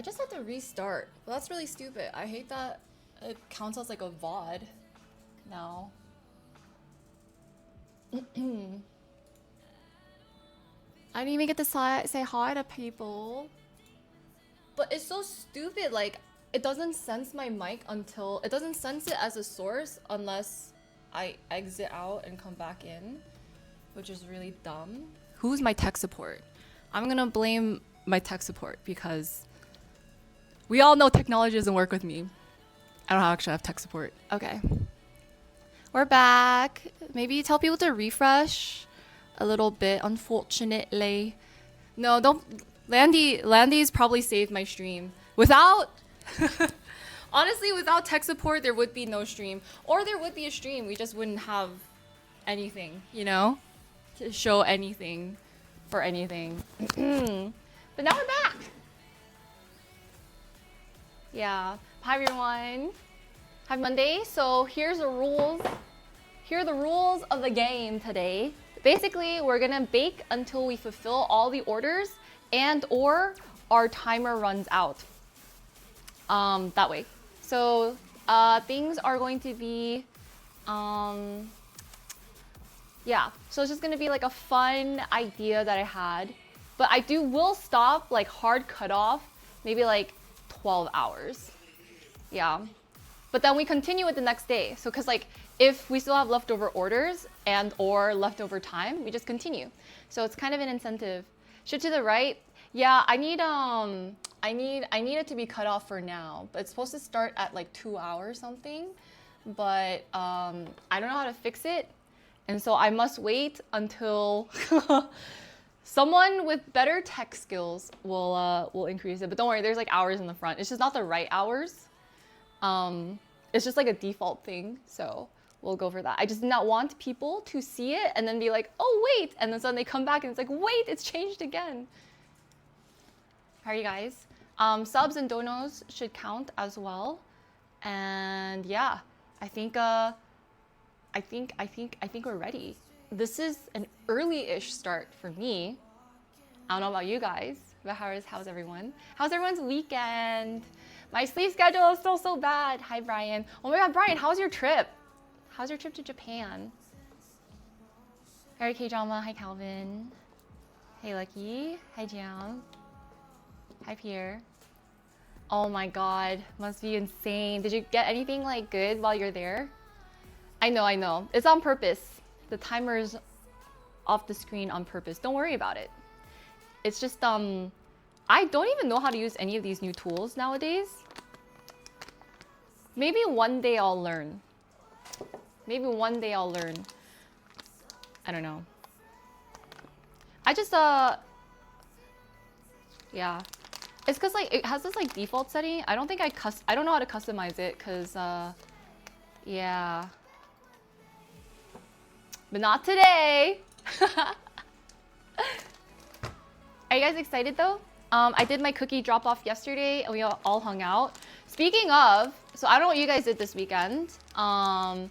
I just had to restart. Well, that's really stupid. I hate that it counts as like a VOD now. I didn't even get to say hi to people. But it's so stupid, like, it doesn't sense my mic until, it doesn't sense it as a source unless I exit out and come back in, which is really dumb. Who's my tech support? I'm gonna blame my tech support because we all know technology doesn't work with me. I don't actually have tech support. Okay. We're back. Maybe tell people to refresh a little bit, unfortunately. No, don't. Landy's probably saved my stream. Without, honestly, without tech support, there would be no stream. Or there would be a stream, we just wouldn't have anything, you know? To show anything for anything. But now we're back. Yeah. Hi everyone. Happy Monday. So here's the rules. Here are the rules of the game today. Basically, we're gonna bake until we fulfill all the orders and or our timer runs out. That way. So things are going to be, yeah. So it's just gonna be like a fun idea that I had. But I will stop like hard cutoff, maybe like 12 hours. Yeah. But then we continue it the next day. So cause like if we still have leftover orders and or leftover time, we just continue. So it's kind of an incentive. Shift to the right. Yeah, I need it to be cut off for now, but it's supposed to start at like 2 hours something. But I don't know how to fix it. And so I must wait until someone with better tech skills will increase it. But don't worry, there's like hours in the front. It's just not the right hours. It's just like a default thing. So we'll go for that. I just did not want people to see it and then be like, oh, wait. And then suddenly they come back and it's like, wait, it's changed again. How are you guys? Subs and donos should count as well. And yeah, I think we're ready. This is an early-ish start for me. I don't know about you guys, but how's everyone? How's everyone's weekend? My sleep schedule is still so bad. Hi, Brian. Oh my God, Brian, how's your trip? How's your trip to Japan? Hi, K-Drama. Hi, Calvin. Hey, Lucky. Hi, Jiang. Hi, Pierre. Oh my God, must be insane. Did you get anything like good while you're there? I know. It's on purpose. The timer's off the screen on purpose. Don't worry about it. It's just, I don't even know how to use any of these new tools nowadays. Maybe one day I'll learn. Maybe one day I'll learn. I don't know. I just, yeah. It's cause like, it has this like default setting. I don't think I don't know how to customize it cause, yeah. But not today. Are you guys excited though? I did my cookie drop off yesterday and we all hung out. Speaking of, so I don't know what you guys did this weekend. I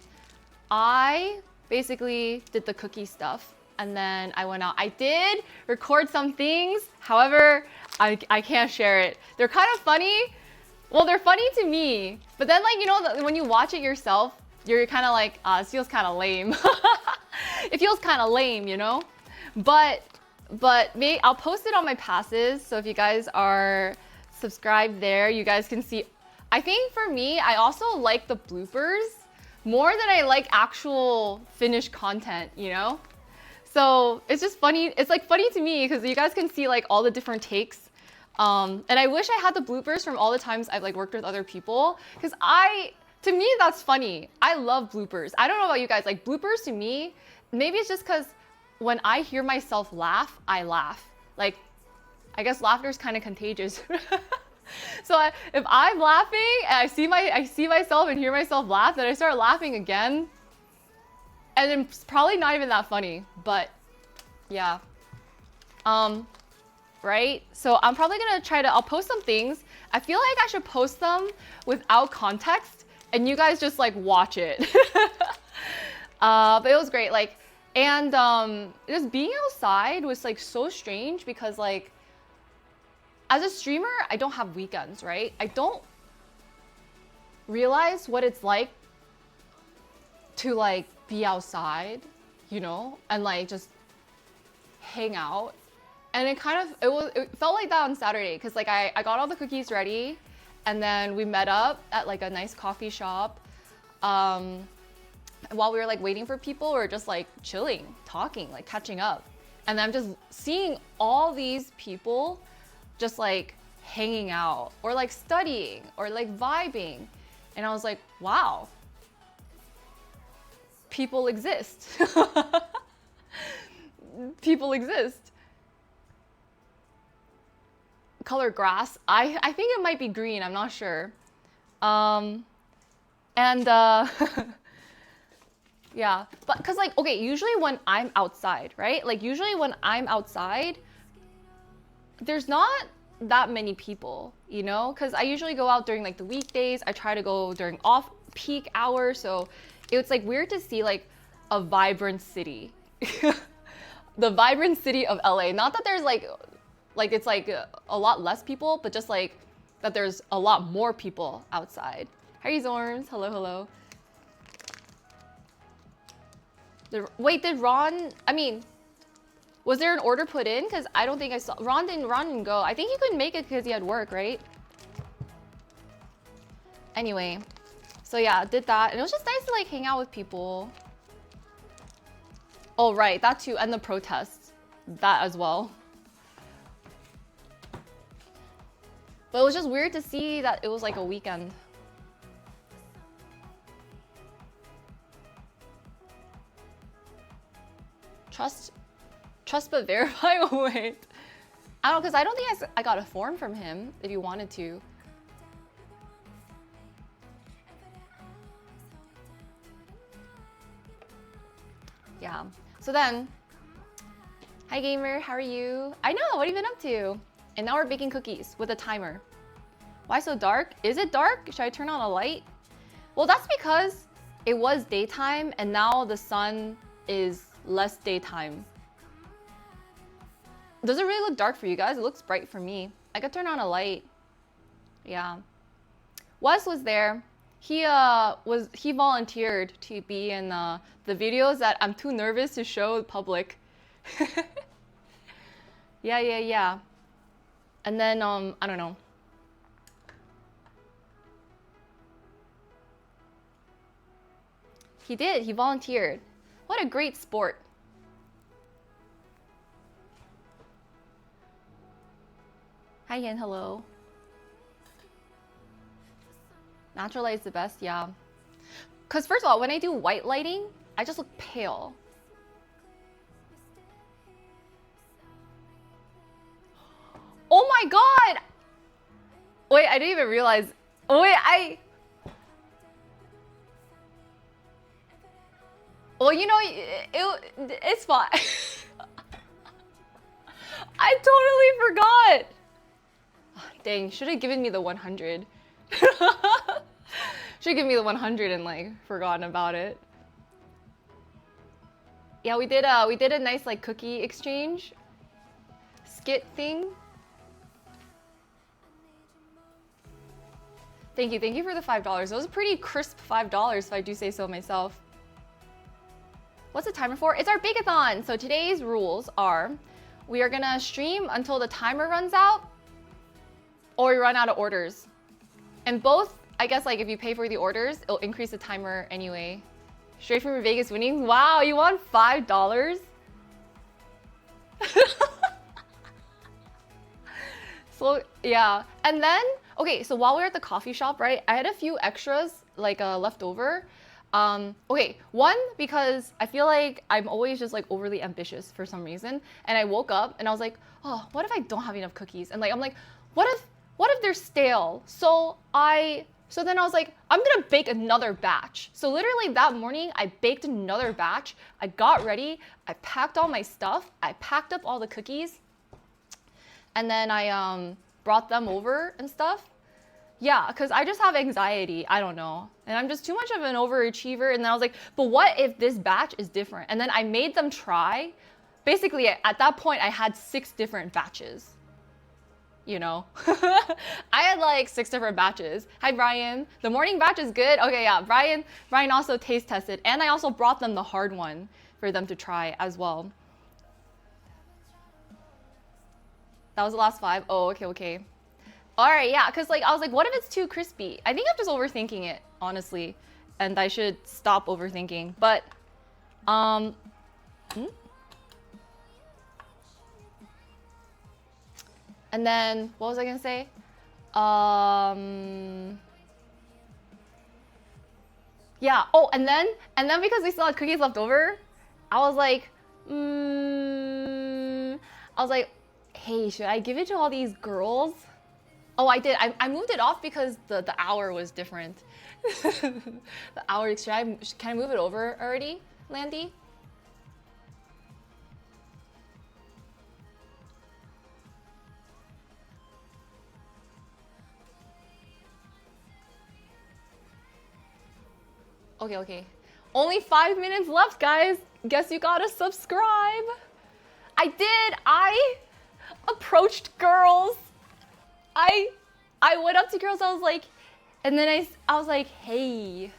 basically did the cookie stuff and then I went out. I did record some things. However, I can't share it. They're kind of funny. Well, they're funny to me. But then like, you know, when you watch it yourself, you're kind of like, this feels kind of lame. It feels kind of lame, you know? But maybe I'll post it on my passes. So if you guys are subscribed there, you guys can see. I think for me, I also like the bloopers more than I like actual finished content, you know? So it's just funny. It's like funny to me because you guys can see like all the different takes. And I wish I had the bloopers from all the times I've like worked with other people because to me, that's funny. I love bloopers. I don't know about you guys, like bloopers to me, maybe it's just because when I hear myself laugh, I laugh. Like, I guess laughter is kind of contagious. So if I'm laughing and I see myself and hear myself laugh, then I start laughing again. And then it's probably not even that funny, but yeah. Right? So I'm probably gonna I'll post some things. I feel like I should post them without context and you guys just like watch it. But it was great. Like, and just being outside was like so strange because like, as a streamer, I don't have weekends, right? I don't realize what it's like to like be outside, you know, and like just hang out. And it felt like that on Saturday because like I got all the cookies ready and then we met up at like a nice coffee shop. While we were like waiting for people, we were just like chilling, talking, like catching up. And then I'm just seeing all these people just like hanging out or like studying or like vibing. And I was like, wow, people exist. People exist. Color grass. I think it might be green. I'm not sure. Yeah, but because like, okay, usually when I'm outside, right? Like usually when I'm outside, there's not that many people, you know? Because I usually go out during like the weekdays. I try to go during off-peak hours. So it's like weird to see like a vibrant city. The vibrant city of LA. Not that there's like it's like a lot less people, but just like that there's a lot more people outside. Hey Zorns, hello, hello. Wait, did Ron, I mean, was there an order put in? Because I don't think I saw, Ron didn't go. I think he couldn't make it because he had work, right? Anyway, so yeah, did that. And it was just nice to like hang out with people. Oh, right, that too. And the protests, that as well. But it was just weird to see that it was like a weekend. Trust but verify. Wait, I don't know, because I don't think I got a form from him if you wanted to. Yeah, so then, hi gamer, how are you? I know, what have you been up to? And now we're baking cookies with a timer. Why so dark? Is it dark? Should I turn on a light? Well, that's because it was daytime and now the sun is less daytime. Does it really look dark for you guys? It looks bright for me. I could turn on a light. Yeah. Wes was there. He volunteered to be in the videos that I'm too nervous to show the public. Yeah. And then I don't know. He did. He volunteered. What a great sport. Hi Yen, hello. Natural light is the best, yeah. Because first of all, when I do white lighting, I just look pale. Oh my god! Wait, I didn't even realize. Oh wait, well, you know, it's fine. I totally forgot. Oh, dang, should have given me the 100. Should give me the 100 and like forgotten about it. Yeah, we did a nice like cookie exchange skit thing. Thank you for the $5. It was a pretty crisp $5 if I do say so myself. What's the timer for? It's our BAKEATHON. So today's rules are we are gonna stream until the timer runs out or we run out of orders. And both, I guess like if you pay for the orders, it'll increase the timer anyway. Straight from your Vegas winnings. Wow, you won $5? So yeah, and then, okay, so while we were at the coffee shop, right, I had a few extras like left over. Okay, one, because I feel like I'm always just like overly ambitious for some reason. And I woke up and I was like, oh, what if I don't have enough cookies? And like, I'm like, what if they're stale? So then I was like, I'm gonna bake another batch. So literally that morning, I baked another batch. I got ready, I packed all my stuff, I packed up all the cookies, and then I brought them over and stuff. Yeah, because I just have anxiety, I don't know. And I'm just too much of an overachiever. And then I was like, but what if this batch is different? And then I made them try. Basically, at that point, I had 6 different batches. you know. I had like 6 different batches. Hi, Brian. The morning batch is good. Okay, yeah, Brian also taste tested, and I also brought them the hard one for them to try as well. That was the last 5. Oh, okay, okay. All right, yeah, because like I was like, what if it's too crispy? I think I'm just overthinking it, honestly, and I should stop overthinking. But, hmm? And then what was I gonna say? Yeah. Oh, and then because we still had cookies left over, I was like, hey, should I give it to all these girls? Oh, I did. I moved it off because the hour was different. The hour. Can I move it over already, Landy? Okay, okay. Only 5 minutes left, guys. Guess you gotta subscribe. I did. I approached girls. I went up to girls. I was like, and then I was like, hey,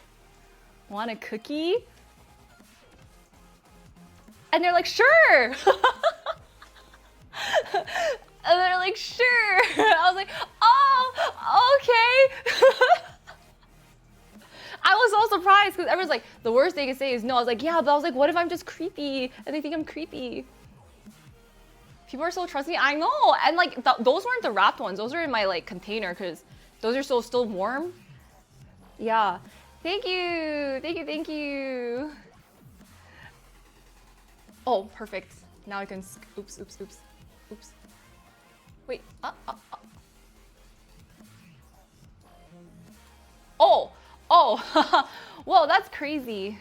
want a cookie? And they're like, sure. And they're like, sure. I was like, oh, okay. I was so surprised because everyone's like, the worst they could say is no. I was like, yeah, but I was like, what if I'm just creepy and they think I'm creepy? People are so trusting. I know, and like those weren't the wrapped ones. Those are in my like container because those are still warm. Yeah. Thank you, thank you, thank you. Oh, perfect. Now I can. Oops, oops, oops, oops. Wait. Oh. Oh, whoa, that's crazy.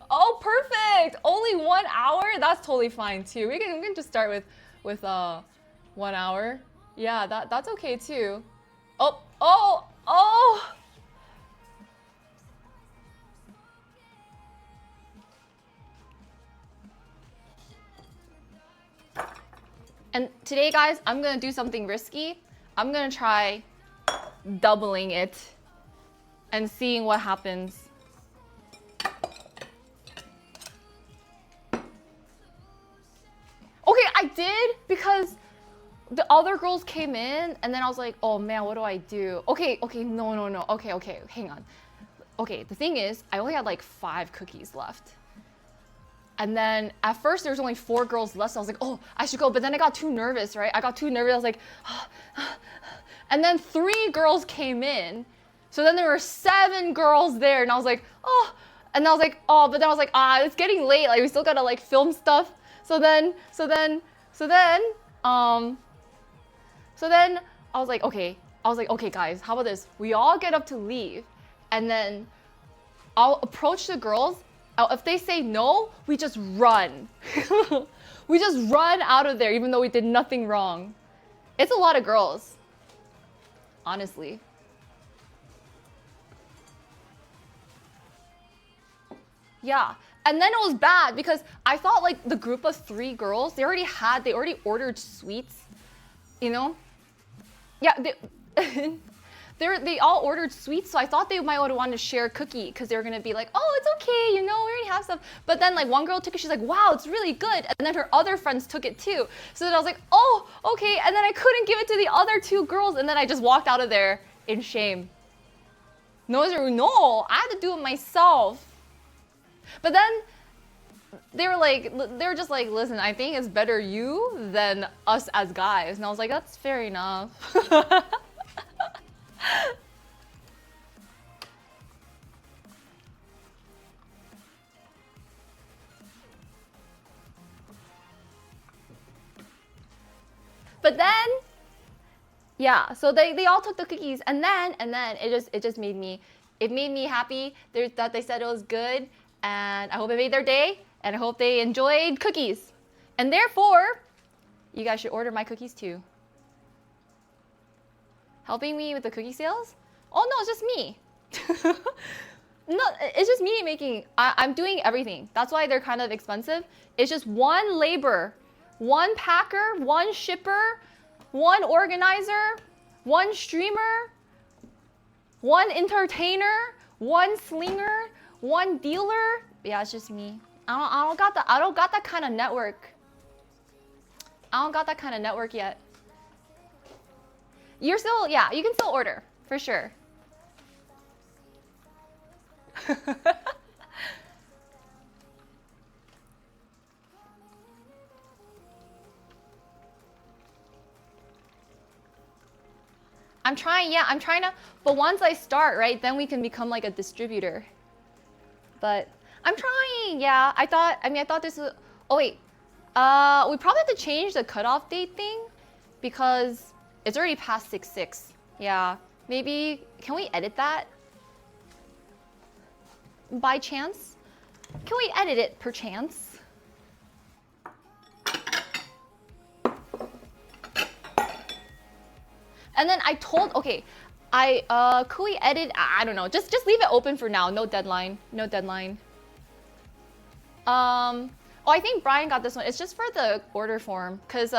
Oh, perfect. Only 1 hour? That's totally fine too. We can just start with 1 hour. Yeah, that's okay too. Oh, oh, oh. And today, guys, I'm gonna do something risky. I'm gonna try doubling it and seeing what happens. Okay, I did because the other girls came in and then I was like, oh man, what do I do? Okay, no. Okay, hang on. Okay, the thing is, I only had like 5 cookies left. And then at first there was only 4 girls left. So I was like, oh, I should go. But then I got too nervous, right? I got too nervous. I was like, and then 3 girls came in. So then there were 7 girls there. And I was like, oh, and I was like, oh, but then I was like, it's getting late. Like we still gotta like film stuff. So then I was like, okay. Guys, how about this? We all get up to leave. And then I'll approach the girls. If they say no, we just run. We just run out of there even though we did nothing wrong. It's a lot of girls, honestly. Yeah, and then it was bad because I thought like the group of 3 girls, they already ordered sweets, you know? Yeah, they all ordered sweets, so I thought they might want to share a cookie because they were gonna be like, oh, it's okay, you know, we already have stuff. But then like one girl took it, she's like, wow, it's really good. And then her other friends took it too. So then I was like, oh, okay. And then I couldn't give it to the other 2 girls, and then I just walked out of there in shame. No, I had to do it myself. But then they were just like, listen, I think it's better you than us as guys. And I was like, that's fair enough. But then, yeah, so they all took the cookies, and then it just made me happy that they said it was good, and I hope it made their day, and I hope they enjoyed cookies, and therefore, you guys should order my cookies too. Helping me with the cookie sales? Oh no, it's just me. No, it's just me making. I'm doing everything. That's why they're kind of expensive. It's just one labor, one packer, one shipper, one organizer, one streamer, one entertainer, one slinger, one dealer. Yeah, it's just me. I don't got the. I don't got that kind of network. I don't got that kind of network yet. You're still, yeah, you can still order for sure. I'm trying, yeah, I'm trying to, but once I start, right, then we can become like a distributor. But I'm trying, yeah. I thought this was, oh wait. We probably have to change the cutoff date thing because it's already past 6/6. Yeah, maybe, can we edit that? By chance? Can we edit it per chance? And then I told, okay, could we edit? I don't know. Just leave it open for now. No deadline. No deadline. Oh, I think Brian got this one. It's just for the order form, because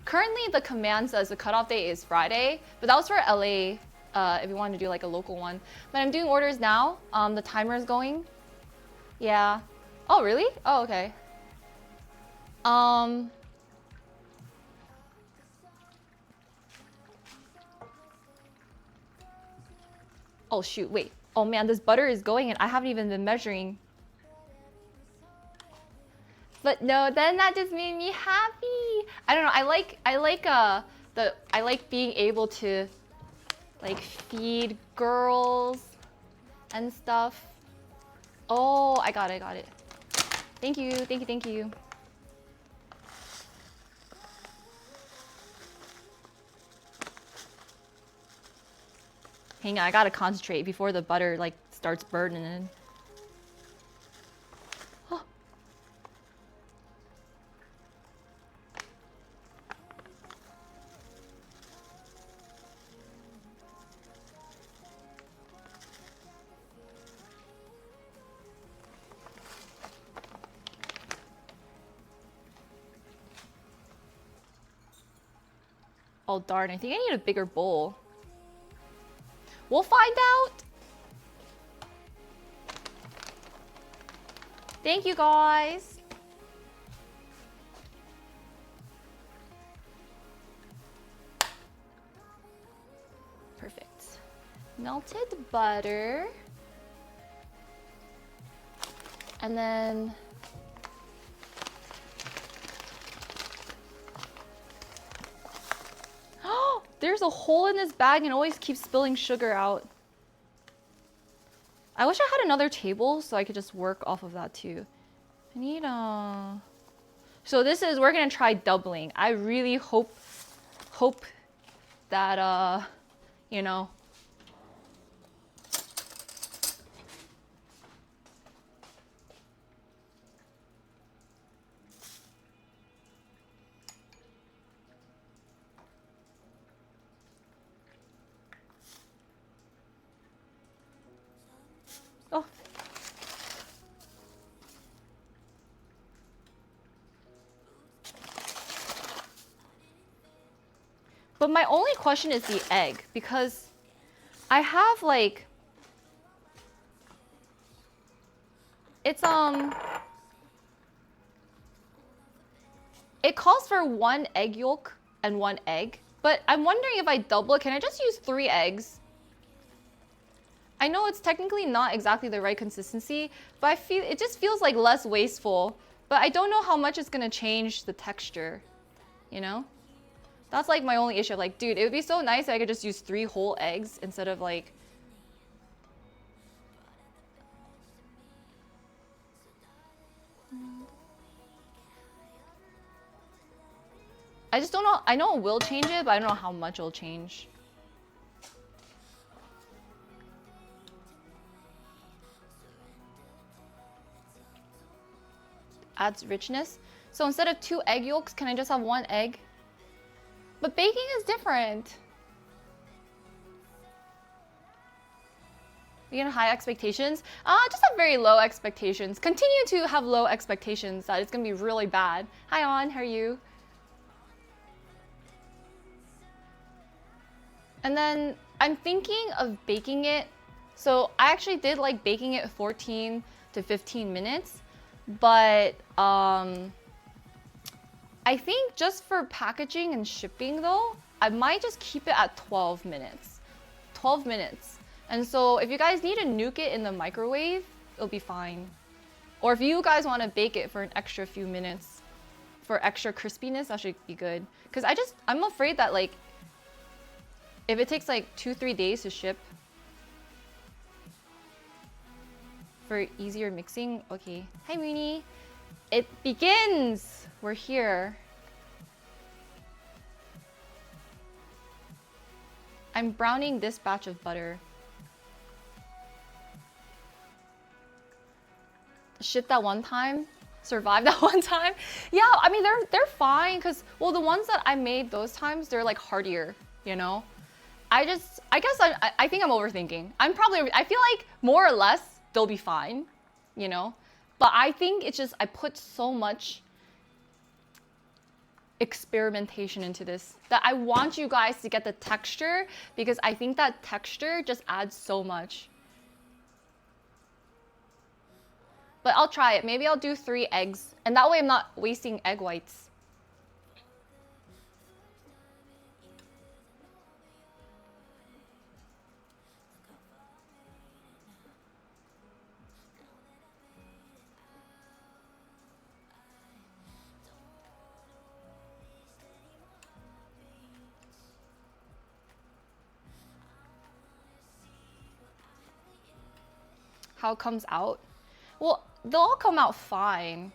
currently the command says the cutoff date is Friday, but that was for LA. If you wanted to do like a local one. But I'm doing orders now. The timer is going. Yeah. Oh, really? Oh, okay. Oh shoot, wait. Oh man, this butter is going and I haven't even been measuring. But no, then that just made me happy. I don't know. I like being able to like feed girls and stuff. Oh, I got it. Thank you. Hang on, I gotta concentrate before the butter like starts burning. Oh. Oh darn, I think I need a bigger bowl. We'll find out. Thank you guys. Perfect. Melted butter. And then there's a hole in this bag and it always keeps spilling sugar out. I wish I had another table so I could just work off of that too. I need So we're gonna try doubling. I really hope that you know. Oh. But my only question is the egg, because I have like, it's it calls for 1 egg yolk and 1 egg, but I'm wondering if I double it, can I just use 3 eggs? I know it's technically not exactly the right consistency, but it just feels like less wasteful. But I don't know how much it's gonna change the texture, you know? That's like my only issue. Like, dude, it would be so nice if I could just use 3 whole eggs instead of like... I just don't know. I know it will change it, but I don't know how much it'll change. Adds richness. So instead of 2 egg yolks, can I just have 1 egg? But baking is different. You know, high expectations? Just have very low expectations. Continue to have low expectations that it's gonna be really bad. Hi On, how are you? And then I'm thinking of baking it. So I actually did like baking it 14 to 15 minutes, but I think just for packaging and shipping though, I might just keep it at 12 minutes. 12 minutes. And so if you guys need to nuke it in the microwave, it'll be fine. Or if you guys want to bake it for an extra few minutes for extra crispiness, that should be good. Because I'm afraid that like, if it takes like 2-3 days to ship for easier mixing, okay. Hi Mooney. It begins. We're here. I'm browning this batch of butter. Ship that one time, survive that one time. Yeah, I mean they're fine because well the ones that I made those times they're like heartier, you know. I guess I think I'm overthinking. I feel like more or less they'll be fine, you know. But I think it's just I put so much experimentation into this that I want you guys to get the texture because I think that texture just adds so much. But I'll try it. Maybe I'll do 3 eggs. And that way I'm not wasting egg whites. How it comes out? Well, they'll all come out fine.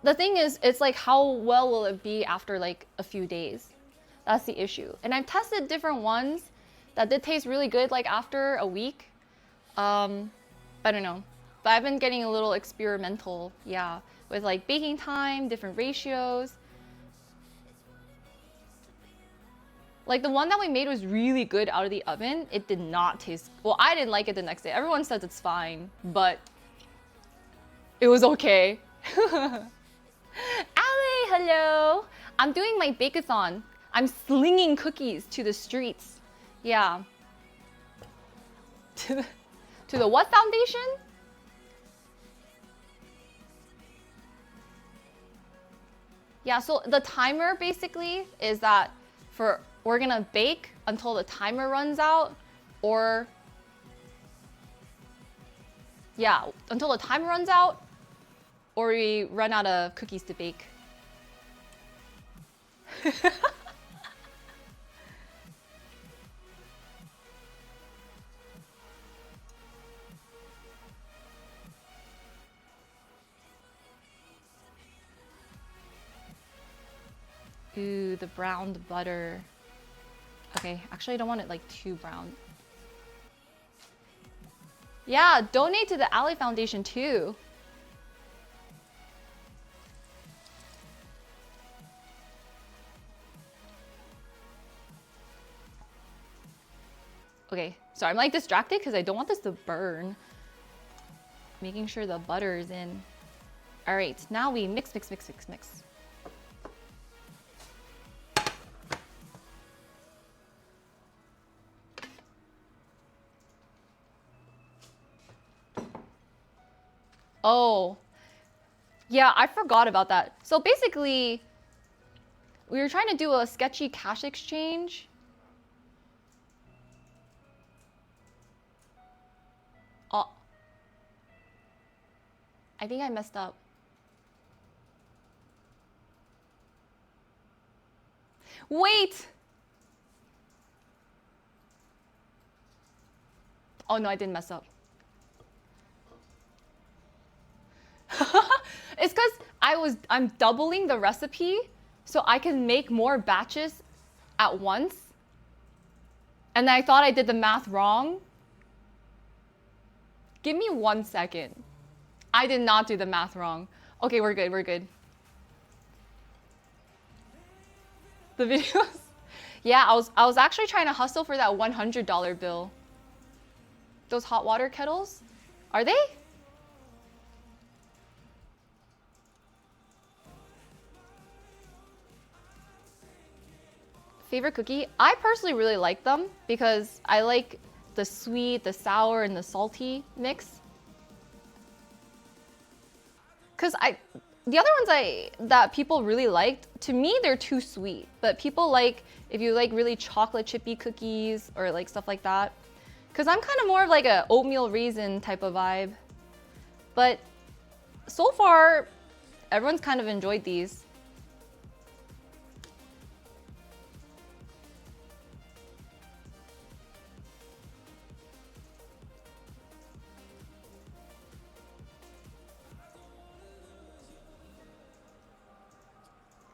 The thing is, it's like how well will it be after like a few days? That's the issue. And I've tested different ones that did taste really good like after a week. I don't know. But I've been getting a little experimental, yeah, with like baking time, different ratios. Like the one that we made was really good out of the oven. It did not taste, well, I didn't like it the next day. Everyone says it's fine, but it was okay. Ali, hello. I'm doing my BAKEATHON. I'm slinging cookies to the streets. Yeah. To the what foundation? Yeah, so the timer basically is that we're gonna bake until the timer runs out, or yeah, until the timer runs out, or we run out of cookies to bake. Ooh, the browned butter. Okay, actually I don't want it like too brown. Yeah, donate to the Ali Foundation too. Okay, sorry, I'm like distracted because I don't want this to burn. Making sure the butter is in. All right, now we mix. Oh, yeah, I forgot about that. So basically, we were trying to do a sketchy cash exchange. Oh, I think I messed up. Wait! Oh no, I didn't mess up. It's because I'm doubling the recipe so I can make more batches at once. And I thought I did the math wrong. Give me 1 second. I did not do the math wrong. Okay, we're good. The videos. Yeah, I was actually trying to hustle for that $100 bill. Those hot water kettles? Are they? Favorite cookie? I personally really like them because I like the sweet, the sour, and the salty mix. Cause the other ones that people really liked, to me they're too sweet. But people like, if you like really chocolate chippy cookies or like stuff like that. Cause I'm kind of more of like a oatmeal raisin type of vibe. But so far, everyone's kind of enjoyed these.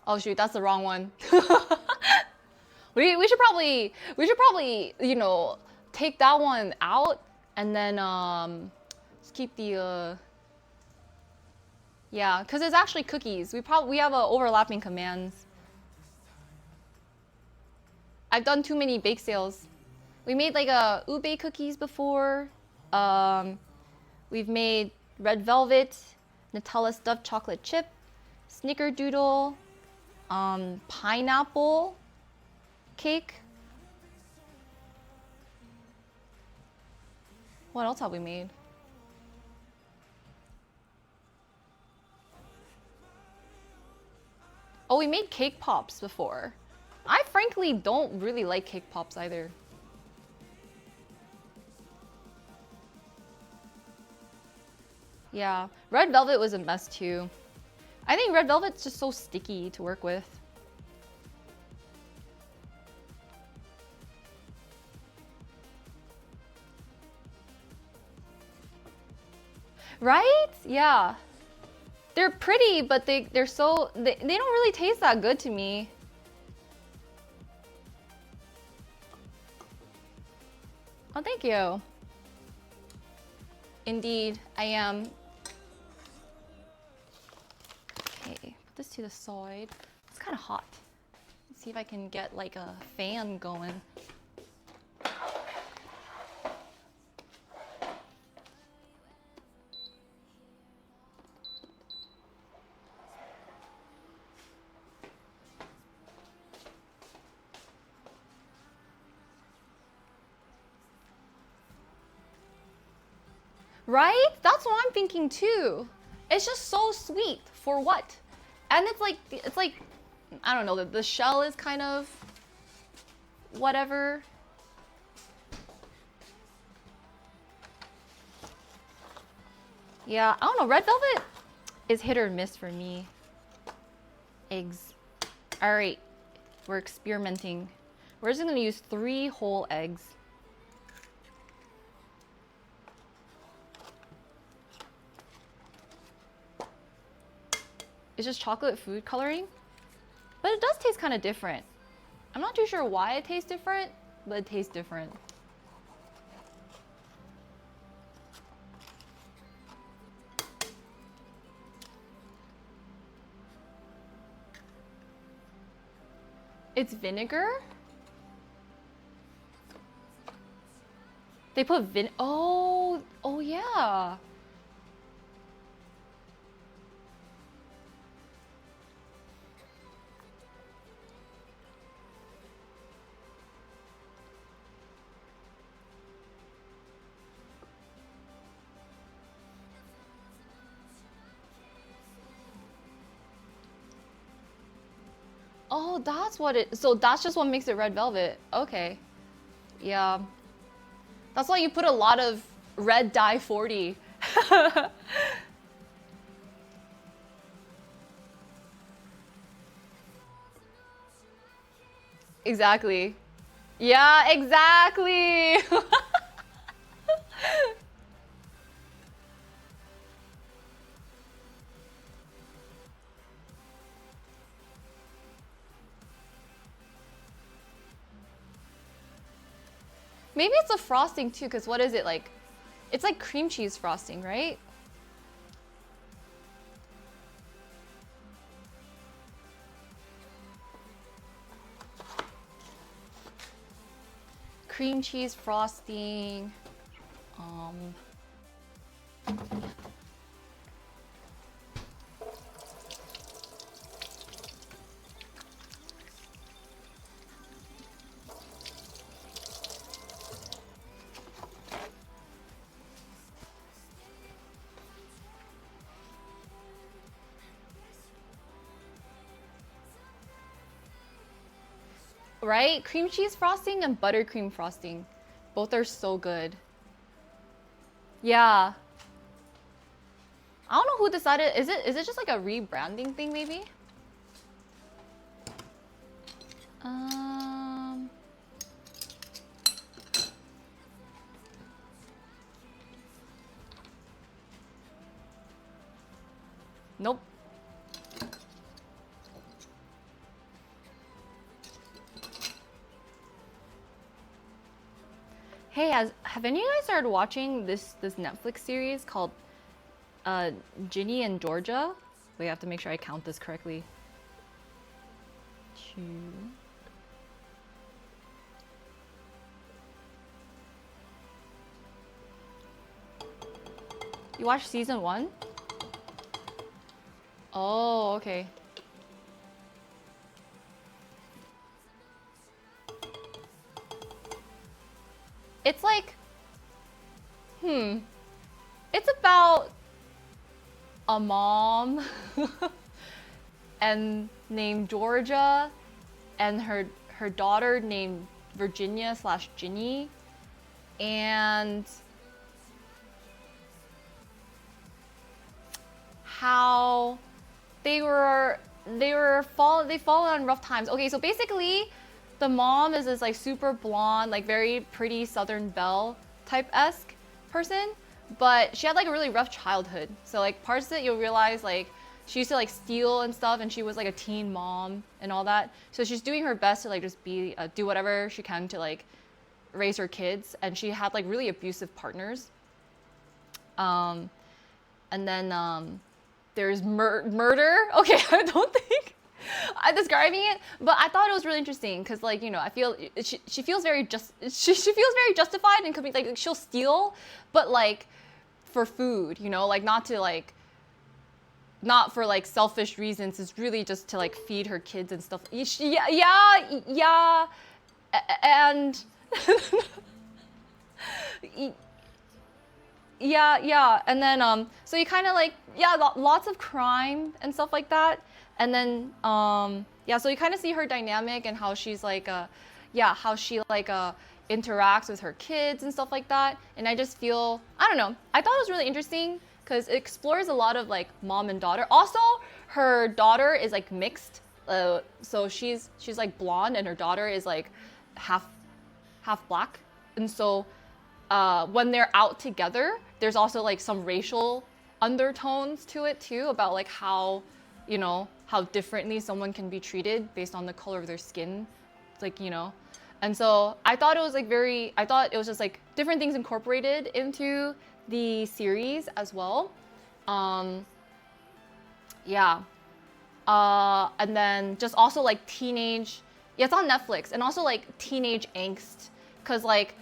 Oh shoot, that's the wrong one. we should probably, you know, take that one out and then let's keep the yeah, because it's actually cookies. We have overlapping commands. I've done too many bake sales. We made like a ube cookies before. We've made red velvet, Nutella stuffed chocolate chip, snickerdoodle, pineapple cake. What else have we made? Oh, we made cake pops before. I frankly don't really like cake pops either. Yeah, red velvet was a mess too. I think red velvet's just so sticky to work with. Right? Yeah. They're pretty, but they don't really taste that good to me. Oh, thank you. Indeed, I am. Okay, put this to the side. It's kind of hot. Let's see if I can get like a fan going. Right? That's what I'm thinking too. It's just so sweet. For what? And it's like, I don't know, the shell is kind of whatever. Yeah, I don't know, red velvet is hit or miss for me. Eggs. All right, we're experimenting. We're just gonna use 3 whole eggs. It's just chocolate food coloring, but it does taste kind of different. I'm not too sure why it tastes different, but it tastes different. It's vinegar? They put oh yeah. Oh, that's what it, so that's just what makes it red velvet. Okay. Yeah. That's why you put a lot of red dye 40. Exactly. Yeah, exactly. Maybe it's a frosting too, because what is it like? It's like cream cheese frosting, right? Cream cheese frosting. Um, right? Cream cheese frosting and buttercream frosting. Both are so good. Yeah. I don't know who decided. Is it just like a rebranding thing maybe? Um Nope. Hey, have any of you guys started watching this Netflix series called Ginny and Georgia? We have to make sure I count this correctly. 2. You watched season 1? Oh, okay. It's like, it's about a mom and named Georgia and her daughter named Virginia slash Ginny, and how they fallen on rough times. Okay, so basically the mom is this like super blonde, like very pretty Southern Belle type-esque person, but she had like a really rough childhood. So like parts of it you'll realize like she used to like steal and stuff, and she was like a teen mom and all that. So she's doing her best to like just be do whatever she can to like raise her kids, and she had like really abusive partners. And then there's murder. Okay, I don't think I'm describing it, but I thought it was really interesting because, like, you know, I feel she feels very she feels very justified, and could be like she'll steal, but like for food, you know, like not for like selfish reasons. It's really just to like feed her kids and stuff. Yeah, and yeah, and then so you kind of like lots of crime and stuff like that, and then yeah, so you kind of see her dynamic and how she's like how she like interacts with her kids and stuff like that. And I just feel, I don't know, I thought it was really interesting because it explores a lot of like mom and daughter. Also, her daughter is like mixed, so she's like blonde, and her daughter is like half black, and so when they're out together, there's also like some racial undertones to it too, about like how, you know, how differently someone can be treated based on the color of their skin, like, you know. And so I thought it was like I thought it was just like different things incorporated into the series as well. Yeah. And then just also like teenage, yeah, it's on Netflix, and also like teenage angst, because like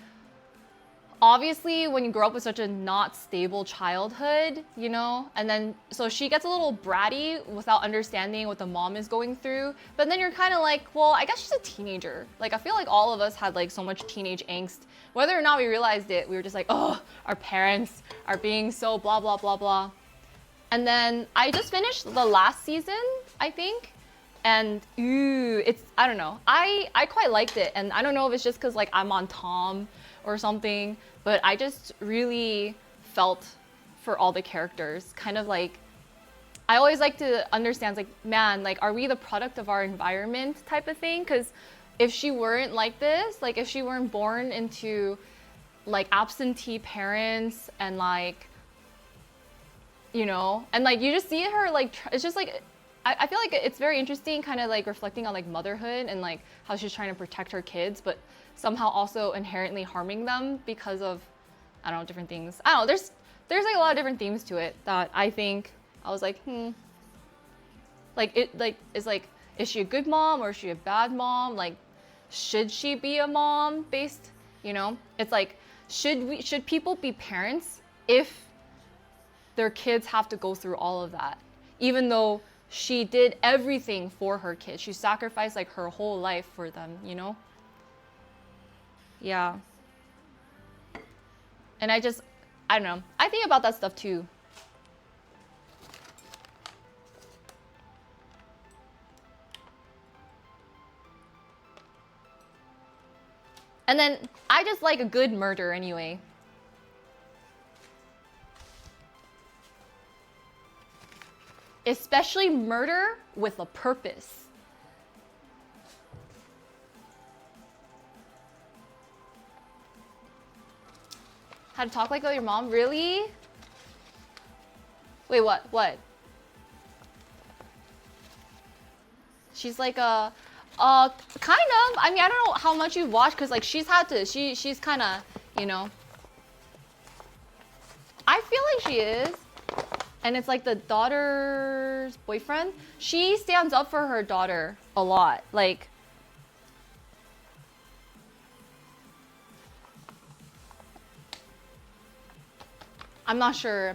obviously when you grow up with such a not stable childhood, you know, and then so she gets a little bratty without understanding what the mom is going through, but then you're kind of like, well, I guess she's a teenager. Like I feel like all of us had like so much teenage angst, whether or not we realized it. We were just like, oh, our parents are being so blah blah blah blah. And then I just finished the last season, I think, and it's, I don't know, I quite liked it, and I don't know if it's just because like I'm on Tom or something, but I just really felt for all the characters. Kind of like, I always like to understand, like, man, like, are we the product of our environment type of thing? Because if she weren't like this, like if she weren't born into like absentee parents, and like, you know, and like you just see her like it's just like, I feel like it's very interesting, kind of like reflecting on like motherhood and like how she's trying to protect her kids, but somehow also inherently harming them because of, I don't know, different things. I don't know, there's like a lot of different themes to it that I think I was like, like it like is like, is she a good mom or is she a bad mom? Like, should she be a mom based, you know? It's like, should people be parents if their kids have to go through all of that? Even though she did everything for her kids. She sacrificed like her whole life for them, you know? Yeah. And I don't know. I think about that stuff too. And then I just like a good murder anyway. Especially murder with a purpose. How to talk like your mom? Really? Wait, what? What? She's like a kind of. I mean, I don't know how much you've watched, because like she's kind of, you know. I feel like she is. And it's like the daughter's boyfriend. She stands up for her daughter a lot. Like, I'm not sure.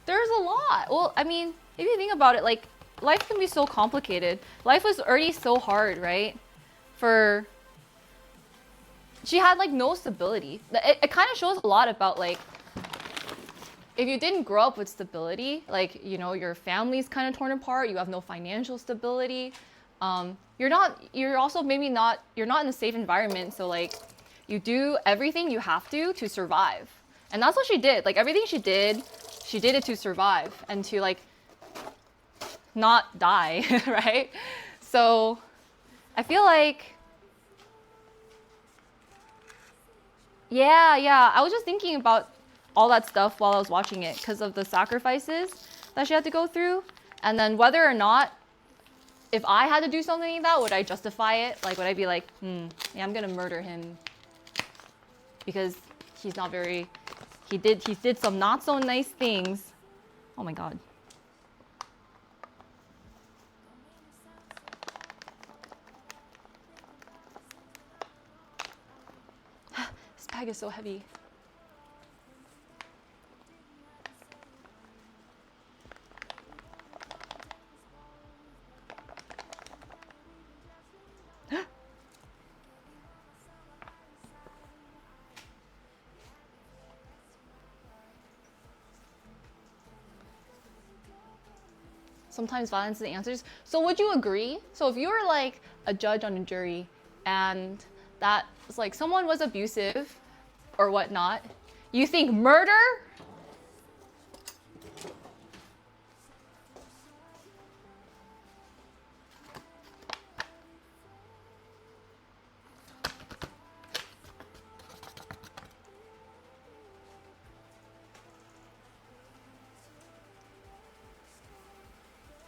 There's a lot. Well, I mean, if you think about it, like, life can be so complicated. Life was already so hard, right? She had like no stability. It kind of shows a lot about like, if you didn't grow up with stability, like, you know, your family's kind of torn apart, you have no financial stability. You're also maybe not, you're not in a safe environment. So like, you do everything you have to survive. And that's what she did. Like, everything she did it to survive and to like not die, right? So I feel like, yeah. I was just thinking about all that stuff while I was watching it because of the sacrifices that she had to go through. And then whether or not, if I had to do something like that, would I justify it? Like, would I be like, yeah, I'm gonna murder him because he's not very, he did some not so nice things. Oh my God. This bag is so heavy. Sometimes violence is the answers. So would you agree? So if you were like a judge on a jury and that was like someone was abusive or whatnot, you think murder?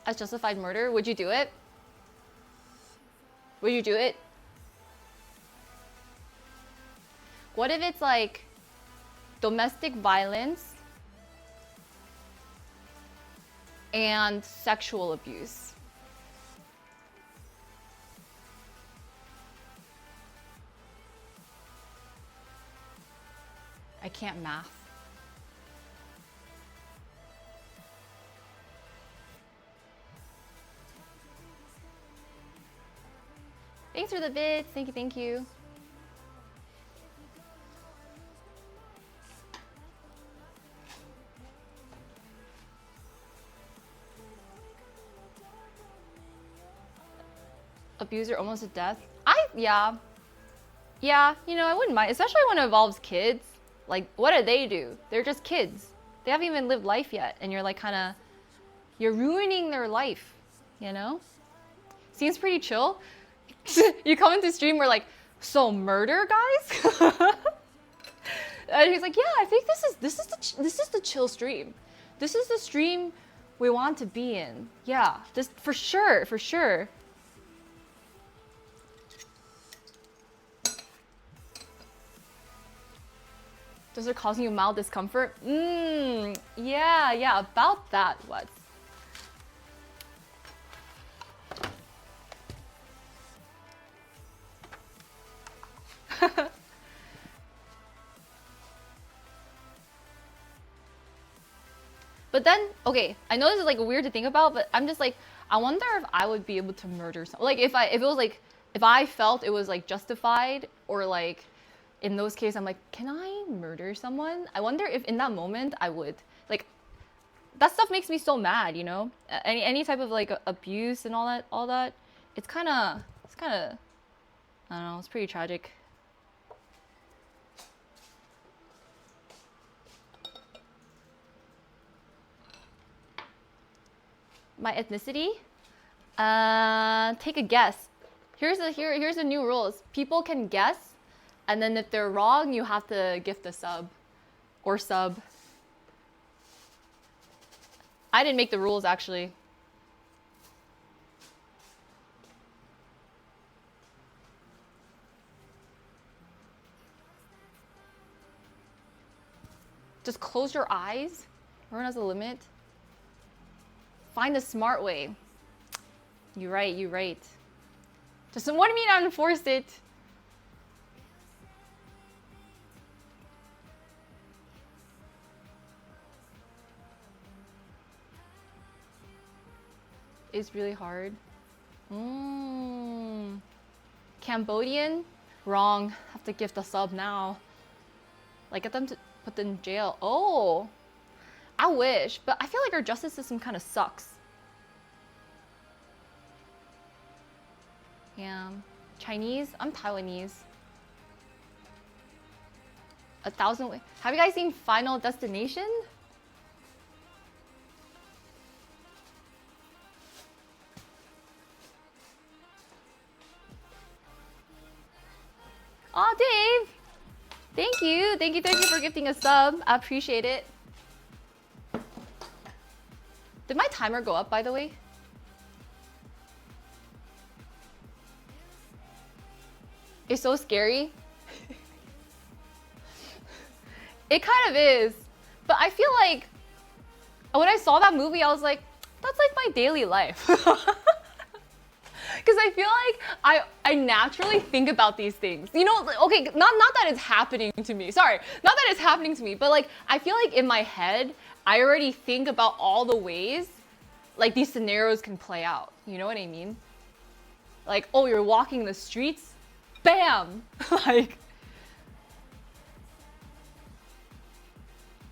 As justified murder, would you do it? Would you do it? What if it's like domestic violence and sexual abuse? I can't math. Thanks for the bits. Thank you. Abuser almost to death. Yeah, you know, I wouldn't mind, especially when it involves kids. Like, what do? They're just kids. They haven't even lived life yet, and you're like you're ruining their life, you know? Seems pretty chill. You come into stream, we're like, so murder, guys? And he's like, yeah, I think this is the chill stream. This is the stream we want to be in. Yeah, this for sure. Does it cause you mild discomfort? Yeah, about that, what? But then, okay, I know this is like weird to think about, but I'm just like, I wonder if I would be able to murder someone. Like if it was like, if I felt it was like justified, or like in those cases, I'm like, can I murder someone? I wonder if in that moment I would. Like, that stuff makes me so mad, you know? Any type of like abuse and all that. It's kind of, I don't know, it's pretty tragic. My ethnicity? Take a guess. Here's the new rules. People can guess, and then if they're wrong, you have to gift a sub or sub. I didn't make the rules actually. Just close your eyes. Everyone has a limit. Find the smart way. You're right. Just what do you mean unforce it? It's really hard. Cambodian? Wrong. Have to gift a sub now. Like, get them to put them in jail. Oh, I wish, but I feel like our justice system kind of sucks. Yeah. Chinese? I'm Taiwanese. 1,000 ways. Have you guys seen Final Destination? Oh, Dave! Thank you for gifting a sub. I appreciate it. Did my timer go up, by the way? It's so scary. It kind of is. But I feel like when I saw that movie, I was like, that's like my daily life. Because I feel like I naturally think about these things. You know, okay, not that it's happening to me. Sorry, not that it's happening to me, but like I feel like in my head, I already think about all the ways like these scenarios can play out. You know what I mean? Like, oh, you're walking the streets, bam! Like,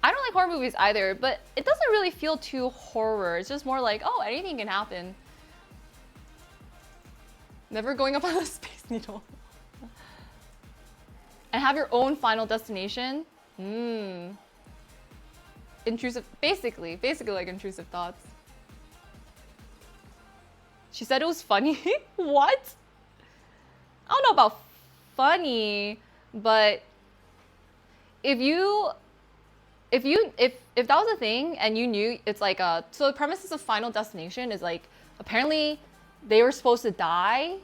I don't like horror movies either, but it doesn't really feel too horror. It's just more like, oh, anything can happen. Never going up on a space needle. And have your own final destination? Intrusive, basically like intrusive thoughts. She said it was funny. What? I don't know about funny, but if that was a thing and you knew it's like so the premises of Final Destination is like apparently they were supposed to die.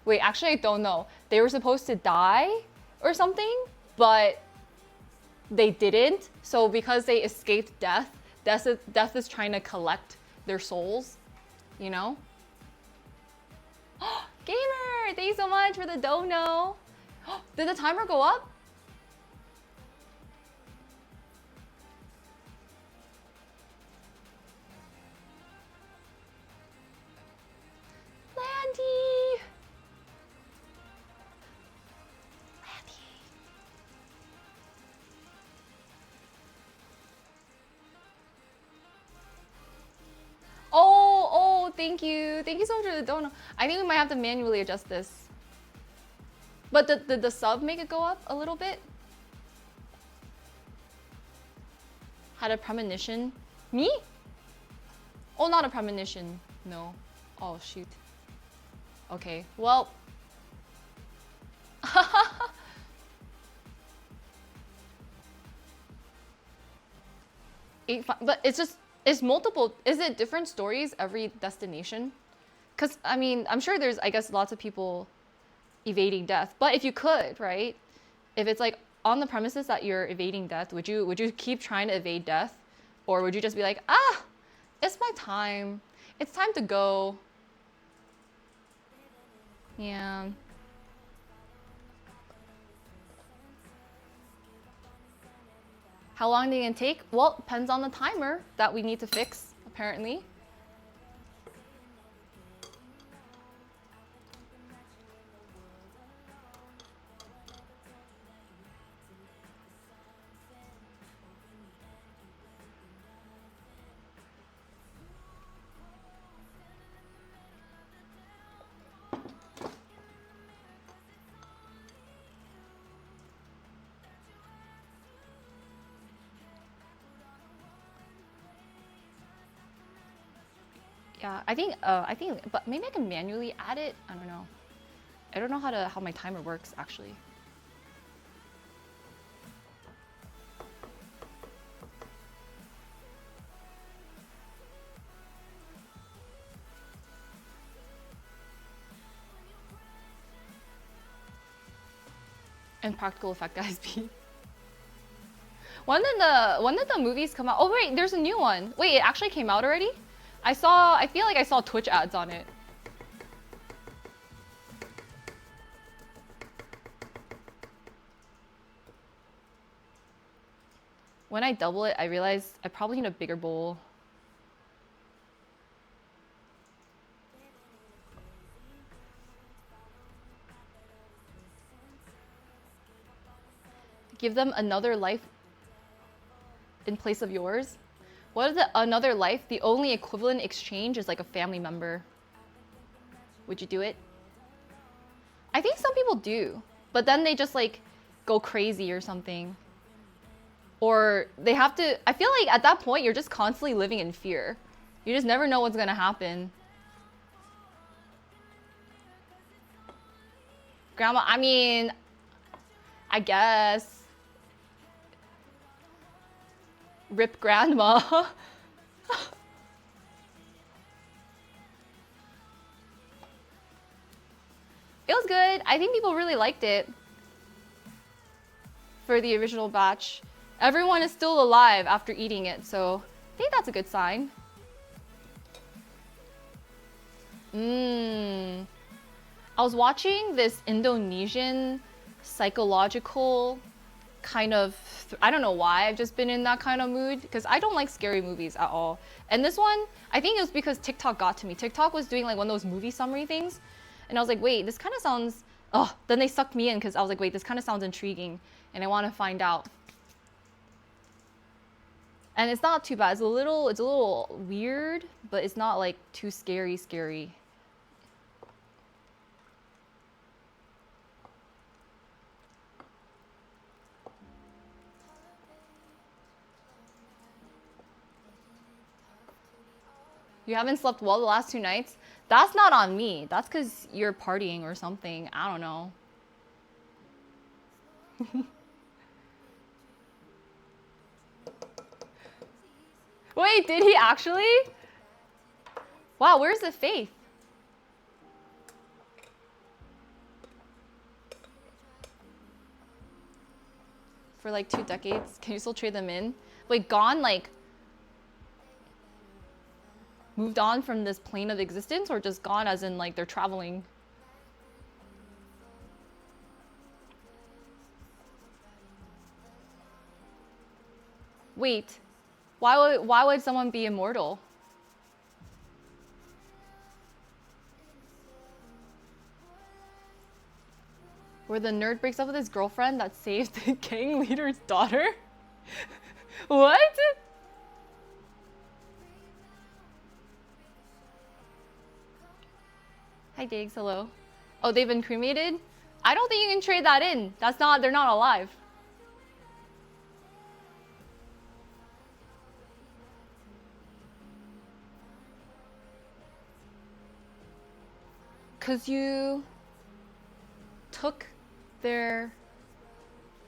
Wait, actually I don't know. They were supposed to die or something, but they didn't. So because they escaped death, death is trying to collect their souls, you know? Gamer, thank you so much for the dono. Did the timer go up? Landy. Oh, thank you. Thank you so much for the dono. I think we might have to manually adjust this. But did the sub make it go up a little bit? Had a premonition? Me? Oh, not a premonition. No. Oh, shoot. Okay, well. But it's multiple. Is it different stories every destination? Because, I mean, I'm sure there's, I guess, lots of people evading death. But if you could, right? If it's like on the premises that you're evading death, would you keep trying to evade death? Or would you just be like, ah, it's my time. It's time to go. Yeah. How long they can take? Well, depends on the timer that we need to fix, apparently. Yeah, I think, but maybe I can manually add it. I don't know. I don't know how my timer works actually. And practical effect guys be. When did the movies come out? Oh wait, there's a new one. Wait, it actually came out already? I feel like I saw Twitch ads on it. When I double it, I realized I probably need a bigger bowl. Give them another life in place of yours. What is it? Another life? The only equivalent exchange is like a family member. Would you do it? I think some people do, but then they just like go crazy or something. Or they have to, I feel like at that point, you're just constantly living in fear. You just never know what's gonna happen. Grandma, I mean, I guess. Rip grandma. It was good. I think people really liked it for the original batch. Everyone is still alive after eating it, so I think that's a good sign. I was watching this Indonesian psychological kind of, I don't know why, I've just been in that kind of mood because I don't like scary movies at all. And this one, I think it was because TikTok got to me. TikTok was doing like one of those movie summary things. And I was like, wait, this kind of sounds, oh, then they sucked me in because I was like, wait, this kind of sounds intriguing. And I want to find out. And it's not too bad. It's a little weird, but it's not like too scary. You haven't slept well the last 2 nights? That's not on me. That's because you're partying or something. I don't know. Wait, did he actually? Wow, where's the faith? For like 2 decades? Can you still trade them in? Wait, gone like moved on from this plane of existence, or just gone as in like they're traveling? Wait, why would someone be immortal? Where the nerd breaks up with his girlfriend that saved the gang leader's daughter? What? Hi Diggs, hello. Oh, they've been cremated? I don't think you can trade that in. They're not alive. Cause you took their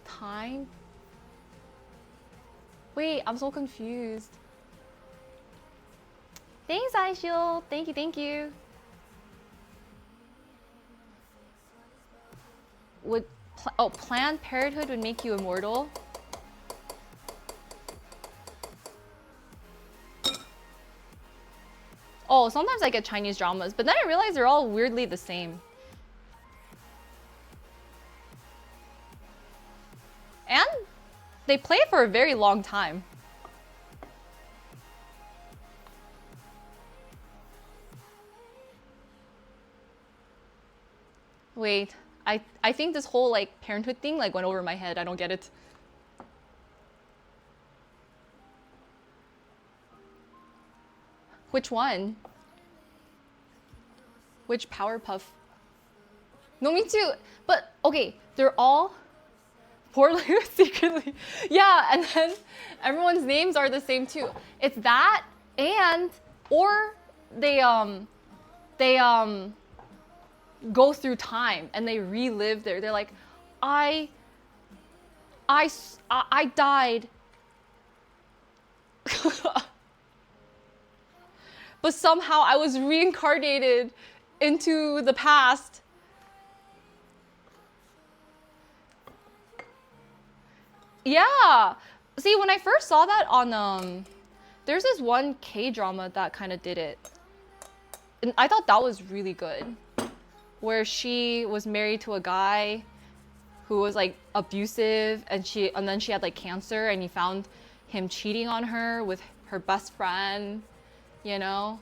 time? Wait, I'm so confused. Thanks, iShield. Thank you. Planned parenthood would make you immortal? Oh, sometimes I get Chinese dramas, but then I realize they're all weirdly the same. And they play it for a very long time. Wait, I think this whole like parenthood thing like went over my head. I don't get it. Which one? Which Powerpuff? No, me too. But okay, they're all poorly secretly. Yeah, and then everyone's names are the same too. It's that and or they go through time and they relive there. They're like, I died. But somehow I was reincarnated into the past. Yeah. See, when I first saw that on there's this one K-drama that kind of did it. And I thought that was really good. Where she was married to a guy who was like abusive and then she had like cancer and he found him cheating on her with her best friend, you know?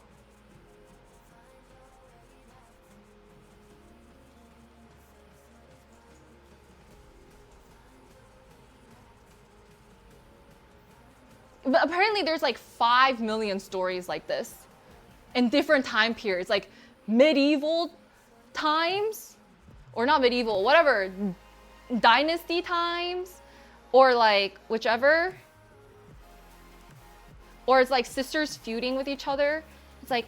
But apparently there's like 5 million stories like this in different time periods, like medieval times, or not medieval, whatever, dynasty times, or like whichever. Or it's like sisters feuding with each other. It's like,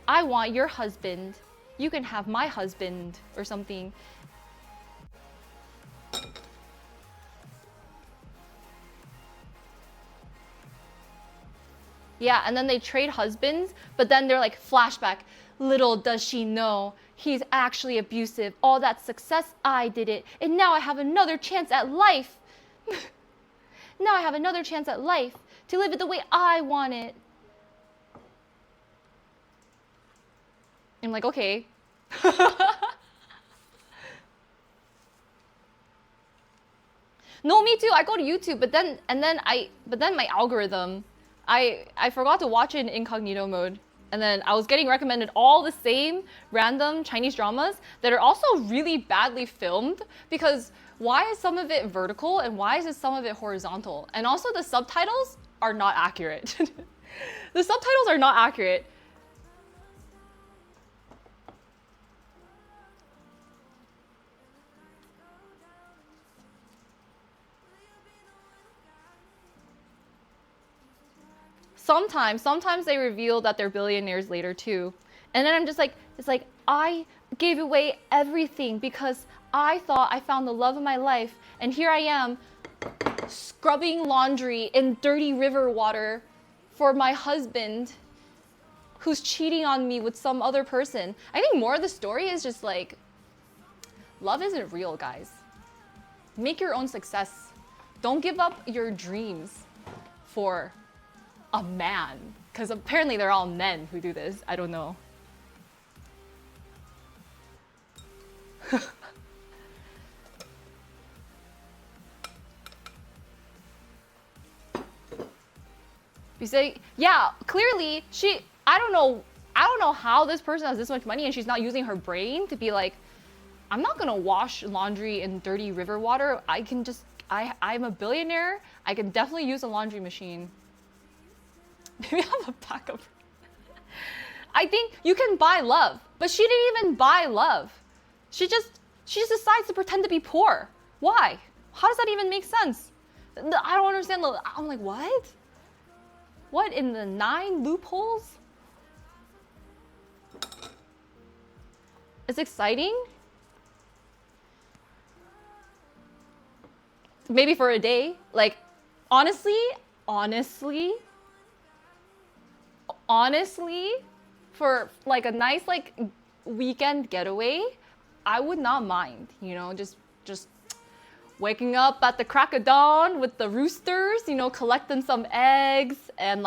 I want your husband, you can have my husband, or something. Yeah, and then they trade husbands, but then they're like, flashback. Little does she know, he's actually abusive. All that success, I did it. And now I have another chance at life. Now I have another chance at life to live it the way I want it. I'm like, okay. No, me too. I go to YouTube, but then my algorithm, I forgot to watch it in incognito mode. And then I was getting recommended all the same random Chinese dramas that are also really badly filmed, because why is some of it vertical and why is some of it horizontal? And also the subtitles are not accurate. The subtitles are not accurate. Sometimes they reveal that they're billionaires later too. And then I'm just like, it's like, I gave away everything because I thought I found the love of my life. And here I am scrubbing laundry in dirty river water for my husband who's cheating on me with some other person. I think more of the story is just like, love isn't real, guys. Make your own success. Don't give up your dreams for a man, because apparently they're all men who do this. I don't know. You say, yeah, clearly I don't know how this person has this much money and she's not using her brain to be like, I'm not gonna wash laundry in dirty river water. I'm a billionaire. I can definitely use a laundry machine. Maybe I have a backup. I think you can buy love, but she didn't even buy love. She just decides to pretend to be poor. Why? How does that even make sense? I don't understand. I'm like, what? What in the 9 loopholes? It's exciting. Maybe for a day. Like, honestly, for like a nice like weekend getaway, I would not mind, you know, just waking up at the crack of dawn with the roosters, you know, collecting some eggs and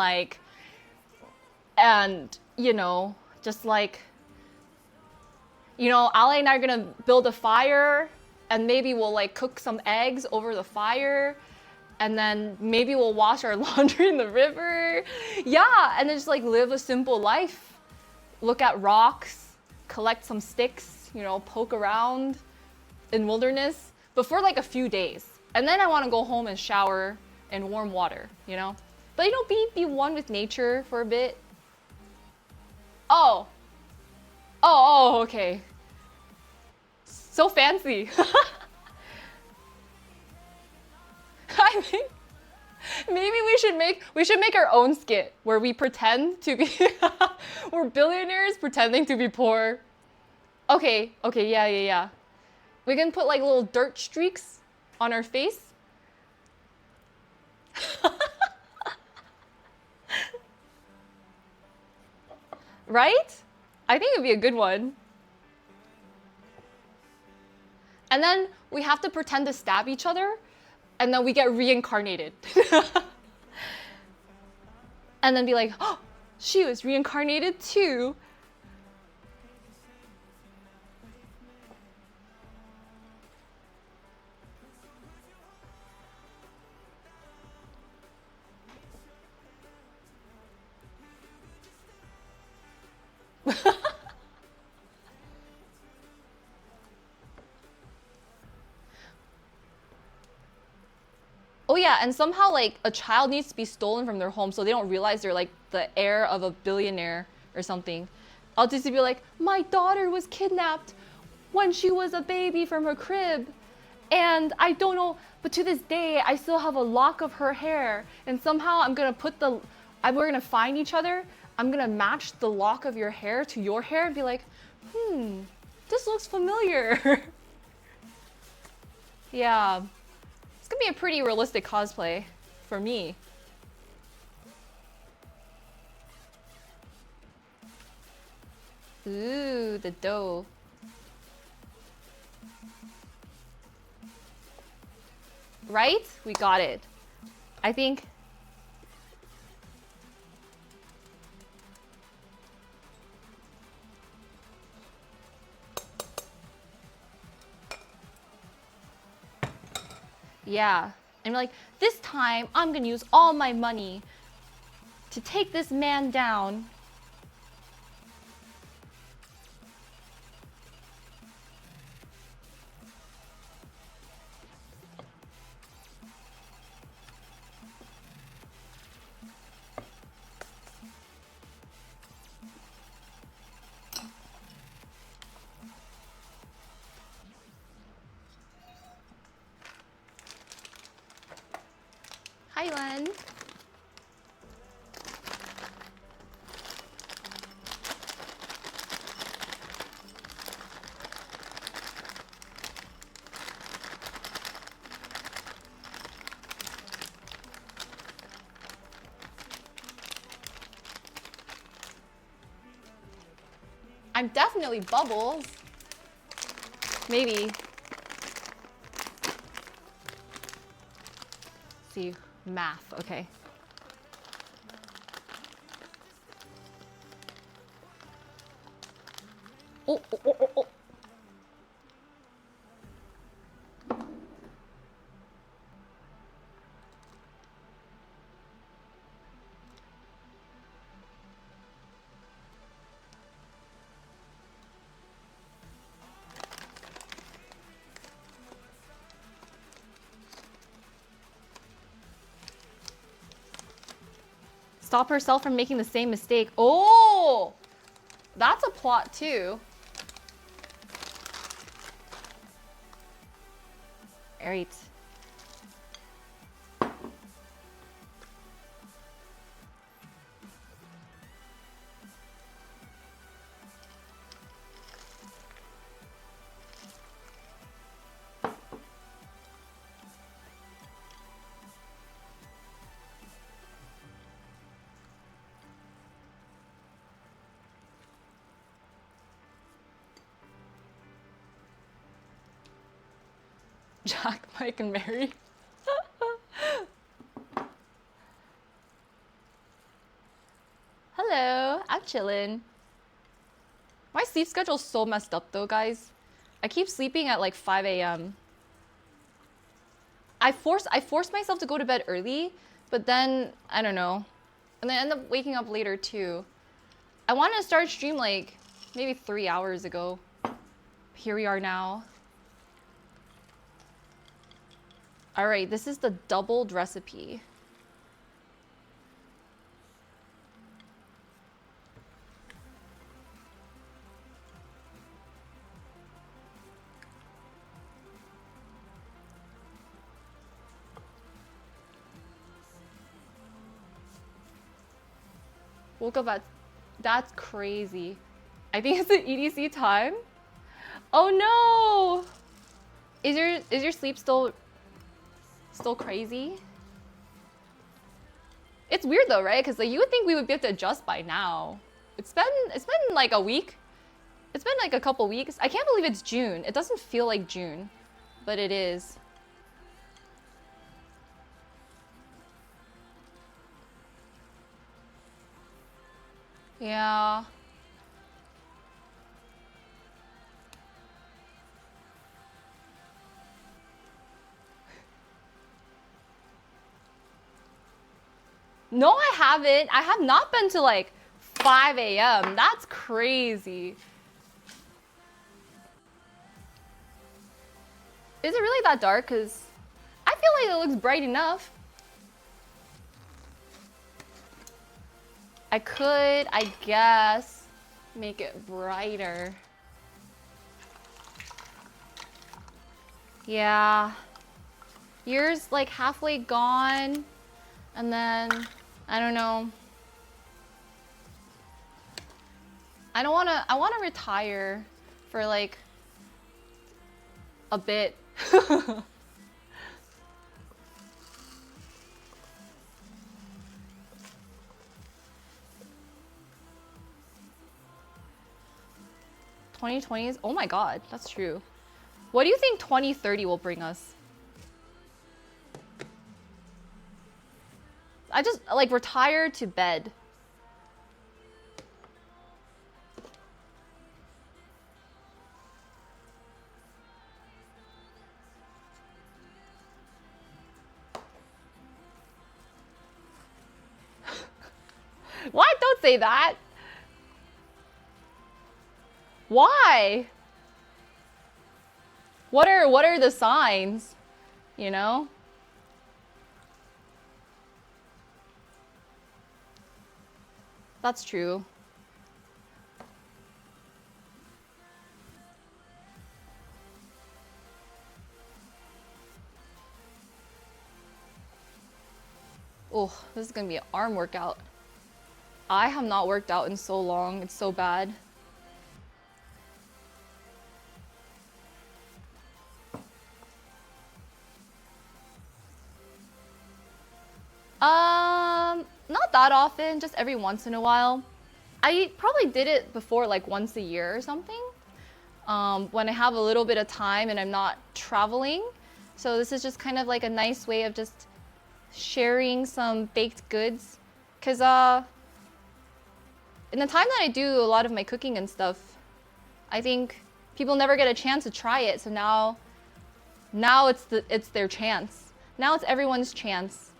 you know, just like, you know, Ali and I are gonna build a fire and maybe we'll like cook some eggs over the fire And then maybe we'll wash our laundry in the river. Yeah, and then just like live a simple life. Look at rocks, collect some sticks, you know, poke around in wilderness, but for like a few days. And then I want to go home and shower in warm water, you know? But you know, be one with nature for a bit. Oh. Oh, okay. So fancy. I think maybe we should make our own skit where we pretend to be we're billionaires pretending to be poor. Okay, yeah. We can put like little dirt streaks on our face. Right? I think it'd be a good one. And then we have to pretend to stab each other, and then we get reincarnated. And then be like, oh, she was reincarnated too. Oh yeah, and somehow like a child needs to be stolen from their home so they don't realize they're like the heir of a billionaire or something. I'll just be like, my daughter was kidnapped when she was a baby from her crib. And I don't know, but to this day, I still have a lock of her hair. And somehow we're gonna find each other. I'm gonna match the lock of your hair to your hair and be like, this looks familiar. Yeah. It's gonna be a pretty realistic cosplay for me. Ooh, the dough. Right? We got it. I think. Yeah. And like, this time I'm gonna use all my money to take this man down. Hi, Len. I'm definitely Bubbles. Maybe. See, math, okay. Oh. Stop herself from making the same mistake. Oh, that's a plot too. All right. Jack, Mike, and Mary. Hello, I'm chillin'. My sleep schedule's so messed up though, guys. I keep sleeping at like 5 a.m. forced myself to go to bed early, but then I don't know. And then I end up waking up later too. I wanted to start stream like maybe 3 hours ago. Here we are now. All right, this is the doubled recipe. Woke up at, that's crazy. I think it's the EDC time. Oh no! Is your sleep still crazy? It's weird though, right? Because like you would think we would be able to adjust by now. It's been like a week. It's been like a couple weeks. I can't believe it's June. It doesn't feel like June, but it is. Yeah. No, I haven't. I have not been to like 5 a.m. That's crazy. Is it really that dark? Because I feel like it looks bright enough. I could, I guess, make it brighter. Yeah. Year's like halfway gone. And then, I don't know. I wanna retire for like a bit. '2020s? Oh my god, that's true. What do you think 2030 will bring us? I just like retire to bed. What? Don't say that. Why? What are the signs? You know? That's true. Oh, this is gonna be an arm workout. I have not worked out in so long. It's so bad. Not that often, just every once in a while. I probably did it before like once a year or something. When I have a little bit of time and I'm not traveling. So this is just kind of like a nice way of just sharing some baked goods. Cause in the time that I do a lot of my cooking and stuff, I think people never get a chance to try it. So now it's their chance. Now it's everyone's chance.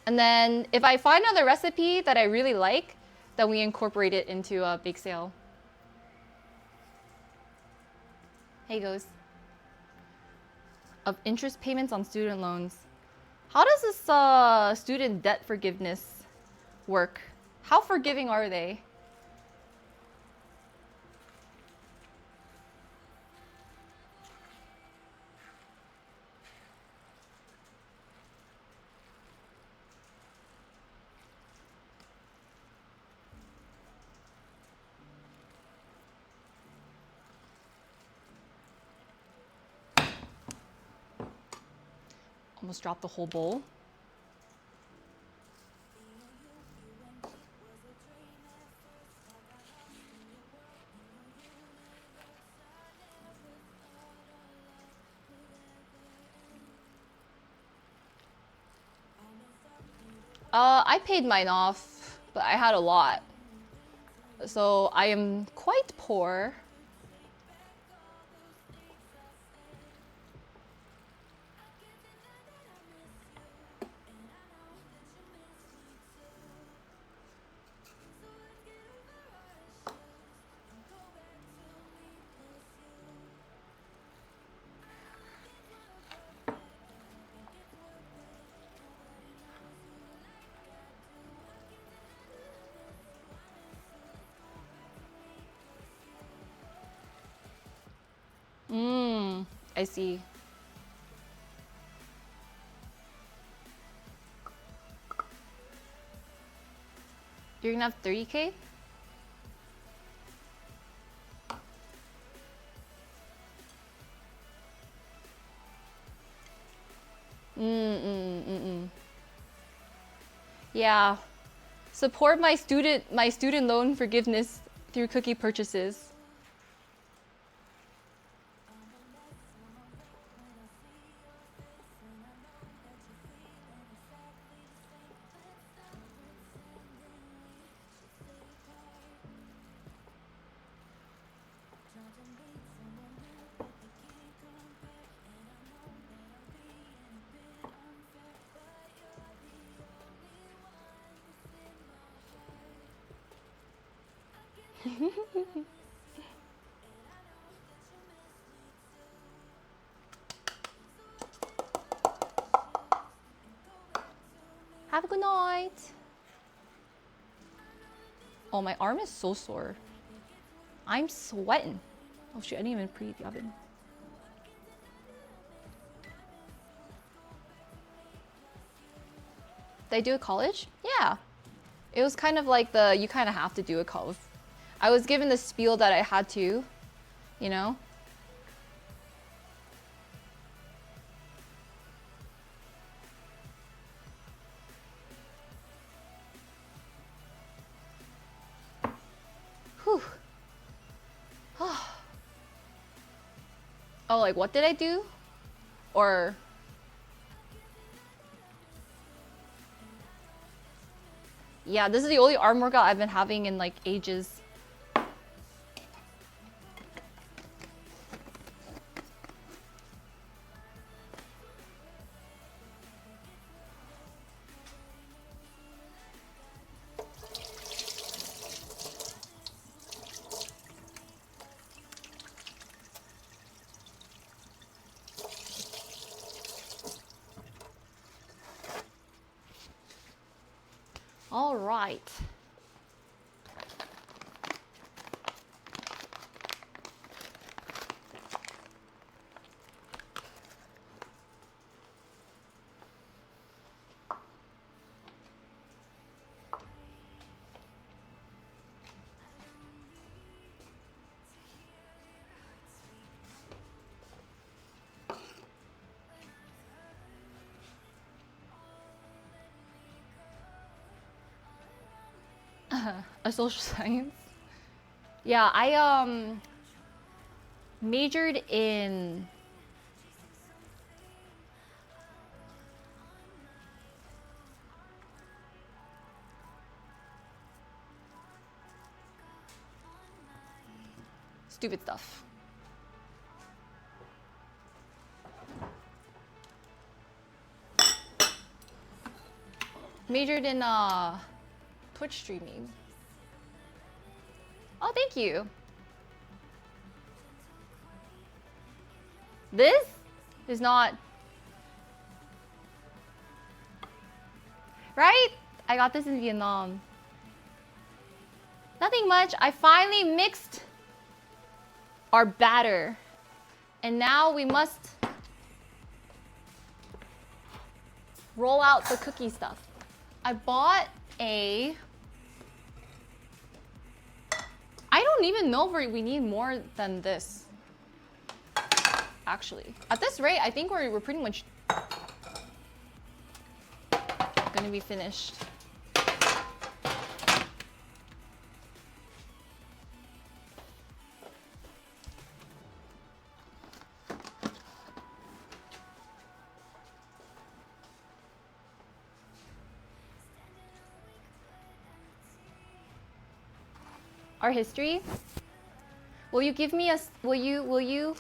And then if I find another recipe that I really like, then we incorporate it into a bake sale. Hey goes. Of interest payments on student loans. How does this student debt forgiveness work? How forgiving are they? Almost dropped the whole bowl. I paid mine off, but I had a lot. So I am quite poor. I see. You're gonna have 30K? Yeah. Support my student loan forgiveness through cookie purchases. Have a good night. Oh, my arm is so sore. I'm sweating. Oh shoot, I didn't even preheat the oven. Did I do a college? Yeah. It was kind of like you kind of have to do a college. I was given the spiel that I had to, you know? Whew. Oh, like what did I do? Or... Yeah, this is the only arm workout I've been having in like ages. All right. A social science? Yeah, I majored in stupid stuff. Majored in Twitch streaming. Oh, thank you. This is not... Right? I got this in Vietnam. Nothing much. I finally mixed our batter. And now we must roll out the cookie stuff. I bought a... I don't even know if we need more than this. Actually, at this rate, I think we're pretty much gonna be finished. Our history. Will you give me a? Will you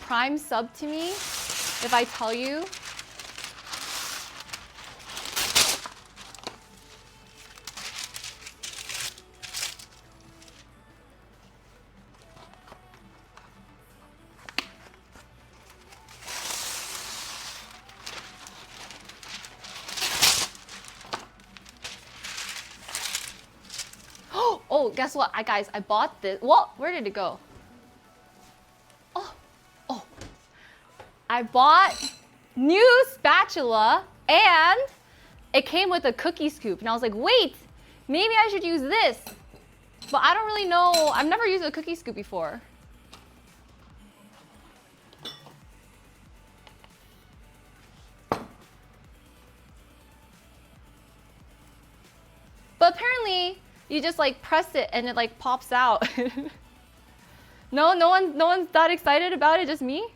Prime sub to me if I tell you? Oh, guess what? Guys, I bought this. What? Where did it go? I bought new spatula and it came with a cookie scoop. And I was like, wait, maybe I should use this. But I don't really know. I've never used a cookie scoop before. But apparently, you just like press it and it like pops out. No one's that excited about it, just me?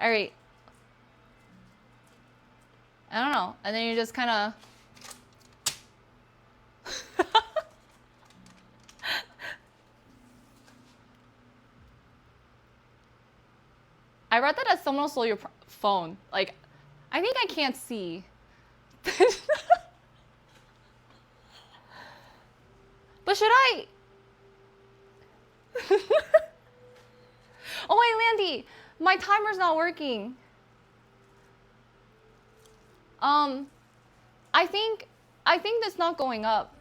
All right. I don't know. And then you just kind of I read that as someone will steal your phone. Like, I think I can't see. But should I? Oh wait, Landy, my timer's not working. I think that's not going up.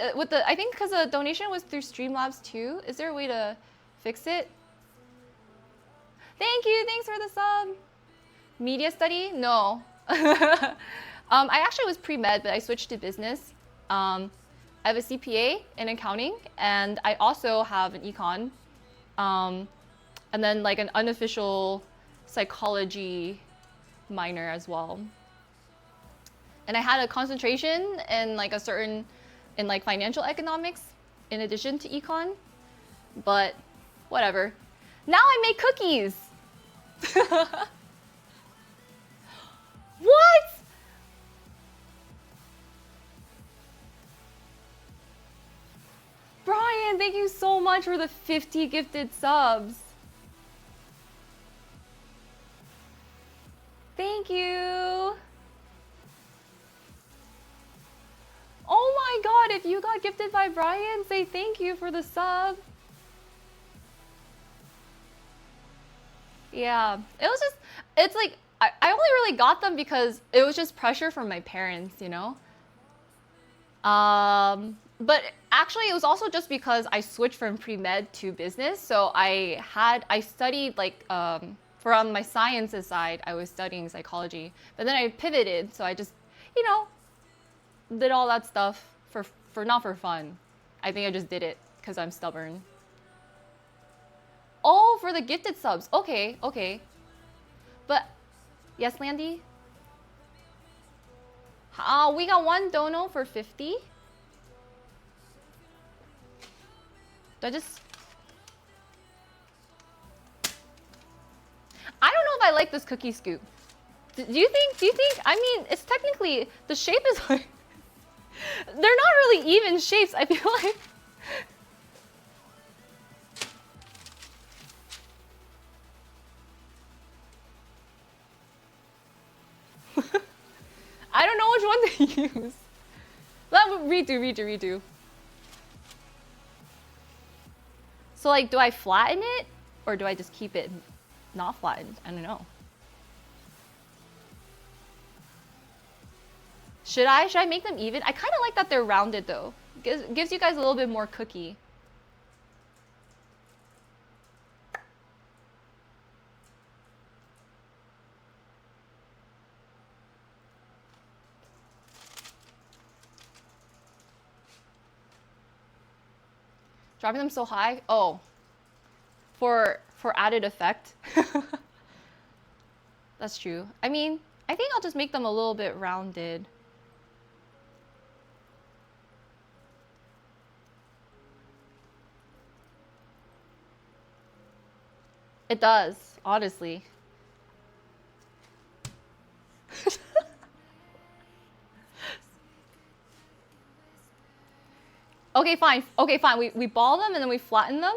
I think because the donation was through Streamlabs too. Is there a way to fix it? Thank you, thanks for the sub. Media study? No. I actually was pre-med, but I switched to business. I have a CPA in accounting, and I also have an econ, and then like an unofficial psychology minor as well. And I had a concentration in like financial economics in addition to econ, but whatever. Now I make cookies. What? Brian, thank you so much for the 50 gifted subs. Thank you. Oh my god, if you got gifted by Brian, say thank you for the sub. Yeah, it's like, I only really got them because it was just pressure from my parents, you know? But actually it was also just because I switched from pre-med to business. So I studied like, from my sciences side, I was studying psychology, but then I pivoted. So I just, you know, did all that stuff for not for fun. I think I just did it because I'm stubborn. Oh, for the gifted subs. Okay, okay. But, yes, Landy? We got one dono for 50. Do I just... I don't know if I like this cookie scoop. Do you think, I mean, it's technically, the shape is like, they're not really even shapes, I feel like. I don't know which one to use. Redo. So like, do I flatten it? Or do I just keep it not flattened? I don't know. Should I make them even? I kind of like that they're rounded though. Gives you guys a little bit more cookie. Dropping them so high? Oh, for added effect. That's true. I mean, I think I'll just make them a little bit rounded. It does, honestly. Okay, fine. Okay, fine. We ball them and then we flatten them.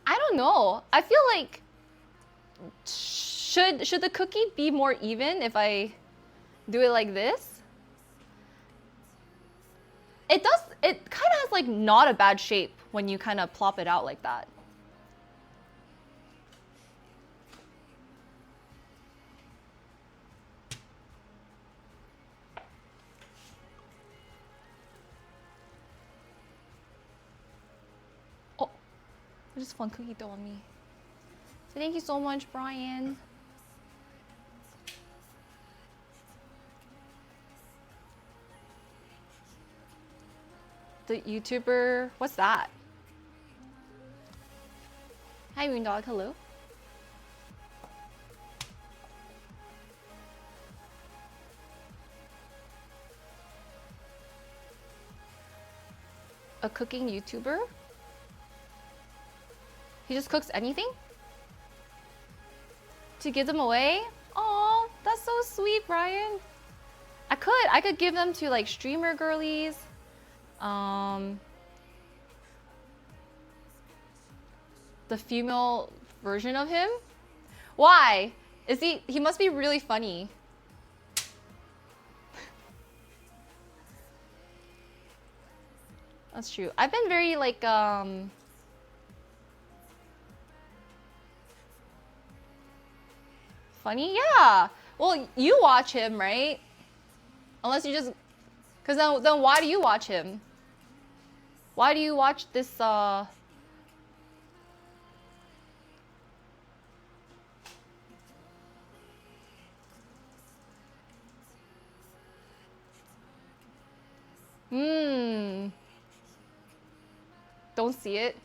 I don't know. I feel like should the cookie be more even if I do it like this? It does. it kind of has like not a bad shape when you kind of plop it out like that. Oh, I just flung cookie dough on me. So thank you so much, Brian. The YouTuber, what's that? Hi, Moondog, hello. A cooking YouTuber? He just cooks anything? To give them away? Oh, that's so sweet, Brian. I could give them to like streamer girlies. The female version of him? Why? He must be really funny. That's true. I've been very like, funny? Yeah. Well, you watch him, right? Unless you just, cause then why do you watch him? Why do you watch this, Don't see it.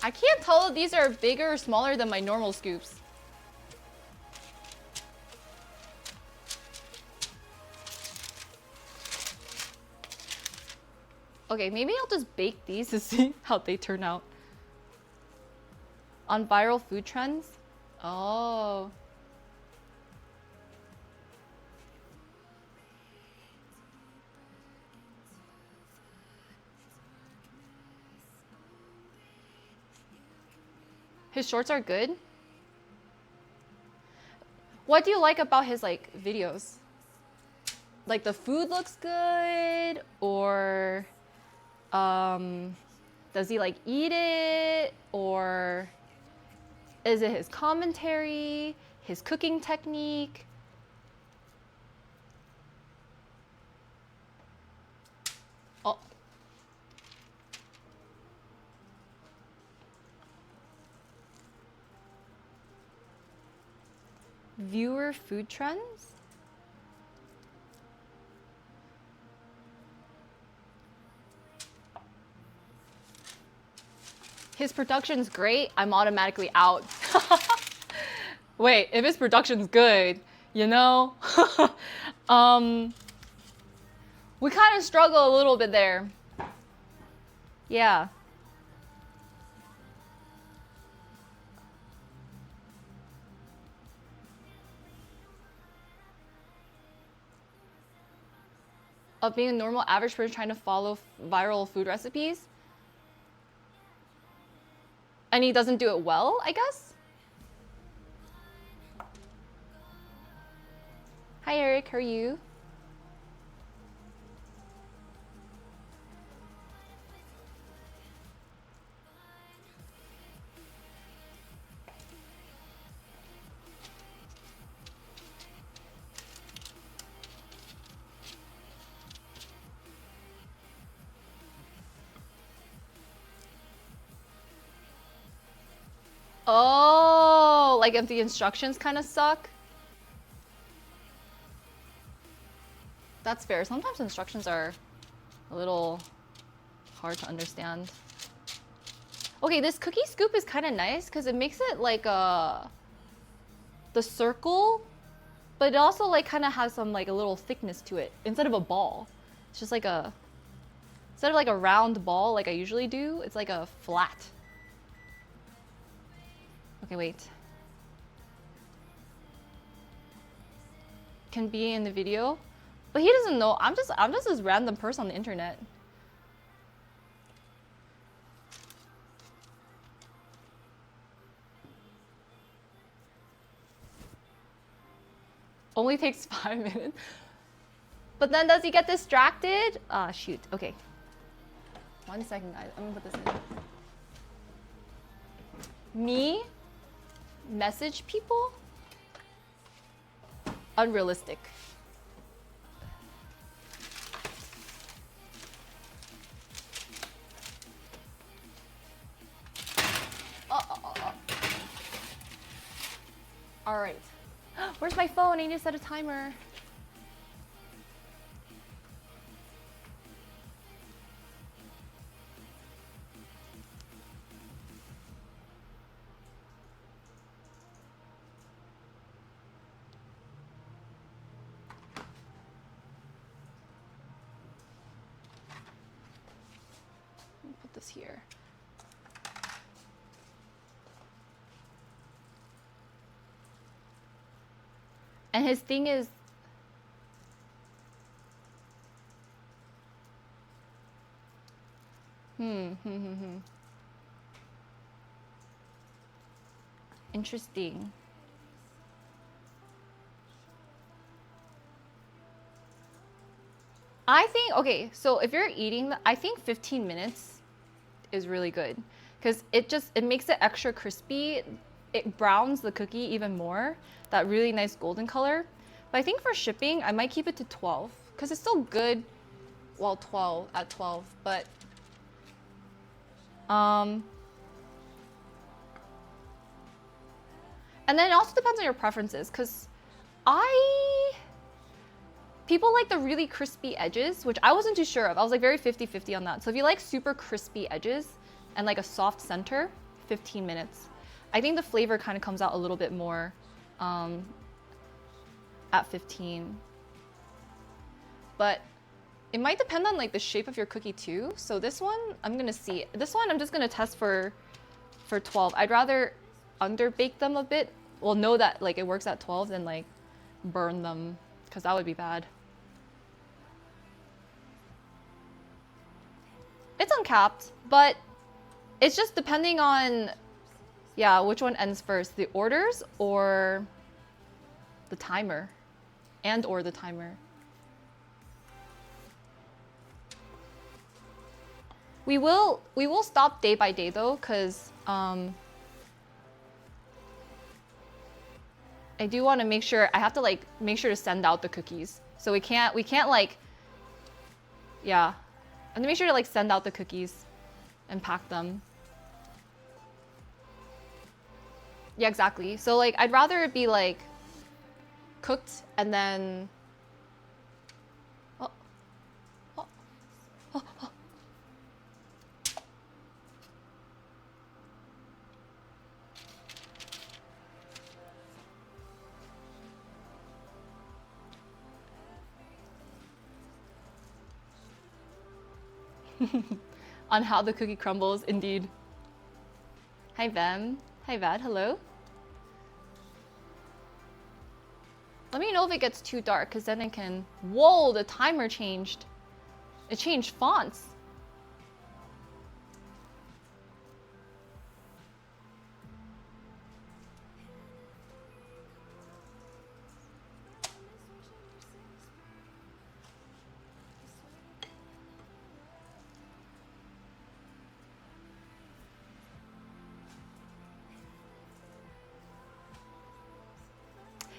I can't tell if these are bigger or smaller than my normal scoops. Okay, maybe I'll just bake these to see how they turn out. On viral food trends? Oh. His shorts are good? What do you like about his like videos? Like the food looks good, or does he like eat it, or is it his commentary, his cooking technique? Oh. Viewer food trends? His production's great, I'm automatically out. Wait, if his production's good, you know? We kind of struggle a little bit there. Yeah. Of being a normal average person trying to follow viral food recipes. And he doesn't do it well, I guess? Hi Eric, how are you? Oh, like if the instructions kind of suck? That's fair. Sometimes instructions are a little hard to understand. Okay, this cookie scoop is kind of nice because it makes it like the circle, but it also like kind of has some like a little thickness to it instead of a ball. It's just like instead of like a round ball like I usually do, it's like a flat. Okay, wait. Can be in the video, but he doesn't know. I'm just this random person on the internet. Only takes 5 minutes. But then does he get distracted? Ah, shoot. Okay. 1 second, guys. I'm gonna put this in. Me? Message people? Unrealistic. All right. Where's my phone? I need to set a timer. Let me put this here. And his thing is, Interesting. I think, okay, so if you're eating, I think 15 minutes is really good because it makes it extra crispy. It browns the cookie even more, that really nice golden color. But I think for shipping, I might keep it to 12 because it's still good. Well, 12 at 12, but and then it also depends on your preferences because people like the really crispy edges, which I wasn't too sure of. I was like very 50-50 on that. So if you like super crispy edges and like a soft center, 15 minutes. I think the flavor kind of comes out a little bit more at 15. But it might depend on like the shape of your cookie too. So this one, I'm gonna see. This one, I'm just gonna test for 12. I'd rather underbake them a bit. Well, know that like it works at 12 than like burn them, because that would be bad. It's uncapped, but it's just depending on, yeah, which one ends first, the orders or the timer, or the timer. We will stop day by day though, because I do want to make sure, I have to like make sure to send out the cookies. So we can't like, yeah. I have to make sure to like send out the cookies and pack them. Yeah, exactly. So like, I'd rather it be like cooked and then, on how the cookie crumbles, indeed. Hi, Vem. Hi, Vad. Hello. Let me know if it gets too dark, because then I can... Whoa, the timer changed. It changed fonts.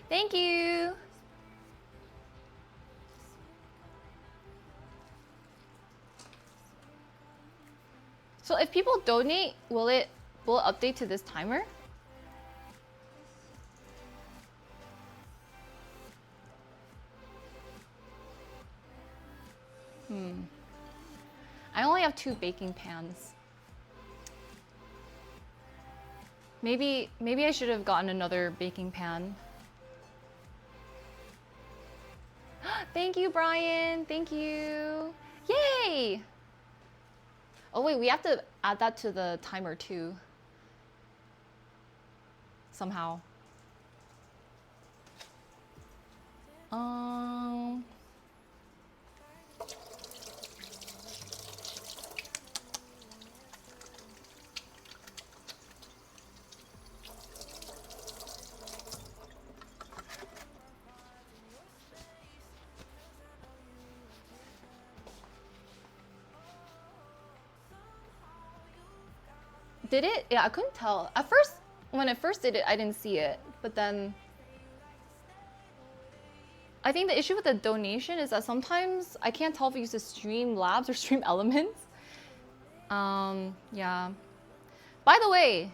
Thank you. So if people donate, will it update to this timer? I only have 2 baking pans. Maybe I should have gotten another baking pan. Thank you, Brian. Thank you. Yay! Oh wait, we have to add that to the timer too. Somehow. Did it? Yeah, I couldn't tell. At first, when I first did it, I didn't see it. But then, I think the issue with the donation is that sometimes I can't tell if it uses Streamlabs or Stream Elements. Yeah. By the way,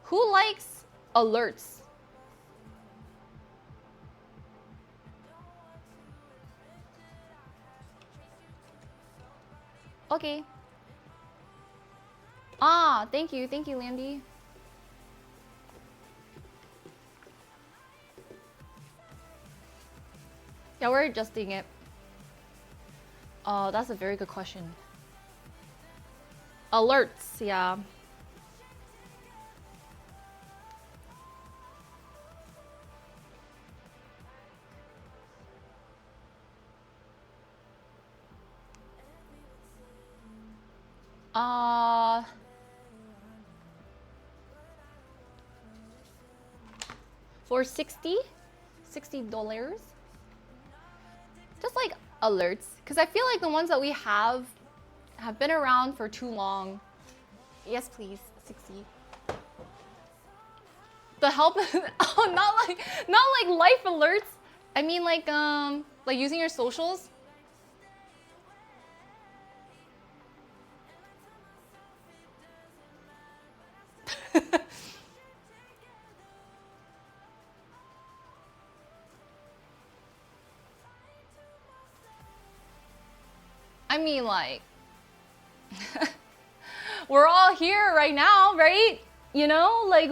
who likes alerts? Okay. Ah, thank you, Landy. Yeah, we're adjusting it. Oh, that's a very good question. Alerts, yeah. For $60. Just like alerts, because I feel like the ones that we have been around for too long. Yes, please, 60. The help, oh, not like life alerts. I mean like using your socials. I mean, like, we're all here right now, right? You know, like,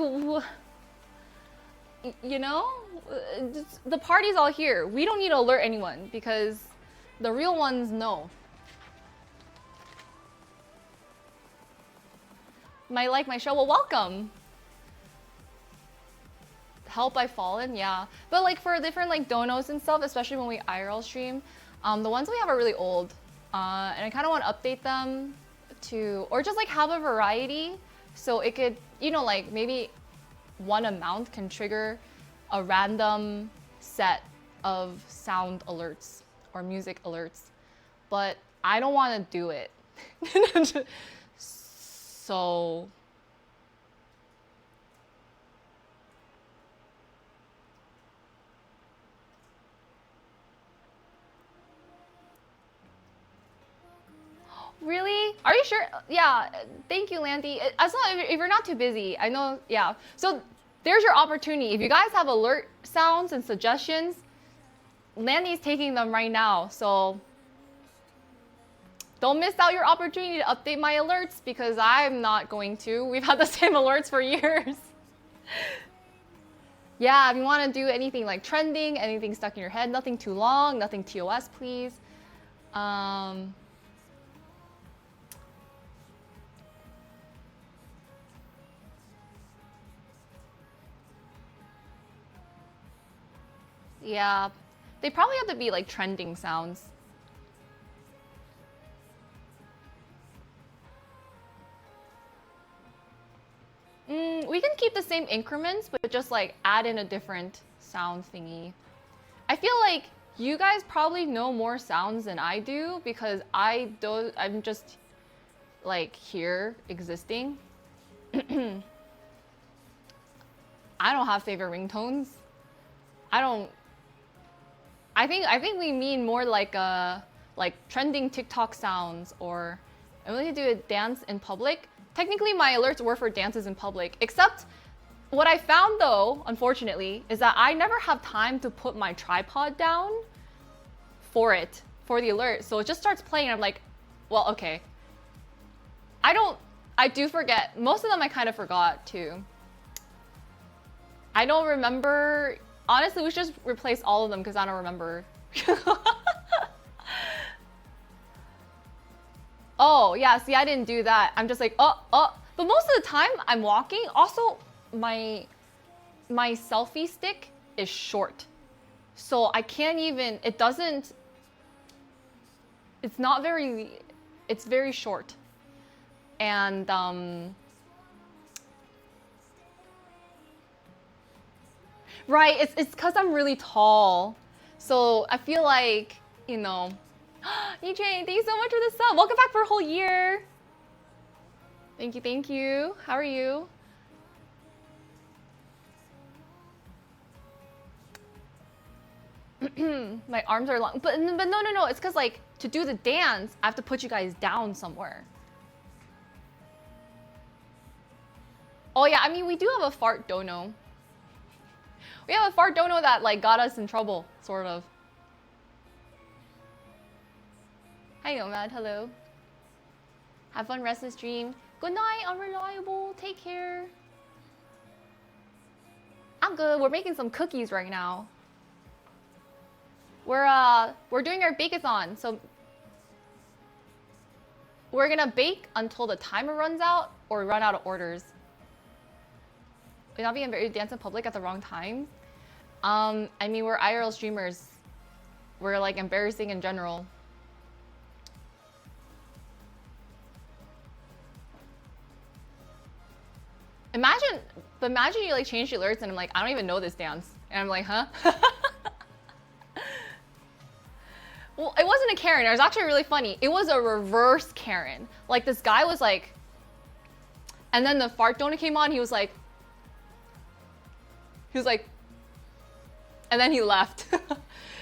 you know, the party's all here. We don't need to alert anyone because the real ones know. Might like my show? Well, welcome. Help, I've fallen, yeah. But like for different like donos and stuff, especially when we IRL stream, the ones we have are really old. And I kind of want to update them to, or just like have a variety so it could, you know, like maybe one amount can trigger a random set of sound alerts or music alerts. But I don't want to do it. So really? Are you sure? Yeah, thank you, Landy. As long if you're not too busy, I know, yeah. So there's your opportunity. If you guys have alert sounds and suggestions, Landy's taking them right now. So don't miss out your opportunity to update my alerts because I'm not going to. We've had the same alerts for years. Yeah, if you want to do anything like trending, anything stuck in your head, nothing too long, nothing TOS, please. Yeah, they probably have to be like trending sounds. We can keep the same increments, but just like add in a different sound thingy. I feel like you guys probably know more sounds than I do because I'm just like here existing. I don't have favorite ringtones. I think we mean more like trending TikTok sounds or I'm willing to do a dance in public. Technically, my alerts were for dances in public, except what I found though, unfortunately, is that I never have time to put my tripod down for the alert. So it just starts playing and I'm like, Well, okay. I do forget. Most of them I kind of forgot too. I don't remember. Honestly, we should just replace all of them because I don't remember. Oh, yeah, see, I didn't do that. I'm just like, oh. But most of the time I'm walking. Also, my selfie stick is short. So I can't even, it's very short. And, right, it's because I'm really tall. So I feel like, you know, EJ, thank you so much for the sub. Welcome back for a whole year. Thank you, thank you. How are you? My arms are long, but no. It's because like to do the dance, I have to put you guys down somewhere. Oh yeah, I mean we do have a fart dono. We have a fart dono that like got us in trouble, sort of. Hi Nomad, hello. Have fun, rest this dream. Good night, unreliable. Take care. I'm good. We're making some cookies right now. We're doing our bake-a-thon, so we're gonna bake until the timer runs out or run out of orders. We're not being very dance in public at the wrong time. I mean, we're IRL streamers. We're like embarrassing in general. Imagine you like change the alerts and I'm like, I don't even know this dance. And I'm like, huh? Well, it wasn't a Karen. It was actually really funny. It was a reverse Karen. Like this guy was like, and then the fart donut came on. He was like, and then he left.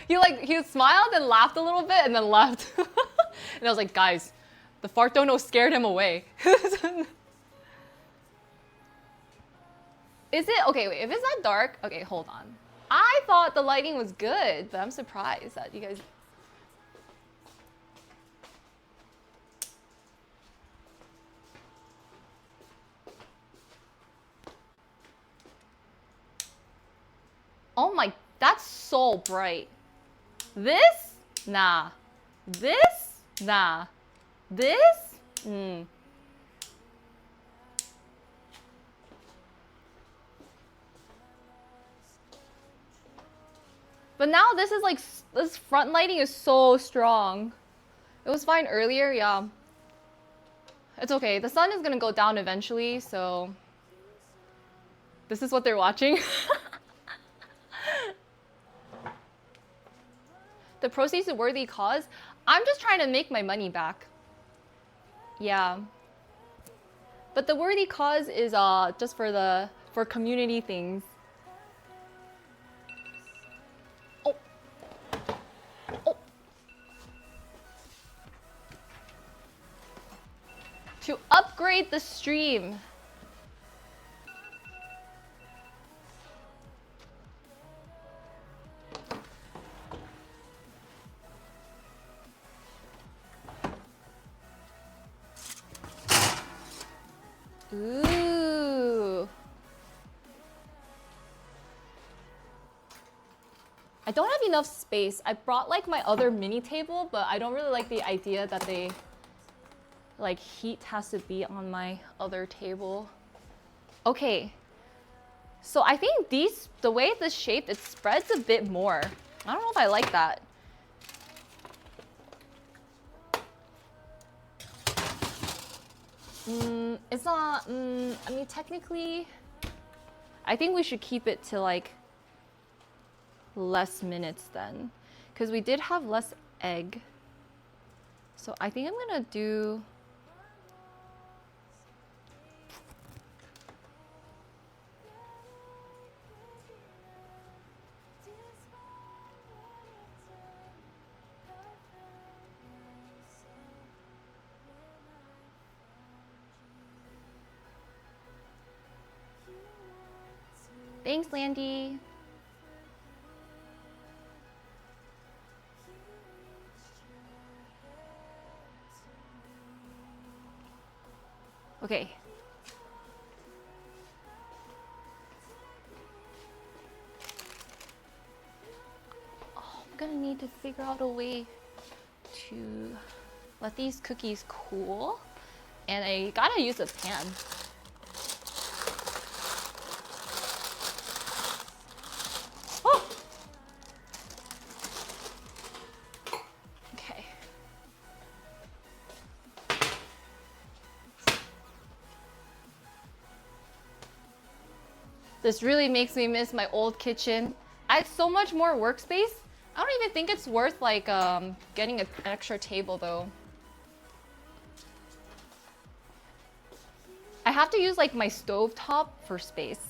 he smiled and laughed a little bit and then left. And I was like, guys, the fart donut scared him away. Is it? Okay, wait, if it's that dark, okay, hold on. I thought the lighting was good, but I'm surprised that you guys... Oh my, that's so bright. This? Nah. This? Nah. This? But now this is like, this front lighting is so strong. It was fine earlier, yeah. It's okay, the sun is gonna go down eventually, so... This is what they're watching. The proceeds a worthy cause? I'm just trying to make my money back. Yeah. But the worthy cause is just for community things. Oh. Oh. To upgrade the stream. Ooh. I don't have enough space. I brought like my other mini table, but I don't really like the idea that they like heat has to be on my other table. Okay. So I think the way this shaped, it spreads a bit more. I don't know if I like that. It's not, I mean, technically, I think we should keep it to like less minutes then, because we did have less egg. So I think I'm gonna do, thanks, Landy. Okay. Oh, I'm gonna need to figure out a way to let these cookies cool. And I gotta use a pan. Oh! Okay. This really makes me miss my old kitchen. I have so much more workspace. I don't even think it's worth like getting an extra table though. I have to use like my stove top for space.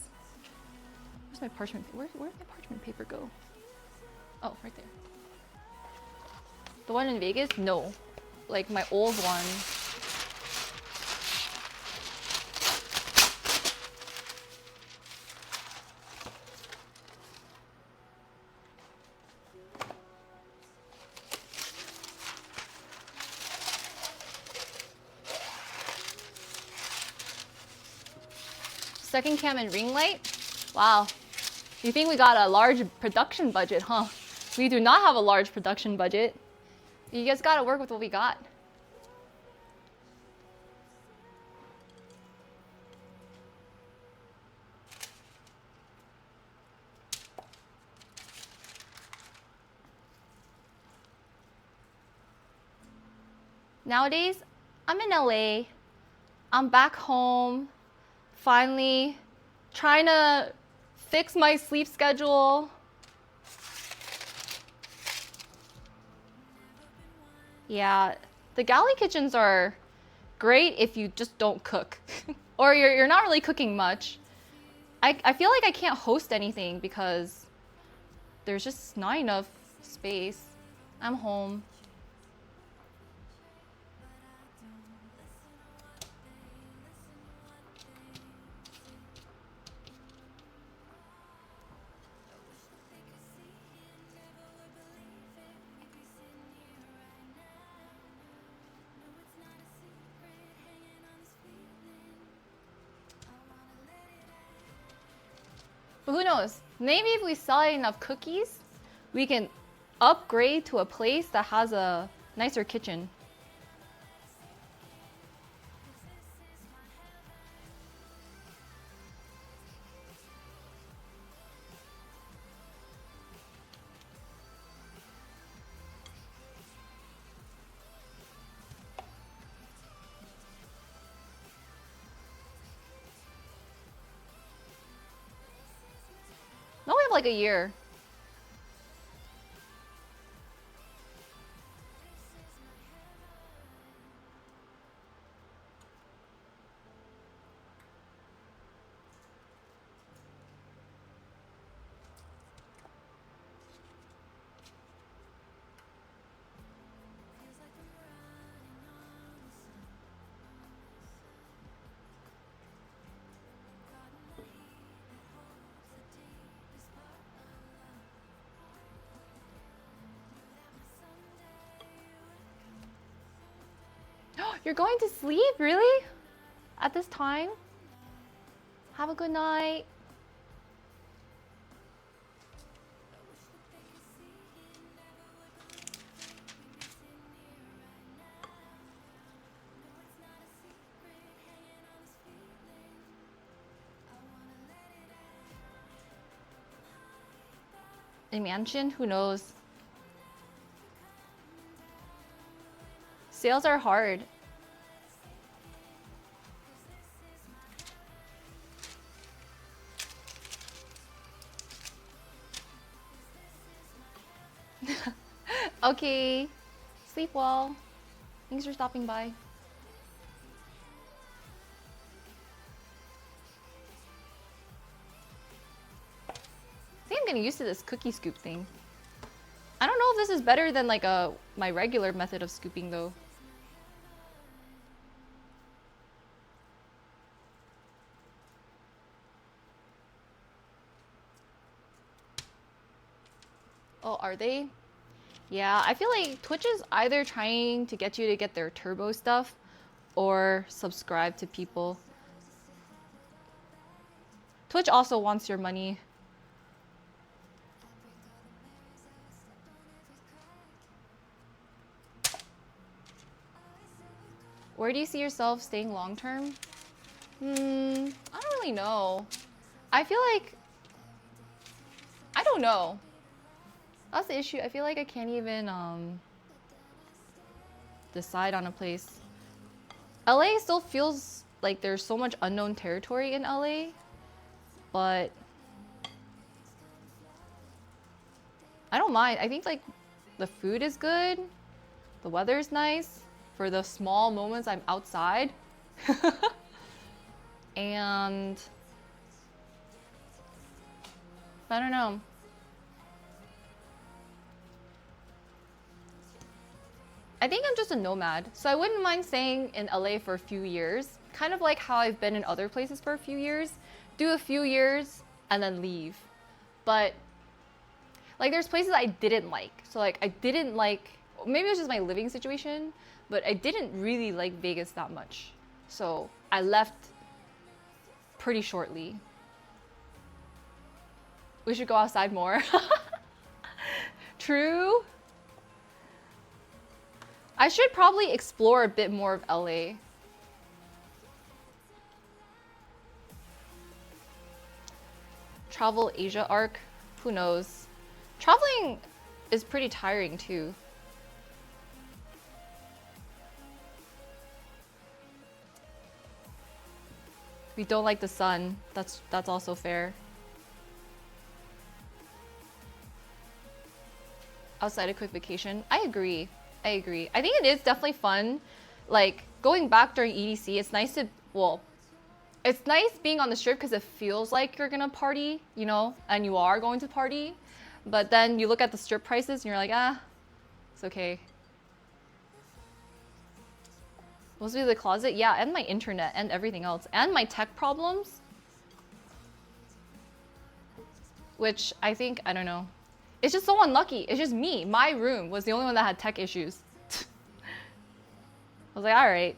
Where's my parchment? Where'd my parchment paper go? Oh, right there. The one in Vegas? No. Like my old one. Second cam and ring light? Wow. You think we got a large production budget, huh? We do not have a large production budget. You guys gotta work with what we got. Nowadays, I'm in LA. I'm back home. Finally, trying to fix my sleep schedule. Yeah, the galley kitchens are great if you just don't cook. Or you're not really cooking much. I feel like I can't host anything because there's just not enough space. I'm home. But who knows? Maybe if we sell enough cookies, we can upgrade to a place that has a nicer kitchen. No, we have like a year. You're going to sleep? Really? At this time? Have a good night. A mansion? Who knows? Sales are hard. Okay. Sleep well. Thanks for stopping by. I think I'm getting used to this cookie scoop thing. I don't know if this is better than like my regular method of scooping though. Oh, are they? Yeah, I feel like Twitch is either trying to get you to get their turbo stuff, or subscribe to people. Twitch also wants your money. Where do you see yourself staying long term? I don't really know. I feel like, I don't know. That's the issue. I feel like I can't even decide on a place. LA still feels like there's so much unknown territory in LA, but I don't mind. I think like the food is good, the weather is nice for the small moments I'm outside. And I don't know. I think I'm just a nomad, so I wouldn't mind staying in LA for a few years, kind of like how I've been in other places for a few years, do a few years and then leave. But like there's places I didn't like. So like I didn't like, maybe it was just my living situation, but I didn't really like Vegas that much. So I left pretty shortly. We should go outside more. True. I should probably explore a bit more of LA. Travel Asia arc? Who knows? Traveling is pretty tiring too. We don't like the sun. That's also fair. Outside a quick vacation. I agree. I agree. I think it is definitely fun. Like going back during EDC, it's nice to, well, it's nice being on the strip because it feels like you're gonna party, you know, and you are going to party. But then you look at the strip prices and you're like, ah, it's okay. Mostly the closet, yeah, and my internet and everything else, and my tech problems. Which I think, I don't know. It's just so unlucky. It's just me. My room was the only one that had tech issues. I was like, all right.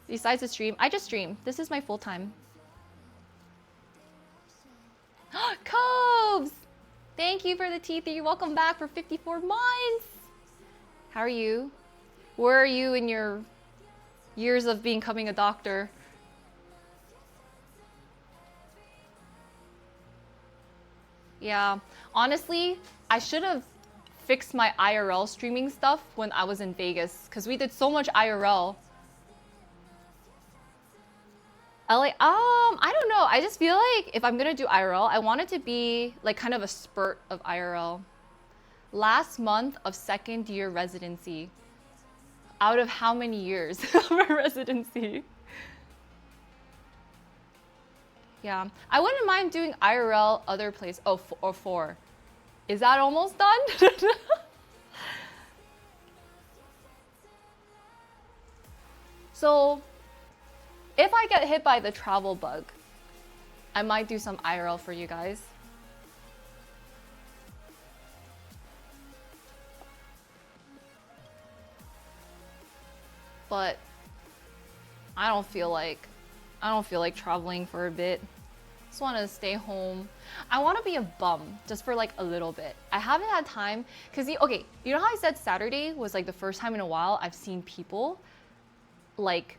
Besides the stream, I just stream. This is my full time. Cobes! Thank you for the T3. Welcome back for 54 months. How are you? Where are you in your years of becoming a doctor? Yeah, honestly, I should have fixed my IRL streaming stuff when I was in Vegas because we did so much IRL. LA, I don't know. I just feel like if I'm gonna do IRL, I want it to be like kind of a spurt of IRL. Last month of second year residency. Out of how many years of a residency? Yeah, I wouldn't mind doing IRL other place. Oh, or 4. Is that almost done? So, if I get hit by the travel bug, I might do some IRL for you guys. But I don't feel like traveling for a bit. Just want to stay home. I want to be a bum just for like a little bit. I haven't had time because okay, you know how I said Saturday was like the first time in a while I've seen people like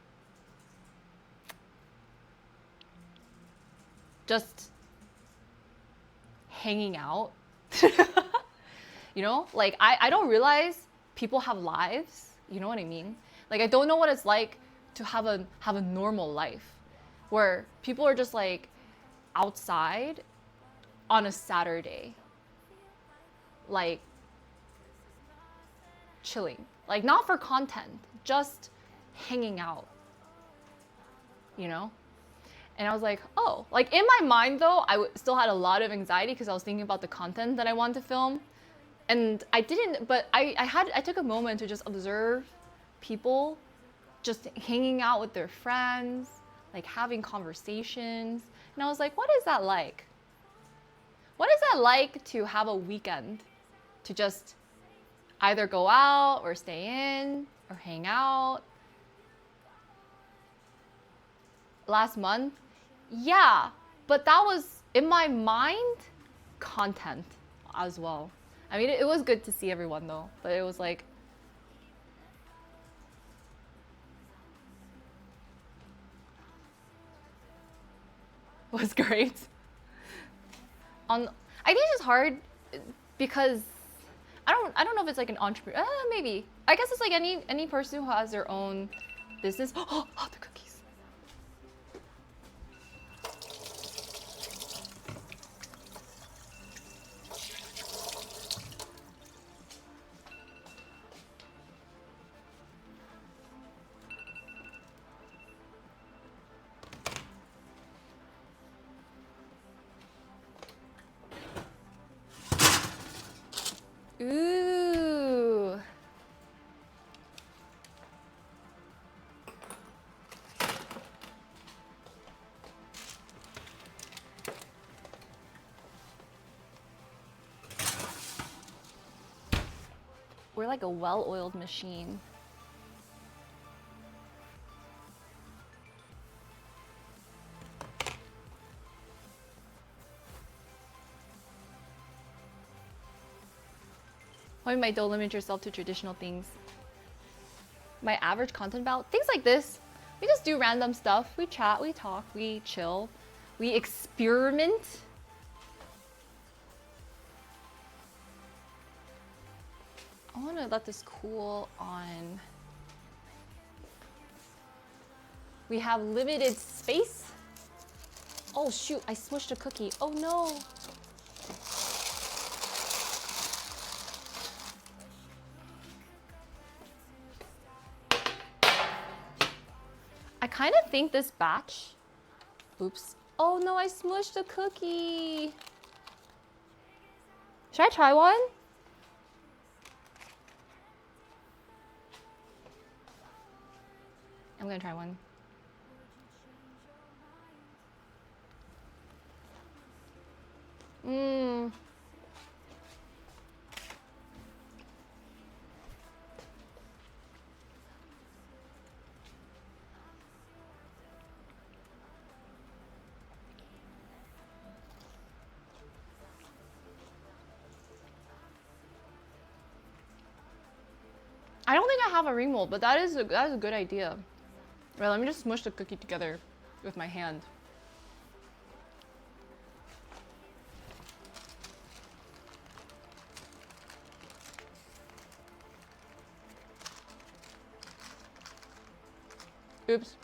just hanging out. You know, like I don't realize people have lives. You know what I mean? Like I don't know what it's like to have a normal life where people are just like outside on a Saturday, like chilling, like not for content, just hanging out, you know? And I was like, oh, like in my mind though, I still had a lot of anxiety because I was thinking about the content that I wanted to film. And I didn't, but I took a moment to just observe people just hanging out with their friends, like having conversations. And I was like, what is that like? What is that like to have a weekend to just Either go out or stay in or hang out. Last month, yeah, but that was in my mind content as well. I mean, it was good to see everyone though, but it was like, was great. On, I think it's just hard because I don't know if it's like an entrepreneur. Maybe. I guess it's like any person who has their own business. Oh, the cookies. Ooh. We're like a well-oiled machine. Why might don't limit yourself to traditional things? My average content about things like this. We just do random stuff. We chat, we talk, we chill, we experiment. I want to let this cool on. We have limited space. Oh shoot, I smushed a cookie. Oh no. I kind of think this batch, oops. Oh no, I smushed a cookie. Should I try one? I'm gonna try one. I don't think I have a ring mold, but that is a good idea. Right, let me just smush the cookie together with my hand. Oops.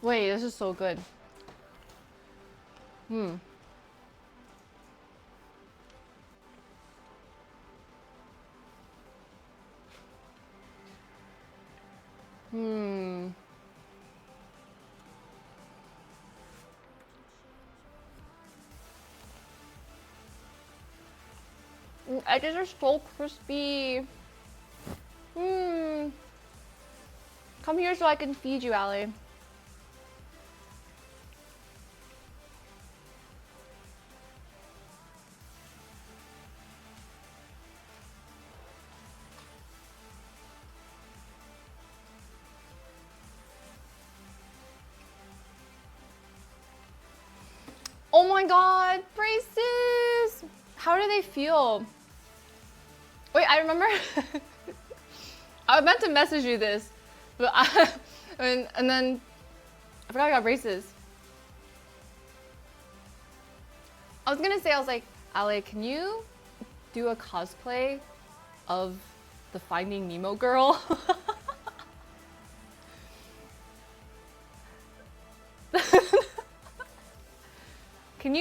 Wait, this is so good. Edges are so crispy. Come here so I can feed you, Allie. Oh my god, braces! How do they feel? Wait, I remember I meant to message you this, but and then I forgot I got braces. I was gonna say, I was like, Ale, can you do a cosplay of the Finding Nemo girl? Can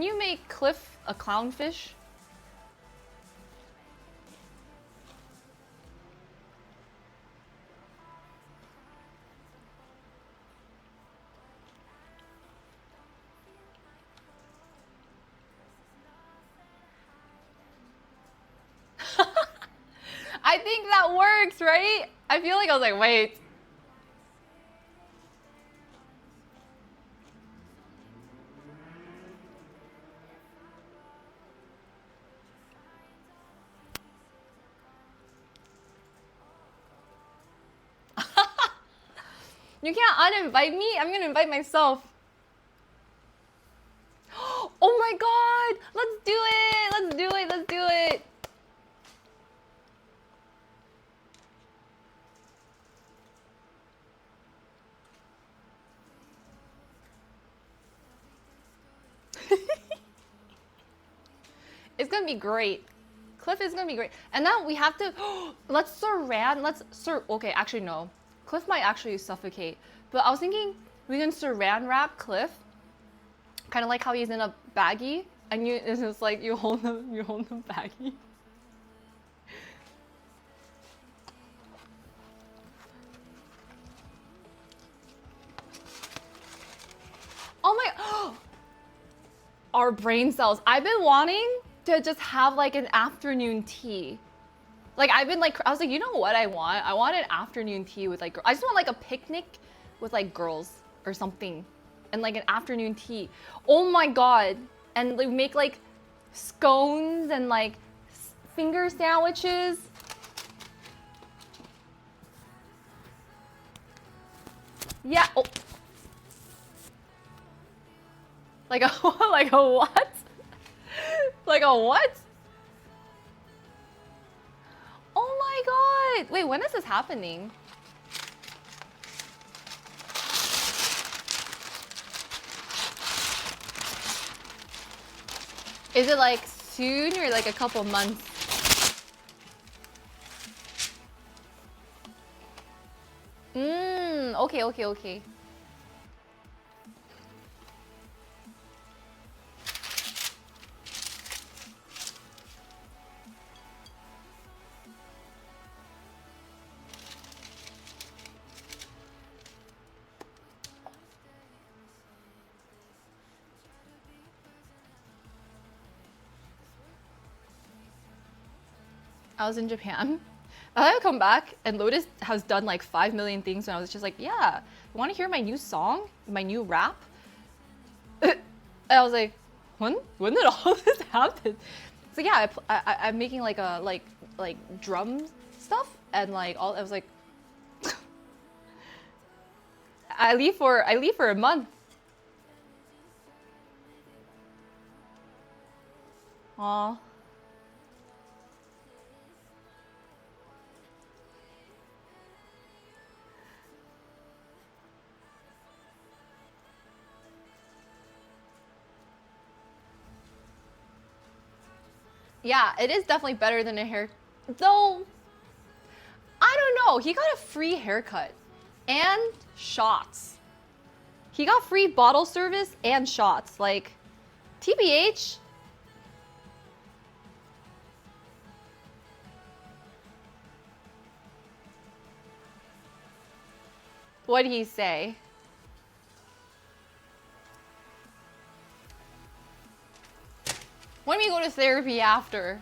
you make Cliff a clownfish? I think that works, right? I feel like I was like, wait. You can't uninvite me? I'm gonna invite myself. Oh my god! Let's do it! Let's do it! Let's do it! It's gonna be great. Cliff is gonna be great. And now we have to, let's saran, okay, actually no. Cliff might actually suffocate. But I was thinking we can saran wrap Cliff. Kind of like how he's in a baggie. And it's just like you hold the baggie. Oh my, our brain cells. I've been wanting to just have like an afternoon tea. Like I was like, you know what I want? I want an afternoon tea with like, I just want like a picnic with like girls or something. And like an afternoon tea. Oh my god. And like make like scones and like finger sandwiches. Yeah. Oh. Like a like a what? Like a what? Oh my god! Wait, when is this happening? Is it like soon or like a couple months? Okay, okay, okay. I was in Japan. I would come back and Lotus has done like 5 million things and I was just like, yeah, you want to hear my new song? My new rap? And I was like, when did all this happen? So yeah, I'm making like a like drum stuff and like all. I was like, I leave for a month. Aw. Yeah, it is definitely better than a hair. Though, I don't know. He got a free haircut and shots. He got free bottle service and shots. Like, TBH. What did he say? When do we go to therapy after?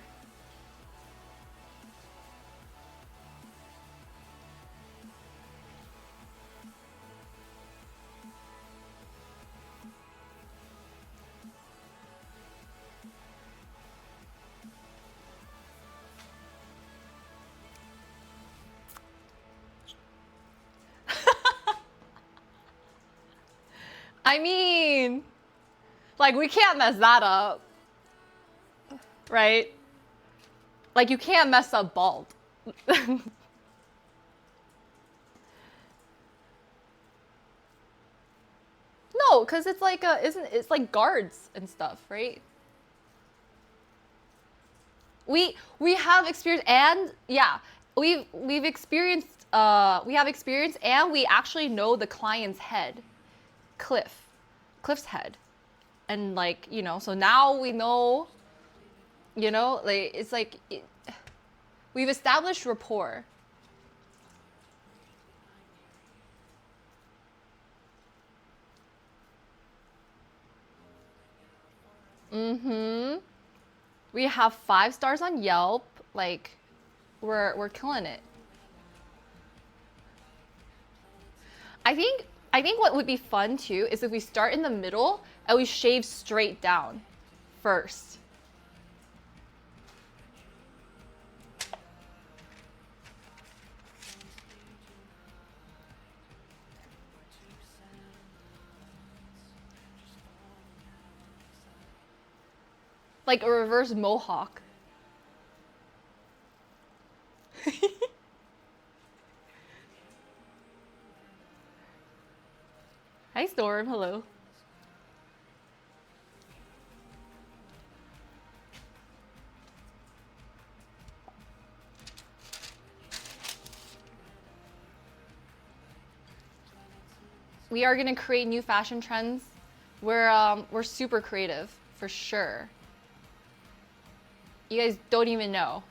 I mean, like, we can't mess that up. Right? Like, you can't mess up bald. No, because it's like it's like guards and stuff, right? We have experience and yeah, we've experienced we have experience and we actually know the client's head. Cliff's head. And like, you know, so now we know, you know, like it's like we've established rapport. Mm-hmm. We have 5 stars on Yelp. Like, we're killing it. I think what would be fun too is if we start in the middle and we shave straight down first. Like a reverse mohawk. Hi Storm, hello. We are gonna create new fashion trends. We're super creative, for sure. You guys don't even know.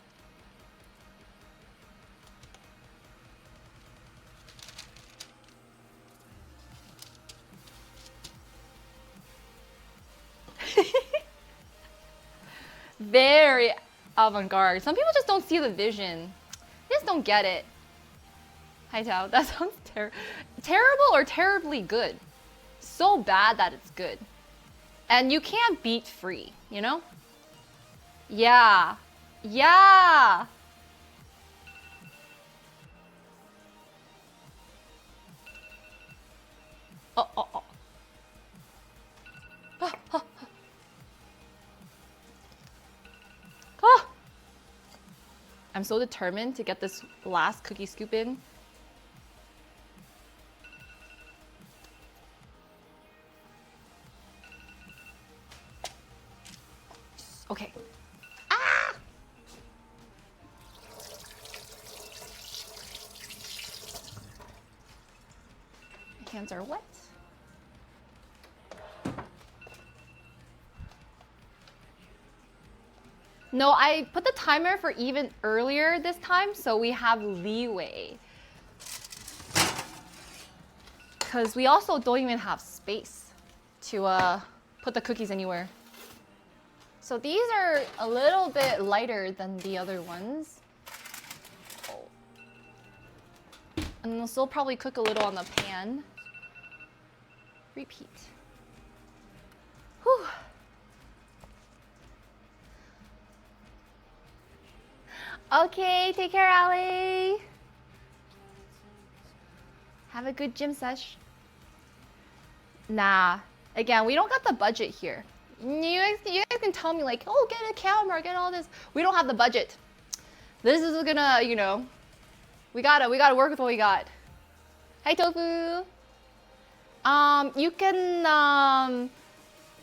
Very avant-garde. Some people just don't see the vision. They just don't get it. Hi Tao, that sounds terrible or terribly good. So bad that it's good. And you can't beat free, you know? Yeah. Yeah. Oh, oh, oh. Oh. I'm so determined to get this last cookie scoop in. Okay. Ah! My hands are wet. No, I put the timer for even earlier this time, so we have leeway. Because we also don't even have space to put the cookies anywhere. So these are a little bit lighter than the other ones. Oh. And they'll still probably cook a little on the pan. Repeat. Whew. Okay, take care, Allie. Have a good gym sesh. Nah, again, we don't got the budget here. You guys can tell me like, oh, get a camera, get all this. We don't have the budget. This is gonna, you know, we gotta work with what we got. Hi, Tofu. You can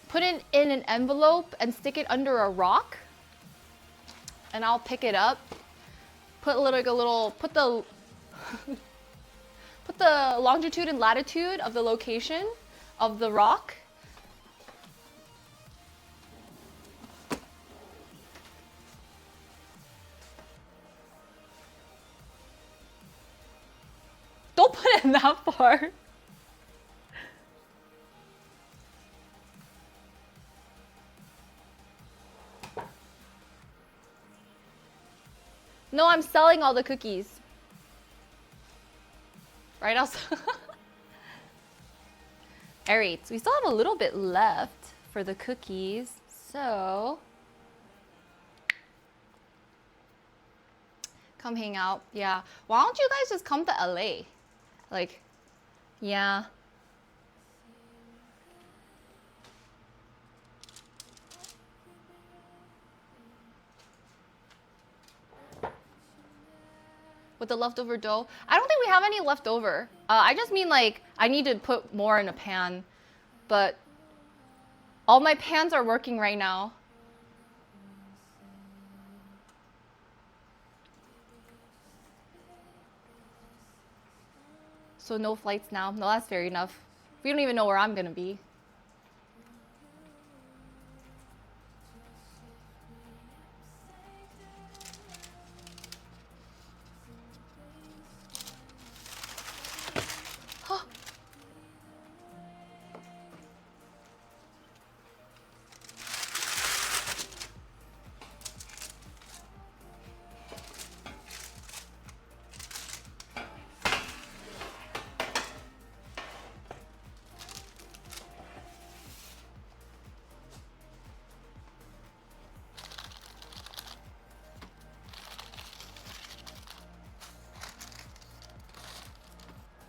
put it in an envelope and stick it under a rock, and I'll pick it up. Put put the put the longitude and latitude of the location of the rock. Don't put it in that far. No, I'm selling all the cookies. Right outside. Alright, so we still have a little bit left for the cookies. So come hang out. Yeah. Why don't you guys just come to LA? Like, yeah. With the leftover dough? I don't think we have any left over. I just mean like, I need to put more in a pan. But all my pans are working right now. So no flights now. No, that's fair enough. We don't even know where I'm gonna be.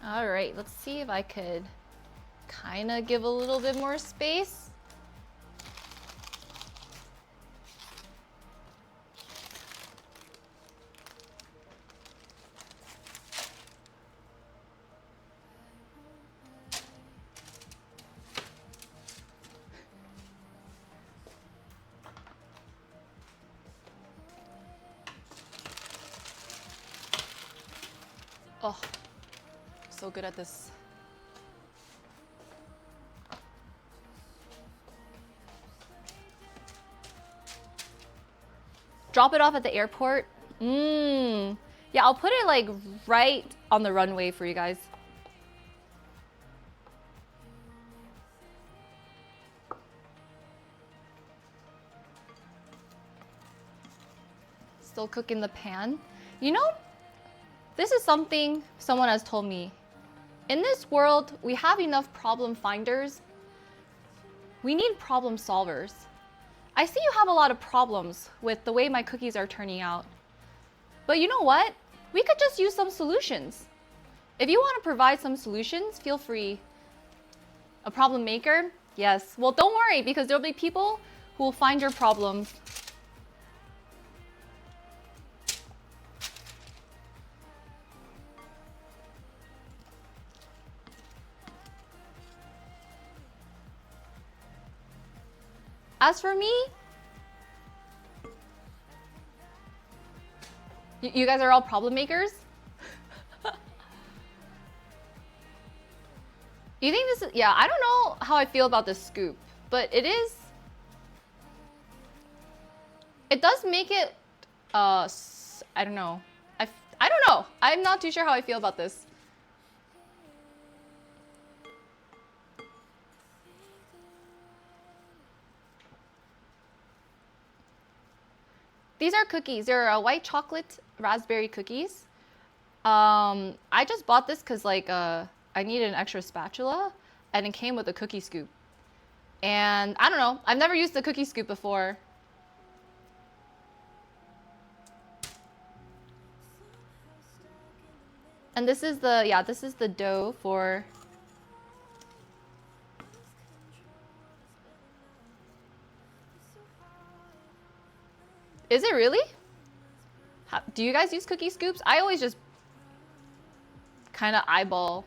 All right, let's see if I could kind of give a little bit more space. Oh, so good at this. Drop it off at the airport. Yeah, I'll put it like right on the runway for you guys. Still cooking the pan. You know, this is something someone has told me. In this world, we have enough problem finders. We need problem solvers. I see you have a lot of problems with the way my cookies are turning out. But you know what? We could just use some solutions. If you want to provide some solutions, feel free. A problem maker? Yes. Well, don't worry, because there'll be people who will find your problems. As for me, you guys are all problem makers? You think this is, yeah, I don't know how I feel about this scoop, but it does make it, I don't know. I don't know. I'm not too sure how I feel about this. These are cookies. They're white chocolate raspberry cookies. I just bought this because like I needed an extra spatula, and it came with a cookie scoop. And I don't know. I've never used the cookie scoop before. And this is the dough for. Is it really? Do you guys use cookie scoops? I always just kind of eyeball.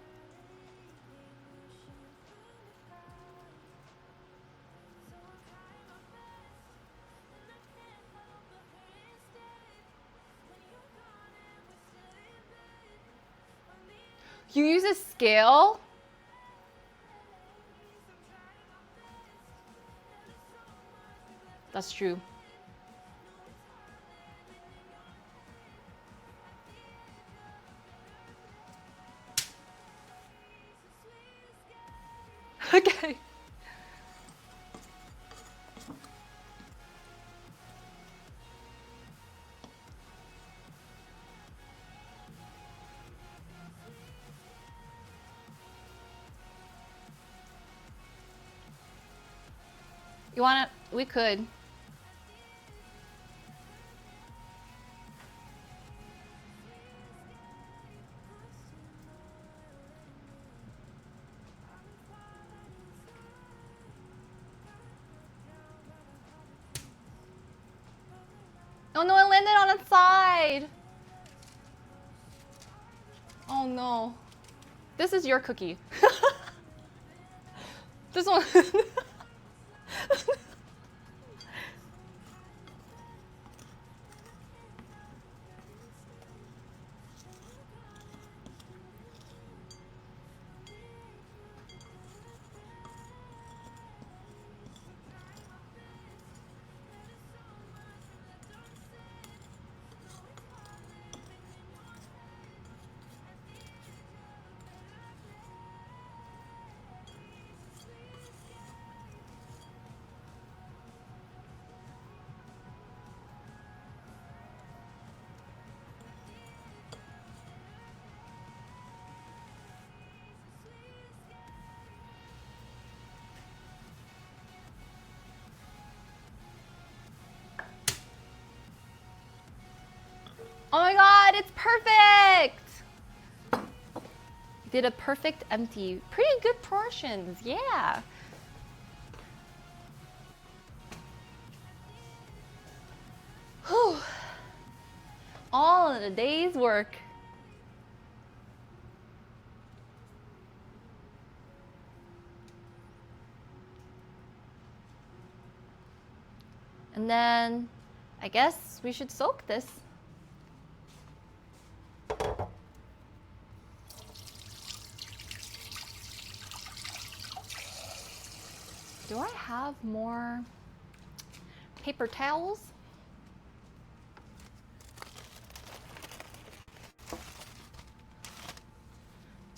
You use a scale? That's true. Okay. You wanna? We could. Oh no, it landed on its side. Oh no. This is your cookie. This one. Oh my god, it's perfect! You did a perfect empty. Pretty good portions, yeah. Whew. All in a day's work. And then I guess we should soak this. Do I have more paper towels?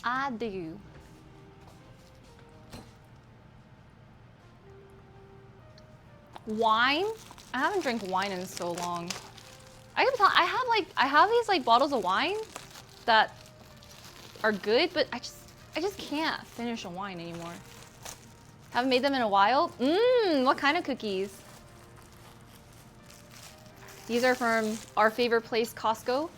I do. Wine? I haven't drank wine in so long. I have these like bottles of wine that are good, but I just can't finish a wine anymore. Haven't made them in a while. What kind of cookies? These are from our favorite place, Costco.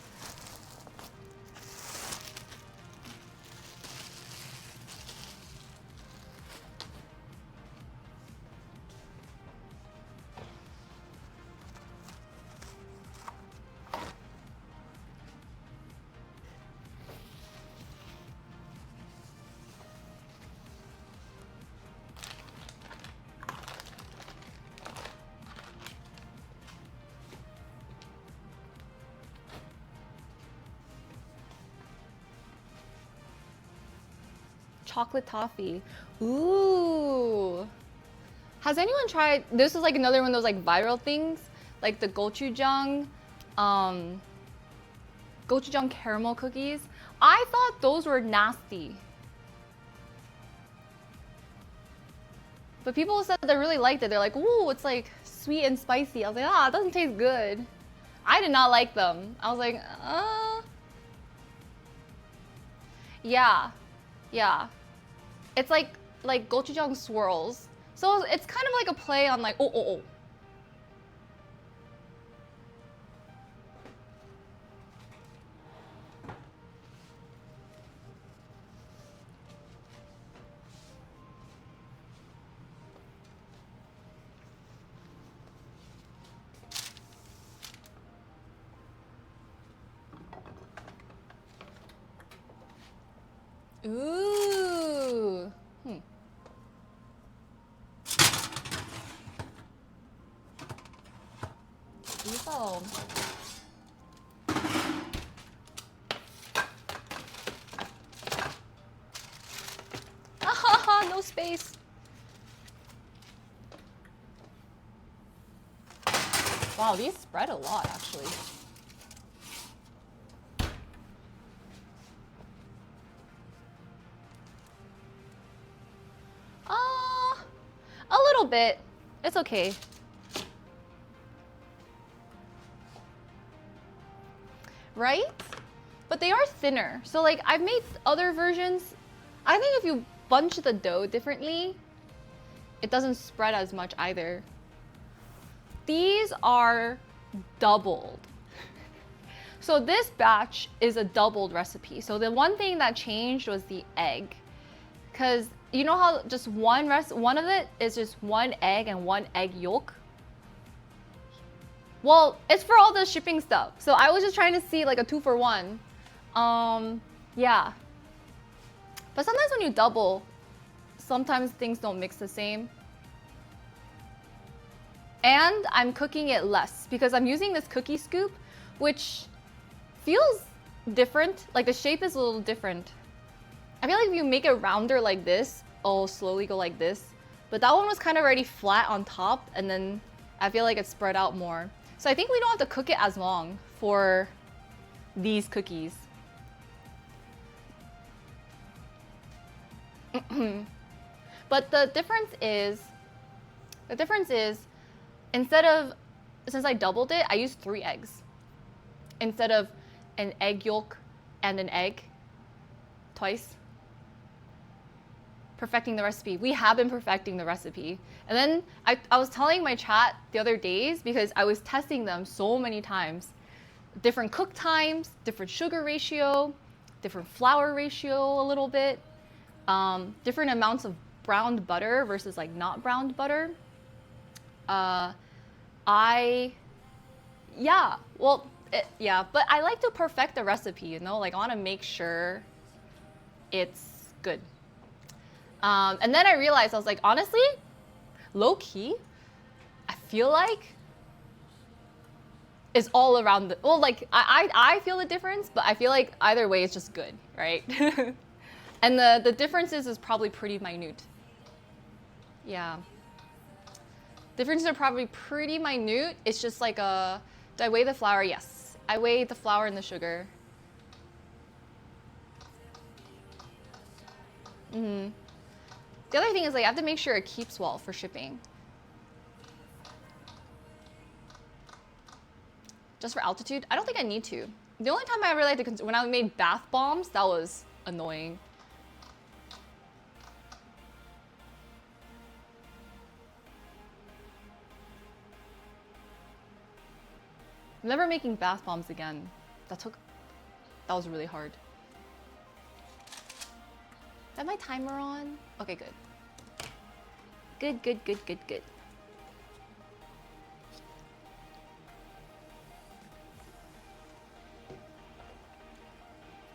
Chocolate toffee. Ooh. Has anyone tried, this is like another one of those like viral things, like the gochujang caramel cookies. I thought those were nasty. But people said they really liked it. They're like, ooh, it's like sweet and spicy. I was like, it doesn't taste good. I did not like them. I was like, yeah. Yeah. It's like gochujang swirls. So it's kind of like a play on like, oh. Ooh. Beautiful. No space. Wow, these spread a lot actually. A little bit. It's okay. Right? But they are thinner. So like I've made other versions. I think if you bunch the dough differently, it doesn't spread as much either. These are doubled. So this batch is a doubled recipe. So the one thing that changed was the egg. Because you know how just one of it is just one egg and one egg yolk? Well, it's for all the shipping stuff. So I was just trying to see like a 2-for-1. Yeah. But sometimes when you double, sometimes things don't mix the same. And I'm cooking it less because I'm using this cookie scoop, which feels different. Like the shape is a little different. I feel like if you make it rounder like this, it'll slowly go like this. But that one was kind of already flat on top, and then I feel like it's spread out more. So I think we don't have to cook it as long for these cookies. But the difference is, since I doubled it, I used 3 eggs instead of an egg yolk and an egg twice. Perfecting the recipe. We have been perfecting the recipe. And then I was telling my chat the other days, because I was testing them so many times. Different cook times, different sugar ratio, different flour ratio a little bit, different amounts of browned butter versus like not browned butter. But I like to perfect the recipe, you know, like I want to make sure it's good. And then I realized, I was like, honestly, low key, I feel like it's all around I feel the difference, but I feel like either way it's just good, right? And the differences is probably pretty minute. Yeah. Differences are probably pretty minute. It's just like a, do I weigh the flour? Yes. I weigh the flour and the sugar. The other thing is like I have to make sure it keeps well for shipping. Just for altitude? I don't think I need to. The only time I ever liked to, when I made bath bombs, that was annoying. I'm never making bath bombs again. That was really hard. Is that my timer on? Okay, good. Good, good, good, good, good.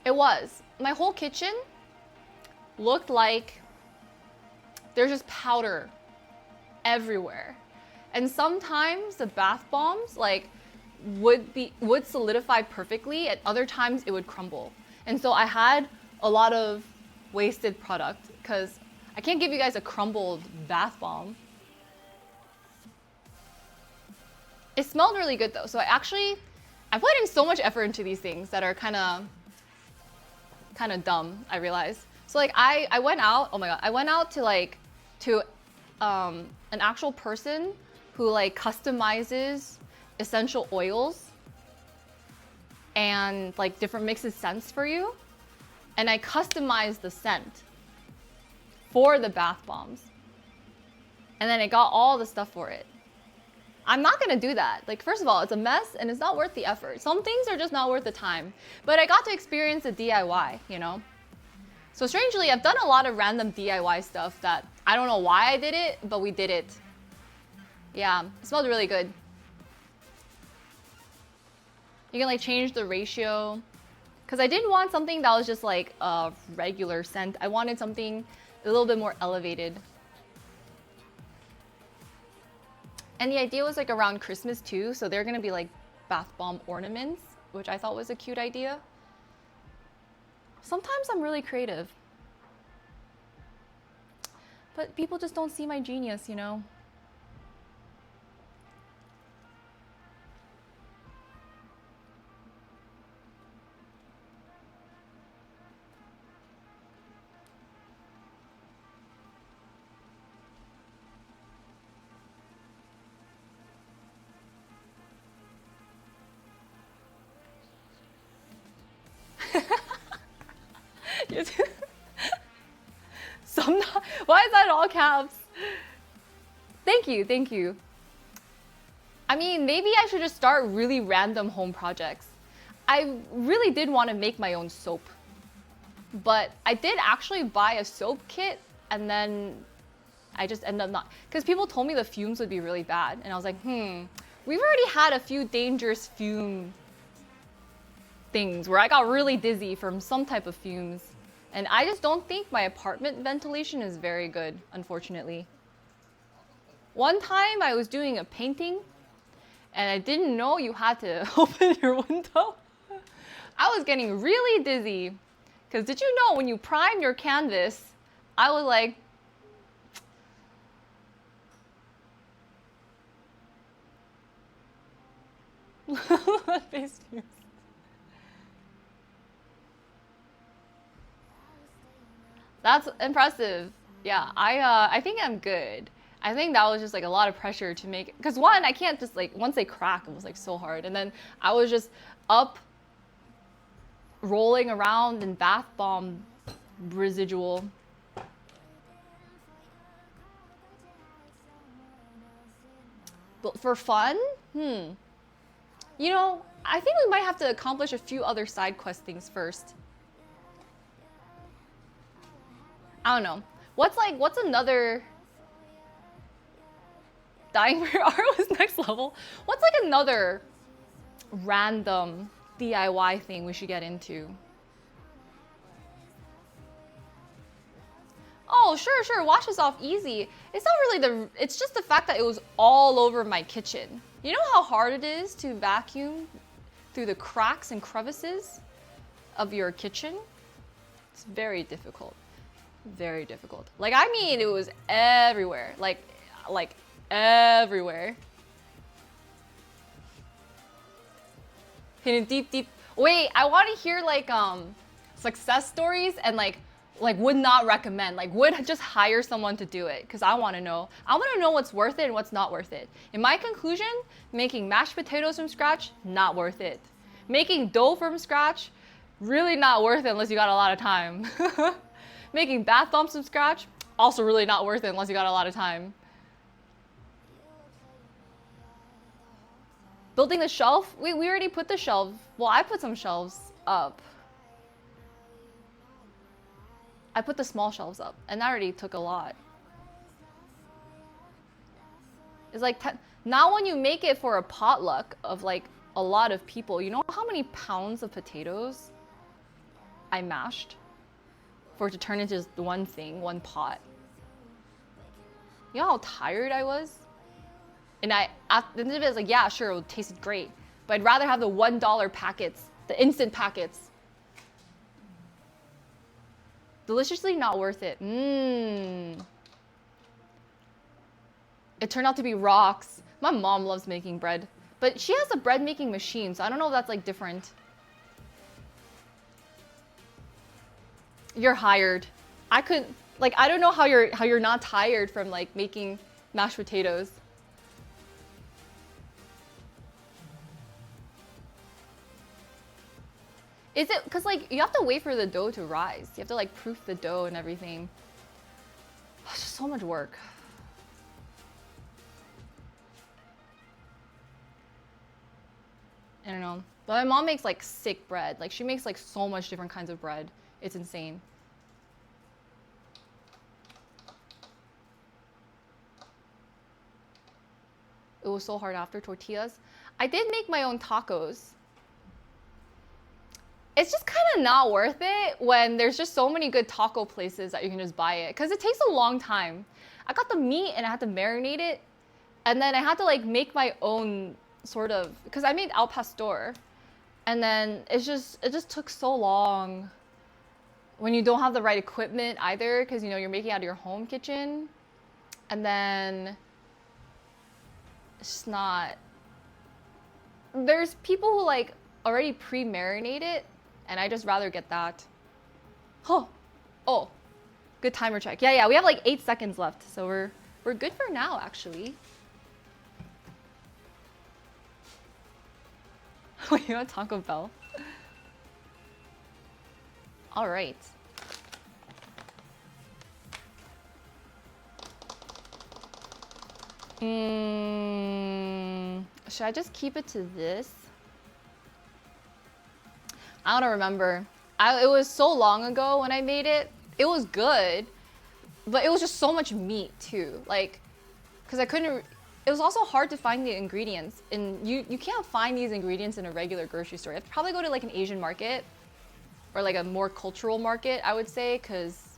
It was. My whole kitchen looked like there's just powder everywhere. And sometimes the bath bombs like would solidify perfectly, at other times it would crumble. And so I had a lot of wasted product because I can't give you guys a crumbled bath bomb. It smelled really good though. So I put in so much effort into these things that are kind of dumb, I realize. So like I went out, oh my god, I went out to an actual person who like customizes essential oils and like different mixes scents for you. And I customized the scent for the bath bombs. And then I got all the stuff for it. I'm not gonna do that. Like, first of all, it's a mess and it's not worth the effort. Some things are just not worth the time. But I got to experience the DIY, you know? So strangely, I've done a lot of random DIY stuff that I don't know why I did it, but we did it. Yeah, it smelled really good. You can like change the ratio. Because I didn't want something that was just like a regular scent. I wanted something a little bit more elevated. And the idea was like around Christmas too, so they're gonna be like bath bomb ornaments, which I thought was a cute idea. Sometimes I'm really creative. But people just don't see my genius, you know? Why is that in all caps? Thank you, thank you. I mean, maybe I should just start really random home projects. I really did want to make my own soap. But I did actually buy a soap kit and then I just ended up not, because people told me the fumes would be really bad. And I was like, we've already had a few dangerous fume things where I got really dizzy from some type of fumes. And I just don't think my apartment ventilation is very good, unfortunately. One time I was doing a painting and I didn't know you had to open your window. I was getting really dizzy. Because did you know when you prime your canvas, I was like, face fumes. That's impressive. Yeah, I think I'm good. I think that was just like a lot of pressure to make, because one, I can't just like, once they crack, it was like so hard. And then I was just up rolling around in bath bomb residual. But for fun, you know, I think we might have to accomplish a few other side quest things first. I don't know. What's another dying for art was next level. What's like another random DIY thing we should get into? Oh, sure, wash this off easy. It's not really it's just the fact that it was all over my kitchen. You know how hard it is to vacuum through the cracks and crevices of your kitchen? It's very difficult. Very difficult. Like, I mean, it was everywhere. Like everywhere. Hidden deep, deep. Wait, I want to hear like success stories and like would not recommend. Like would just hire someone to do it because I want to know. I want to know what's worth it and what's not worth it. In my conclusion, making mashed potatoes from scratch, not worth it. Making dough from scratch, really not worth it unless you got a lot of time. Making bath bombs from scratch, also really not worth it unless you got a lot of time. Building the shelf? We already put the shelf. Well, I put some shelves up. I put the small shelves up, and that already took a lot. It's like, now when you make it for a potluck of like a lot of people, you know how many pounds of potatoes I mashed for it to turn into just one thing, one pot? You know how tired I was? And at the end of it, I was like, yeah, sure, it tasted great. But I'd rather have the $1 packets, the instant packets. Deliciously not worth it. It turned out to be rocks. My mom loves making bread. But she has a bread making machine, so I don't know if that's like different. You're hired. I don't know how you're not tired from like making mashed potatoes. Is it, cause like you have to wait for the dough to rise. You have to like proof the dough and everything. It's just so much work. I don't know. But my mom makes like sick bread. Like she makes like so much different kinds of bread. It's insane. It was so hard after tortillas. I did make my own tacos. It's just kind of not worth it when there's just so many good taco places that you can just buy it. Because it takes a long time. I got the meat and I had to marinate it. And then I had to like make my own sort of, because I made al pastor. And then it just took so long when you don't have the right equipment either. Because you know, you're making it out of your home kitchen. And then it's just not, there's people who like already pre-marinate it. And I just rather get that. Oh, good timer check. Yeah, we have like 8 seconds left, so we're good for now, actually. Wait, you want Taco Bell? All right. Should I just keep it to this? I don't remember. It was so long ago when I made it. It was good, but it was just so much meat too. Like, cause I couldn't. It was also hard to find the ingredients, and you can't find these ingredients in a regular grocery store. You have to probably go to like an Asian market, or like a more cultural market, I would say, cause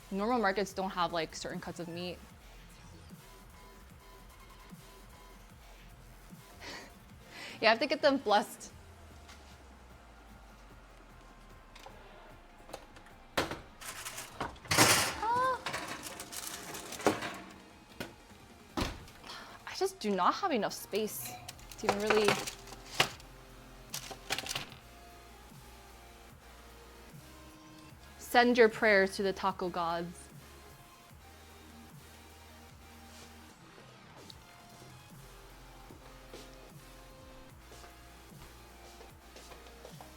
normal markets don't have like certain cuts of meat. Yeah, I have to get them blessed. I just do not have enough space to even really send your prayers to the taco gods.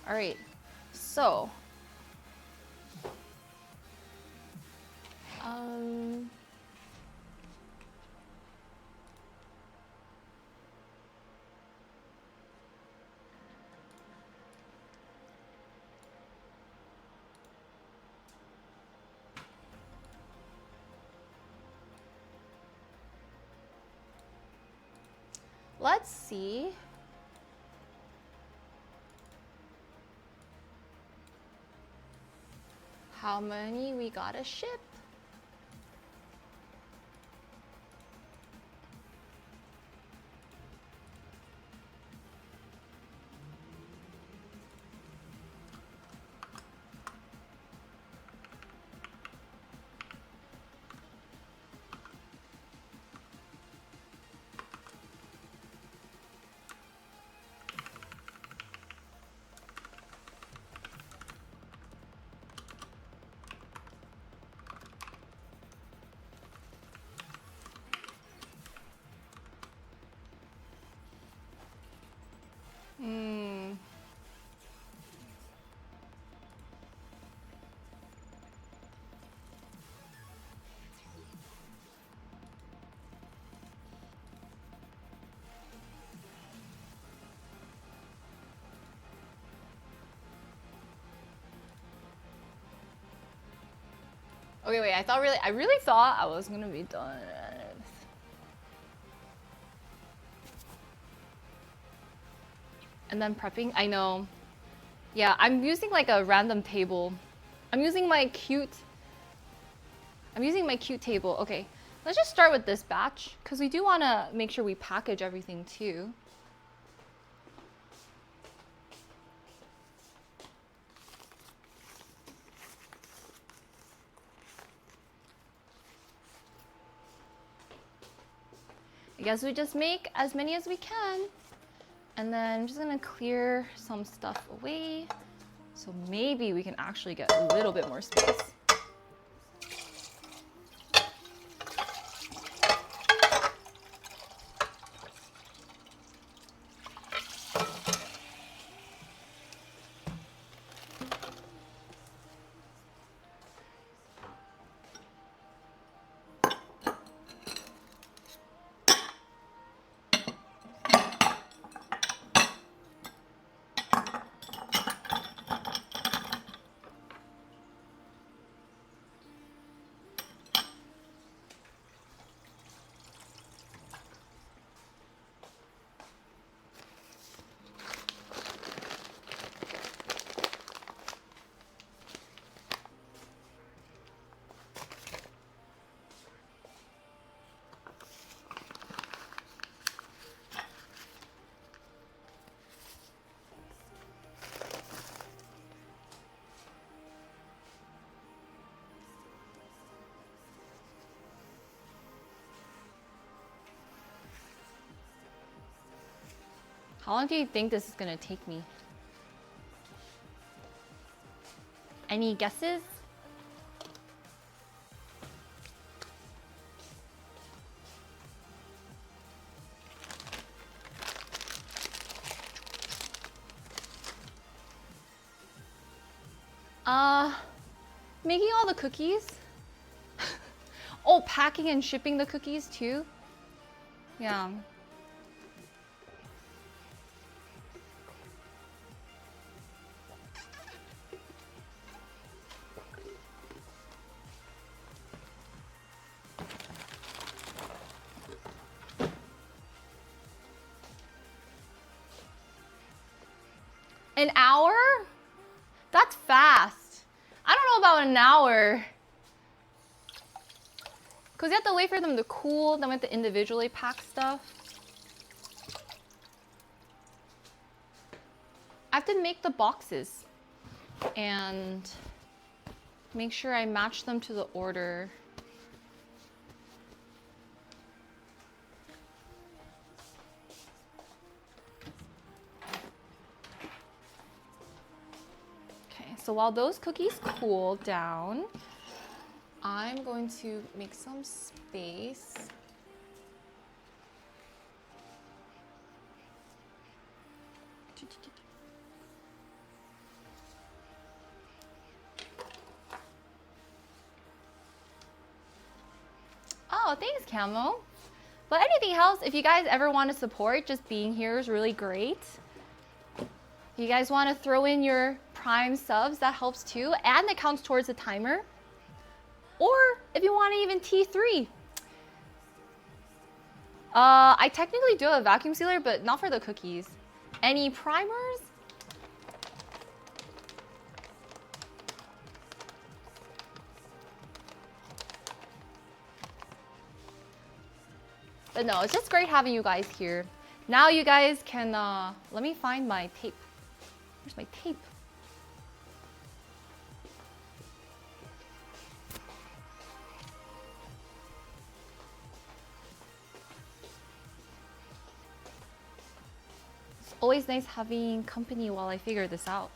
All right, so let's see. How many we gotta ship? Okay, wait, I really thought I was gonna be done. And then prepping, I know. Yeah, I'm using like a random table. I'm using my cute table. Okay, let's just start with this batch because we do want to make sure we package everything too. I guess we just make as many as we can. And then I'm just gonna clear some stuff away. So maybe we can actually get a little bit more space. How long do you think this is gonna take me? Any guesses? Making all the cookies. Oh, packing and shipping the cookies too? Yeah. An hour? That's fast. I don't know about an hour. Because you have to wait for them to cool, then we have to individually pack stuff. I have to make the boxes and make sure I match them to the order. So while those cookies cool down, I'm going to make some space. Oh, thanks, Camo. But anything else, if you guys ever want to support, just being here is really great. If you guys want to throw in your Prime subs, that helps too, and it counts towards the timer. Or if you want to even T3. I technically do have a vacuum sealer, but not for the cookies. Any primers? But no, it's just great having you guys here. Now you guys can, let me find my tape. Where's my tape? It's always nice having company while I figure this out.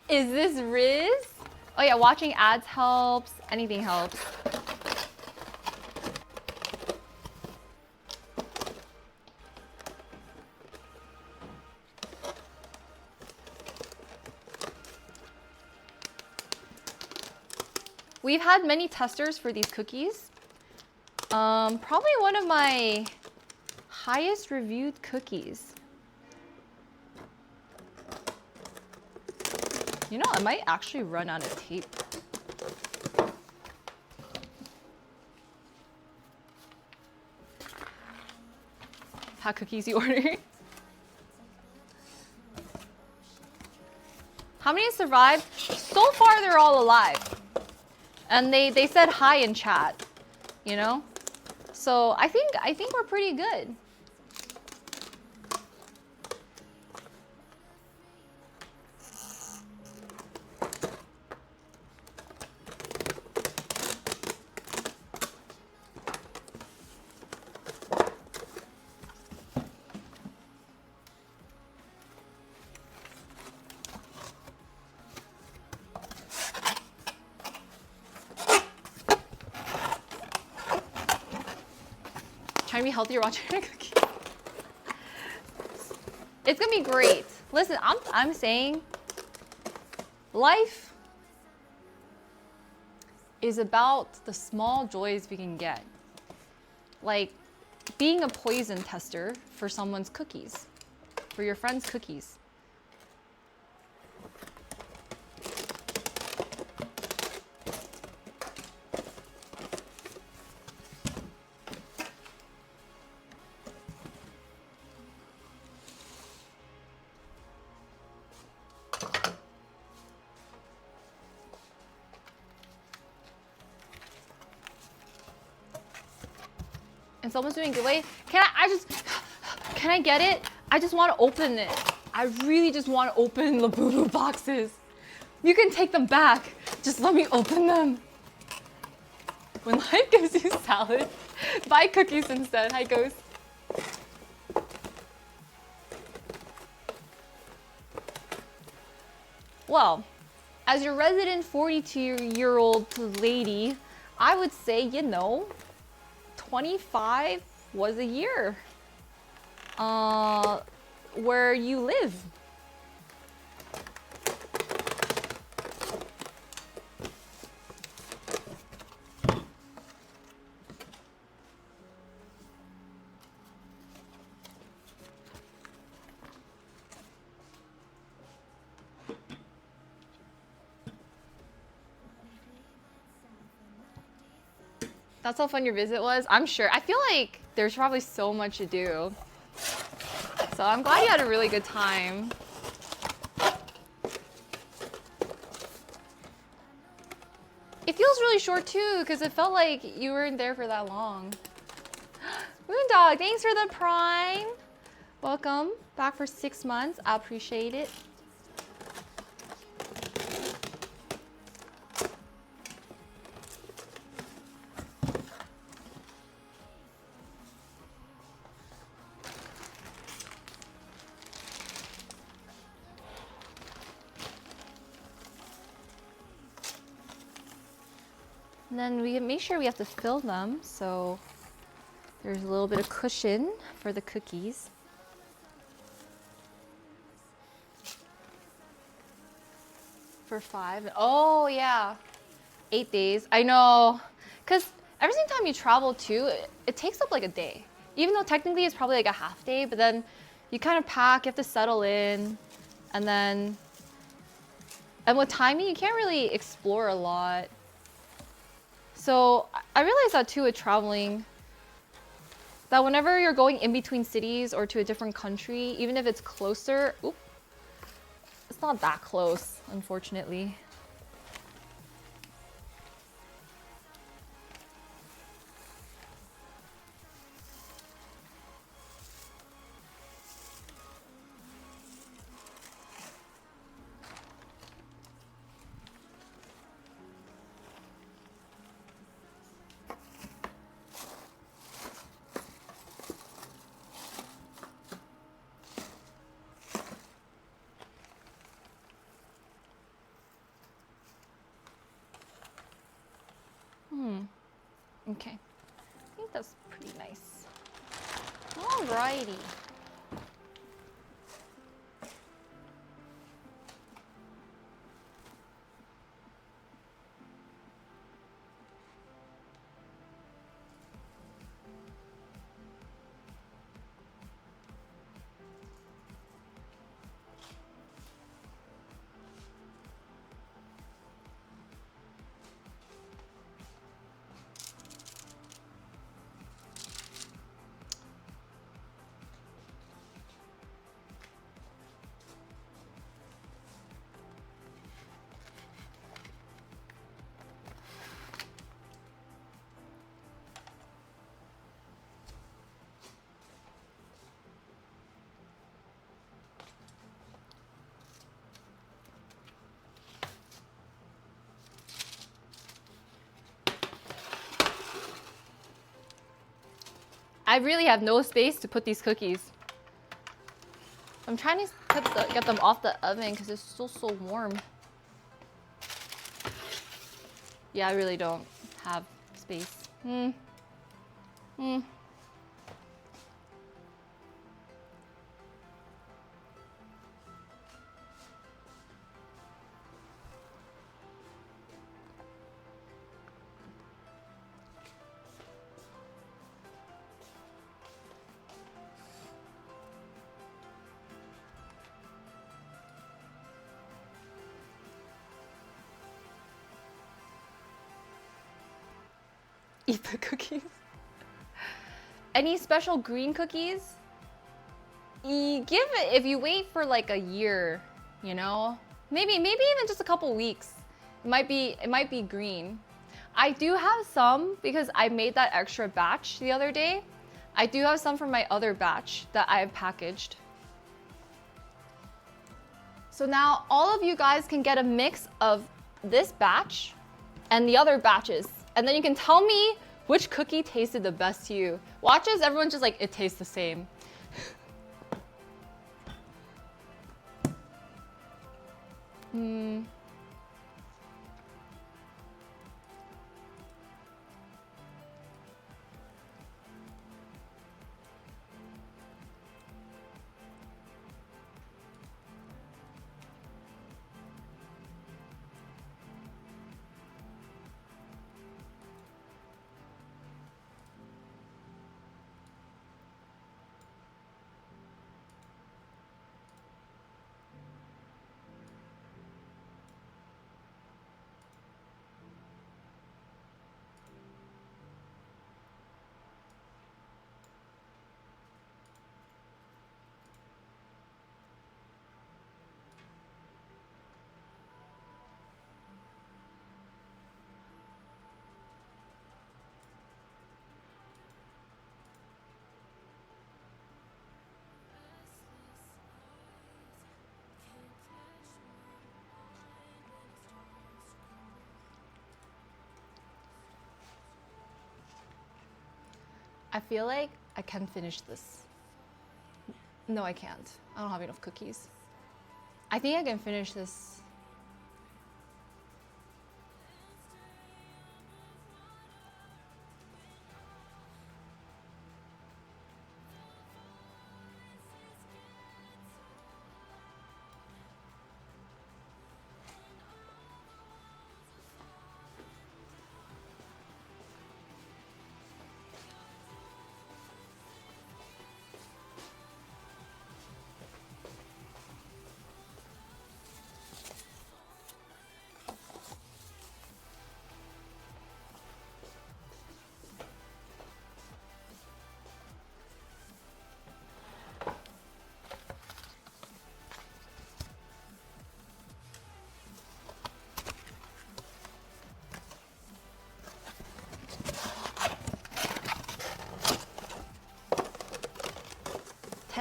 Is this Riz? Oh yeah, watching ads helps. Anything helps. We've had many testers for these cookies. Probably one of my highest reviewed cookies. You know, I might actually run out of tape. How cookies you order? How many survived? So far, they're all alive. And they said hi in chat, you know? So I think we're pretty good. Trying to be healthier watching a cookie. It's gonna be great. Listen, I'm saying life is about the small joys we can get. Like being a poison tester for someone's cookies, for your friend's cookies. And someone's doing a giveaway. Can I get it? I just want to open it. I really just want to open the Boo boxes. You can take them back. Just let me open them. When life gives you salad, buy cookies instead. Hi, Ghost. Well, as your resident 42-year-old lady, I would say, you know, 25 was a year where you live. That's how fun your visit was? I'm sure. I feel like there's probably so much to do. So I'm glad you had a really good time. It feels really short too, because it felt like you weren't there for that long. Moondog, thanks for the prime. Welcome back for 6 months. I appreciate it. And then we make sure we have to fill them, so there's a little bit of cushion for the cookies. For 5. Oh yeah, 8 days. I know, because every single time you travel too, it takes up like a day. Even though technically it's probably like a half day, but then you kind of pack, you have to settle in, and with timing, you can't really explore a lot. So I realized that too with traveling, that whenever you're going in between cities or to a different country, even if it's closer, it's not that close, unfortunately. Okay, I think that's pretty nice. Alrighty. I really have no space to put these cookies. I'm trying to get them off the oven because it's still so warm. Yeah, I really don't have space. Eat the cookies. Any special green cookies? If you wait for like a year, you know, maybe even just a couple weeks, it might be green. I do have some because I made that extra batch the other day. I do have some from my other batch that I've packaged. So now all of you guys can get a mix of this batch and the other batches. And then you can tell me which cookie tasted the best to you. Watch as everyone's just like, it tastes the same. I feel like I can finish this. No, I can't. I don't have enough cookies. I think I can finish this.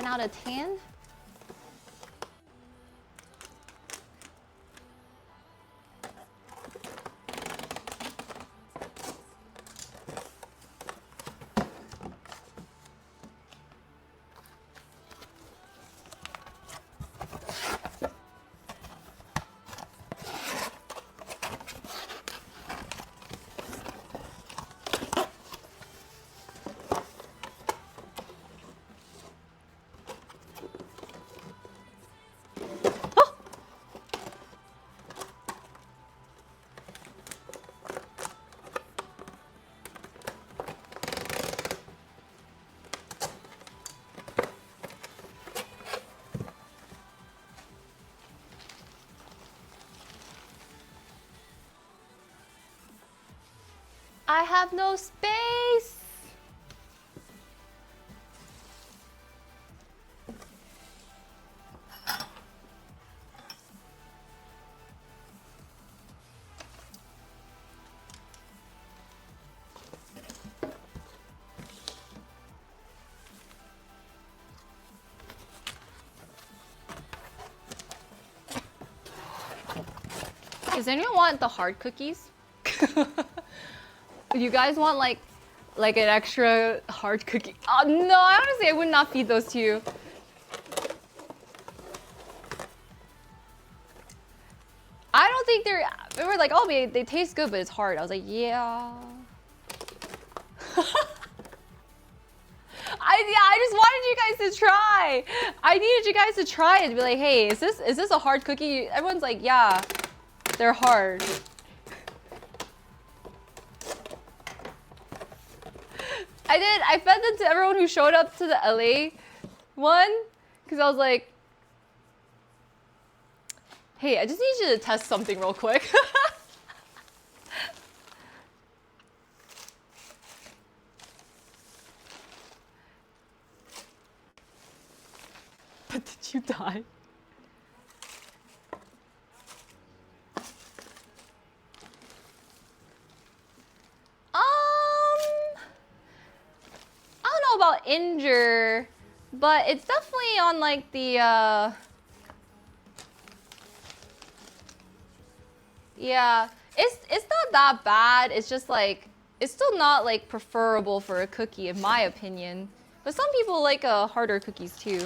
Out of 10. I have no space. Does anyone want the hard cookies? You guys want like like an extra hard cookie. Oh no, honestly, I would not feed those to you. I don't think they were like, oh, they taste good, but it's hard. I was like, yeah. I just wanted you guys to try. I needed you guys to try it to be like, hey, is this a hard cookie? Everyone's like, yeah, they're hard. I fed them to everyone who showed up to the LA one, because I was like, hey, I just need you to test something real quick. But did you die? I don't know about injure, but it's definitely on like the yeah, it's not that bad. It's just like it's still not like preferable for a cookie in my opinion. But some people like harder cookies too.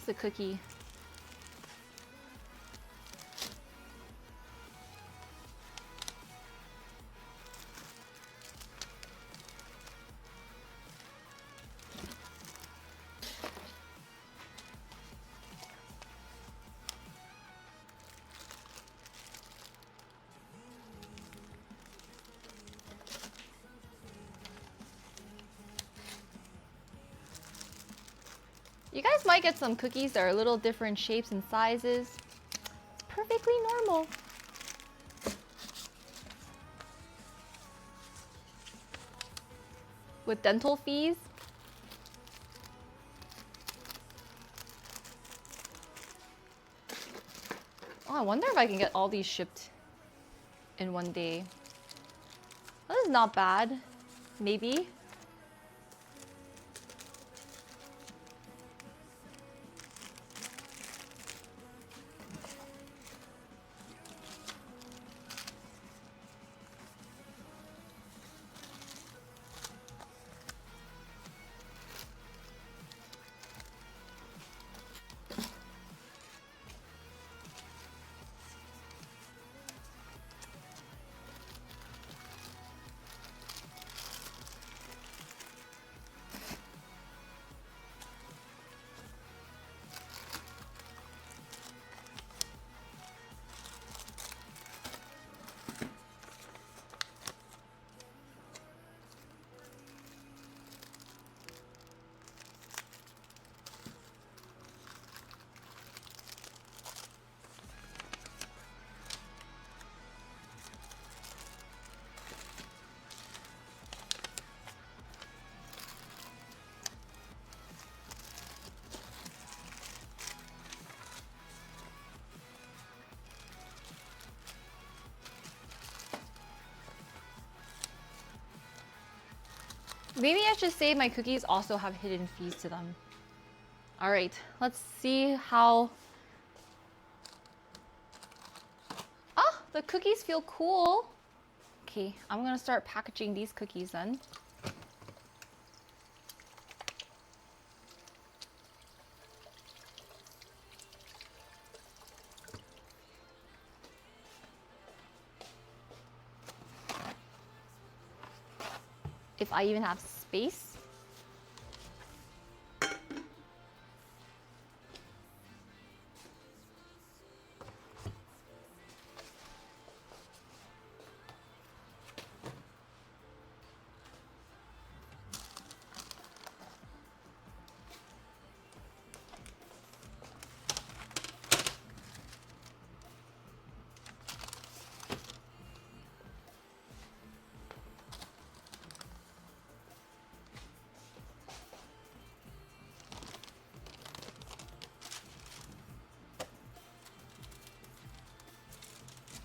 It's a cookie. You guys might get some cookies that are a little different shapes and sizes. It's perfectly normal. With dental fees. Oh, I wonder if I can get all these shipped in one day. That is not bad. Maybe. Maybe I should say my cookies also have hidden fees to them. All right, let's see how... Oh, the cookies feel cool. Okay, I'm gonna start packaging these cookies then. If I even have space.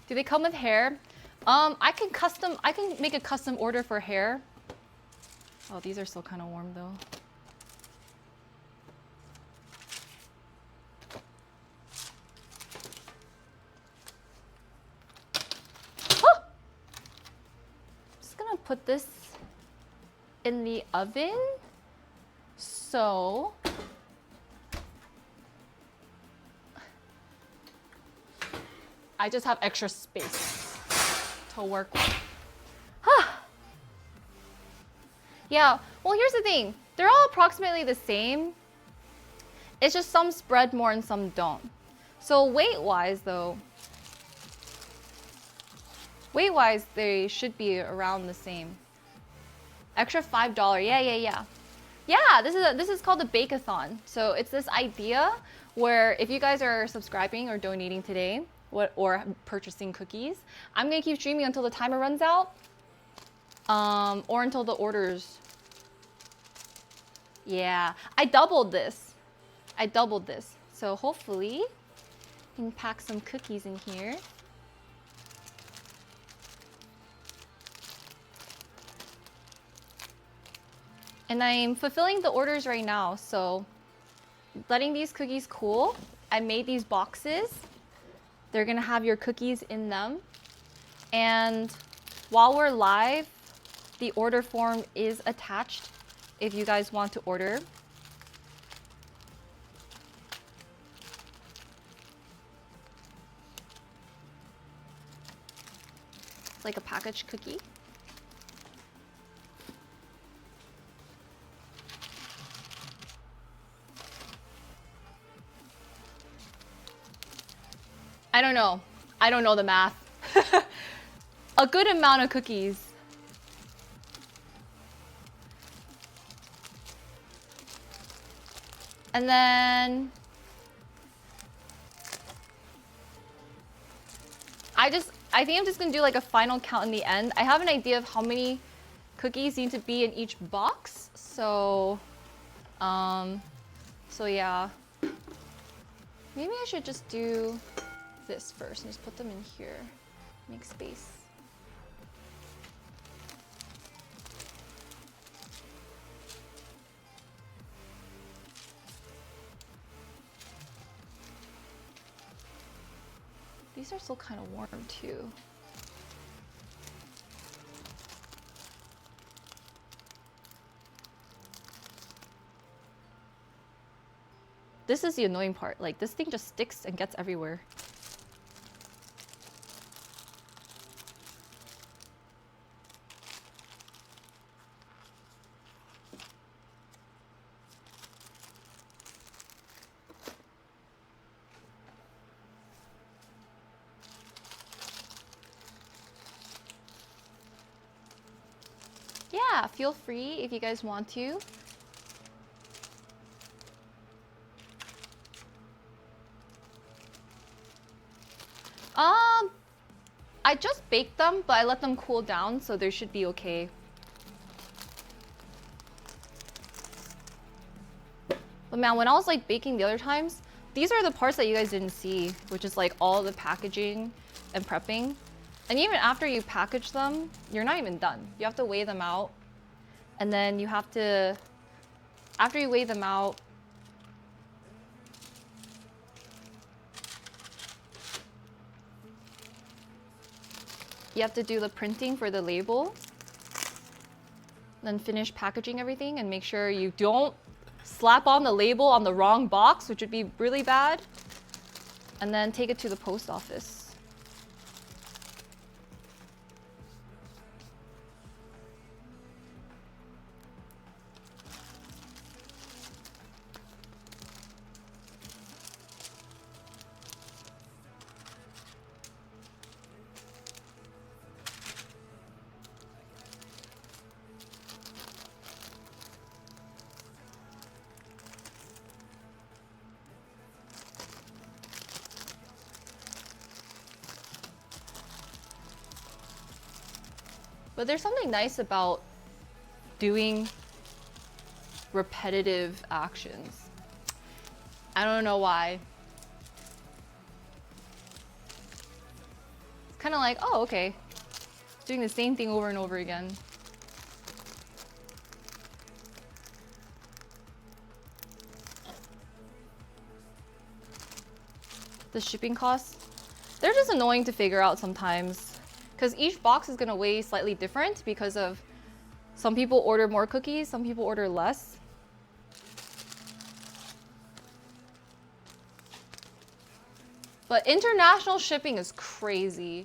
Do they come with hair? I can make a custom order for hair. Oh, these are still kind of warm though. Oh! Just gonna put this in the oven. So I just have extra space to work with. Yeah, well, here's the thing. They're all approximately the same. It's just some spread more and some don't. So weight-wise, though, they should be around the same. Extra $5. Yeah. Yeah, this is called a BAKEATHON. So it's this idea where if you guys are subscribing or donating today, or purchasing cookies, I'm gonna keep streaming until the timer runs out, or until the orders. Yeah, I doubled this. So hopefully, we can pack some cookies in here. And I'm fulfilling the orders right now, so letting these cookies cool. I made these boxes. They're gonna have your cookies in them. And while we're live, the order form is attached if you guys want to order. It's like a packaged cookie. I don't know. I don't know the math. A good amount of cookies. And then I think I'm just gonna do like a final count in the end. I have an idea of how many cookies need to be in each box. So yeah. Maybe I should just do this first and just put them in here. Make space. These are still kind of warm too. This is the annoying part. Like, this thing just sticks and gets everywhere. Yeah, feel free if you guys want to. I just baked them, but I let them cool down, so they should be okay. But man, when I was like baking the other times, these are the parts that you guys didn't see, which is like all the packaging and prepping. And even after you package them, you're not even done. You have to weigh them out. And then you have to, after you weigh them out, you have to do the printing for the label. Then finish packaging everything and make sure you don't slap on the label on the wrong box, which would be really bad. And then take it to the post office. But there's something nice about doing repetitive actions. I don't know why. It's kind of like, oh, okay. Doing the same thing over and over again. The shipping costs, they're just annoying to figure out sometimes because each box is going to weigh slightly different because of some people order more cookies, some people order less. But international shipping is crazy.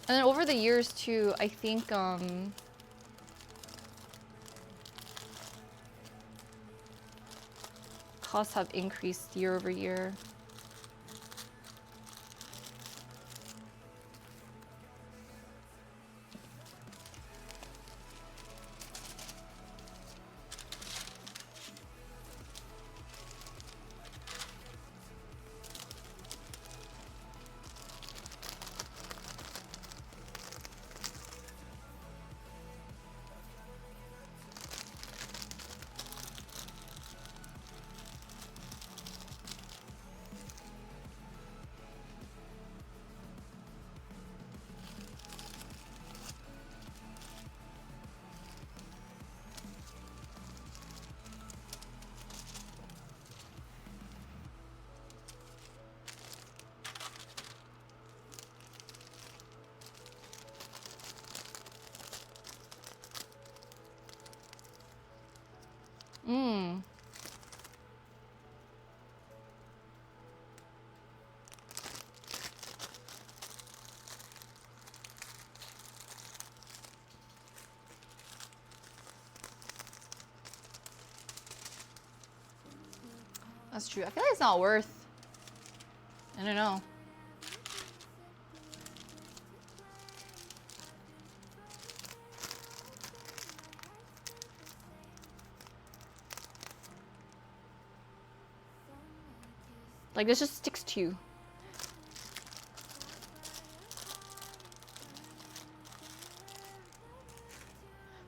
And then over the years too, I think costs have increased year over year. That's true. I feel like it's not worth. I don't know. Like this just sticks to you.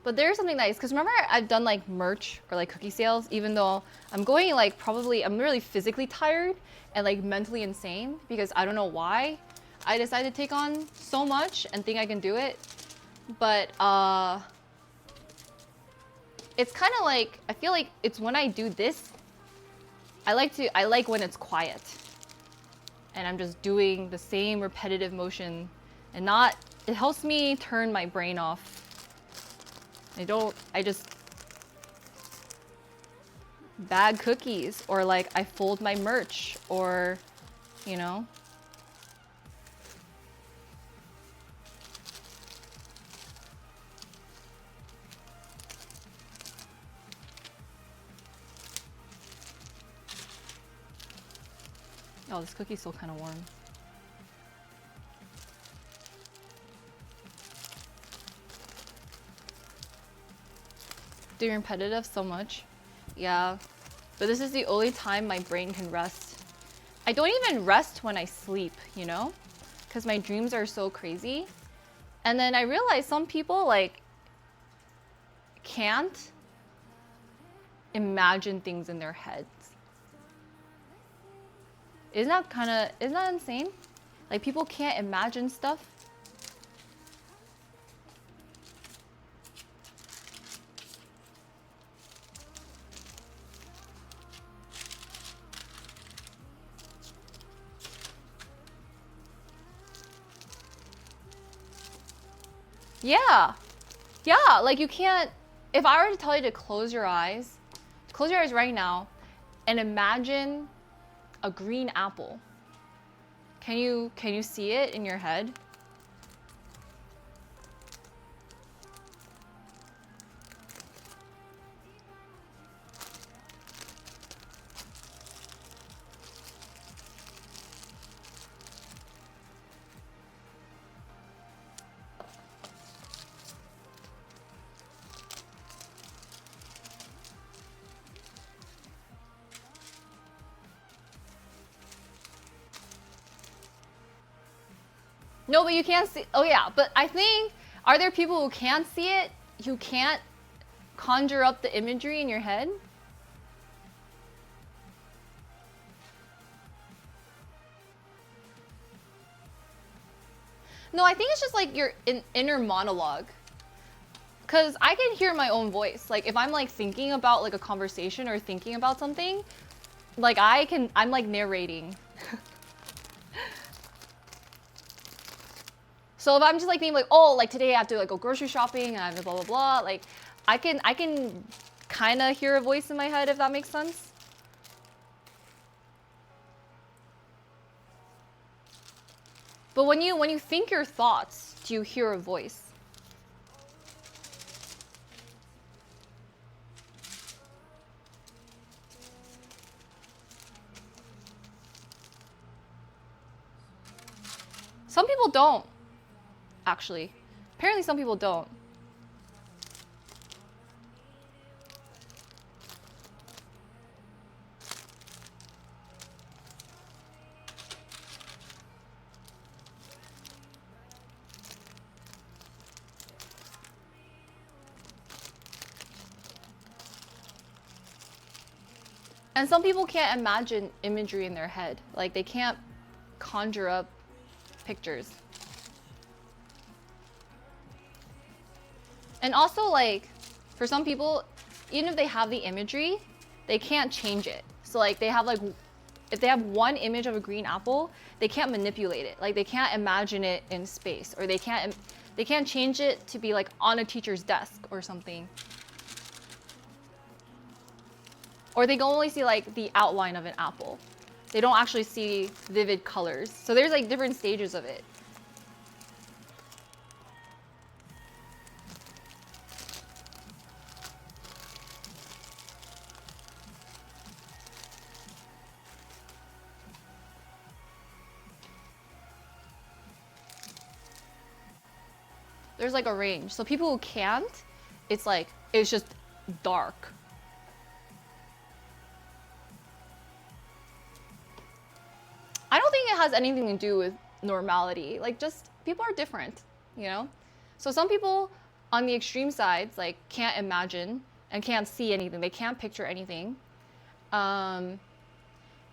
But there's something nice, because remember I've done like merch or like cookie sales, even though I'm going like I'm really physically tired and like mentally insane because I don't know why I decided to take on so much and think I can do it. But it's kind of like, I feel like it's when I do this, I like when it's quiet and I'm just doing the same repetitive motion and it helps me turn my brain off. I just bag cookies or like I fold my merch or, you know. Oh, this cookie's still kind of warm. Doing repetitive so much. Yeah. But this is the only time my brain can rest. I don't even rest when I sleep, you know? Because my dreams are so crazy. And then I realize some people like can't imagine things in their heads. Isn't that insane? Like people can't imagine stuff. Yeah. Yeah, like you can't, if I were to tell you to close your eyes right now and imagine a green apple. Can you see it in your head? No, but you can't see. Oh yeah, but I think, are there people who can see it? you can't conjure up the imagery in your head? No, I think it's just like your inner monologue. Cause I can hear my own voice. Like if I'm like thinking about like a conversation or thinking about something, like I'm like narrating. So if I'm just like thinking like, oh, like today I have to like go grocery shopping and I have to blah blah blah, like I can kind of hear a voice in my head, if that makes sense. But when you think your thoughts, do you hear a voice? Some people don't, actually. Apparently some people don't. And some people can't imagine imagery in their head. Like they can't conjure up pictures. And also like, for some people, even if they have the imagery, they can't change it. So like they have like, if they have one image of a green apple, they can't manipulate it. Like they can't imagine it in space, or they can't change it to be like on a teacher's desk or something. Or they can only see like the outline of an apple. They don't actually see vivid colors. So there's like different stages of it. There's like a range. So people who can't, it's like, it's just dark. I don't think it has anything to do with normality. Like just people are different, you know? So some people on the extreme sides like can't imagine and can't see anything. They can't picture anything. And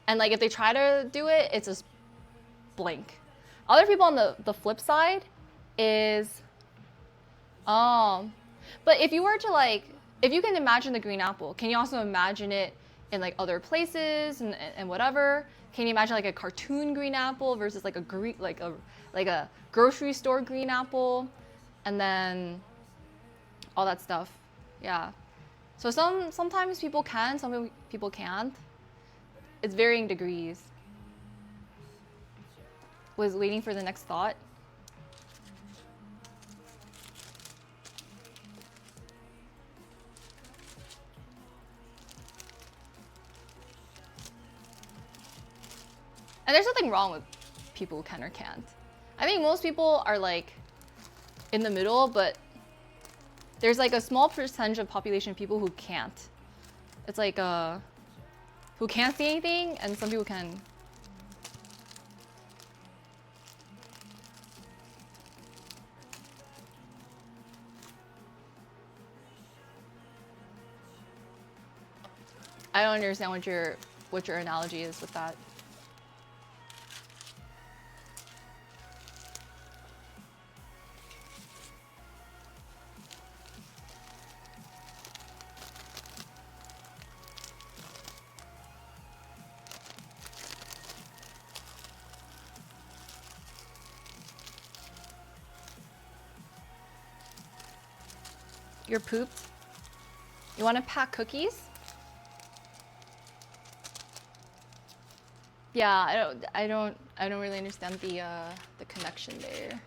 like if they try to do it, it's just blank. Other people on the flip side is, but if you were to like, if you can imagine the green apple, can you also imagine it in like other places and whatever? Can you imagine like a cartoon green apple versus like a green, like a grocery store green apple, and then all that stuff? Yeah. So sometimes people can, some people can't. It's varying degrees. Was waiting for the next thought. And there's nothing wrong with people who can or can't. I think most people are like in the middle, but there's like a small percentage of population of people who can't. It's like who can't see anything, and some people can. I don't understand what your analogy is with that. You're pooped? You want to pack cookies? Yeah, I don't really understand the connection there.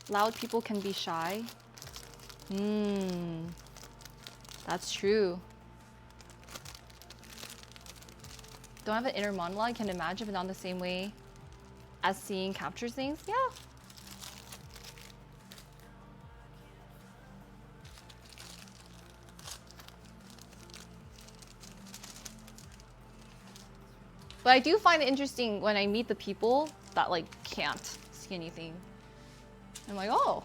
Loud people can be shy. That's true. Don't have an inner monologue, can imagine, but not the same way as seeing captures things. Yeah. But I do find it interesting when I meet the people that like can't see anything. I'm like, oh.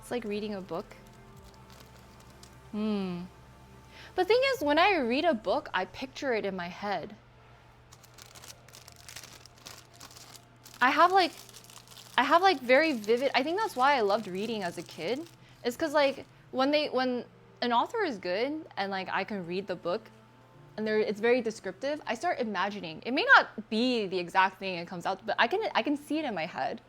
It's like reading a book. The thing is, when I read a book, I picture it in my head. I have like very vivid, I think that's why I loved reading as a kid. It's cause like when an author is good and like I can read the book and it's very descriptive, I start imagining. It may not be the exact thing it comes out, but I can see it in my head.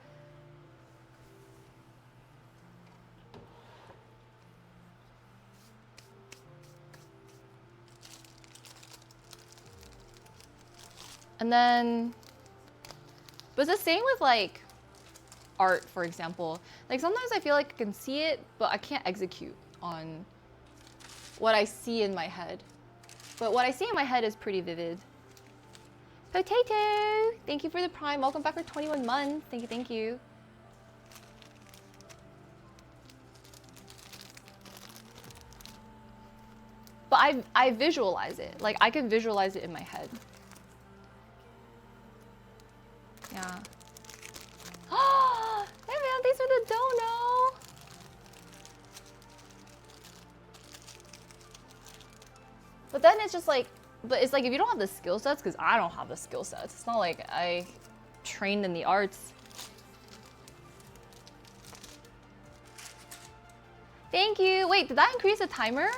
And then, but it's the same with like art, for example. Like sometimes I feel like I can see it, but I can't execute on what I see in my head. But what I see in my head is pretty vivid. Potato, thank you for the Prime. Welcome back for 21 months. Thank you, thank you. But I visualize it. Like I can visualize it in my head. Yeah. Oh, hey man, thanks for the dono. But then it's just like, but it's like if you don't have the skill sets, because I don't have the skill sets. It's not like I trained in the arts. Thank you. Wait, did that increase the timer?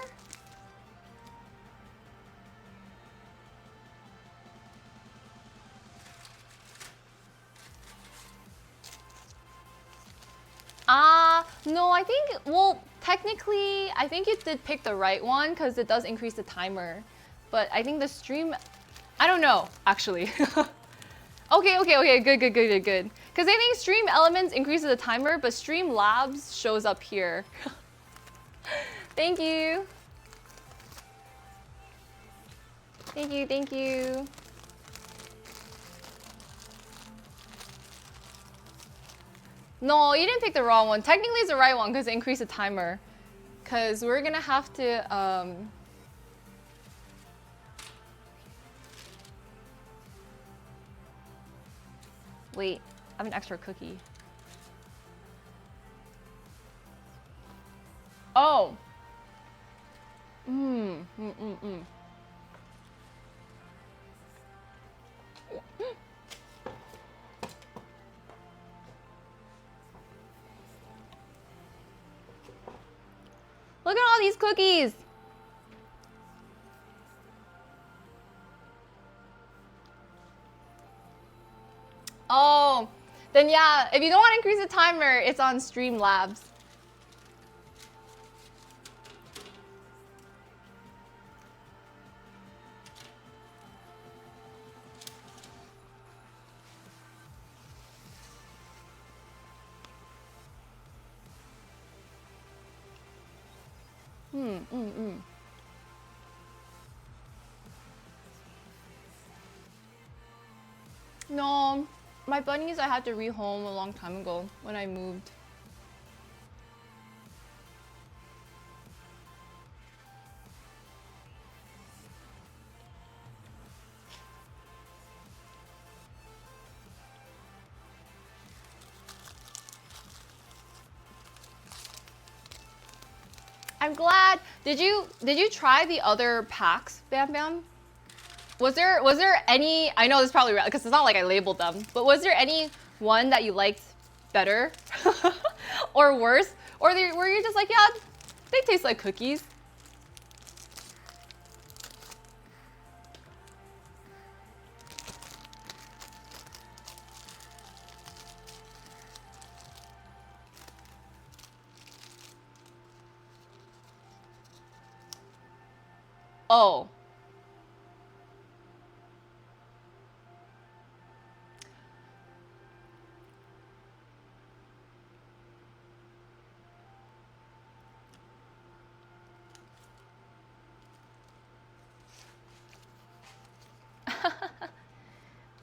No, I think, well, technically, I think you did pick the right one because it does increase the timer. But I think the stream, I don't know, actually. Okay, good. Because I think Stream Elements increases the timer, but Stream Labs shows up here. Thank you. Thank you. No, you didn't pick the wrong one. Technically, it's the right one because it increased the timer. Because we're going to have to... Wait, I have an extra cookie. Oh. Look at all these cookies. Oh, then yeah, if you don't want to increase the timer, it's on Streamlabs. No, my bunnies I had to rehome a long time ago when I moved. I'm glad. Did you try the other packs, Bam Bam? Was there any? I know this is probably because it's not like I labeled them, but was there any one that you liked better or worse, or were you just like, yeah, they taste like cookies? Oh.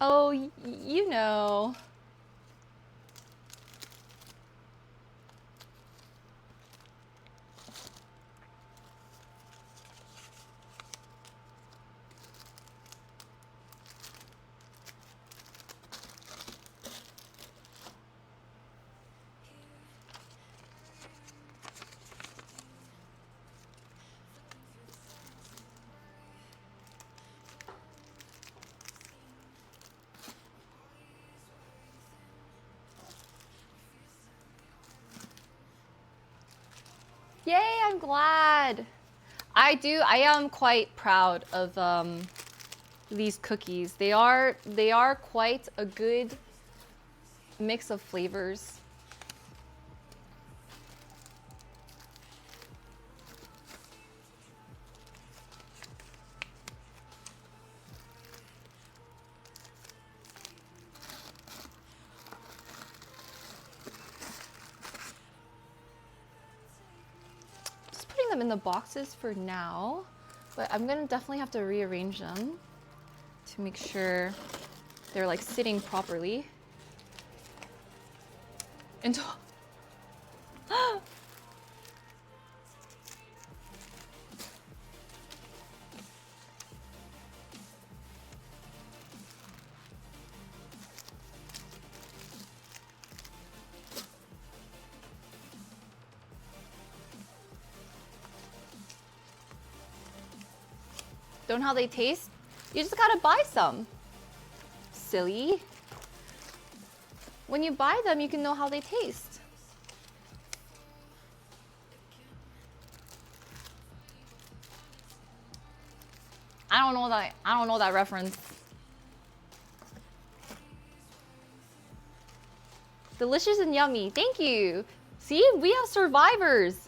Oh, you know. Yay, I'm glad. I am quite proud of these cookies. They are quite a good mix of flavors. Just putting them in the boxes for now, but I'm gonna definitely have to rearrange them to make sure they're like sitting properly. Into don't know how they taste? You just gotta buy some. Silly. When you buy them, you can know how they taste. I don't know that reference. Delicious and yummy. Thank you. See, we have survivors.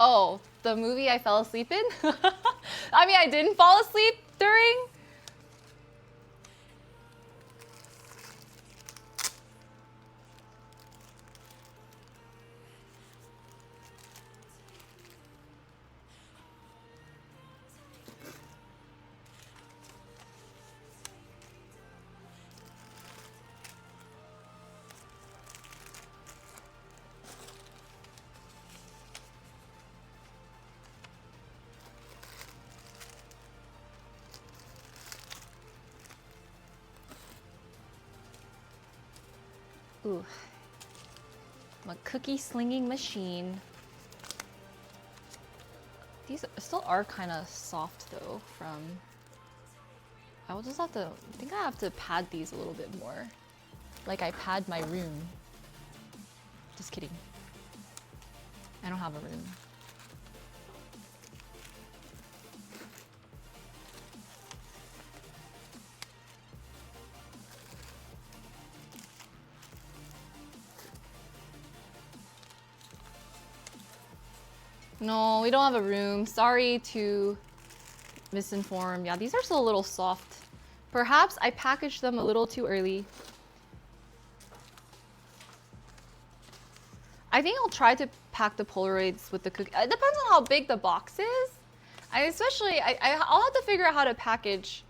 Oh, the movie I fell asleep in? I mean, I didn't fall asleep during. Ooh. I'm a cookie slinging machine. These still are kind of soft though from... I will just have to... I think I have to pad these a little bit more. Like I pad my room. Just kidding. I don't have a room. No, we don't have a room. Sorry to misinform. Yeah, these are still a little soft. Perhaps I packaged them a little too early. I think I'll try to pack the Polaroids with the cookie. It depends on how big the box is. I'll have to figure out how to package.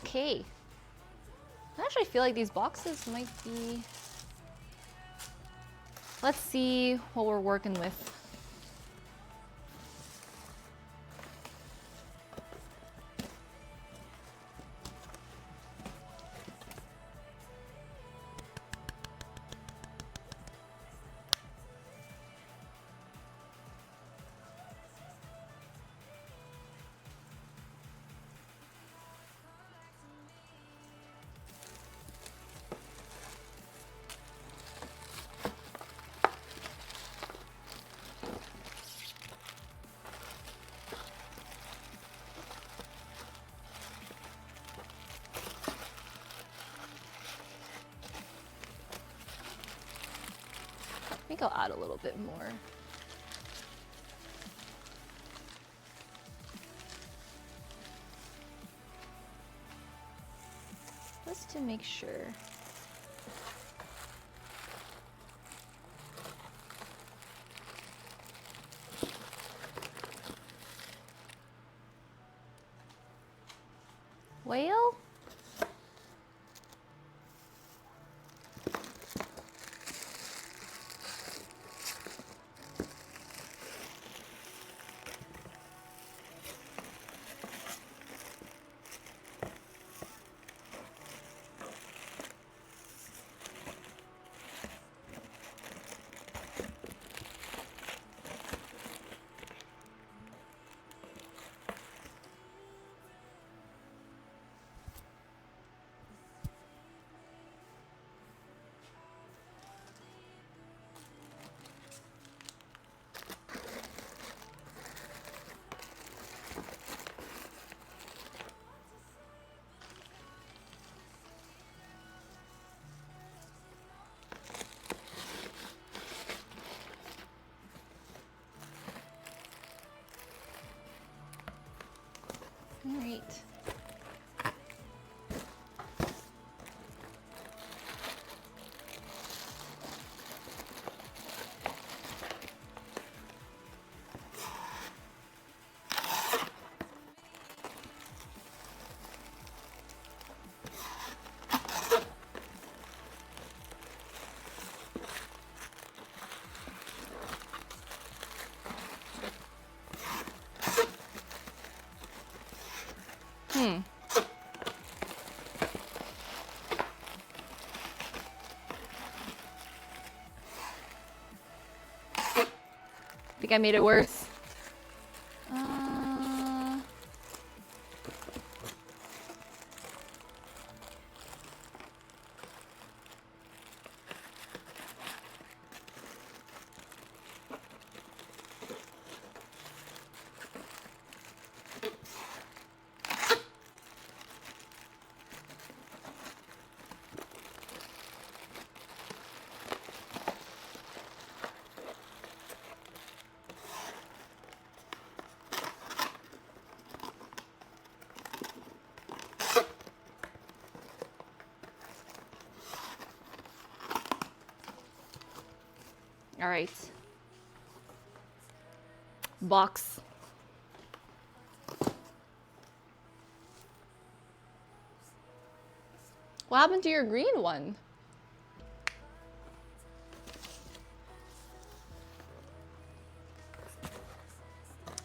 Okay. I actually feel like these boxes might be... Let's see what we're working with. I think I'll add a little bit more. Just to make sure. Whale? All right. I think I made it worse. All right. Box. What happened to your green one?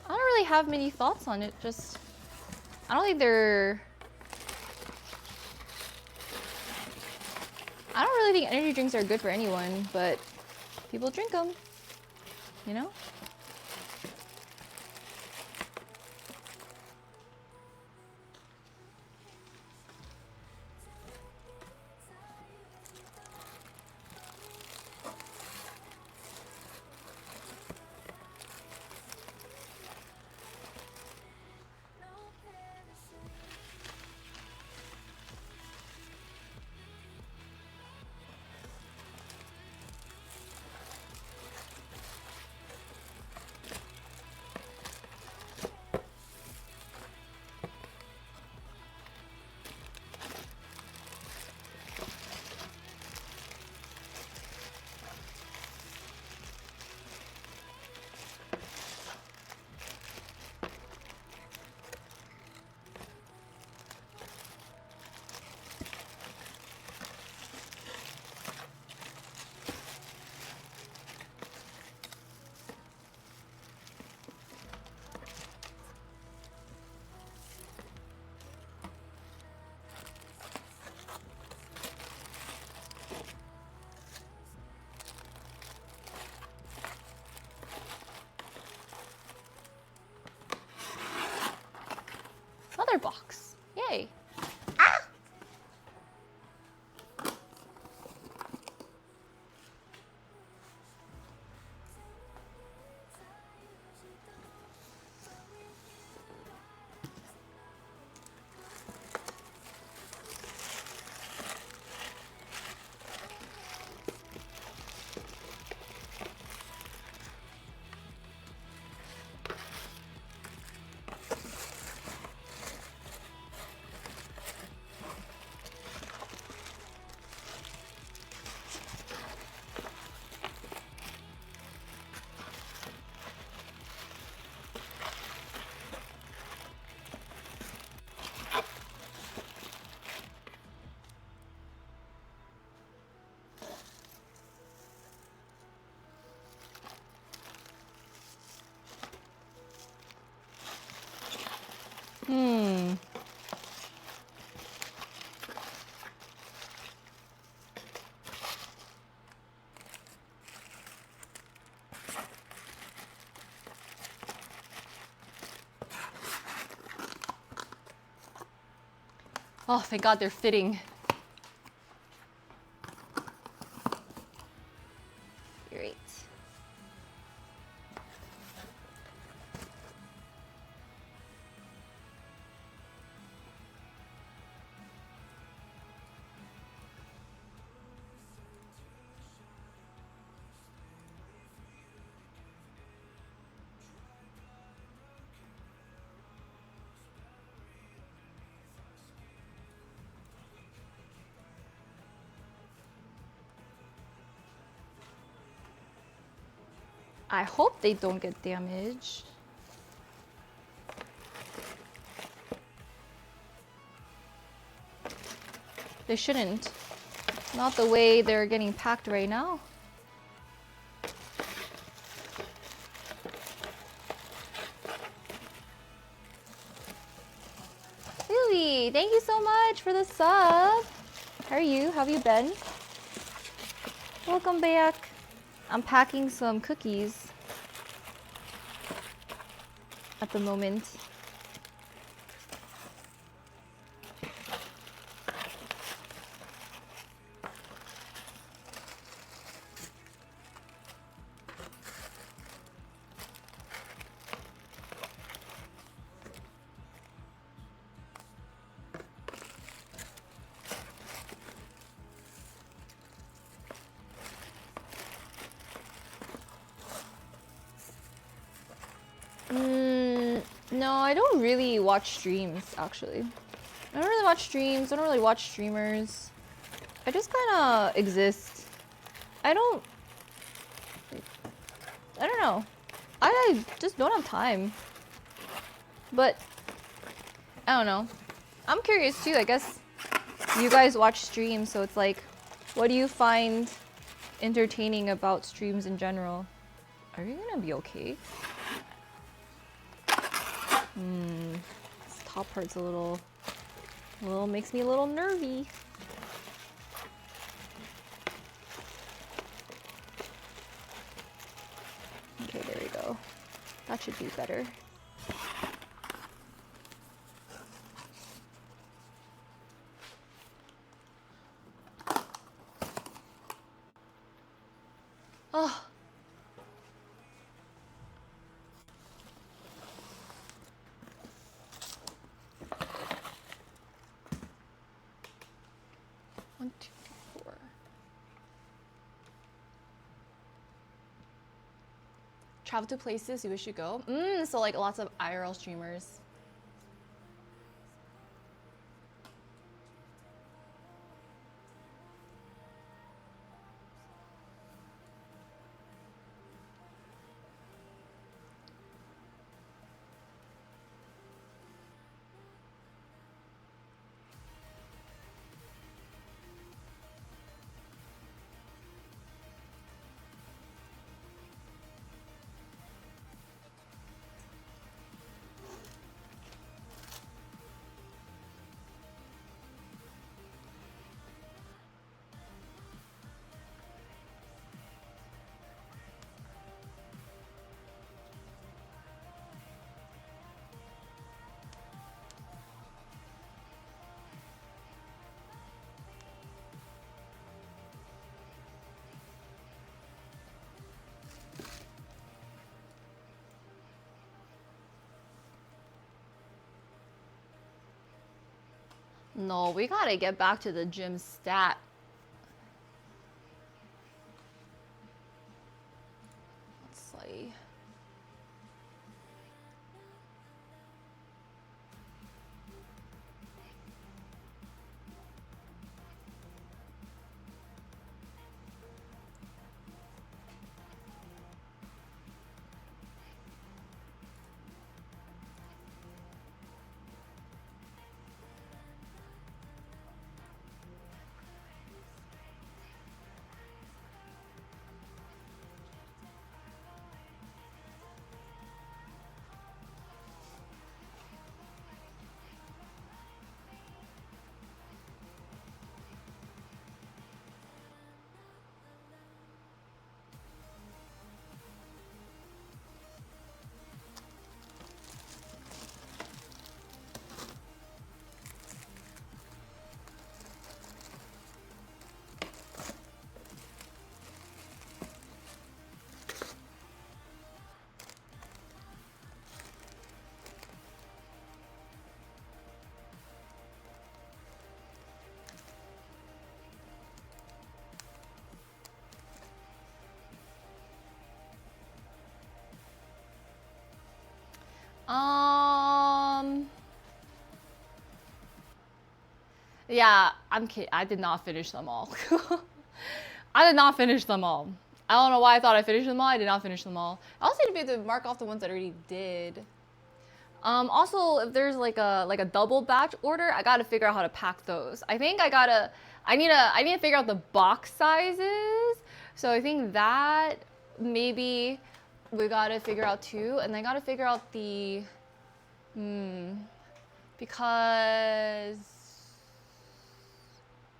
I don't really have many thoughts on it. Just, I don't think they're, I don't really think energy drinks are good for anyone, but people drink them, you know? Oh, thank God they're fitting. Great. I hope they don't get damaged. They shouldn't. Not the way they're getting packed right now. Lily, thank you so much for the sub. How are you? How have you been? Welcome back. I'm packing some cookies at the moment. No, I don't really watch streams, actually. I don't really watch streams, I don't really watch streamers. I just kind of exist. I don't know. I just don't have time. But, I don't know. I'm curious too, I guess you guys watch streams, so it's like, what do you find entertaining about streams in general? Are you gonna be okay? This top part's a little makes me a little nervy. Okay, there we go. That should be better. Oh. One, two, three, four. Travel to places you wish you go. So like lots of IRL streamers. No, we gotta get back to the gym stat. Let's see. Yeah, I'm kidding. I did not finish them all. I did not finish them all. I don't know why I thought I finished them all. I did not finish them all. I also need to be able to mark off the ones that I already did. Also, if there's like a double batch order, I gotta figure out how to pack those. I think I need to figure out the box sizes. So I think that maybe we gotta figure out too, and I gotta figure out the, because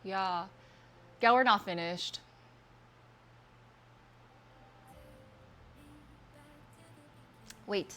yeah, yeah, we're not finished. Wait.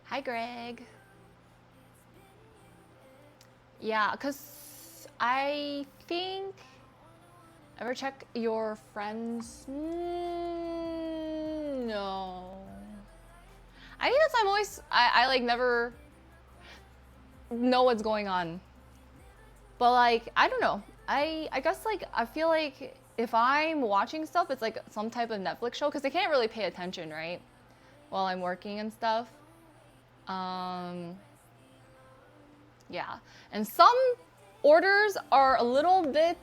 Hi, Greg. Yeah, cause I think ever check your friends? No. I think that's I'm always I like never know what's going on. But like I don't know. I guess like I feel like if I'm watching stuff, it's like some type of Netflix show because I can't really pay attention, right? While I'm working and stuff. Um, yeah. And some orders are a little bit.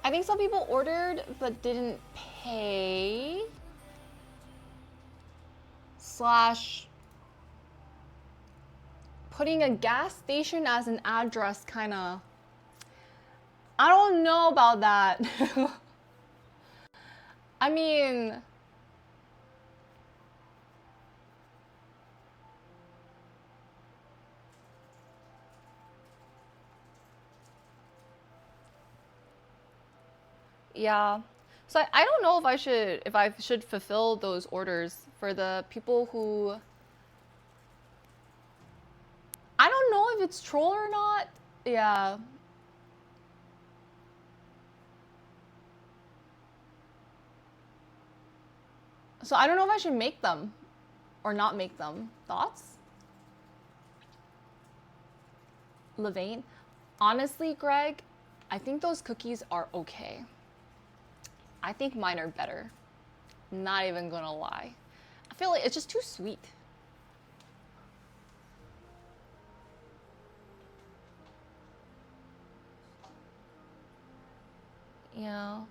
I think some people ordered but didn't pay. Slash putting a gas station as an address kind of. I don't know about that. I mean, yeah. So I don't know if I should fulfill those orders for the people who I don't know if it's troll or not. Yeah. So I don't know if I should make them or not make them. Thoughts? Levain? Honestly, Greg, I think those cookies are okay. I think mine are better. Not even gonna lie. I feel like it's just too sweet. Yeah.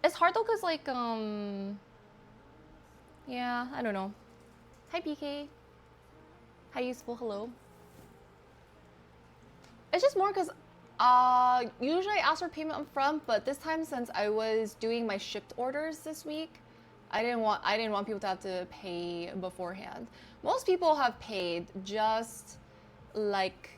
It's hard though, cause like yeah, I don't know. Hi PK. Hi useful. Hello. It's just more cause usually I ask for payment up front, but this time since I was doing my shipped orders this week, I didn't want people to have to pay beforehand. Most people have paid, just like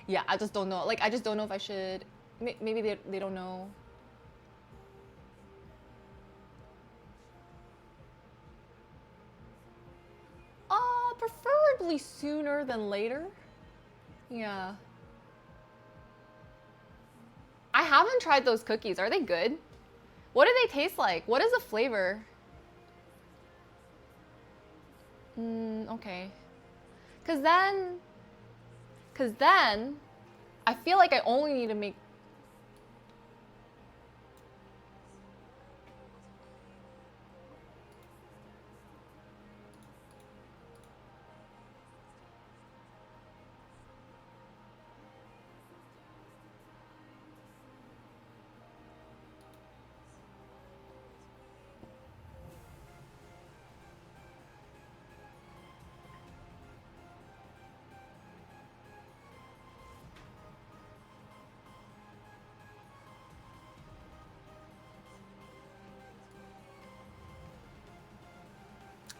yeah, I just don't know. Like I just don't know if I should. Maybe they don't know. preferably sooner than later. Yeah. I haven't tried those cookies. Are they good? What do they taste like? What is the flavor? Okay. Cause then, I feel like I only need to make.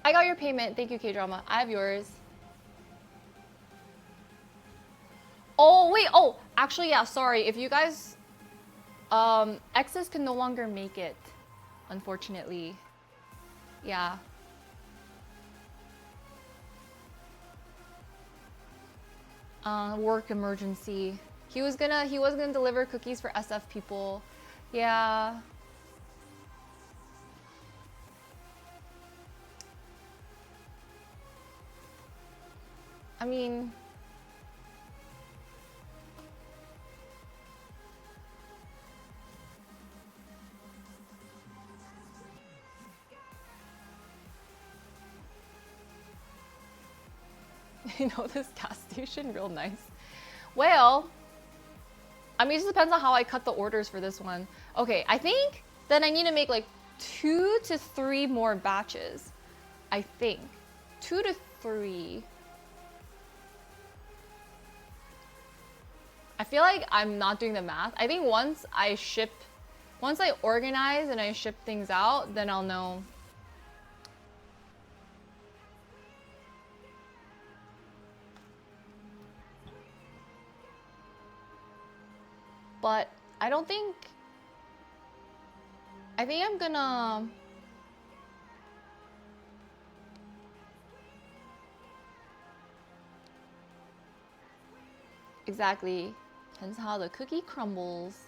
I got your payment. Thank you, K-Drama. I have yours. Oh, wait. Oh, actually, yeah, sorry. If you guys, X's can no longer make it, unfortunately. Yeah. Work emergency. He was gonna deliver cookies for SF people. Yeah. I mean, you know this gas station real nice. Well, I mean, it just depends on how I cut the orders for this one. Okay, I think then I need to make like 2 to 3 more batches. I think 2 to 3. I feel like I'm not doing the math. I think once I organize and I ship things out, then I'll know. But I think I'm gonna. Exactly. Depends how the cookie crumbles.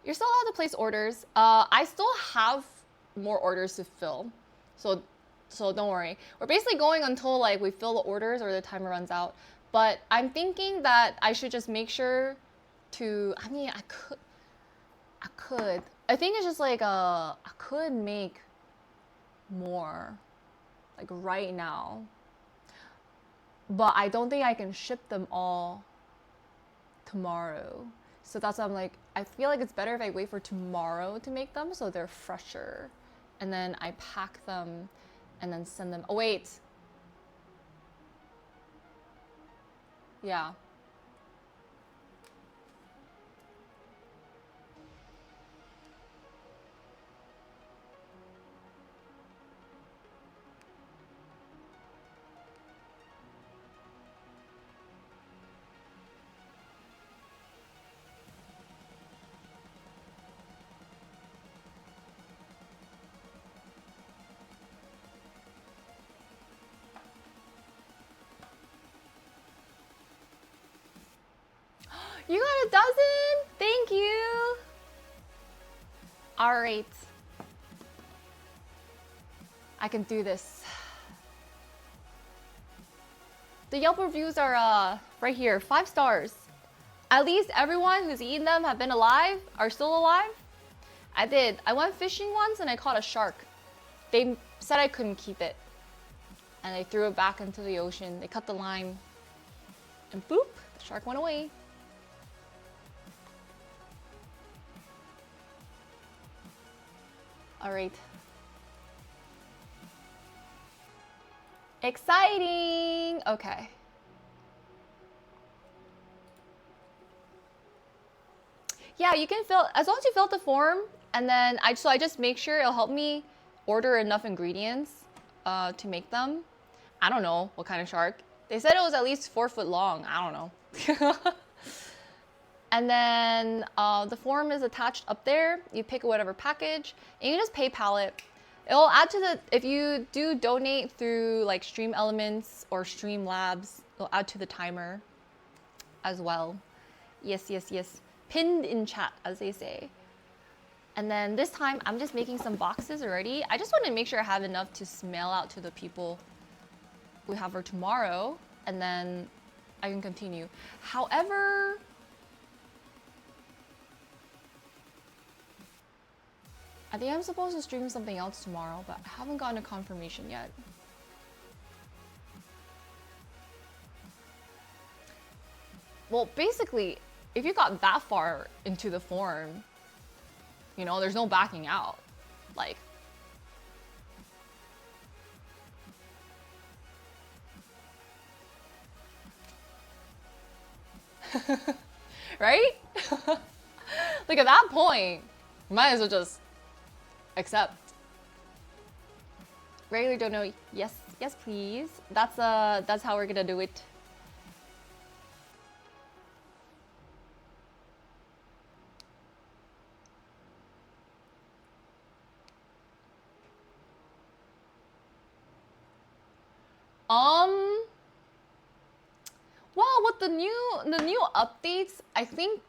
You're still allowed to place orders. I still have more orders to fill. So don't worry. We're basically going until like we fill the orders or the timer runs out. But I'm thinking that I should just make sure to, I mean, I could. I think it's just like, I could make more, like right now. But I don't think I can ship them all tomorrow. So that's why I'm like, I feel like it's better if I wait for tomorrow to make them so they're fresher. And then I pack them and then send them. Oh, wait. Yeah. You got a dozen? Thank you. All right. I can do this. The Yelp reviews are right here, 5 stars. At least everyone who's eaten them have been alive, are still alive. I went fishing once and I caught a shark. They said I couldn't keep it. And they threw it back into the ocean. They cut the line and boop, the shark went away. All right. Exciting. Okay. Yeah, you can fill, as long as you fill out the form, and then I just make sure it'll help me order enough ingredients to make them. I don't know what kind of shark. They said it was at least 4 foot long. I don't know. And then the form is attached up there. You pick whatever package and you just PayPal it. It'll add to the, if you do donate through like Stream Elements or Streamlabs, it'll add to the timer as well. Yes, yes, yes. Pinned in chat, as they say. And then this time, I'm just making some boxes already. I just want to make sure I have enough to mail out to the people we have for tomorrow. And then I can continue. However, I think I'm supposed to stream something else tomorrow, but I haven't gotten a confirmation yet. Well, basically, if you got that far into the form, you know, there's no backing out. Like, right? Like at that point, you might as well just accept. Regular don't know. Yes, yes, please. That's how we're gonna do it. Well, with the new updates, I think,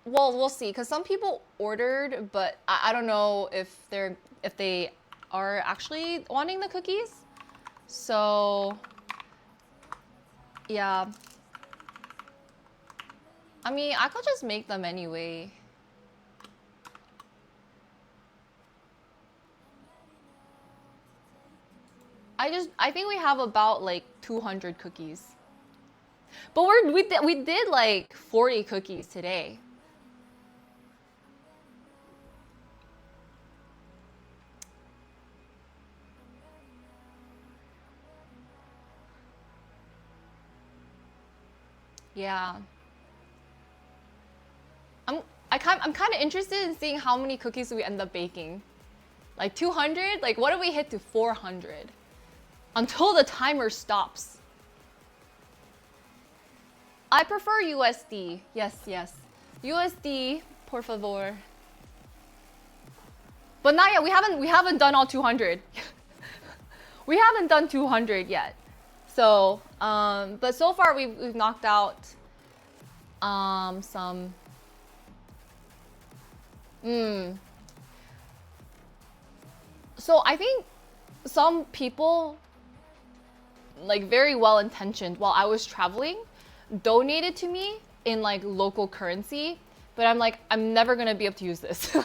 well, we'll see, because some people ordered, but I don't know if they are actually wanting the cookies. So yeah, I mean, I could just make them anyway. I think we have about like 200 cookies. But we did like 40 cookies today. Yeah. I'm kind of interested in seeing how many cookies we end up baking. Like 200? Like what if we hit to 400? Until the timer stops. I prefer USD. Yes, yes. USD, por favor. But not yet. We haven't done all 200. We haven't done 200 yet. So, but so far we've knocked out some. So I think some people, like very well intentioned, while I was traveling, donated to me in like local currency, but I'm like, I'm never gonna be able to use this.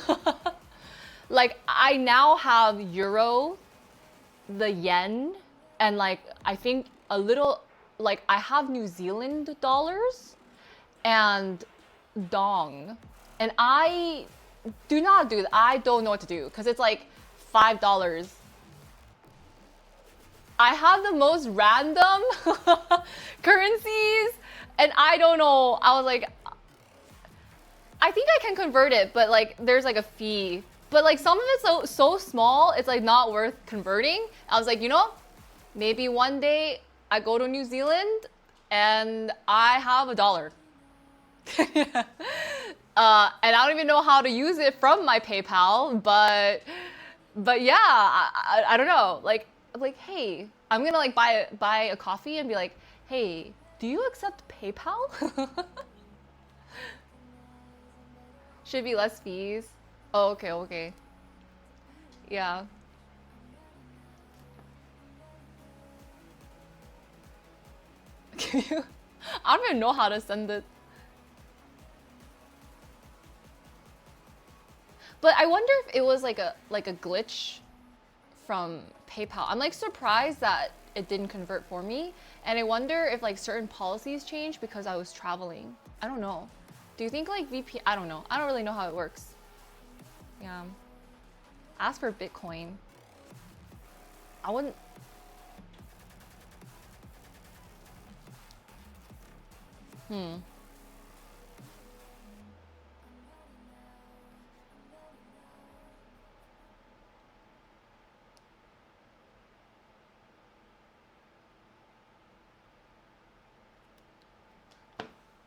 Like I now have euro, the yen, and like I think a little, like I have New Zealand dollars and dong, and I do not do that. I don't know what to do because it's like $5. I have the most random currencies, and I don't know. I was like, I think I can convert it, but like there's like a fee. But like some of it's so small, it's like not worth converting. I was like, you know, maybe one day I go to New Zealand and I have $1. And I don't even know how to use it from my PayPal, but yeah, I don't know. Like, hey, I'm gonna like buy a coffee and be like, hey, do you accept PayPal? Should be less fees. Oh, okay, okay. Yeah. I don't even know how to send it. But I wonder if it was like a glitch from PayPal. I'm like surprised that it didn't convert for me. And I wonder if like certain policies changed because I was traveling. I don't know. Do you think like VP? I don't know. I don't really know how it works. Yeah. Ask for Bitcoin. I wouldn't.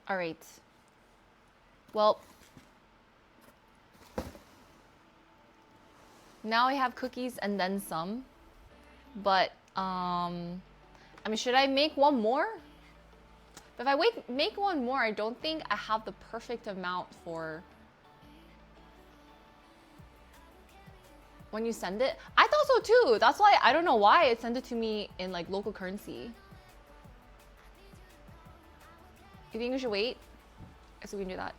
All right. Well, now I have cookies and then some. But, I mean, should I make one more? But if I make one more, I don't think I have the perfect amount for when you send it. I thought so too. That's why I don't know why it sent it to me in like local currency. You think we should wait? So we can do that.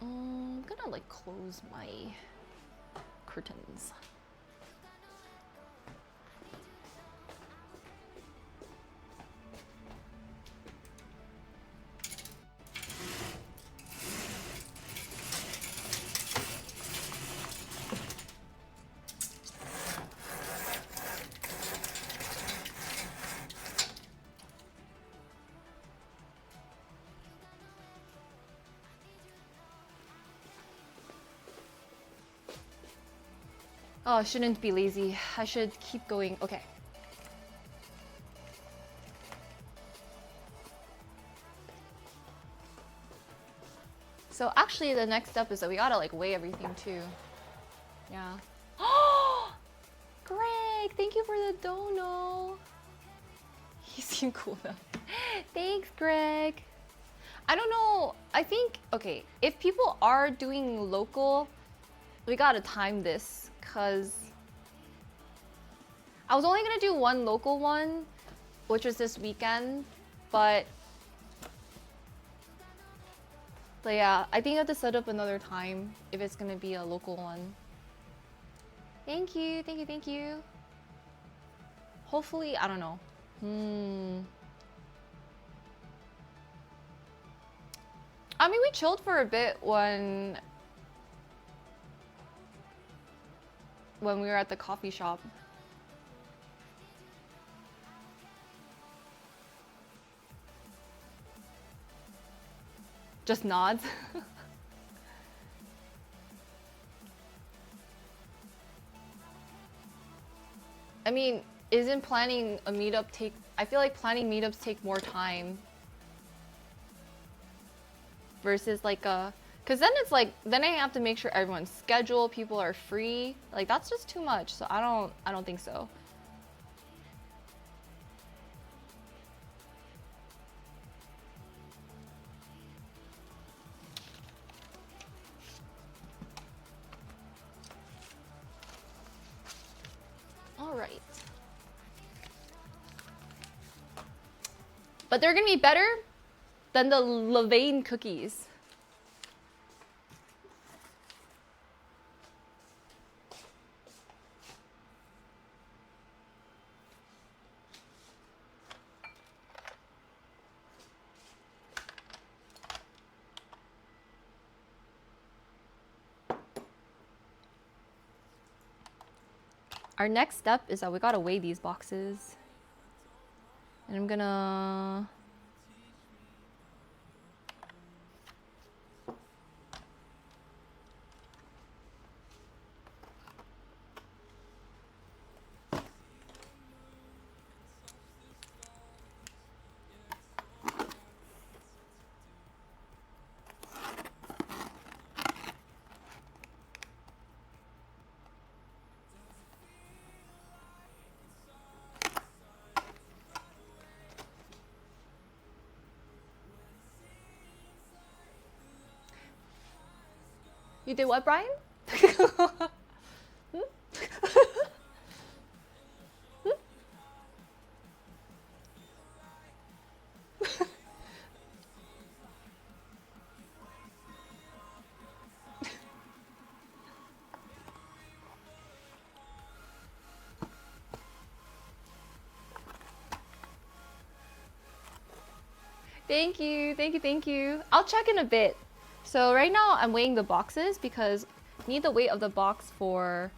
I'm gonna like close my curtains. Oh, I shouldn't be lazy. I should keep going. Okay. So actually the next step is that we gotta like weigh everything too. Yeah. Oh, Greg, thank you for the dono. He seemed cool though. Thanks, Greg. I don't know. I think, okay, if people are doing local, we gotta time this. Because I was only gonna do one local one, which was this weekend, but yeah, I think I have to set up another time if it's gonna be a local one. Thank you, thank you, thank you. Hopefully, I don't know. I mean, we chilled for a bit when we were at the coffee shop. Just nods. I mean, isn't planning a meetup take... I feel like planning meetups take more time. Versus like a... Because then it's like, then I have to make sure everyone's scheduled, people are free. Like, that's just too much. So I don't think so. All right. But they're gonna be better than the Levain cookies. Our next step is that we gotta weigh these boxes. And I'm gonna... You did what, Brian? Thank you, thank you, thank you. I'll check in a bit. So right now I'm weighing the boxes because I need the weight of the box for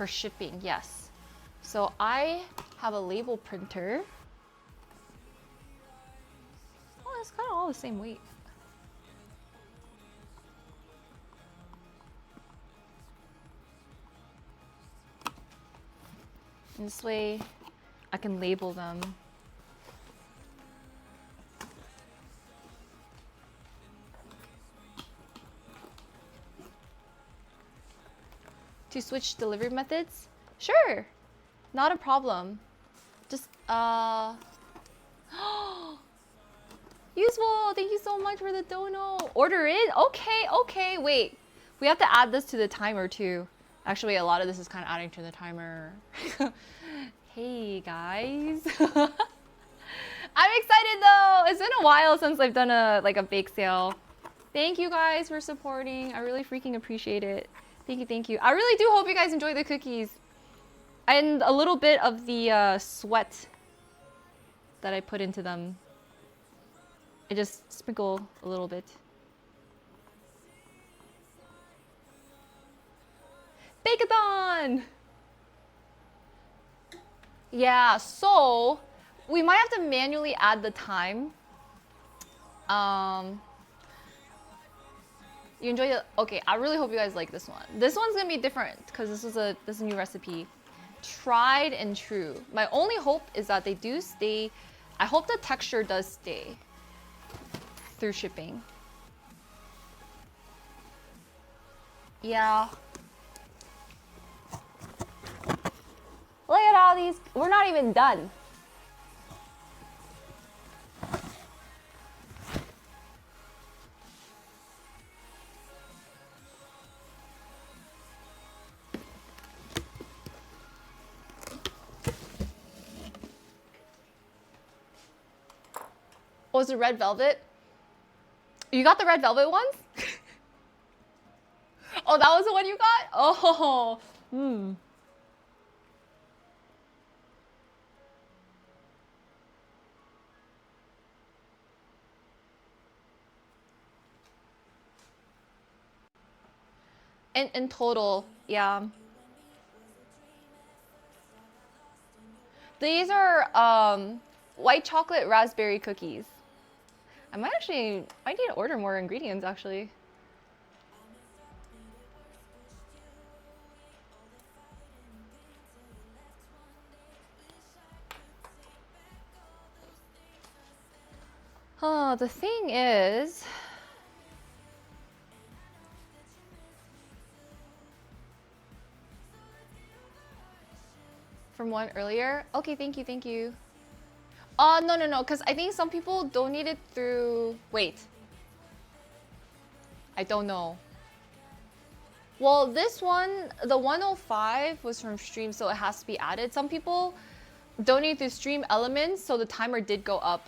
shipping, yes. So I have a label printer. Oh, it's kind of all the same weight. And this way I can label them. To switch delivery methods? Sure, not a problem. Just Useful, thank you so much for the dono. Order in? Okay, wait. We have to add this to the timer too. Actually, a lot of this is kind of adding to the timer. Hey guys. I'm excited though. It's been a while since I've done a bake sale. Thank you guys for supporting. I really freaking appreciate it. Thank you. I really do hope you guys enjoy the cookies. And a little bit of the sweat that I put into them. I just sprinkle a little bit. BAKEATHON! Yeah, so we might have to manually add the time. You enjoy it? Okay, I really hope you guys like this one. This one's gonna be different because this is a new recipe. Tried and true. My only hope is that they do stay. I hope the texture does stay through shipping. Yeah. Look at all these. We're not even done. Was it red velvet? You got the red velvet ones? Oh, that was the one you got? Oh, In total, yeah. These are white chocolate raspberry cookies. I might need to order more ingredients actually. Oh, the thing is, from one earlier. Okay, thank you. No, because I think some people donated through. Wait, I don't know. Well, this one, the 105 was from stream, so it has to be added. Some people donated through stream elements, so the timer did go up.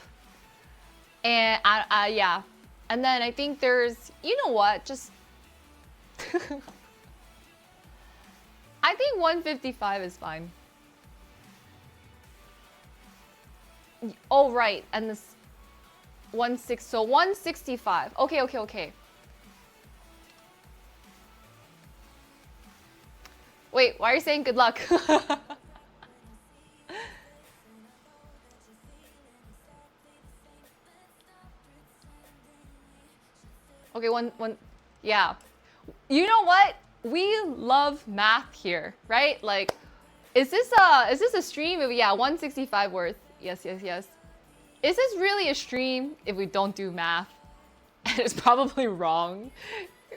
And yeah. And then I think there's, you know what, just I think 155 is fine. Oh, right. And this 16, so 165. Okay. Wait, why are you saying good luck? Okay, one, yeah. You know what? We love math here, right? Like, is this a stream? Yeah, 165 worth. Yes. Is this really a stream if we don't do math? And it's probably wrong,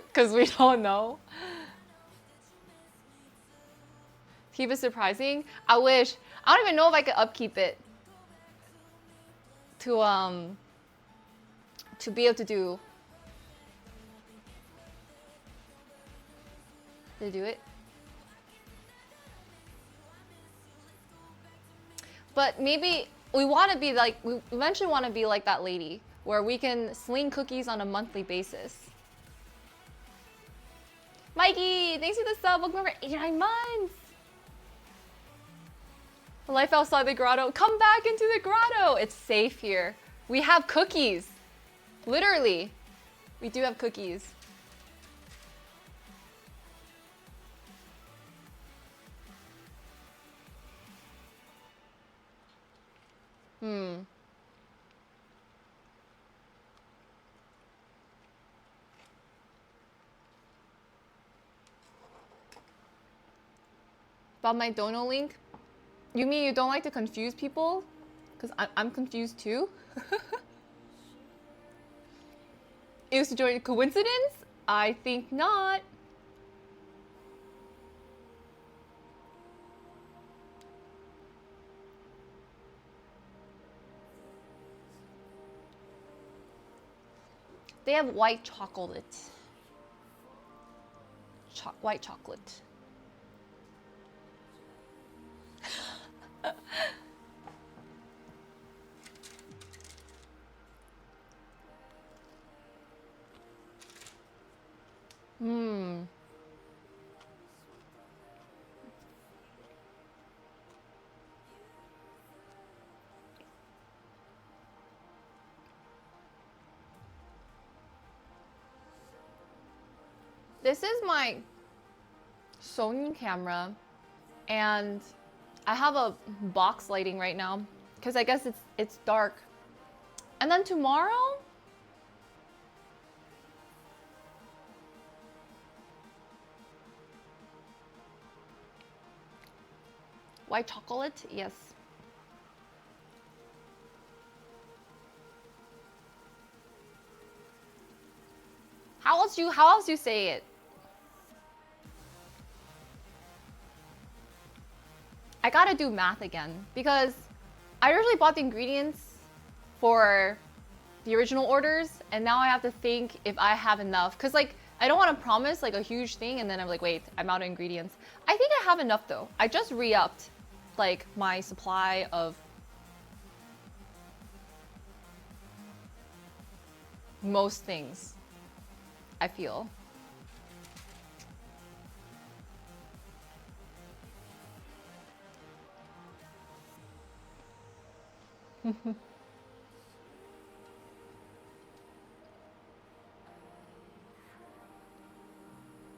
because we don't know. Keep it surprising. I wish. I don't even know if I could upkeep it to be able to do. To do it. But maybe we want to be like, we eventually want to be like that lady where we can sling cookies on a monthly basis. Mikey, thanks for the sub. Welcome over 89 months. Life outside the grotto. Come back into the grotto. It's safe here. We have cookies. Literally. We do have cookies. About my dono link? You mean you don't like to confuse people? Because I'm confused too. It was a coincidence? I think not. They have white chocolate. White chocolate. Hmm. This is my Sony camera, and I have a box lighting right now because I guess it's dark. And then tomorrow, white chocolate, yes. How else you say it? I gotta do math again because I originally bought the ingredients for the original orders, and now I have to think if I have enough. Cause like I don't want to promise like a huge thing, and then I'm like, wait, I'm out of ingredients. I think I have enough though. I just re-upped like my supply of most things, I feel.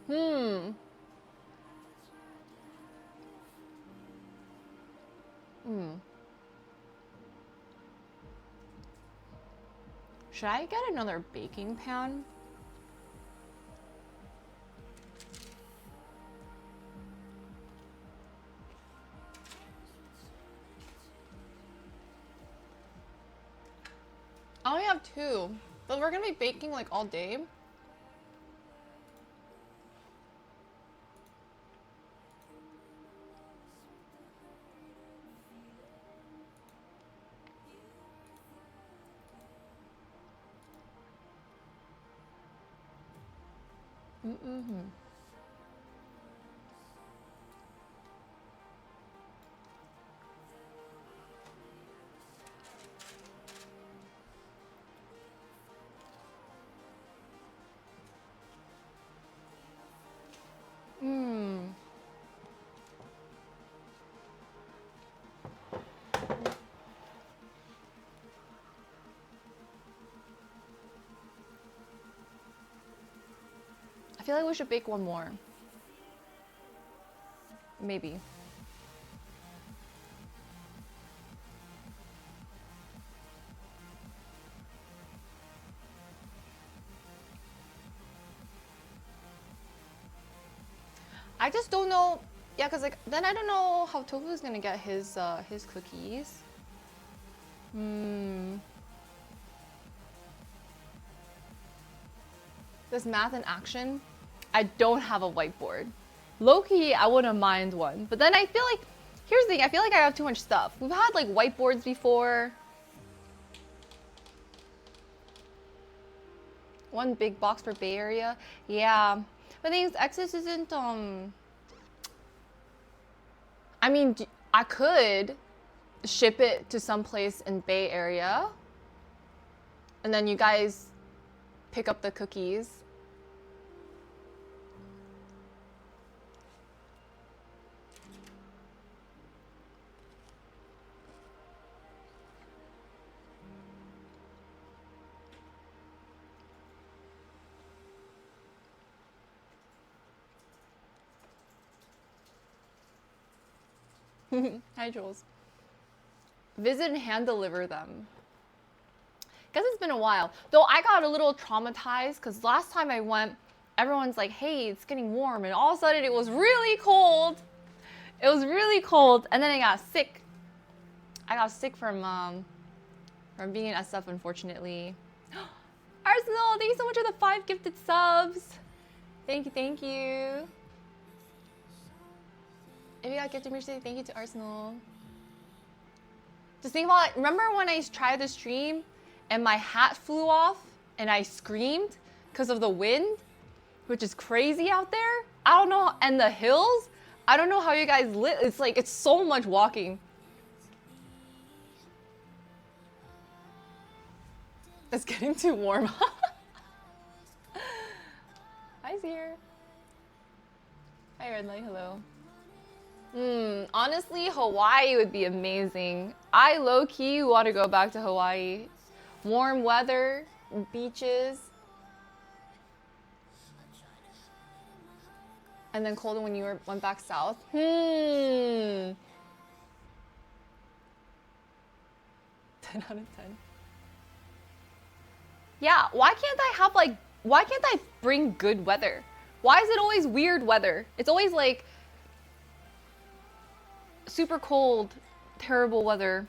Hmm. Hmm. Should I get another baking pan? I only have two, but we're gonna be baking like all day. Mm-hmm. Hmm. I feel like we should bake one more. Maybe. I just don't know. Yeah, cause like then I don't know how Tofu's gonna get his cookies. Hmm. This math in action. I don't have a whiteboard. Low-key, I wouldn't mind one. But then I feel like, here's the thing, I feel like I have too much stuff. We've had like whiteboards before. One big box for Bay Area. Yeah. But the thing is, Exodus isn't, I mean, I could ship it to some place in Bay Area. And then you guys pick up the cookies. Hi, Jules. Visit and hand deliver them. Guess it's been a while. Though I got a little traumatized because last time I went, everyone's like, hey, it's getting warm. And all of a sudden it was really cold. It was really cold, and then I got sick. I got sick from being in SF, unfortunately. Arsenal, thank you so much for the 5 gifted subs. Thank you, thank you. If you got gifted mercy, thank you to Arsenal. Just think about it. Remember when I tried the stream and my hat flew off and I screamed because of the wind, which is crazy out there? I don't know, and the hills? I don't know how you guys live. It's like, it's so much walking. It's getting too warm. Hi, Zier. Hi, Red Light, hello. Honestly, Hawaii would be amazing. I low-key want to go back to Hawaii. Warm weather, beaches. And then colder when you went back south. 10 out of 10. Yeah, why can't I bring good weather? Why is it always weird weather? It's always like super cold, terrible weather.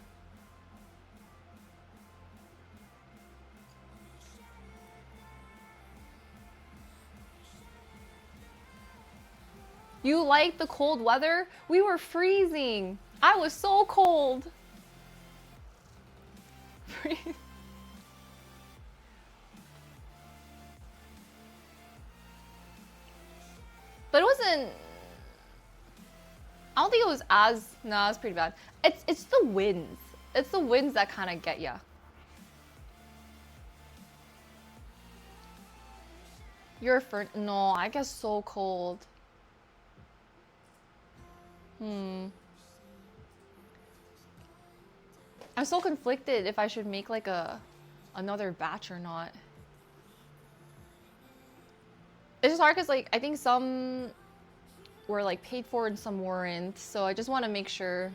You like the cold weather? We were freezing. I was so cold. But it wasn't, I don't think it was as, no, it's pretty bad. It's the winds. It's the winds that kind of get ya. You're for, no, I get so cold. I'm so conflicted if I should make like another batch or not. It's just hard because like I think some were like paid for and some weren't, so I just want to make sure.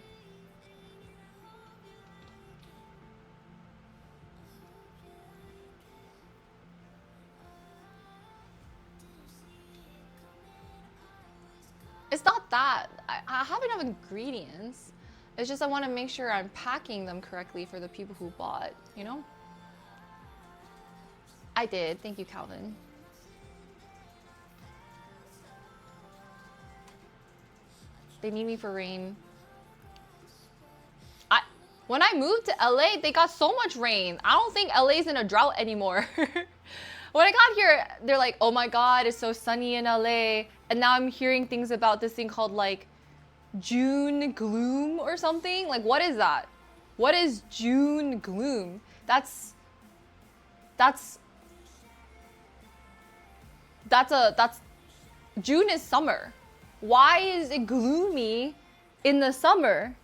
It's not that. I have enough ingredients. It's just I want to make sure I'm packing them correctly for the people who bought, you know? I did. Thank you, Calvin. They need me for rain. When I moved to LA, they got so much rain. I don't think LA's in a drought anymore. When I got here, they're like, oh my God, it's so sunny in LA. And now I'm hearing things about this thing called like June gloom or something. Like, what is that? What is June gloom? That's June is summer. Why is it gloomy in the summer?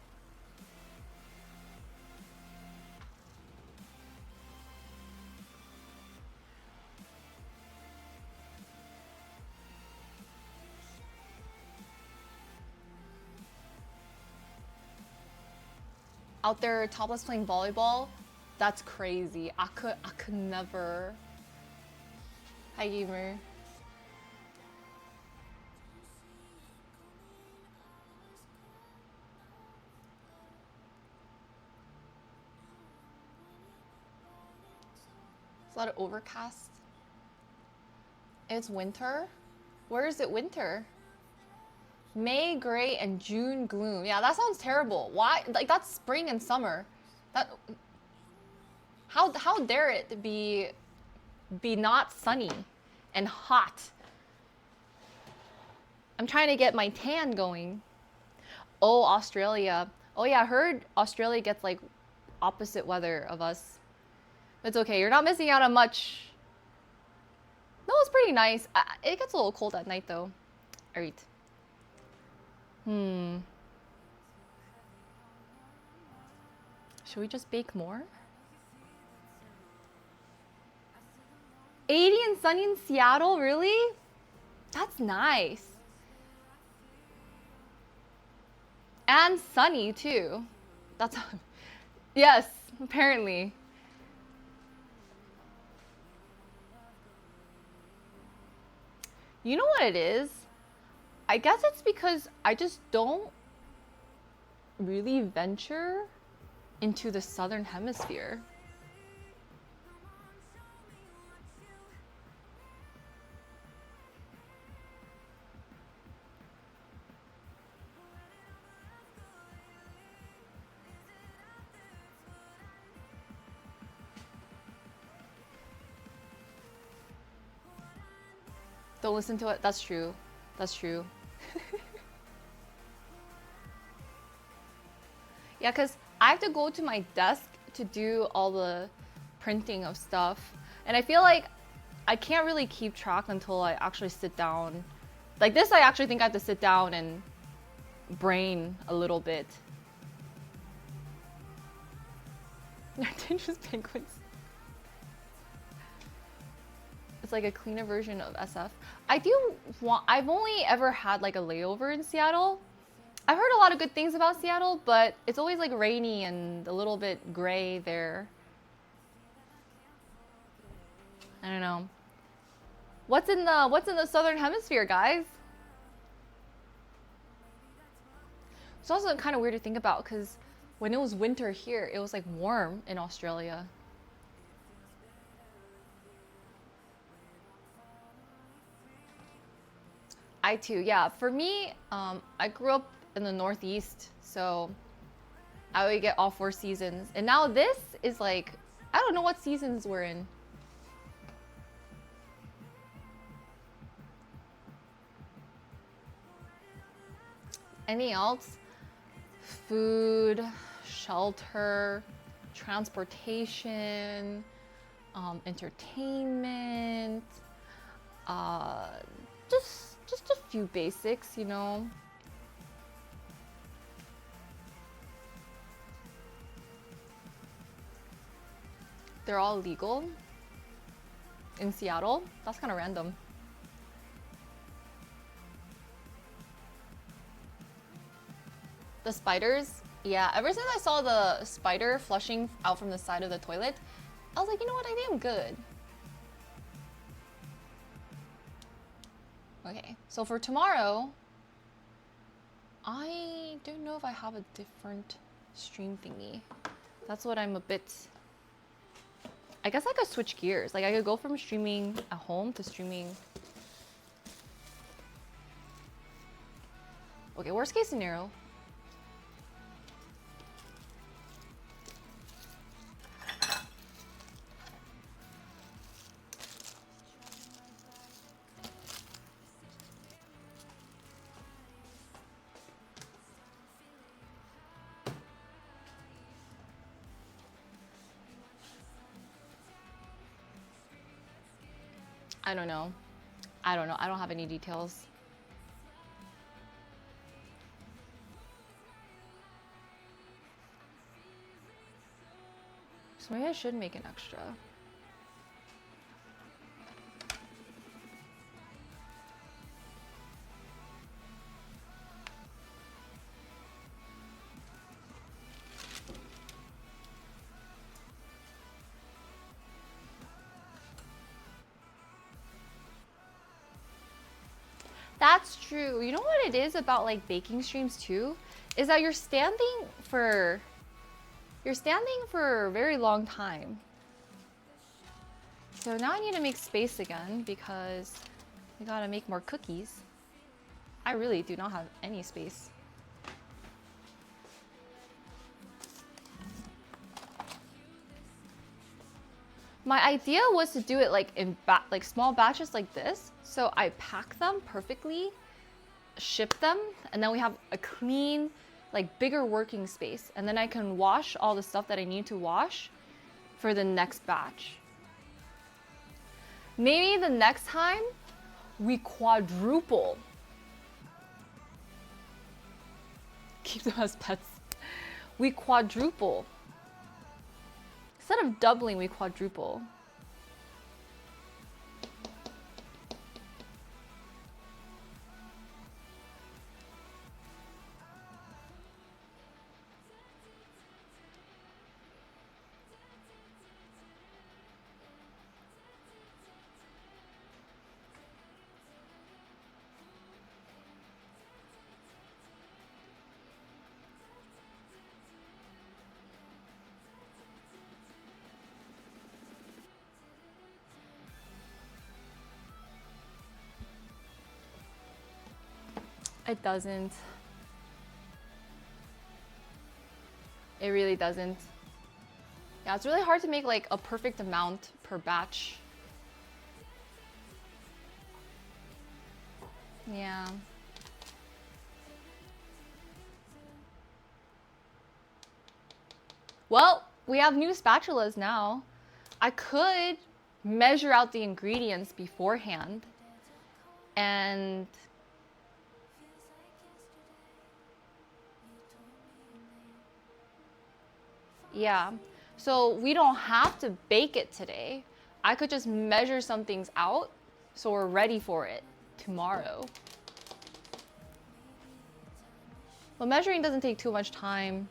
Out there topless playing volleyball? That's crazy. I could never. Hi, gamer. It's a lot of overcast. It's winter? Where is it winter? May gray and June gloom. Yeah, that sounds terrible. Why? Like, that's spring and summer. How dare it be not sunny and hot? I'm trying to get my tan going. Oh, Australia. Oh yeah, I heard Australia gets like opposite weather of us. It's okay, you're not missing out on much. No, it's pretty nice. It gets a little cold at night though. Alright. Should we just bake more? 80 and sunny in Seattle, really? That's nice. And sunny too. That's, yes, apparently. You know what it is? I guess it's because I just don't really venture into the southern hemisphere. Don't listen to it. That's true. That's true. Yeah, because I have to go to my desk to do all the printing of stuff. And I feel like I can't really keep track until I actually sit down. Like this, I actually think I have to sit down and brain a little bit. They're dangerous penguins. It's like a cleaner version of SF. I've only ever had like a layover in Seattle. I've heard a lot of good things about Seattle, but it's always like rainy and a little bit gray there. I don't know. What's in the southern hemisphere, guys? It's also kind of weird to think about because when it was winter here, it was like warm in Australia. I too, yeah. For me, I grew up in the Northeast, so I would get all 4 seasons. And now this is like, I don't know what seasons we're in. Anything else? Food, shelter, transportation, entertainment, just a few basics, you know. They're all legal in Seattle. That's kind of random. The spiders, yeah, ever since I saw the spider flushing out from the side of the toilet, I was like, you know what, I think I'm good. Okay, so for tomorrow, I don't know if I have a different stream thingy. That's what I'm a bit... I guess I could switch gears. Like I could go from streaming at home to streaming... Okay, worst case scenario. I don't know. I don't know. I don't have any details. So maybe I should make an extra. That's true. You know what it is about like baking streams too? Is that you're standing for a very long time. So now I need to make space again because we gotta make more cookies. I really do not have any space. My idea was to do it like in small batches like this. So I pack them perfectly, ship them, and then we have a clean, like bigger working space. And then I can wash all the stuff that I need to wash for the next batch. Maybe the next time we quadruple. Keep them as pets. We quadruple. Instead of doubling, we quadruple. It doesn't. It really doesn't. Yeah, it's really hard to make like a perfect amount per batch. Yeah. Well, we have new spatulas now. I could measure out the ingredients beforehand and yeah. So we don't have to bake it today. I could just measure some things out so we're ready for it tomorrow. Well, measuring doesn't take too much time.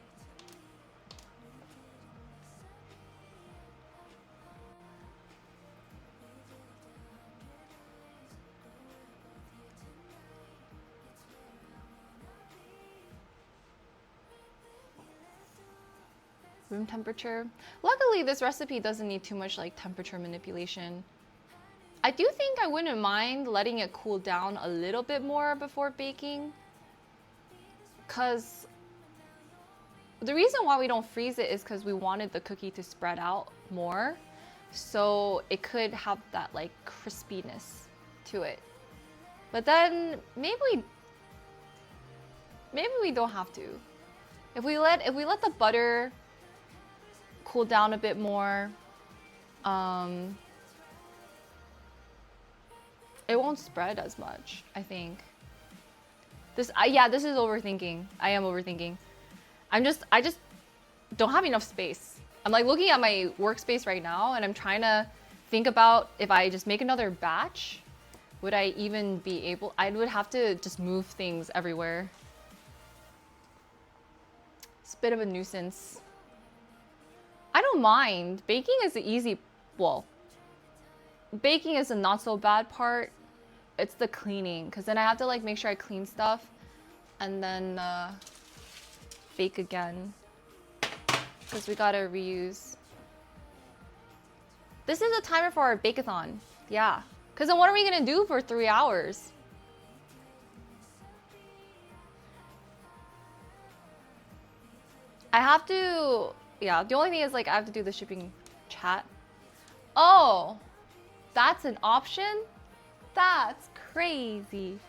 Room temperature. Luckily, this recipe doesn't need too much like temperature manipulation. I do think I wouldn't mind letting it cool down a little bit more before baking, because the reason why we don't freeze it is because we wanted the cookie to spread out more, so it could have that like crispiness to it. But then maybe we don't have to. If we let the butter cool down a bit more, it won't spread as much, I think. Yeah, this is overthinking. I am overthinking. I just don't have enough space. I'm like looking at my workspace right now and I'm trying to think about if I just make another batch, would I even be able, I would have to just move things everywhere. It's a bit of a nuisance. I don't mind. Baking is the easy, well, baking is the not so bad part. It's the cleaning, because then I have to like make sure I clean stuff and then bake again, because we gotta reuse. This is a timer for our bake-a-thon. Yeah, because then what are we gonna do for 3 hours? I have to, yeah, the only thing is like I have to do the shipping chat. Oh, that's an option? That's crazy.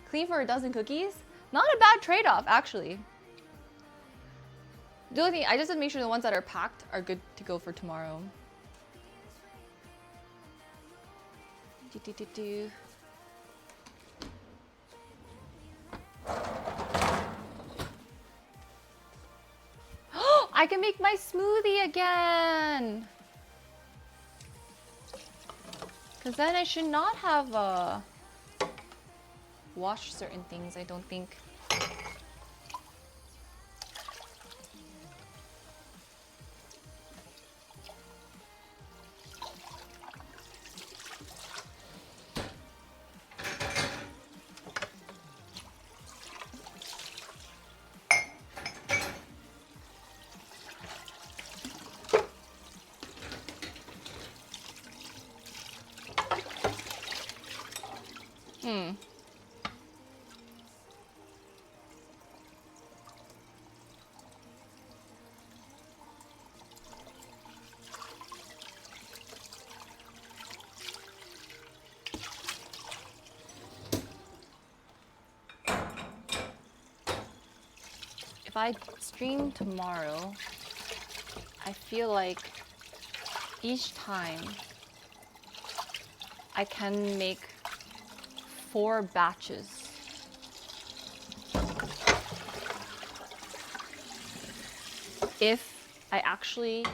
Clean for a dozen cookies? Not a bad trade-off, actually. The only thing, I just have to make sure the ones that are packed are good to go for tomorrow. I can make my smoothie again! Because then I should not have washed certain things, I don't think. If I stream tomorrow, I feel like each time I can make 4 batches. If I actually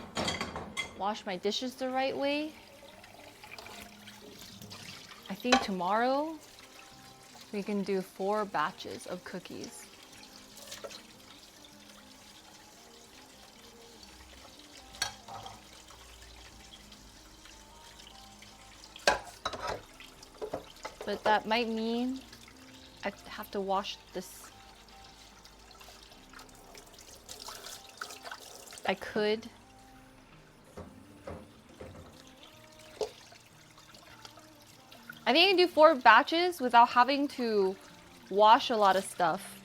wash my dishes the right way, I think tomorrow we can do 4 batches of cookies. But that might mean I have to wash this. I could. I think I can do 4 batches without having to wash a lot of stuff.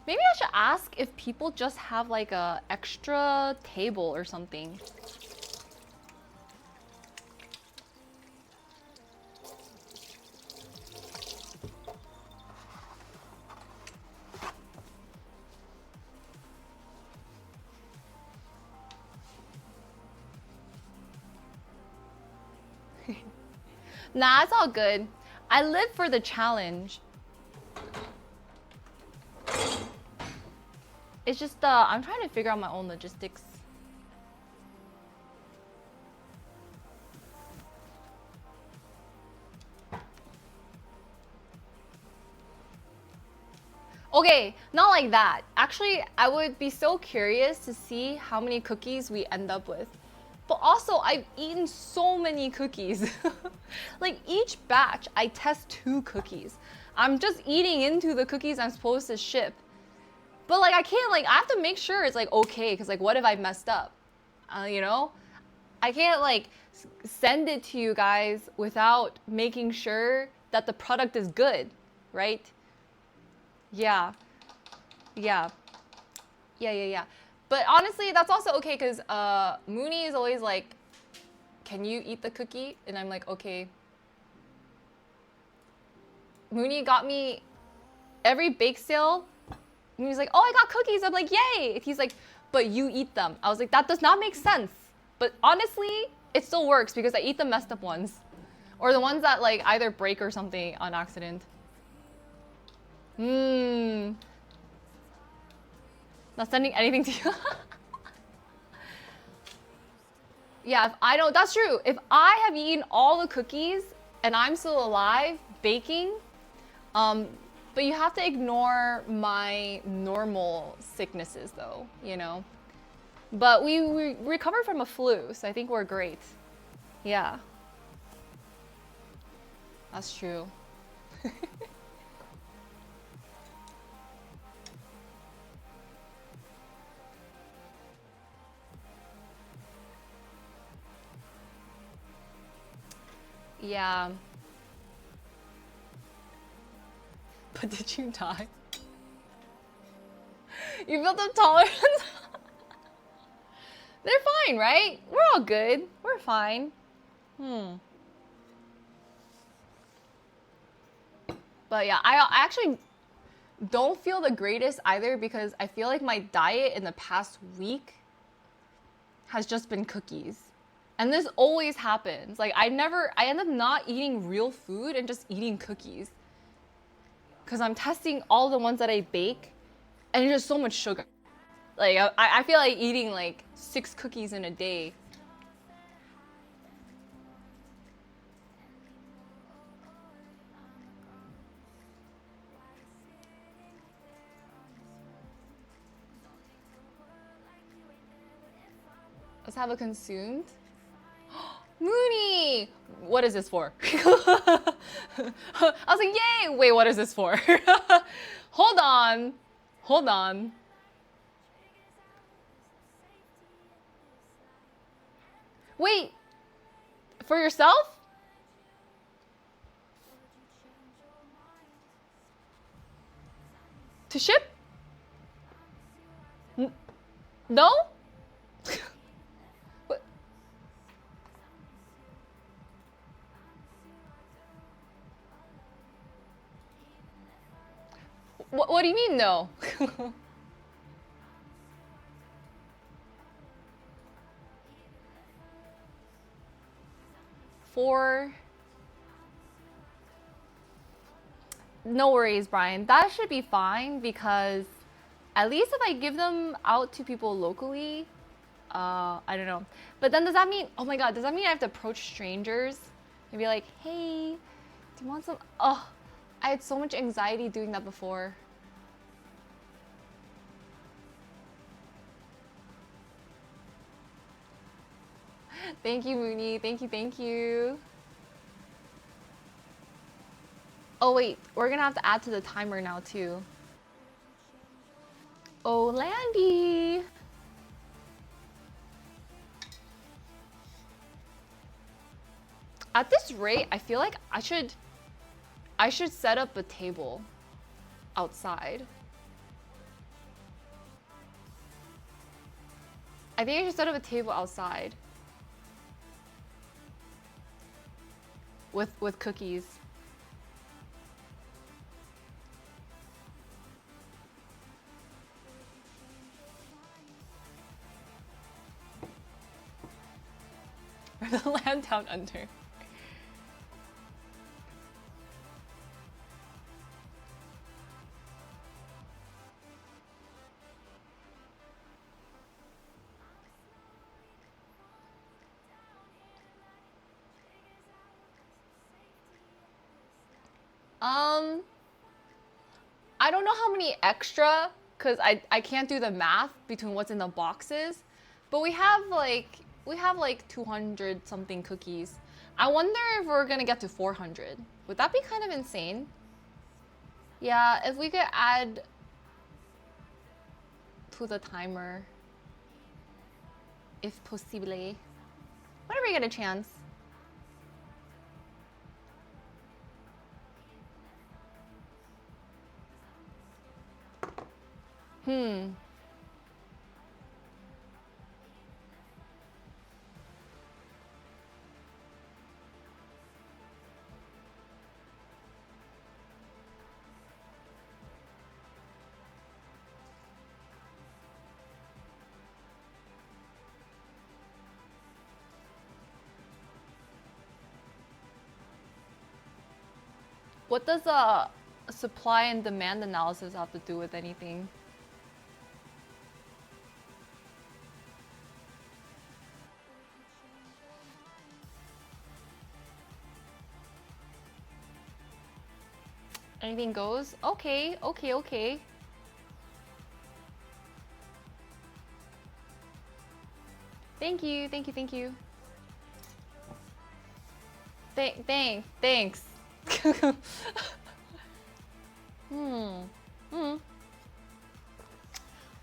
Maybe I should ask if people just have like a extra table or something. Nah, it's all good. I live for the challenge. It's just, I'm trying to figure out my own logistics. Okay, not like that. Actually, I would be so curious to see how many cookies we end up with. But also, I've eaten so many cookies. Like each batch, I test 2 cookies. I'm just eating into the cookies I'm supposed to ship. But like I can't, like I have to make sure it's like okay, because like what if I messed up? You know? I can't like send it to you guys without making sure that the product is good, right? Yeah. Yeah. Yeah. But honestly, that's also okay because Mooney is always like, can you eat the cookie? And I'm like, okay. Mooney got me every bake sale. And he's like, oh, I got cookies. I'm like, yay. He's like, but you eat them. I was like, that does not make sense. But honestly, it still works because I eat the messed up ones. Or the ones that like either break or something on accident. Not sending anything to you. Yeah, if I don't, that's true. If I have eaten all the cookies and I'm still alive baking, but you have to ignore my normal sicknesses though, you know? But we recovered from a flu, so I think we're great. Yeah. That's true. Yeah. But did you die? You built up tolerance? They're fine, right? We're all good. We're fine. But yeah, I actually don't feel the greatest either because I feel like my diet in the past week has just been cookies. And this always happens. Like I end up not eating real food and just eating cookies. Cause I'm testing all the ones that I bake and it's just so much sugar. Like I feel like eating like 6 cookies in a day. Let's have it consumed. Mooney! What is this for? I was like, yay! Wait, what is this for? Hold on. Hold on. Wait. For yourself? To ship? No? What do you mean, no? No worries, Brian. That should be fine because at least if I give them out to people locally, I don't know. But then does that mean, oh my God, does that mean I have to approach strangers and be like, hey, Do you want some? Oh, I had so much anxiety doing that before. Thank you, Mooney. Thank you, thank you. Oh wait, we're gonna have to add to the timer now too. Oh, Landy. At this rate, I feel like I should set up a table outside. I think I should set up a table outside with cookies. Or the land down under. I don't know how many extra, cause I can't do the math between what's in the boxes, but we have like 200 something cookies. I wonder if we're gonna get to 400. Would that be kind of insane? Yeah, if we could add to the timer, if possible. Whenever you get a chance. What does a supply and demand analysis have to do with anything? Anything goes? Okay, okay, okay. Thank you, thank you, thank you. Thanks.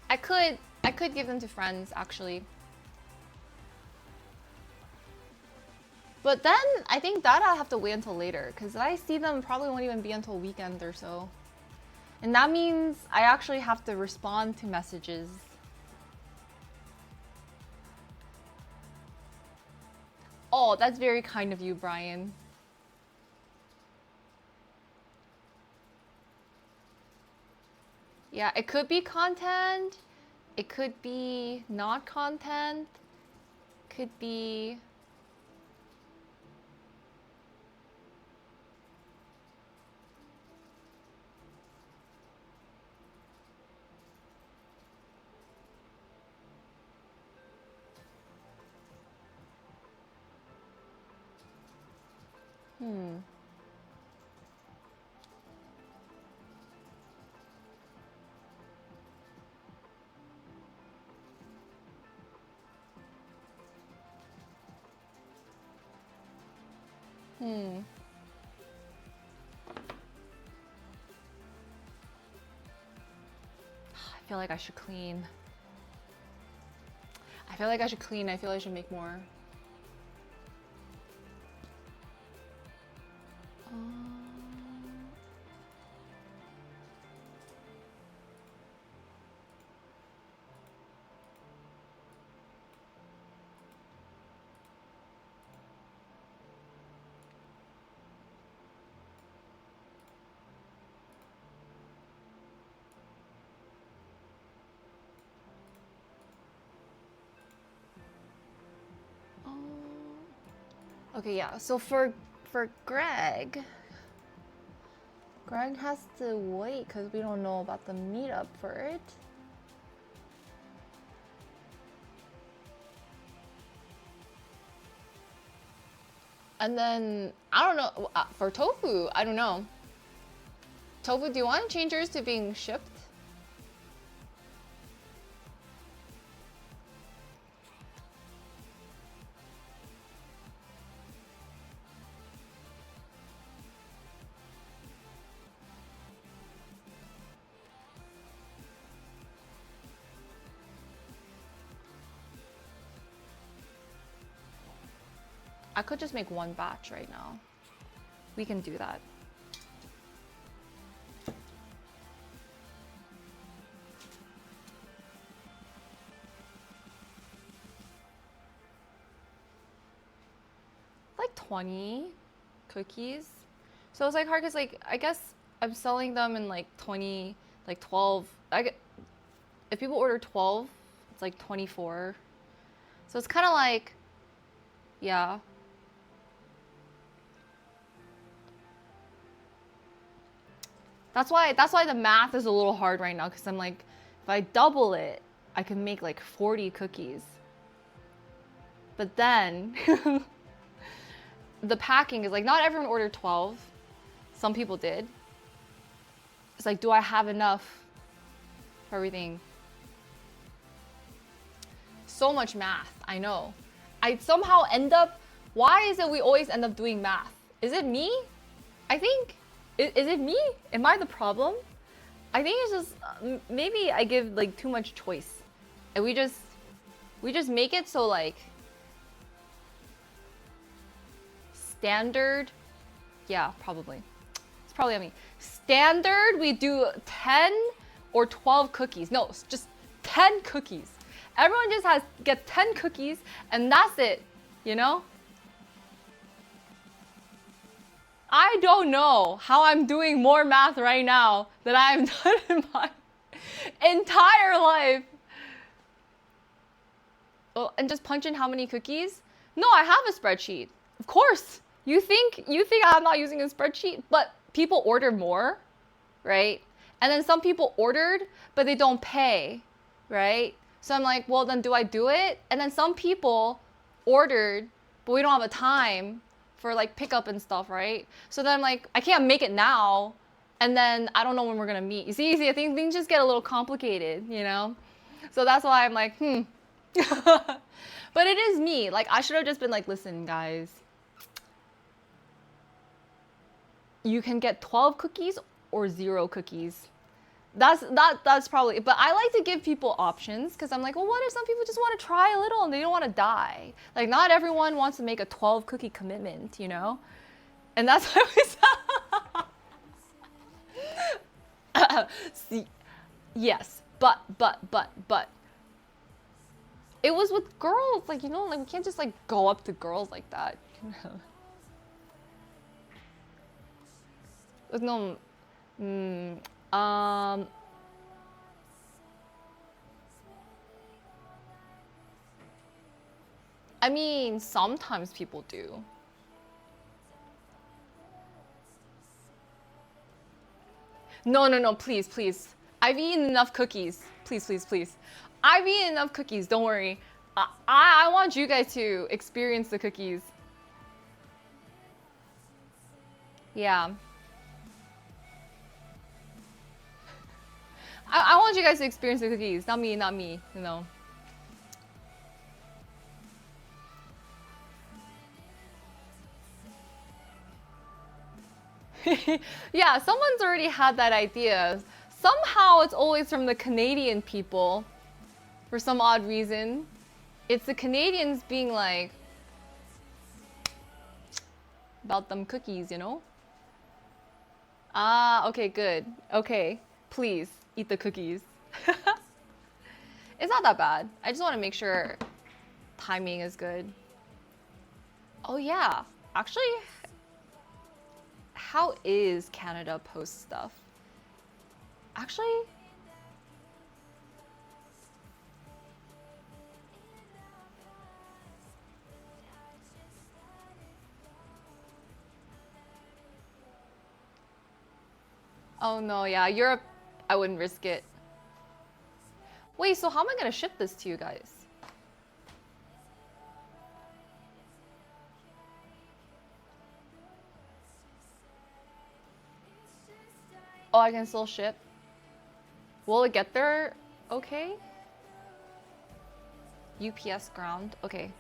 I could give them to friends actually. But then I think that I'll have to wait until later because I see them probably won't even be until weekend or so. And that means I actually have to respond to messages. Oh, that's very kind of you, Brian. Yeah, it could be content. It could be not content. Could be... I feel like I should clean. I feel like I should clean. I feel like I should make more. Okay, yeah. So for Greg has to wait because we don't know about the meetup for it. And then, I don't know, for tofu, I don't know. Tofu, do you want to change yours to being shipped? I could just make one batch right now. We can do that. Like 20 cookies. So it's like hard because like I guess I'm selling them in like 20, like 12. If people order 12, it's like 24. So it's kind of like, yeah. That's why the math is a little hard right now because I'm like, if I double it, I can make like 40 cookies. But then the packing is like, not everyone ordered 12. Some people did. It's like, do I have enough for everything? So much math, I know. I somehow end up, why is it we always end up doing math? Is it me? I think, is it me? Am I the problem? I think it's just, maybe I give like too much choice. And we just make it so like, standard, yeah, probably. It's probably on me. Standard, we do 10 or 12 cookies. No, it's just 10 cookies. Everyone just gets 10 cookies and that's it, you know? I don't know how I'm doing more math right now than I've done in my entire life. Oh, and just punch in how many cookies? No, I have a spreadsheet. Of course. You think I'm not using a spreadsheet, but people order more, right? And then some people ordered, but they don't pay, right? So I'm like, well, then do I do it? And then some people ordered, but we don't have a time for like pickup and stuff, right? So then I'm like, I can't make it now. And then I don't know when we're gonna meet. You see, I think things just get a little complicated, you know? So that's why I'm like, But it is me. Like, I should have just been like, listen, guys. You can get 12 cookies or 0 cookies. That's probably, but I like to give people options because I'm like, well, what if some people just want to try a little and they don't want to die? Like, not everyone wants to make a 12 cookie commitment, you know? And that's why we See, yes, but. It was with girls, like, you know, like we can't just like go up to girls like that. No, I mean, sometimes people do. No, please. I've eaten enough cookies. Please. I've eaten enough cookies, don't worry. I want you guys to experience the cookies. Yeah. I want you guys to experience the cookies, not me, you know. Yeah, someone's already had that idea. Somehow it's always from the Canadian people. For some odd reason. It's the Canadians being like, about them cookies, you know? Ah, okay, good. Okay, please, eat the cookies. It's not that bad. I just want to make sure timing is good. Oh yeah, actually, how is Canada post stuff? Actually, oh no, yeah, Europe, I wouldn't risk it. Wait, so how am I gonna ship this to you guys? I can still ship. Will it get there? Okay. UPS ground. Okay.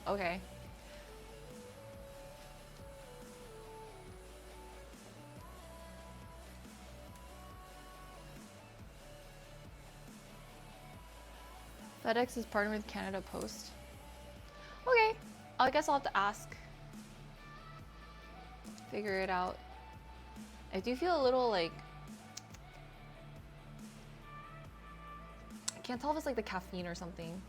Okay. FedEx is partnered with Canada Post. Okay. I guess I'll have to ask. Figure it out. I do feel a little like... I can't tell if it's like the caffeine or something.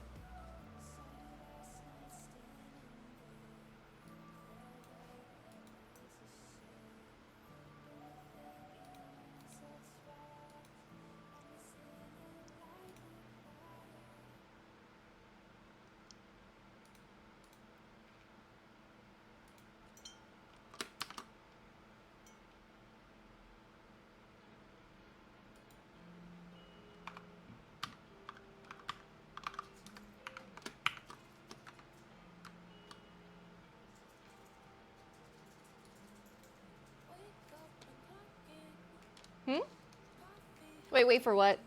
Wait for what?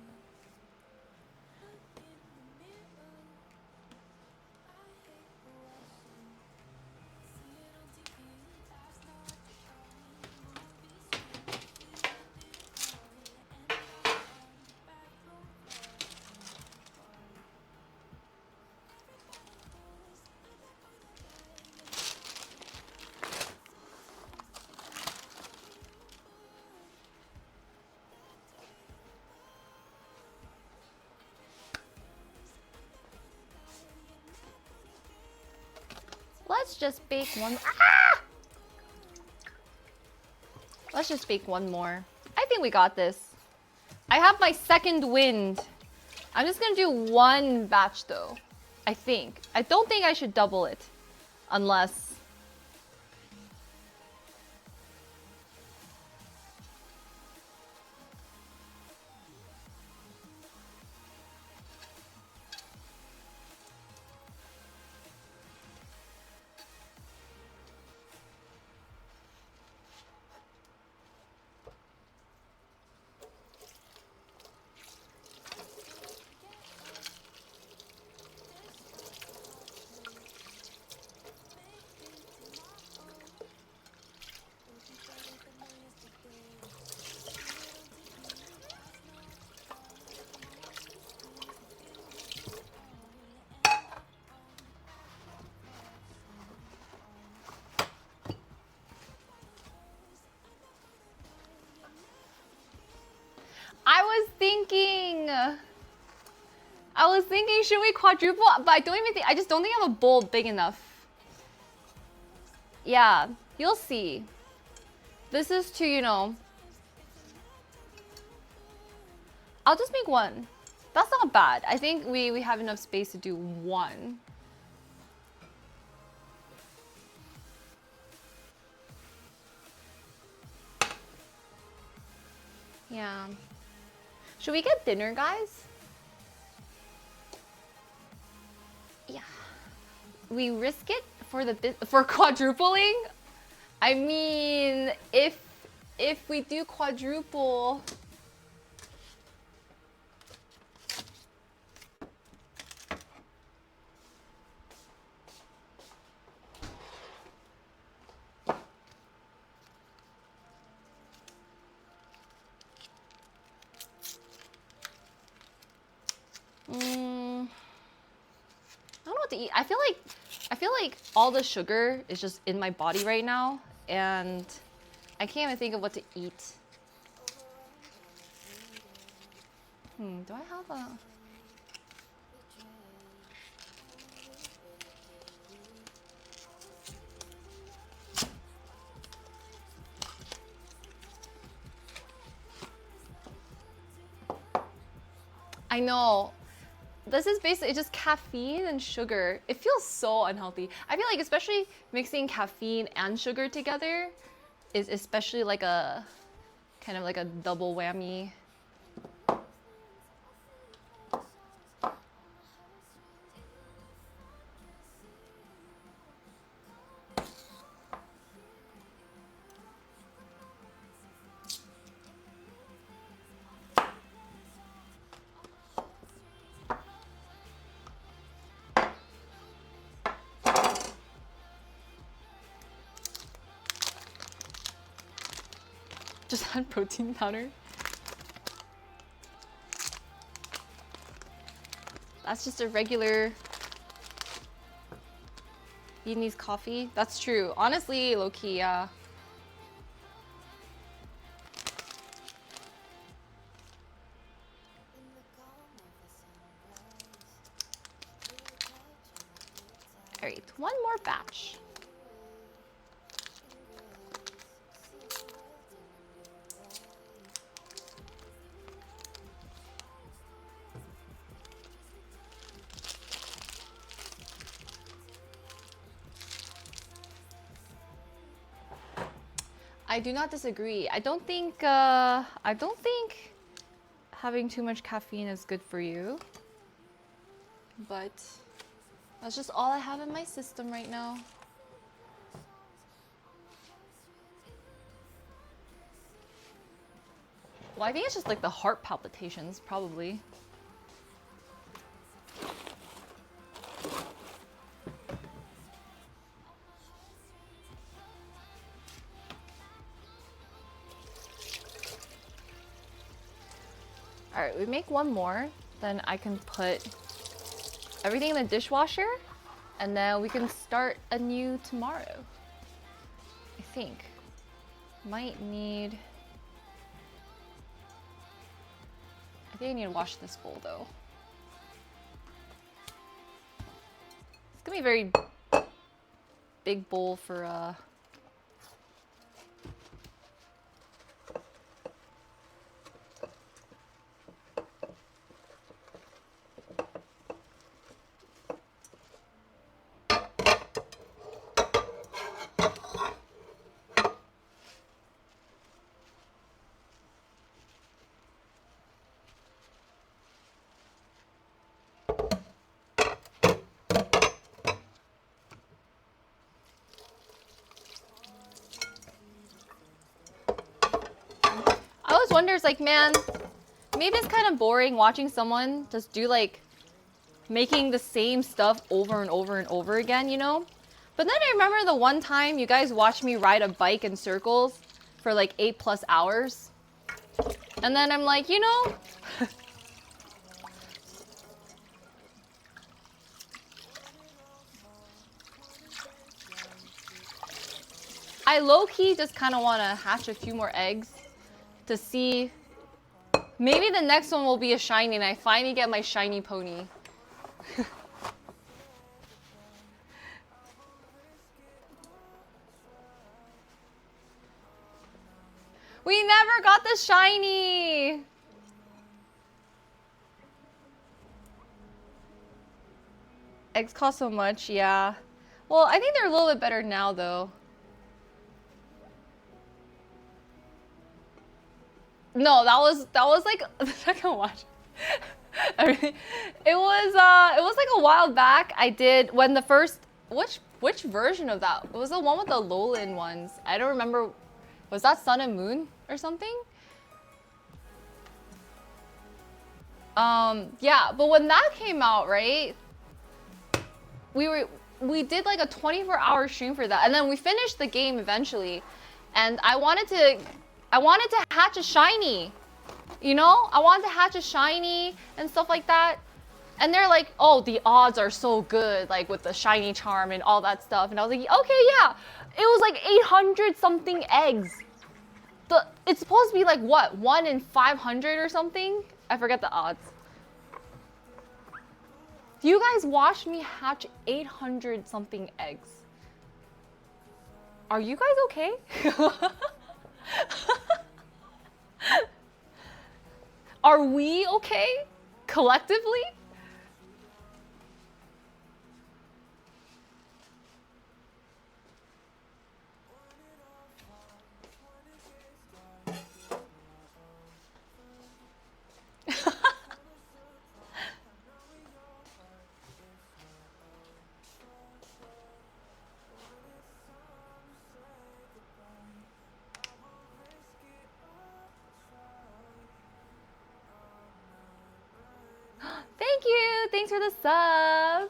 Let's just bake one. Ah! Let's just bake one more. I think we got this. I have my second wind. I'm just gonna do one batch though. I think. I don't think I should double it. Unless... I was thinking, should we quadruple? But I don't even think, I just don't think I have a bowl big enough. Yeah, you'll see. This is to, you know, I'll just make one. That's not bad. I think we have enough space to do one. Yeah. Should we get dinner, guys? Yeah. We risk it for quadrupling? I mean, if we do quadruple, I don't know what to eat. I feel like all the sugar is just in my body right now, and I can't even think of what to eat. Do I have a... I know. This is basically just caffeine and sugar. It feels so unhealthy. I feel like especially mixing caffeine and sugar together, is especially like a kind of like a double whammy. Just add protein powder. That's just a regular Vietnamese coffee. That's true. Honestly, low-key, yeah. All right, one more batch. I do not disagree. I don't think having too much caffeine is good for you. But that's just all I have in my system right now. Well, I think it's just like the heart palpitations, probably. All right, we make one more, then I can put everything in the dishwasher, and then we can start anew tomorrow. I think. Might need... I think I need to wash this bowl though. It's gonna be a very big bowl for I always wonder, it's like, man, maybe it's kind of boring watching someone just do like making the same stuff over and over and over again, you know? But then I remember the one time you guys watched me ride a bike in circles for like 8+ hours. And then I'm like, you know, I low-key just kind of want to hatch a few more eggs to see. Maybe the next one will be a shiny and I finally get my shiny pony. We never got the shiny! Eggs cost so much, yeah. Well, I think they're a little bit better now though. No, that was like the second watch. It was like a while back. I did when the first which version of that? It was the one with the Lowland ones. I don't remember. Was that Sun and Moon or something? Yeah, but when that came out, right? We did like a 24-hour stream for that, and then we finished the game eventually, and I wanted to hatch a shiny, you know? I wanted to hatch a shiny and stuff like that. And they're like, oh, the odds are so good, like with the shiny charm and all that stuff. And I was like, okay, yeah. It was like 800 something eggs. It's supposed to be like what, 1 in 500 or something? I forget the odds. You guys watched me hatch 800 something eggs. Are you guys okay? Are we okay? Collectively? thanks for the sub.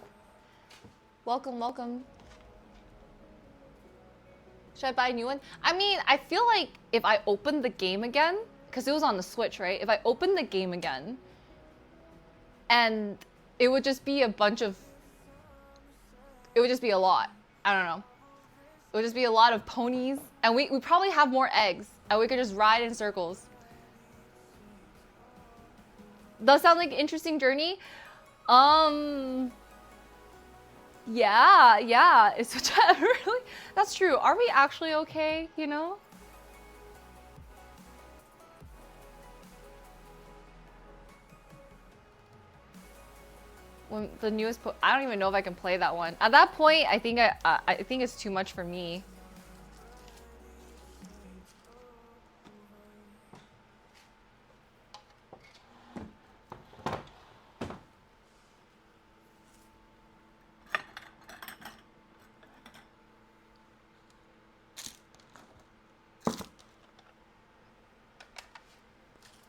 Welcome, welcome. Should I buy a new one? I mean, I feel like if I open the game again, because it was on the Switch, right? If I open the game again, and it would just be a bunch of... It would just be a lot. I don't know. It would just be a lot of ponies. And we probably have more eggs. And we could just ride in circles. Does sound like an interesting journey? Yeah. It's such a really... That's true. Are we actually okay, you know? When the newest I don't even know if I can play that one. At that point, I think I think it's too much for me.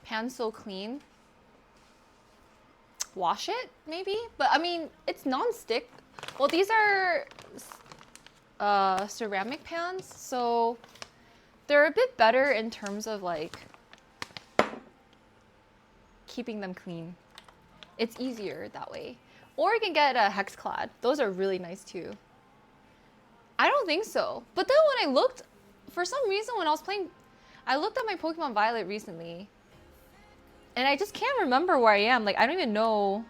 Pan's so clean. Wash it, maybe? But I mean, it's non-stick. Well, these are ceramic pans, so they're a bit better in terms of like keeping them clean. It's easier that way. Or you can get a hex clad. Those are really nice too. I don't think so. But then when I looked, for some reason when I was playing, I looked at my Pokemon Violet recently. And I just can't remember where I am. Like, I don't even know.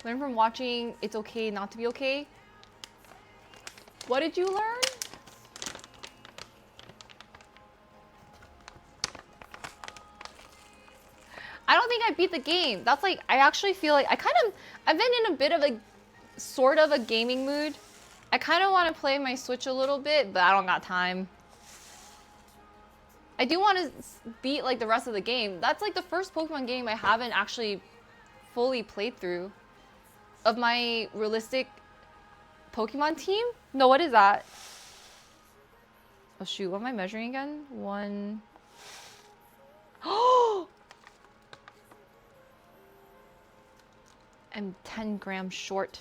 Learn from watching. It's okay not to be okay. What did you learn? I don't think I beat the game. That's like, I actually feel like I've been in a bit of a sort of a gaming mood. I kind of want to play my Switch a little bit, but I don't got time. I do want to beat like the rest of the game. That's like the first Pokemon game I haven't actually fully played through. Of my realistic Pokemon team? No, what is that? Oh shoot, what am I measuring again? 1... Oh! I'm 10 grams short.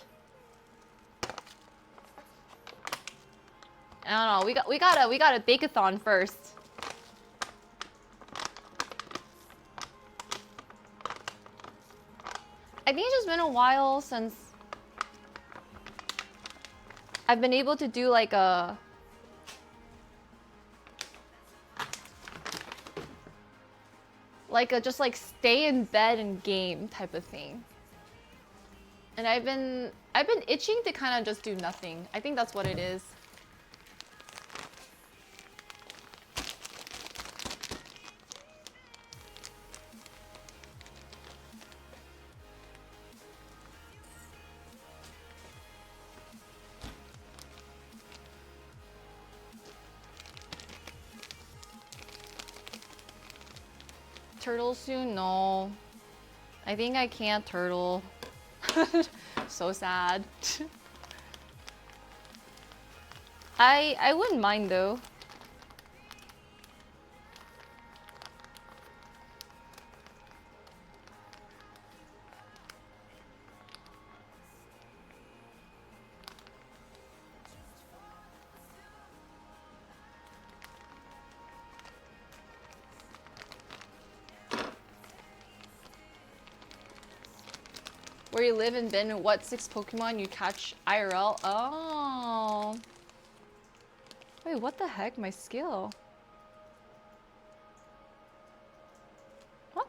I don't know. We got a BAKEATHON first. I think it's just been a while since I've been able to do like a just like stay in bed and game type of thing. And I've been itching to kind of just do nothing. I think that's what it is. Turtle soon? No. I think I can't turtle. So sad. I wouldn't mind though. Where you live and been, what 6 Pokemon you catch IRL? Oh. Wait, what the heck? My skill. What?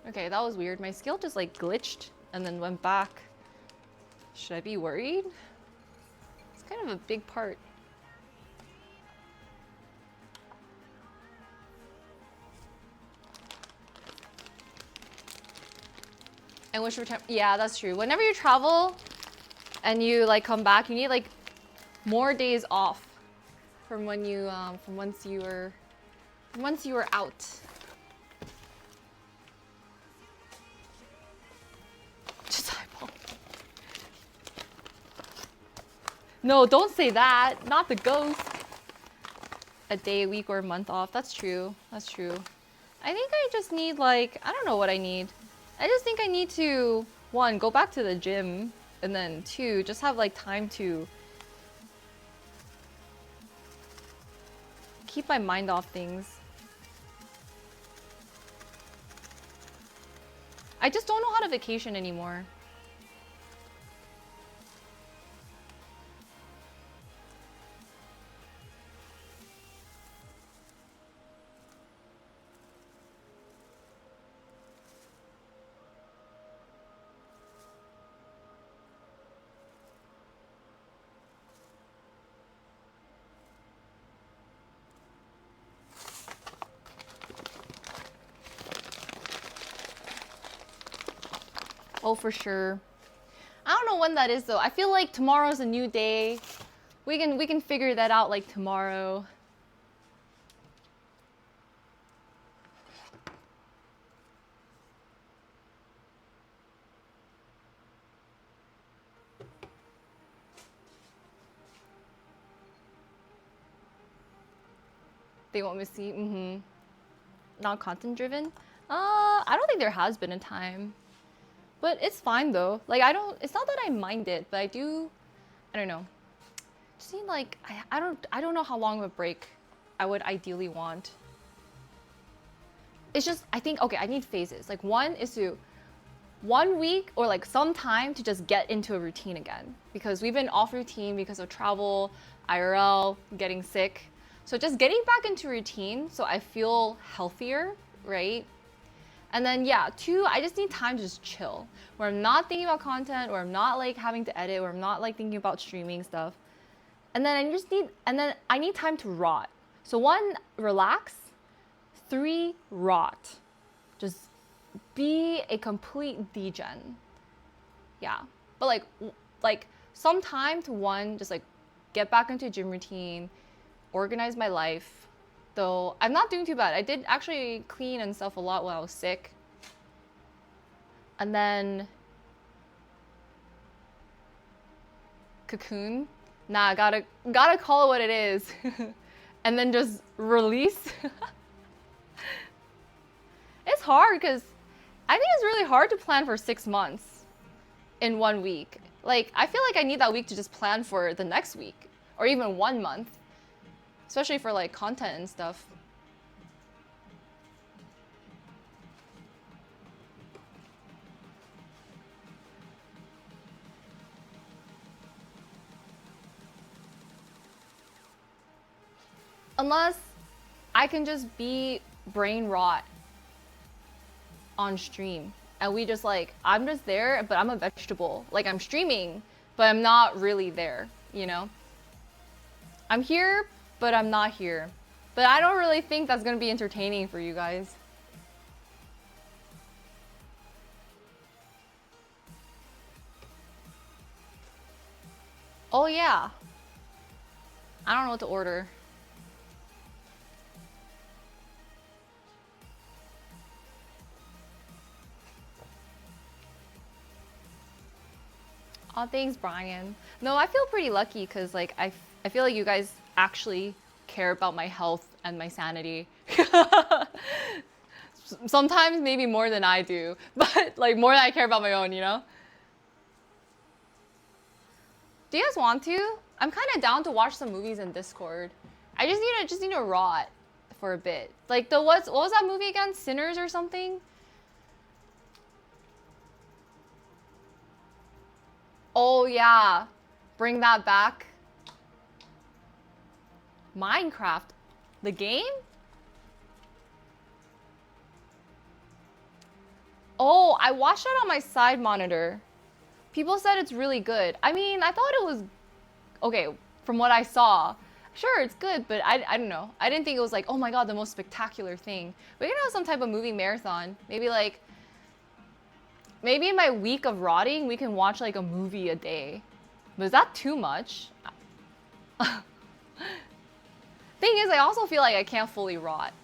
Okay, that was weird. My skill just like glitched and then went back. Should I be worried? It's kind of a big part. And wish for time. Yeah, that's true. Whenever you travel and you like come back, you need like more days off from when you from once you were Once you are out. Just eyeball. No, don't say that. Not the ghost. A day, a week, or a month off. That's true. That's true. I think I just need like, I don't know what I need. I just think I need to, one, go back to the gym. And then two, just have like time to keep my mind off things. I just don't know how to vacation anymore. Oh, for sure. I don't know when that is though. I feel like tomorrow's a new day. We can figure that out like tomorrow. They want me to see. Not content driven. I don't think there has been a time. But it's fine though. Like it's not that I mind it, but I don't know. Just need like, I don't know how long of a break I would ideally want. It's just, I think, okay, I need phases. Like one is to 1 week or like some time to just get into a routine again. Because we've been off routine because of travel, IRL, getting sick. So just getting back into routine so I feel healthier, right? And then yeah, two, I just need time to just chill, where I'm not thinking about content, or I'm not like having to edit, or I'm not like thinking about streaming stuff. And then I need time to rot. So one, relax. 3, rot. Just be a complete degen. Yeah, but like some time to one, just like get back into a gym routine, organize my life. Though I'm not doing too bad. I did actually clean and stuff a lot while I was sick. And then cocoon. Nah, gotta call it what it is. And then just release. It's hard because I think it's really hard to plan for 6 months in 1 week. Like I feel like I need that week to just plan for the next week or even 1 month. Especially for like content and stuff. Unless I can just be brain rot on stream. And we just like, I'm just there, but I'm a vegetable. Like I'm streaming, but I'm not really there, you know? I'm here, but I'm not here. But I don't really think that's gonna be entertaining for you guys. Oh yeah. I don't know what to order. Oh, thanks, Brian. No, I feel pretty lucky because like I feel like you guys actually care about my health and my sanity. Sometimes maybe more than I do, but like more than I care about my own, you know? Do you guys want to? I'm kind of down to watch some movies in Discord. I just need to rot for a bit. Like what was that movie again? Sinners or something? Oh yeah, bring that back. Minecraft, the game? Oh, I watched it on my side monitor. People said it's really good. I mean, I thought it was okay from what I saw. Sure, it's good, but I don't know. I didn't think it was like, oh my god, the most spectacular thing. We can have some type of movie marathon. Maybe in my week of rotting, we can watch like a movie a day. But is that too much? Thing is, I also feel like I can't fully rot.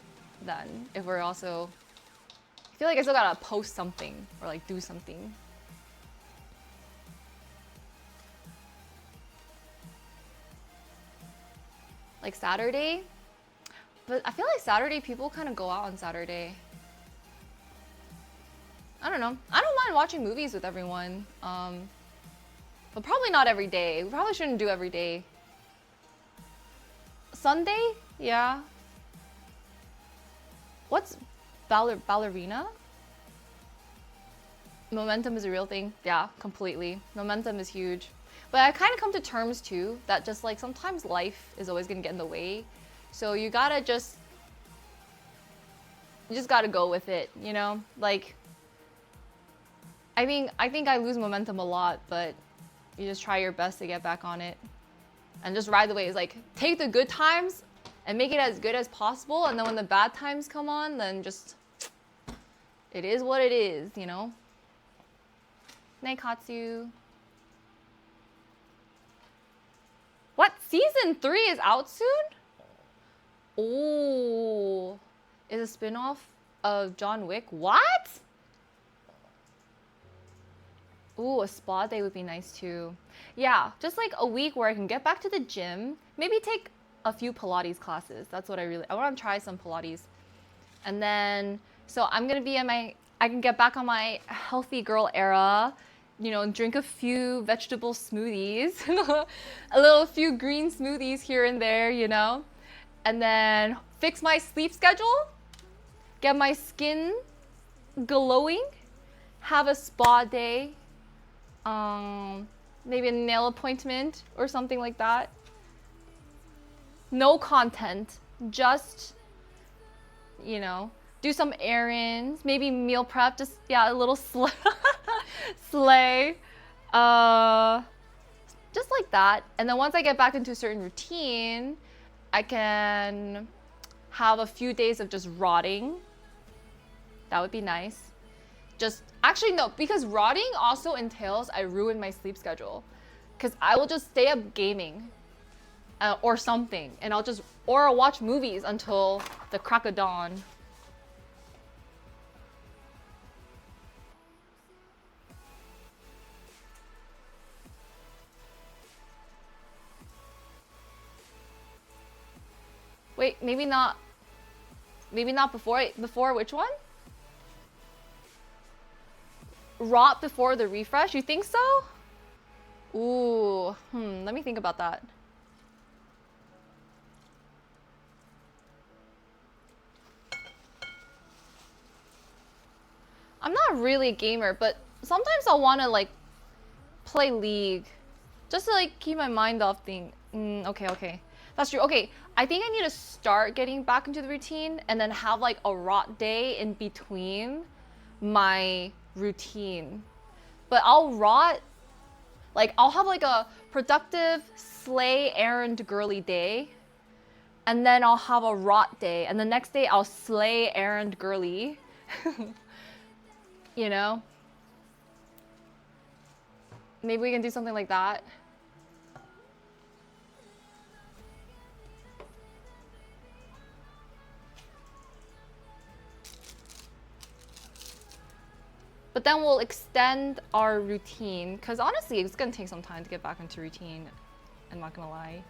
then if we're also, I feel like I still gotta post something or like do something. Like Saturday, but I feel like Saturday people kind of go out on Saturday. I don't know. I don't mind watching movies with everyone, but probably not every day. We probably shouldn't do every day. Sunday, yeah. What's ballerina? Momentum is a real thing. Yeah, completely. Momentum is huge. But I kind of come to terms too that just like sometimes life is always gonna get in the way. So you just gotta go with it, you know? Like, I think I lose momentum a lot, but you just try your best to get back on it. And just ride the waves. Like, take the good times and make it as good as possible. And then when the bad times come on, then just, it is what it is, you know? Naikatsu. What? Season 3 is out soon? Oh, is a spin-off of John Wick? What? Ooh, a spa day would be nice too. Yeah, just like a week where I can get back to the gym. Maybe take a few Pilates classes. That's what I want to try some Pilates. And then, so I'm gonna be I can get back on my healthy girl era. You know, drink a few vegetable smoothies, a few green smoothies here and there, you know, and then fix my sleep schedule, get my skin glowing, have a spa day, maybe a nail appointment or something like that. No content, just, you know, do some errands, maybe meal prep, just, yeah, a little slay. Just like that. And then once I get back into a certain routine, I can have a few days of just rotting. That would be nice. Just, actually no, because rotting also entails I ruin my sleep schedule. Because I will just stay up gaming or something. And I'll watch movies until the crack of dawn. Wait, maybe not before which one? Rot before the refresh? You think so? Ooh, let me think about that. I'm not really a gamer, but sometimes I'll want to like play League just to like keep my mind off things. Okay. That's true. Okay, I think I need to start getting back into the routine and then have like a rot day in between my routine. But I'll rot, like I'll have like a productive slay errand girly day, and then I'll have a rot day, and the next day I'll slay errand girly. You know? Maybe we can do something like that. But then we'll extend our routine, because honestly, it's gonna take some time to get back into routine. I'm not gonna lie.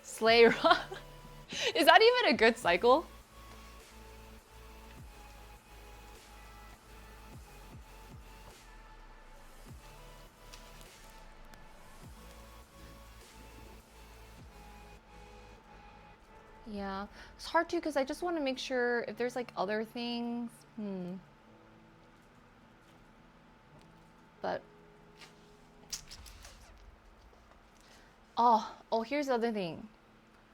Slay rot. Is that even a good cycle? Yeah, it's hard too because I just want to make sure if there's like other things. But oh, here's the other thing.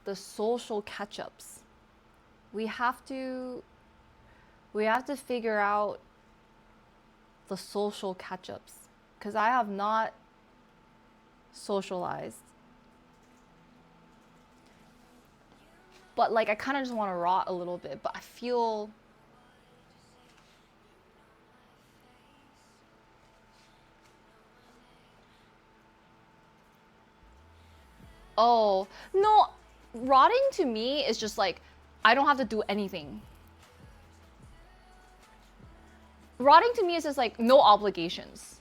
The social catch-ups. We have to figure out the social catch-ups because I have not socialized. But like I kind of just want to rot a little bit, but I feel Oh, no, rotting to me is just like, I don't have to do anything. Rotting to me is just like no obligations.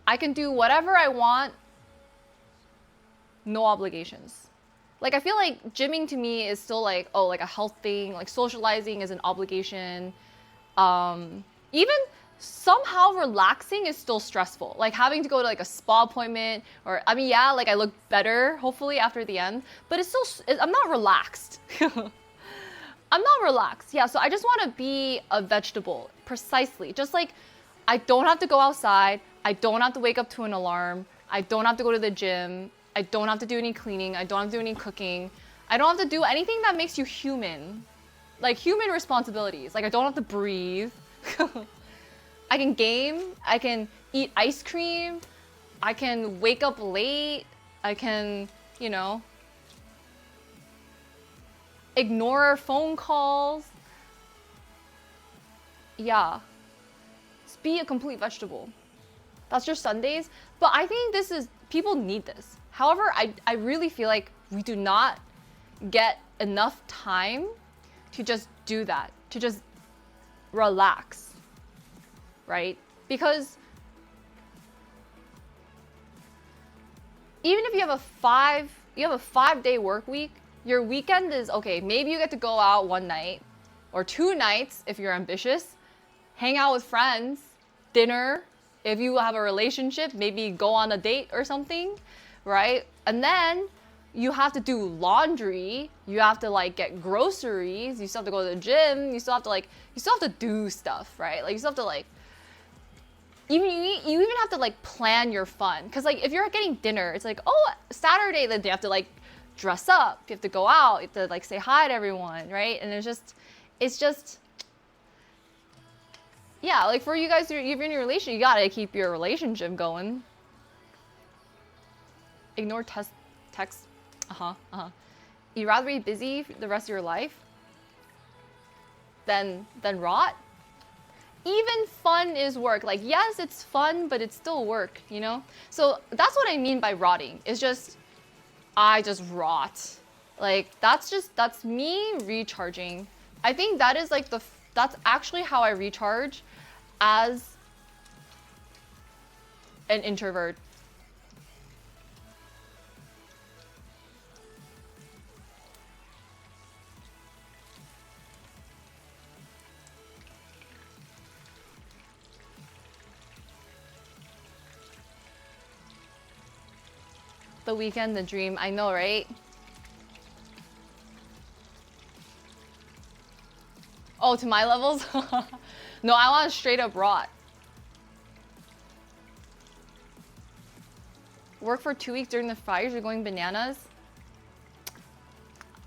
I can do whatever I want, no obligations. Like I feel like gymming to me is still like, oh, like a health thing, like socializing is an obligation. Even somehow relaxing is still stressful. Like having to go to like a spa appointment or, I mean, yeah, like I look better hopefully after the end, but it's still, I'm not relaxed. I'm not relaxed. Yeah, so I just want to be a vegetable, precisely. Just like I don't have to go outside. I don't have to wake up to an alarm. I don't have to go to the gym. I don't have to do any cleaning. I don't have to do any cooking. I don't have to do anything that makes you human. Like human responsibilities. Like I don't have to breathe. I can game. I can eat ice cream. I can wake up late. I can, you know, ignore phone calls. Yeah. Just be a complete vegetable. That's your Sundays. But I think this is, people need this. However, I really feel like we do not get enough time to just do that, to just relax, right? Because even if you have a 5-day work week, your weekend is okay. Maybe you get to go out one night or 2 nights if you're ambitious, hang out with friends, dinner. If you have a relationship, maybe go on a date or something, right? And then you have to do laundry. You have to like get groceries. You still have to go to the gym. You still have to do stuff, right? Like you still have to like, you even have to like plan your fun. Cause like if you're getting dinner, it's like, oh, Saturday, then you have to like dress up. You have to go out. You have to like say hi to everyone, right? And it's just, yeah, like for you guys, if you're in your relationship, you gotta keep your relationship going. Ignore text. You'd rather be busy the rest of your life than rot? Even fun is work. Like, yes, it's fun, but it's still work, you know? So that's what I mean by rotting. It's just, I just rot. Like, that's me recharging. I think that is like that's actually how I recharge as an introvert. The weekend, the dream. I know, right? Oh, to my levels? No, I want to straight up rot. Work for 2 weeks during the fires, you're going bananas?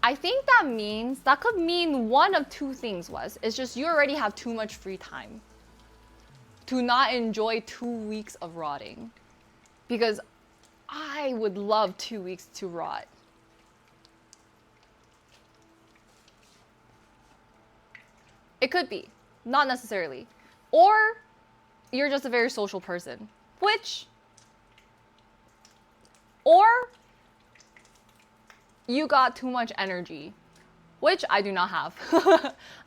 I think that could mean one of two things was. It's just you already have too much free time to not enjoy 2 weeks of rotting. Because I would love 2 weeks to rot. It could be, not necessarily. Or you're just a very social person, or you got too much energy, which I do not have.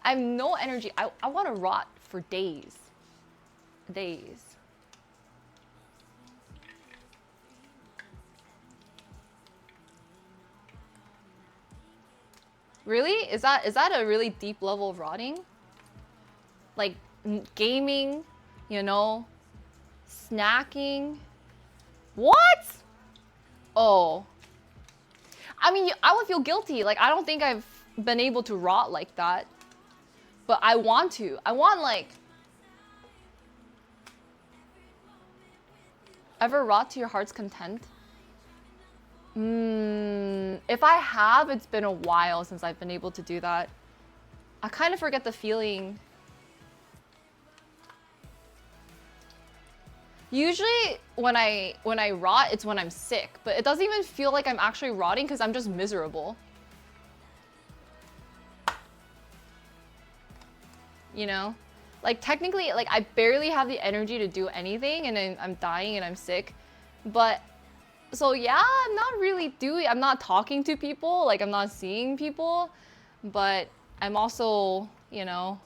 I have no energy. I want to rot for days. Really? Is that a really deep level of rotting? Like gaming, you know, snacking. What? Oh. I mean, I would feel guilty. Like, I don't think I've been able to rot like that. But I want to. I want, like... Ever rot to your heart's content? If I have, it's been a while since I've been able to do that. I kind of forget the feeling. Usually when I rot, it's when I'm sick, but it doesn't even feel like I'm actually rotting because I'm just miserable. You know? Like technically, like I barely have the energy to do anything and then I'm dying and I'm sick, but So yeah, I'm not really doing, I'm not talking to people, like I'm not seeing people, but I'm also, you know,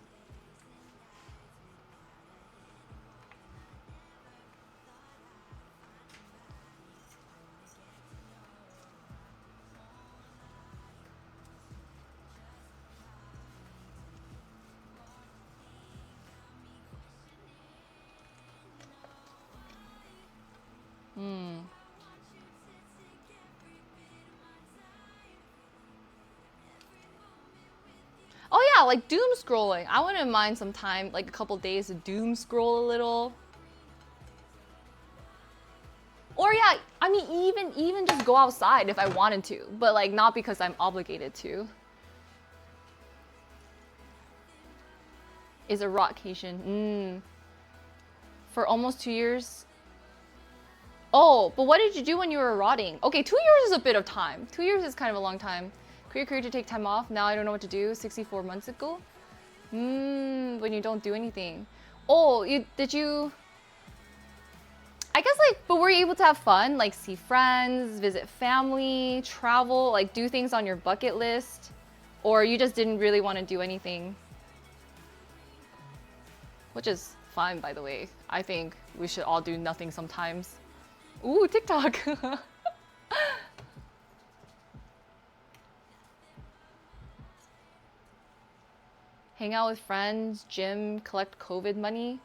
hmm. Oh yeah, like doom scrolling. I wouldn't mind some time, like a couple days to doom scroll a little. Or yeah, I mean even just go outside if I wanted to, but like not because I'm obligated to. Is a rockcation. For almost 2 years. Oh, but what did you do when you were rotting? Okay, 2 years is a bit of time. 2 years is kind of a long time. Quit your career to take time off. Now I don't know what to do. 64 months ago. When you don't do anything. Oh, did you? I guess like, but were you able to have fun? Like see friends, visit family, travel, like do things on your bucket list? Or you just didn't really want to do anything? Which is fine, by the way. I think we should all do nothing sometimes. Ooh, TikTok. Hang out with friends, gym, collect COVID money.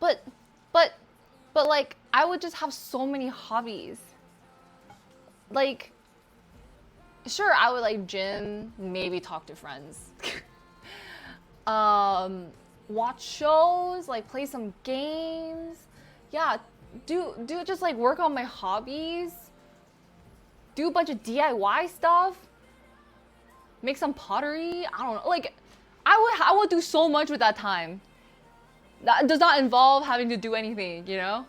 But, but, but like, I would just have so many hobbies. Like, sure, I would like gym, maybe talk to friends. Watch shows, like play some games. Yeah, do just like work on my hobbies. Do a bunch of DIY stuff. Make some pottery. I don't know. Like, I would do so much with that time. That does not involve having to do anything, you know?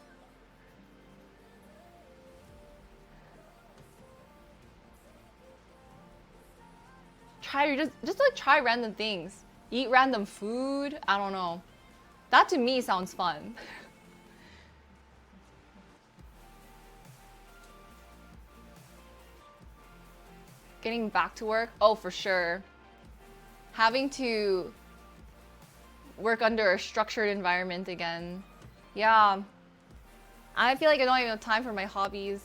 Try just like try random things. Eat random food. I don't know. That to me sounds fun. Getting back to work? Oh, for sure. Having to work under a structured environment again. Yeah. I feel like I don't even have time for my hobbies.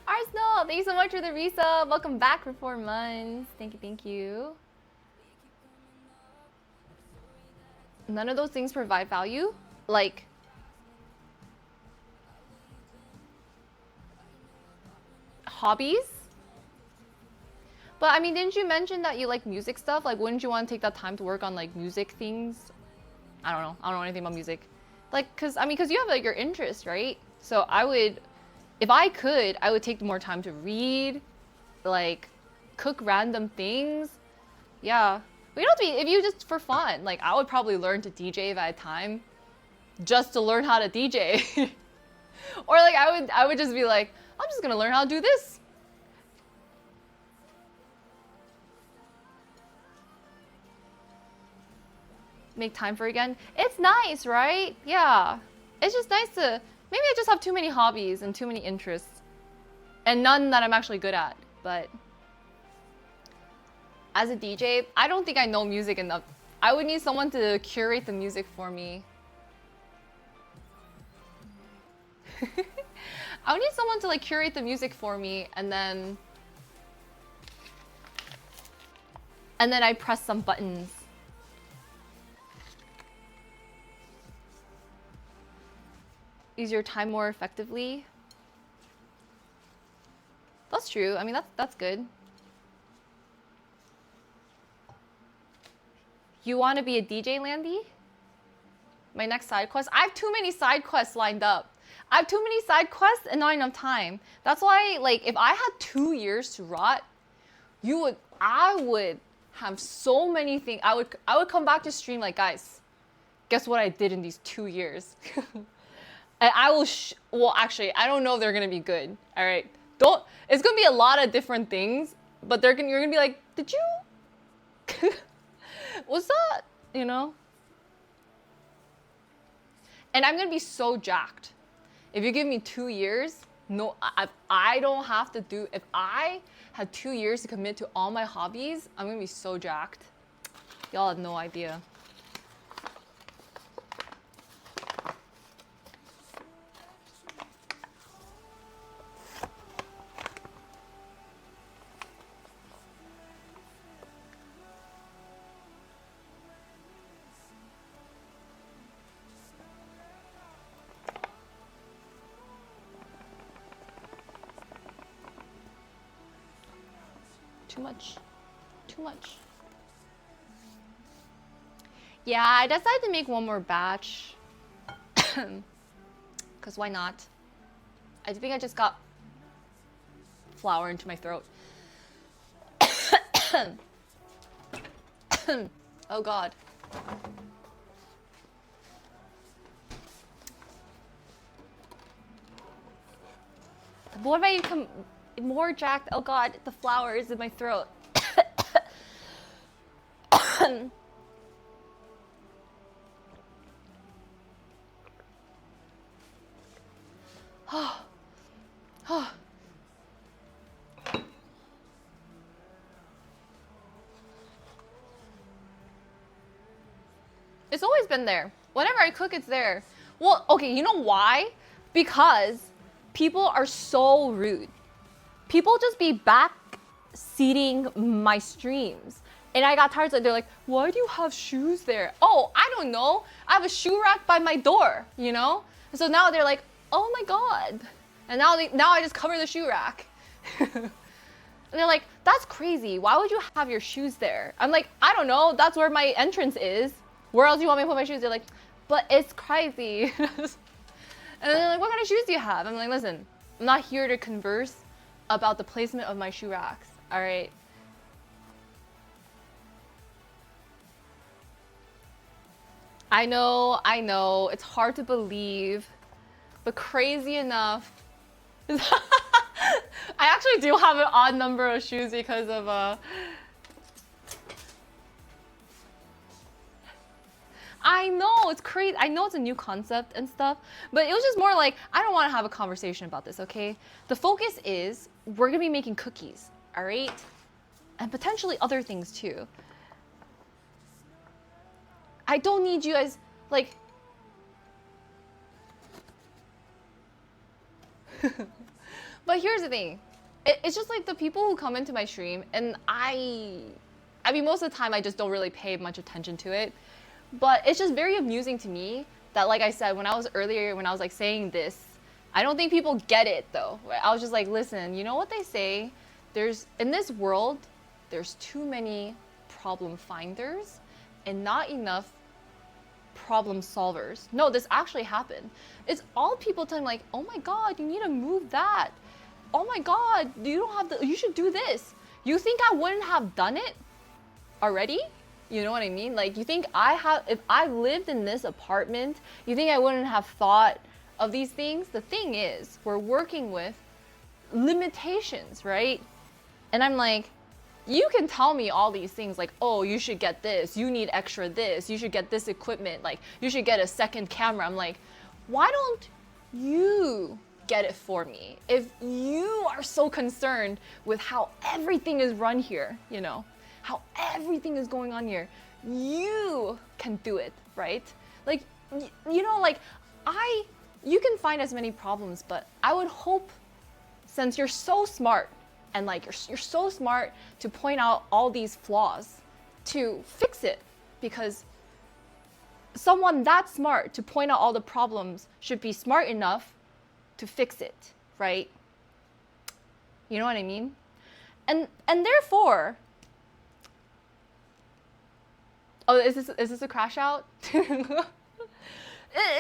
Arsenal, thank you so much for the resub. Welcome back for 4 months. Thank you, thank you. None of those things provide value? Like, hobbies? But I mean, didn't you mention that you like music stuff? Like, wouldn't you want to take that time to work on like music things? I don't know. I don't know anything about music. Like, cause you have like your interest, right? So I would, if I could, I would take more time to read, like, cook random things. Yeah. But you don't have to be, if you just for fun, like, I would probably learn to DJ if I had time, just to learn how to DJ. Or like, I would just be like, I'm just gonna learn how to do this. Make time for it again. It's nice, right? Yeah. It's just nice to, maybe I just have too many hobbies and too many interests. And none that I'm actually good at. But as a DJ, I don't think I know music enough. I would need someone to curate the music for me. I would need someone to like curate the music for me, and then I press some buttons. Use your time more effectively. That's true. I mean, that's good. You want to be a DJ, Landy? My next side quest? I have too many side quests lined up. I have too many side quests and not enough time. That's why, like, if I had 2 years to rot, I would have so many things. I would come back to stream like, guys, guess what I did in these 2 years? And I will, well, actually, I don't know if they're gonna be good. All right, it's gonna be a lot of different things, but you're gonna be like, did you, what's that? You know? And I'm gonna be so jacked. If you give me 2 years, no, I don't have to do, if I had 2 years to commit to all my hobbies, I'm gonna be so jacked. Y'all have no idea. Too much. Yeah, I decided to make one more batch. Because why not? I think I just got flour into my throat. Oh God. The more I become more jacked, oh God, the flour is in my throat. It's always been there. Whenever I cook, it's there. Well, okay, you know why? Because people are so rude. People just be back seating my streams. And I got tired, so they're like, why do you have shoes there? Oh, I don't know. I have a shoe rack by my door, you know? And so now they're like, oh my God. And now I just cover the shoe rack. And they're like, that's crazy. Why would you have your shoes there? I'm like, I don't know. That's where my entrance is. Where else do you want me to put my shoes? They're like, but it's crazy. And they're like, what kind of shoes do you have? I'm like, listen, I'm not here to converse about the placement of my shoe racks, all right? I know, it's hard to believe, but crazy enough. I actually do have an odd number of shoes because of I know, it's crazy. I know it's a new concept and stuff, but it was just more like, I don't want to have a conversation about this, okay? The focus is, we're gonna be making cookies, all right? And potentially other things too. I don't need you guys, like... But here's the thing. It's just like the people who come into my stream, and I mean, most of the time I just don't really pay much attention to it. But it's just very amusing to me that, like I said, when I was like saying this, I don't think people get it though. I was just like, listen, you know what they say? In this world, there's too many problem finders and not enough problem solvers. No, this actually happened. It's all people telling like, oh my God, you need to move that. Oh my God, you should do this. You think I wouldn't have done it already? You know what I mean? Like, you think if I lived in this apartment, you think I wouldn't have thought of these things? The thing is, we're working with limitations, right? And I'm like, you can tell me all these things like, oh, you should get this, you need extra this, you should get this equipment, like, you should get a second camera. I'm like, why don't you get it for me? If you are so concerned with how everything is run here, you know, how everything is going on here, you can do it, right? Like, you know, like, you can find as many problems, but I would hope, since you're so smart, and like you're so smart to point out all these flaws, to fix it, because someone that smart to point out all the problems should be smart enough to fix it, right? You know what I mean? And therefore, oh, is this a crash out?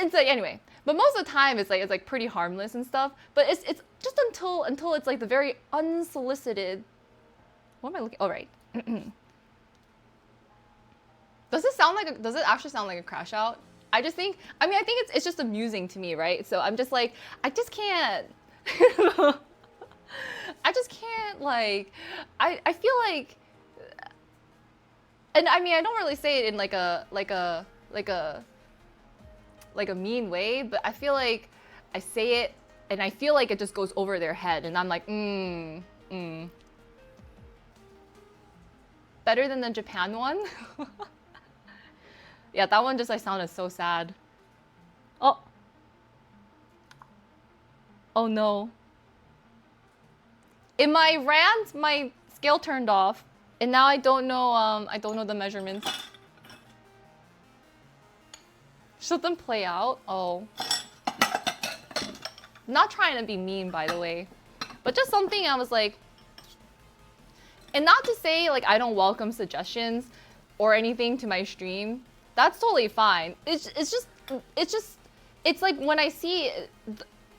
It's like, anyway, but most of the time it's like pretty harmless and stuff, but it's just until it's like the very unsolicited, what am I looking, oh right. Does it sound like does it actually sound like a crash out? I just think, I mean, I think it's just amusing to me, right? So I'm just like, I just can't. I just can't, like, I feel like, and I mean, I don't really say it in like a mean way, but I feel like I say it and I feel like it just goes over their head and I'm like, better than the Japan one. Yeah, that one just like sounded so sad. Oh. Oh no. In my rant, my scale turned off. And now I don't know the measurements. Should them play out? Oh. Not trying to be mean, by the way. But just something I was like, and not to say like I don't welcome suggestions or anything to my stream. That's totally fine. It's like when I see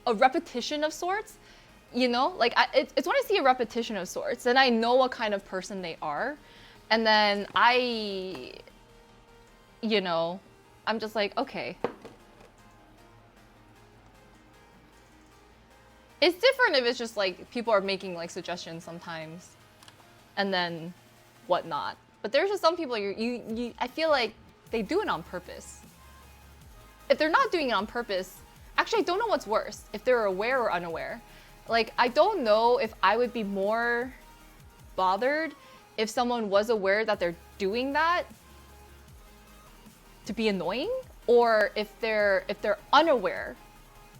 a repetition of sorts, you know, like it's when I see a repetition of sorts, and I know what kind of person they are, and then you know, I'm just like, okay. It's different if it's just like people are making like suggestions sometimes, and then whatnot. But there's just some people I feel like they do it on purpose. If they're not doing it on purpose, actually I don't know what's worse, if they're aware or unaware. Like, I don't know if I would be more bothered if someone was aware that they're doing that to be annoying, or if they're unaware.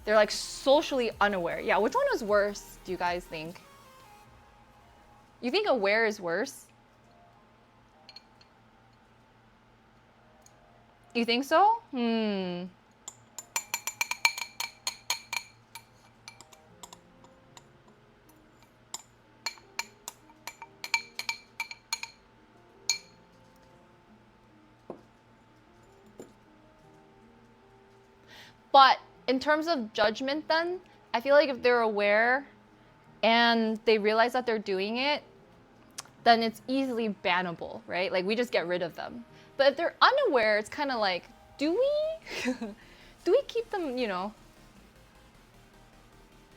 They're like socially unaware. Yeah, which one is worse, do you guys think? You think aware is worse? You think so? But in terms of judgment then, I feel like if they're aware and they realize that they're doing it, then it's easily bannable, right? Like, we just get rid of them. But if they're unaware, it's kind of like, do we? Do we keep them, you know?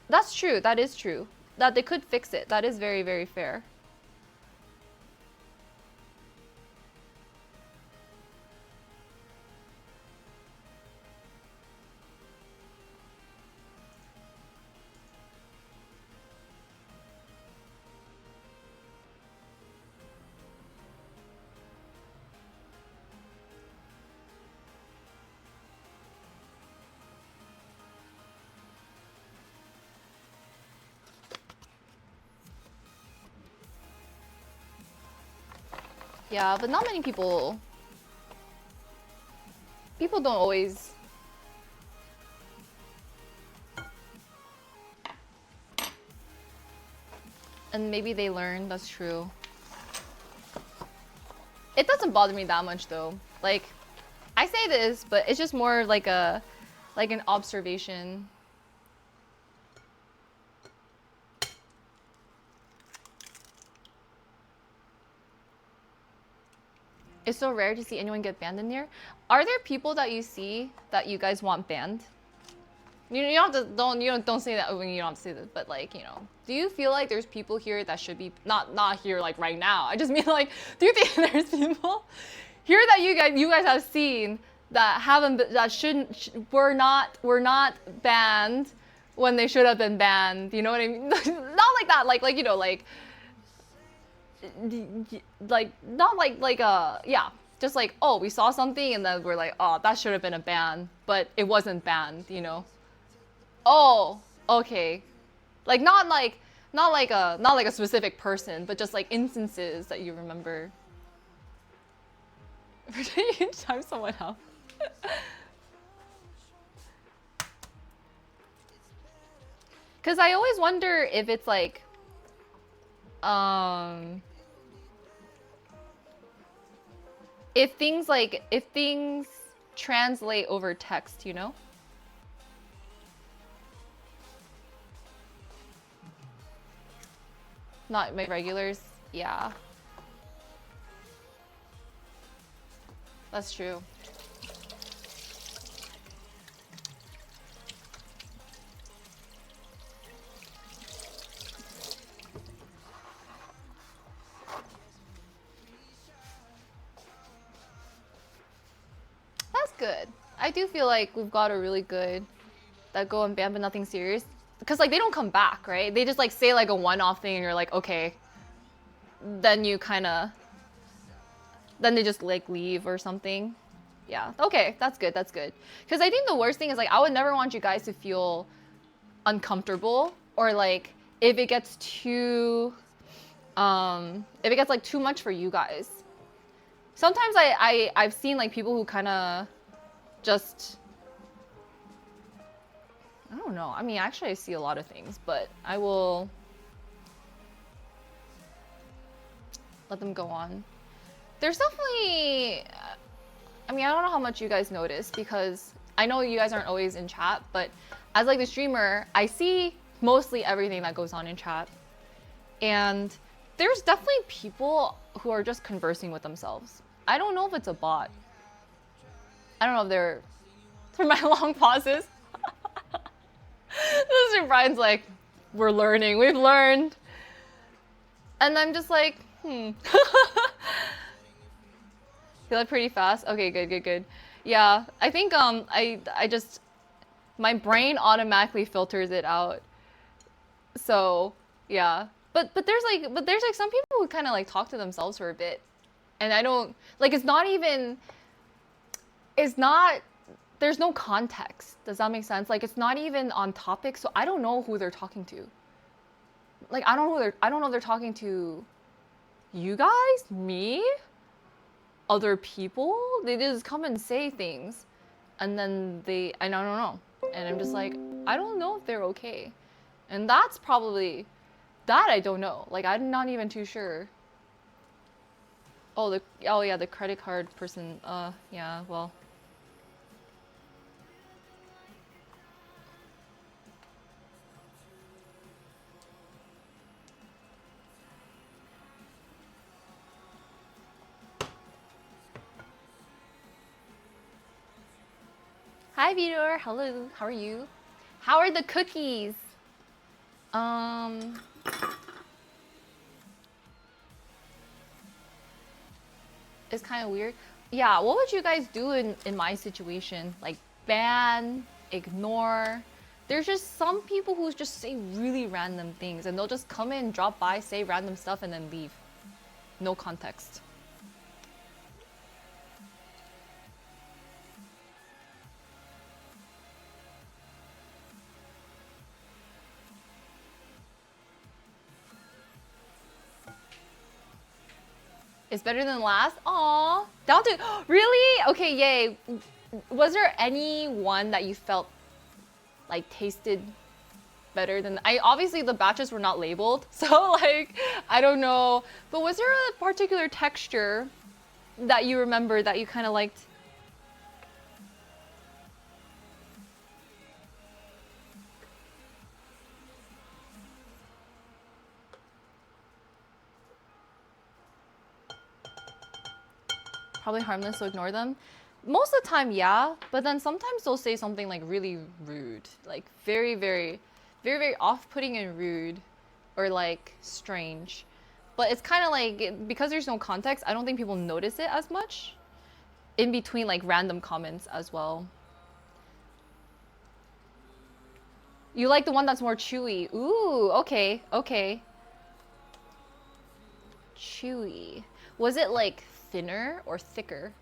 That's true, that is true. That they could fix it, that is very, very fair. Yeah, but not many people don't always. And maybe they learn, that's true. It doesn't bother me that much though. Like, I say this, but it's just more like an observation. It's so rare to see anyone get banned in here. Are there people that you see that you guys want banned? You don't have to, don't say that when you don't have to say this, but like, you know, do you feel like there's people here that should be not here like right now? I just mean like, do you think there's people here that you guys have seen that were not banned when they should have been banned? You know what I mean? Not like that, like you know, like not like yeah, just like, oh, we saw something and then we're like, oh, that should have been a ban, but it wasn't banned, you know. Oh, okay. Like not like a specific person, but just like instances that you remember. Time someone else. Cause I always wonder if it's like if things translate over text, you know? Not my regulars, yeah. That's true. That's good. I do feel like we've got a really good that go and ban but nothing serious. Because like they don't come back, right? They just like say like a one-off thing and you're like, okay. Then you kinda then they just like leave or something. Yeah. Okay, that's good, that's good. Because I think the worst thing is like I would never want you guys to feel uncomfortable or like if it gets too if it gets like too much for you guys. Sometimes I've seen like people who kind of just I don't know. I mean, actually I see a lot of things, but I will let them go on. There's definitely I mean, I don't know how much you guys notice because I know you guys aren't always in chat, but as like the streamer, I see mostly everything that goes on in chat. And there's definitely people who are just conversing with themselves. I don't know if it's a bot. I don't know if they're through my long pauses. Mr. Brian's like, we're learning, we've learned. And I'm just like, You look pretty fast? Okay, good. Yeah, I think I just my brain automatically filters it out. So yeah. But there's like some people who kind of like talk to themselves for a bit. And I don't like it's not there's no context. Does that make sense? Like it's not even on topic, so I don't know who they're talking to. Like I don't know if they're talking to you guys, me, other people. They just come and say things and then I don't know. And I'm just like, I don't know if they're okay. And that's probably that I don't know. Like I'm not even too sure. Oh yeah, the credit card person. Yeah, well. Hi, Vitor. Hello. How are you? How are the cookies? It's kind of weird. Yeah, what would you guys do in my situation? Like ban, ignore. There's just some people who just say really random things and they'll just come in, drop by, say random stuff and then leave. No context. It's better than last? Aww. Down to, really? Okay, yay. Was there any one that you felt like tasted better than, obviously the batches were not labeled, so like, I don't know. But was there a particular texture that you remember that you kind of liked? Probably harmless, so ignore them. Most of the time, yeah, but then sometimes they'll say something like really rude, like very off-putting and rude, or like strange. But it's kind of like, because there's no context, I don't think people notice it as much in between like random comments as well. You like the one that's more chewy. Ooh, okay. Chewy. Was it like thinner or thicker?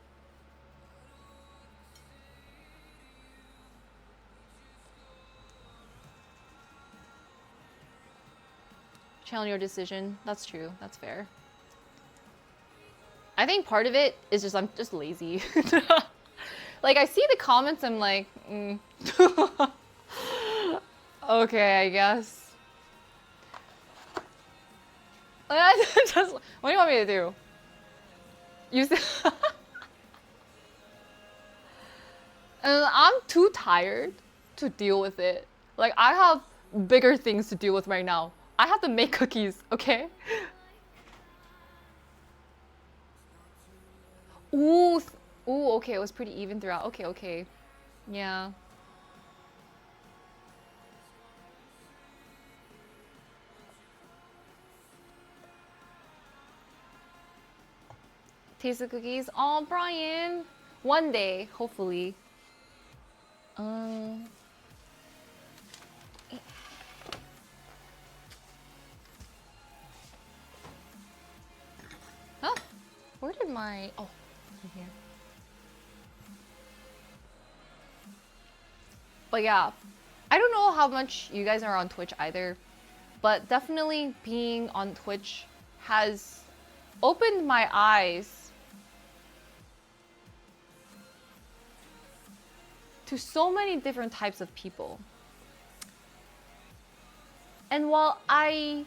Channel your decision. That's true. That's fair. I think part of it is just I'm just lazy. Like I see the comments, I'm like, okay, I guess. Just, what do you want me to do? And I'm too tired to deal with it. Like I have bigger things to deal with right now. I have to make cookies, okay? Ooh, Ooh, okay, it was pretty even throughout. Okay, okay. Yeah. Taste the cookies. Oh, Brian. One day, hopefully. Um. Huh? Where did my... Oh, in here. But yeah, I don't know how much you guys are on Twitch either, but definitely being on Twitch has opened my eyes to so many different types of people. And while I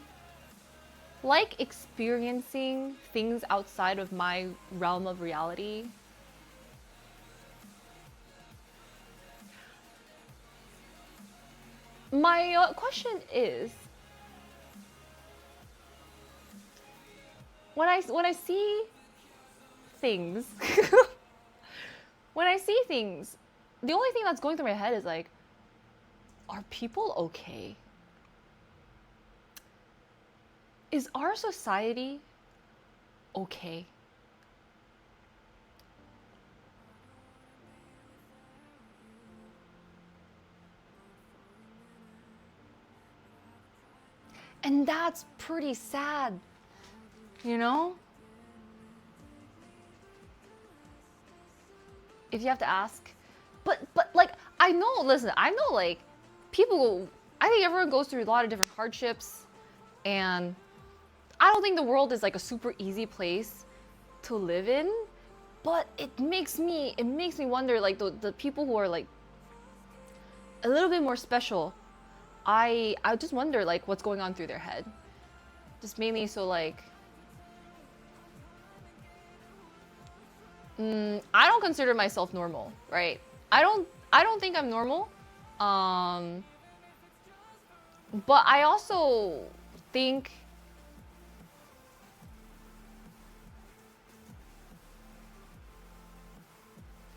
like experiencing things outside of my realm of reality, my question is, when I see things, when I see things, the only thing that's going through my head is like, are people okay? Is our society okay? And that's pretty sad, you know? If you have to ask. But like I know, listen, I know like people, I think everyone goes through a lot of different hardships, and I don't think the world is like a super easy place to live in, but it makes me wonder like the people who are like a little bit more special. I just wonder like what's going on through their head. Just mainly so like I don't consider myself normal, right? I don't think I'm normal. Um but I also think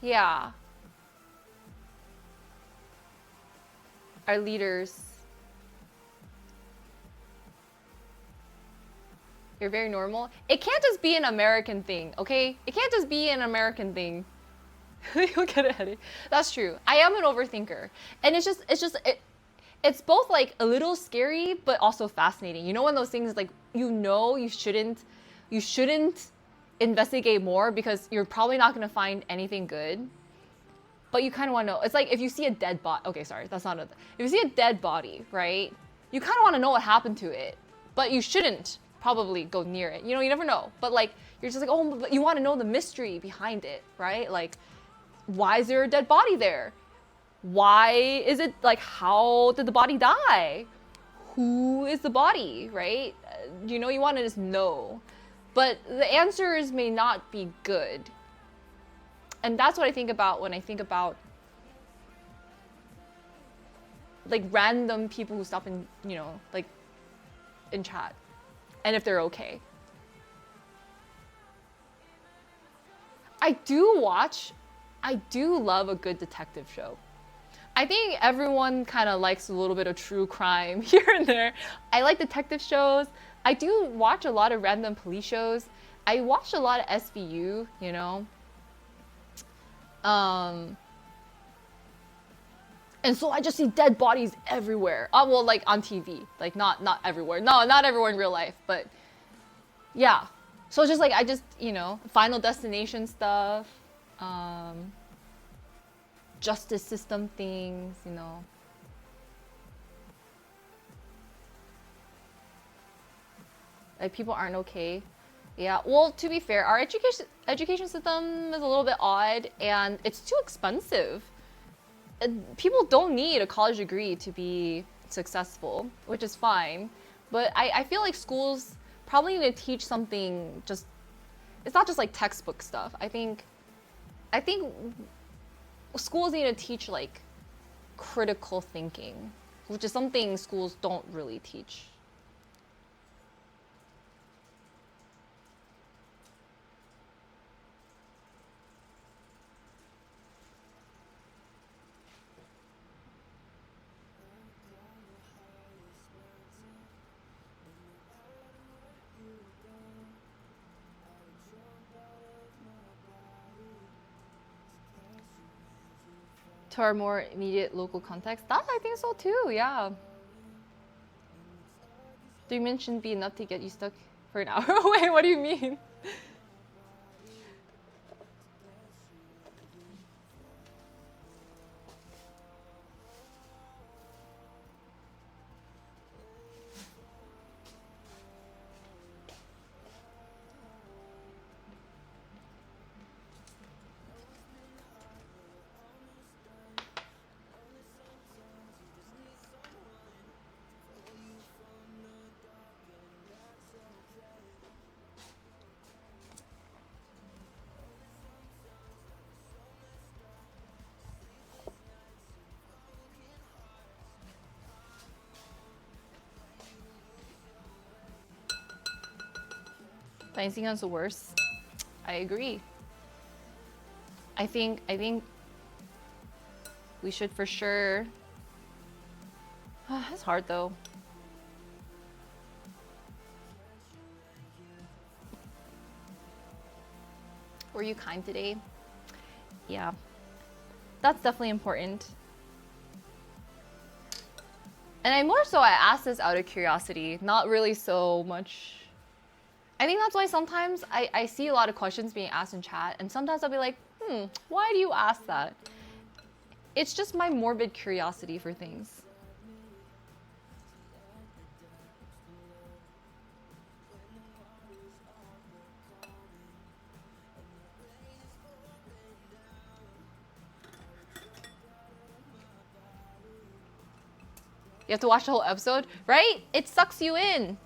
yeah, our leaders, you're very normal. It can't just be an American thing, okay? It can't just be an American thing. You'll get a headache. That's true. I am an overthinker. And it's both like a little scary but also fascinating. You know when those things like you shouldn't investigate more because you're probably not going to find anything good. But you kind of want to know. It's like if you see a dead body. Okay, sorry, that's not a. If you see a dead body, right? You kind of want to know what happened to it, but you shouldn't probably go near it. You know, you never know. But like you're just like, oh, but you want to know the mystery behind it, right? Like, why is there a dead body there? Why is it like? How did the body die? Who is the body, right? You know, you want to just know, but the answers may not be good. And that's what I think about when I think about like random people who stop in, like in chat, and if they're okay. I do watch, I do love a good detective show. I think everyone kind of likes a little bit of true crime here and there. I like detective shows. I do watch a lot of random police shows. I watch a lot of SVU, you know. Um, and so I just see dead bodies everywhere. Well, like on TV, like not everywhere. No, not everywhere in real life, but yeah. So it's just like I just Final Destination stuff, um, justice system things. Like people aren't okay. Yeah. Well, to be fair, our education system is a little bit odd, and it's too expensive. People don't need a college degree to be successful, which is fine. But I feel like schools probably need to teach something just it's not just like textbook stuff. I think schools need to teach like critical thinking, which is something schools don't really teach. to our more immediate local context. That I think so too, yeah. 3 minutes shouldn't be enough to get you stuck for an hour. Wait, what do you mean? Dancing is the worst. I agree. I think we should for sure. It's hard though. Were you kind today? Yeah. That's definitely important. And I asked this out of curiosity, not really so much. I think that's why sometimes I see a lot of questions being asked in chat, and sometimes I'll be like, why do you ask that? It's just my morbid curiosity for things. You have to watch the whole episode, right? It sucks you in.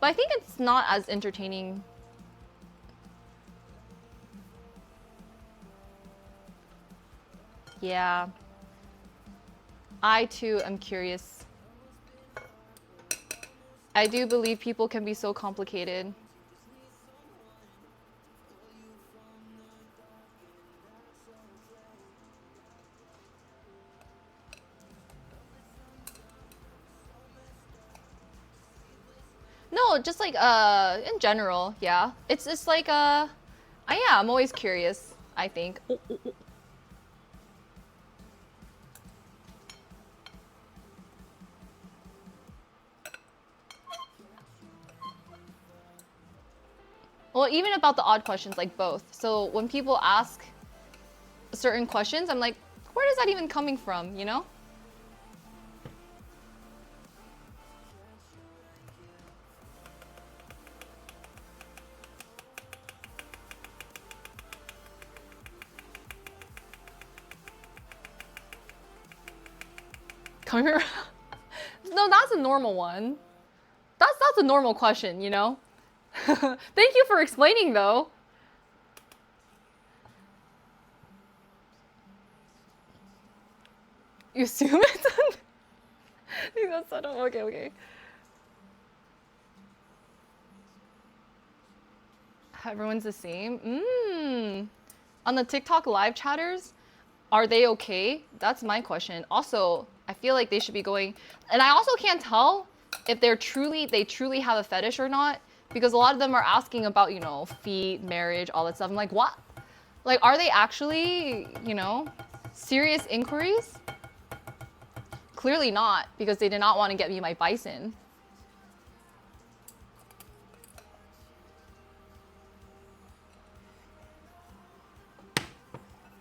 But I think it's not as entertaining. Yeah. I too am curious. I do believe people can be so complicated. No, just like in general, yeah. It's just like yeah, I'm always curious, I think. Well, even about the odd questions, like both. So when people ask certain questions, I'm like, where is that even coming from, you know? Coming around? No, that's a normal one. That's a normal question, you know? Thank you for explaining, though. You assume it? I think that's subtle. Okay, okay. Everyone's the same? On the TikTok live chatters, are they okay? That's my question. Also, I feel like they should be going, and I also can't tell if they truly have a fetish or not, because a lot of them are asking about, you know, feet, marriage, all that stuff. I'm like, what? Like, are they actually, you know, serious inquiries? Clearly not, because they did not want to get me my bison.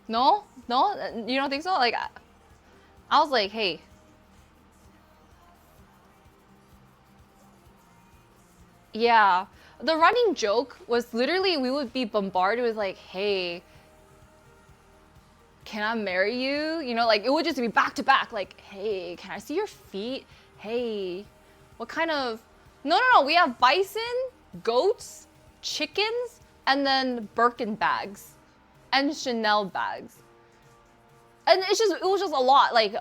No? No? You don't think so? Like, I was like, hey. Yeah. The running joke was literally, we would be bombarded with like, hey, can I marry you? You know, like it would just be back to back. Like, hey, can I see your feet? Hey, what kind of, no. We have bison, goats, chickens, and then Birkin bags and Chanel bags. And it was just a lot. Like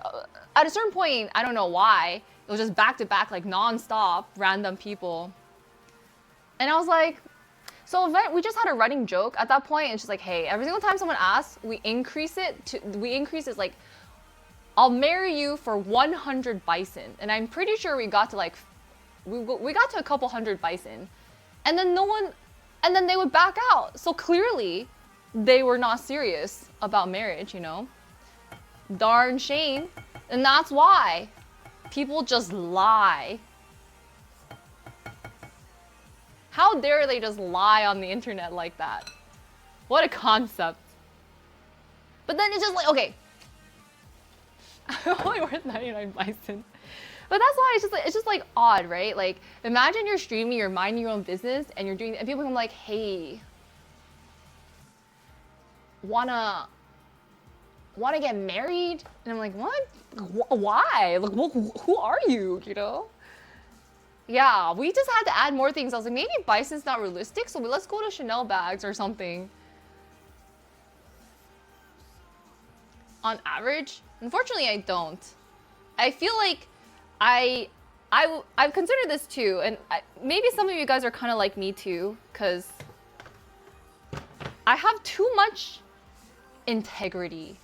at a certain point, I don't know why, it was just back to back, like nonstop, random people. And I was like, so we just had a running joke at that point. It's just like, hey, every single time someone asks, we increase it like, I'll marry you for 100 bison. And I'm pretty sure we got to like, we got to a couple hundred bison. And then and then they would back out. So clearly they were not serious about marriage, you know? darn shame. And that's why people just lie. How dare they just lie on the internet like that? What a concept. But then it's just like, okay. Only worth 99 bison. But that's why it's just like odd, right? Like, imagine you're streaming, you're minding your own business, and you're doing, and people come like, hey, wanna get married? And I'm like, what? Why? Like, who are you? You know? Yeah, we just had to add more things. I was like, maybe bison's not realistic, so let's go to Chanel bags or something. On average, unfortunately, I don't. I feel like I've considered this too, and maybe some of you guys are kind of like me too, because I have too much integrity.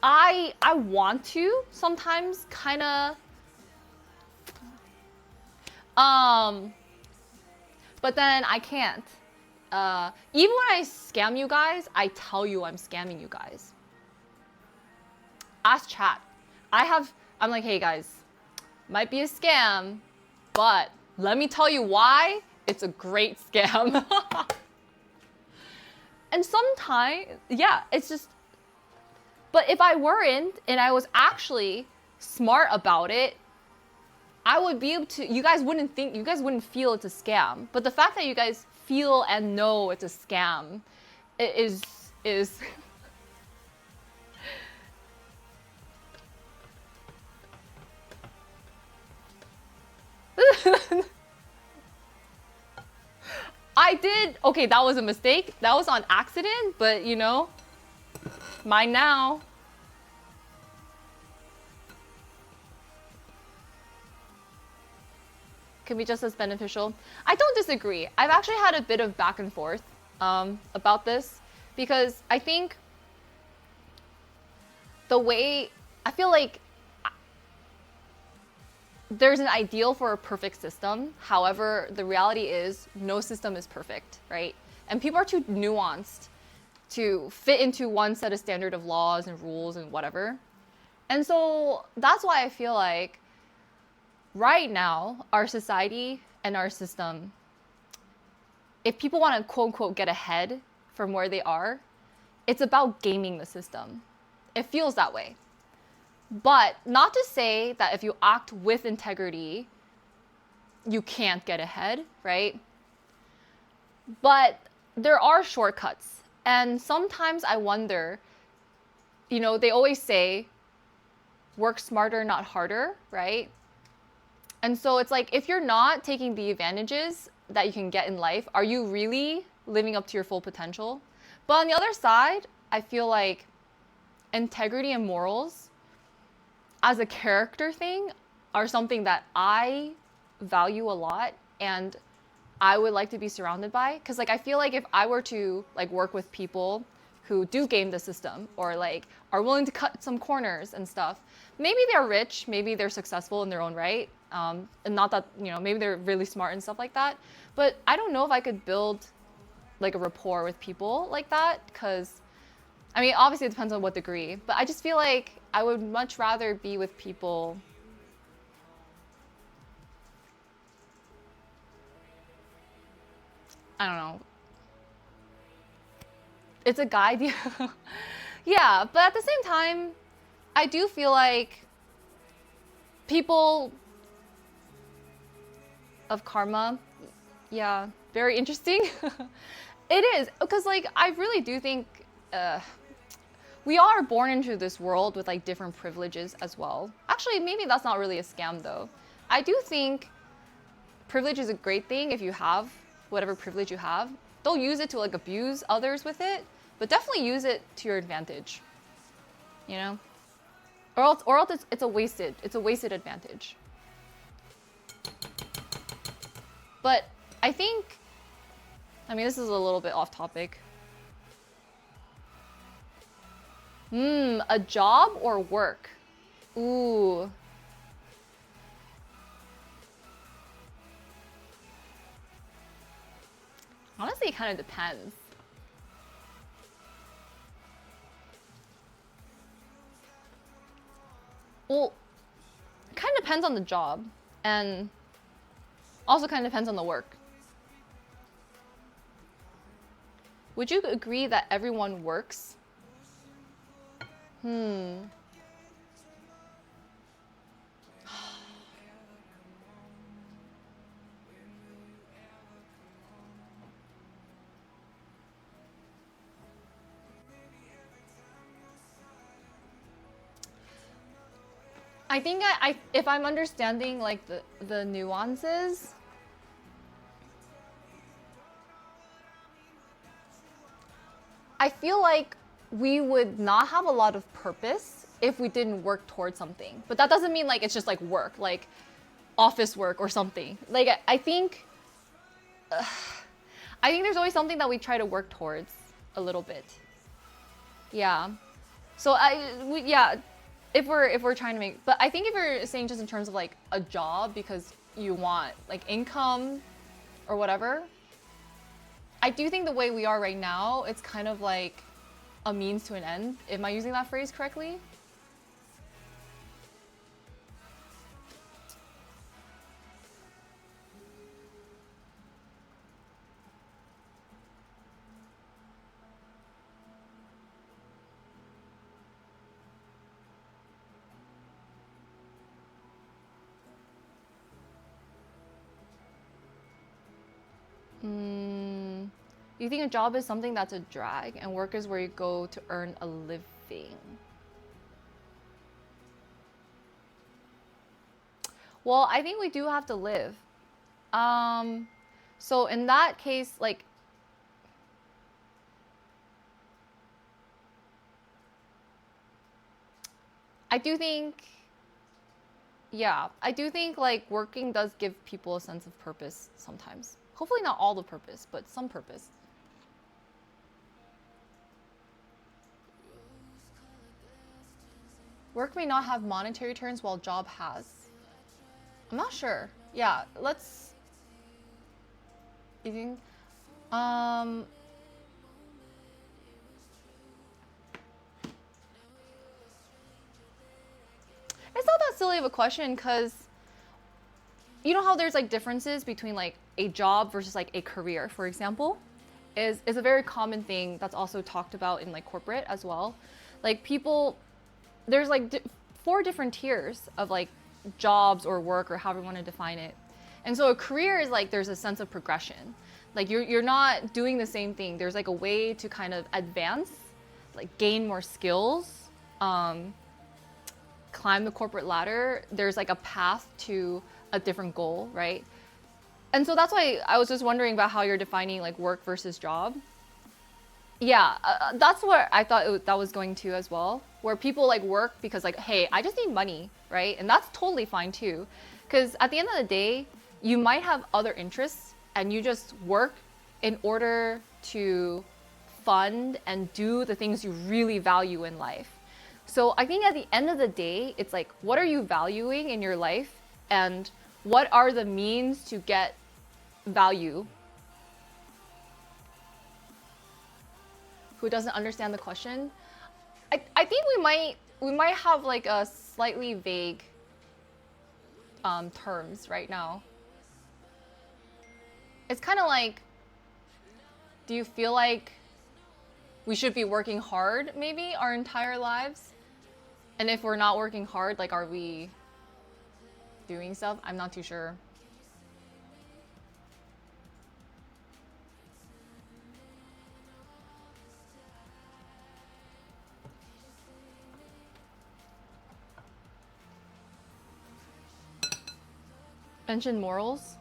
I want to sometimes kind of, but then I can't. Even when I scam you guys, I tell you I'm scamming you guys. Ask chat. I'm like, hey guys, might be a scam, but let me tell you why it's a great scam. And sometimes, yeah, it's just, but if I weren't and I was actually smart about it, I would be able to, you guys wouldn't feel it's a scam. But the fact that you guys feel and know it's a scam is I did, okay, that was a mistake. That was on accident, but you know, mine now. Can be just as beneficial. I don't disagree. I've actually had a bit of back and forth about this, because I think the way, I feel like there's an ideal for a perfect system. However, the reality is no system is perfect, right? And people are too nuanced to fit into one set of standard of laws and rules and whatever. And so that's why I feel like right now, our society and our system, if people want to quote unquote get ahead from where they are, it's about gaming the system. It feels that way. But not to say that if you act with integrity, you can't get ahead, right? But there are shortcuts. And sometimes I wonder, you know, they always say, work smarter, not harder, right? And so it's like, if you're not taking the advantages that you can get in life, are you really living up to your full potential? But on the other side, I feel like integrity and morals as a character thing are something that I value a lot and I would like to be surrounded by. Because like, I feel like if I were to like work with people who do game the system or like are willing to cut some corners and stuff, maybe they're rich, maybe they're successful in their own right. And not that, you know, maybe they're really smart and stuff like that. But I don't know if I could build like a rapport with people like that, because I mean, obviously it depends on what degree, but I just feel like I would much rather be with people I don't know. It's a guide. Yeah, but at the same time, I do feel like people of karma, yeah, very interesting. It is, because like I really do think we are born into this world with like different privileges as well. Actually, maybe that's not really a scam though. I do think privilege is a great thing if you have whatever privilege you have. Don't use it to like abuse others with it, but definitely use it to your advantage. You know? Or else it's a wasted advantage. But I think, I mean, this is a little bit off topic. A job or work? Ooh. Honestly, it kind of depends. Well, it kind of depends on the job, and also kind of depends on the work. Would you agree that everyone works? I think if I'm understanding like the nuances, I feel like we would not have a lot of purpose if we didn't work towards something. But that doesn't mean like it's just like work, like office work or something. Like I think there's always something that we try to work towards a little bit. Yeah. So yeah, if we're trying to make, but I think if you're saying just in terms of like a job because you want like income or whatever, I do think the way we are right now, it's kind of like a means to an end. Am I using that phrase correctly? You think a job is something that's a drag and work is where you go to earn a living? Well, I think we do have to live. So in that case, like, I do think, yeah, I do think like working does give people a sense of purpose sometimes. Hopefully not all the purpose, but some purpose. Work may not have monetary returns while job has. I'm not sure. Yeah, let's. You think? It's not that silly of a question because you know how there's like differences between like a job versus like a career, for example, is a very common thing that's also talked about in like corporate as well. Like people, there's like 4 different tiers of like jobs or work or however you want to define it. And so a career is like there's a sense of progression. Like you're not doing the same thing. There's like a way to kind of advance, like gain more skills, climb the corporate ladder. There's like a path to a different goal, right? And so that's why I was just wondering about how you're defining like work versus job. Yeah, that's where I thought that was going to as well. Where people like work because like, hey, I just need money, right? And that's totally fine too. Because at the end of the day, you might have other interests and you just work in order to fund and do the things you really value in life. So I think at the end of the day, it's like, what are you valuing in your life? And what are the means to get value? Who doesn't understand the question? I think we might have like a slightly vague terms right now. It's kind of like, do you feel like we should be working hard maybe our entire lives? And if we're not working hard, like, are we doing stuff? I'm not too sure. Mention morals?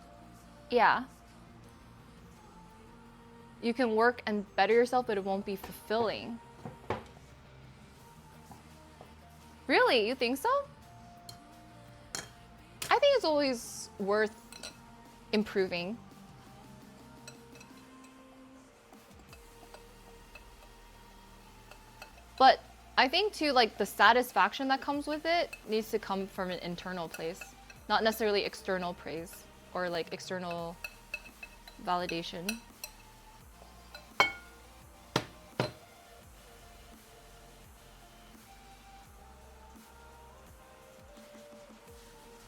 Yeah. You can work and better yourself, but it won't be fulfilling. Really? You think so? I think it's always worth improving. But I think too, like the satisfaction that comes with it needs to come from an internal place, not necessarily external praise or like external validation.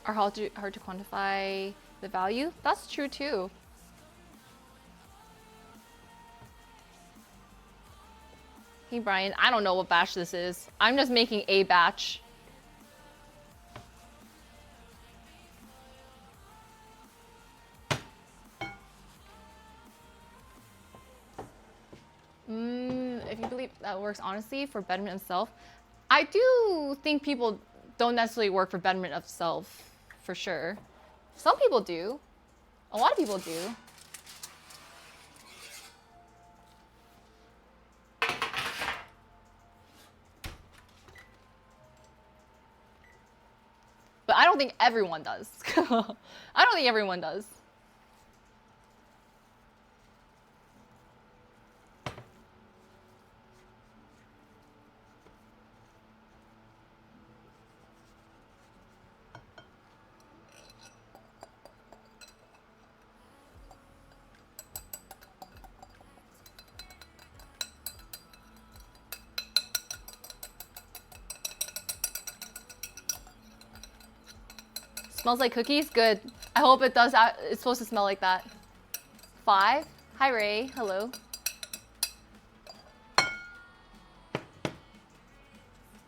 are hard to quantify the value. That's true too. Hey Brian, I don't know what batch this is. I'm just making a batch. If you believe that works honestly for betterment of self, I do think people don't necessarily work for betterment of self, for sure. Some people do. A lot of people do. But I don't think everyone does. I don't think everyone does. Smells like cookies? Good. I hope it does. It's supposed to smell like that. 5. Hi, Ray. Hello.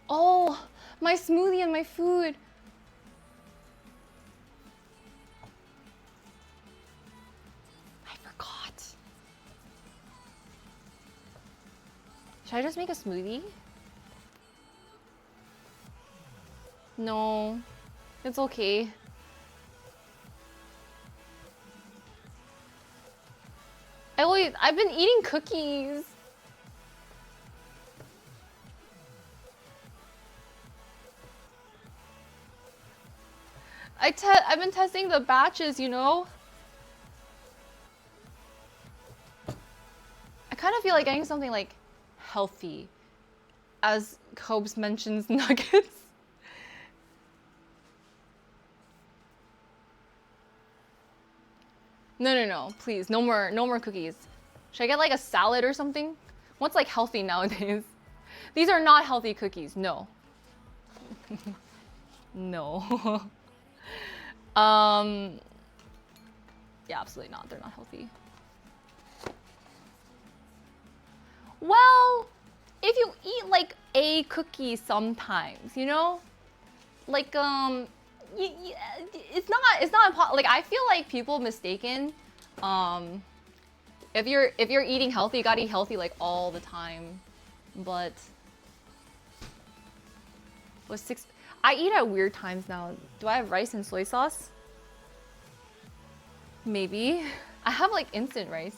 Oh, my smoothie and my food. I forgot. Should I just make a smoothie? No, it's okay. I've been eating cookies. I've been testing the batches, you know? I kind of feel like getting something like healthy, as Cobes mentions nuggets. No, please, no more cookies. Should I get like a salad or something? What's like healthy nowadays? These are not healthy cookies, no. No. Yeah, absolutely not. They're not healthy. Well, if you eat like a cookie sometimes, you know, like it's not like I feel like people mistaken. If you're eating healthy, you gotta eat healthy like all the time. But what's 6? I eat at weird times now. Do I have rice and soy sauce? Maybe. I have like instant rice.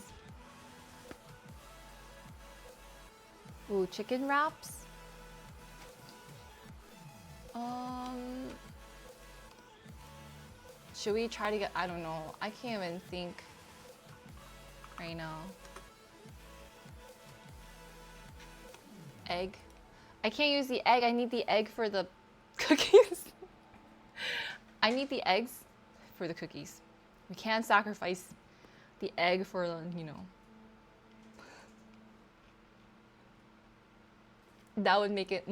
Ooh, chicken wraps. Should we try to get, I don't know. I can't even think right now. Egg. I can't use the egg. I need the egg for the cookies. I need the eggs for the cookies. We can't sacrifice the egg for the, you know. That would make it,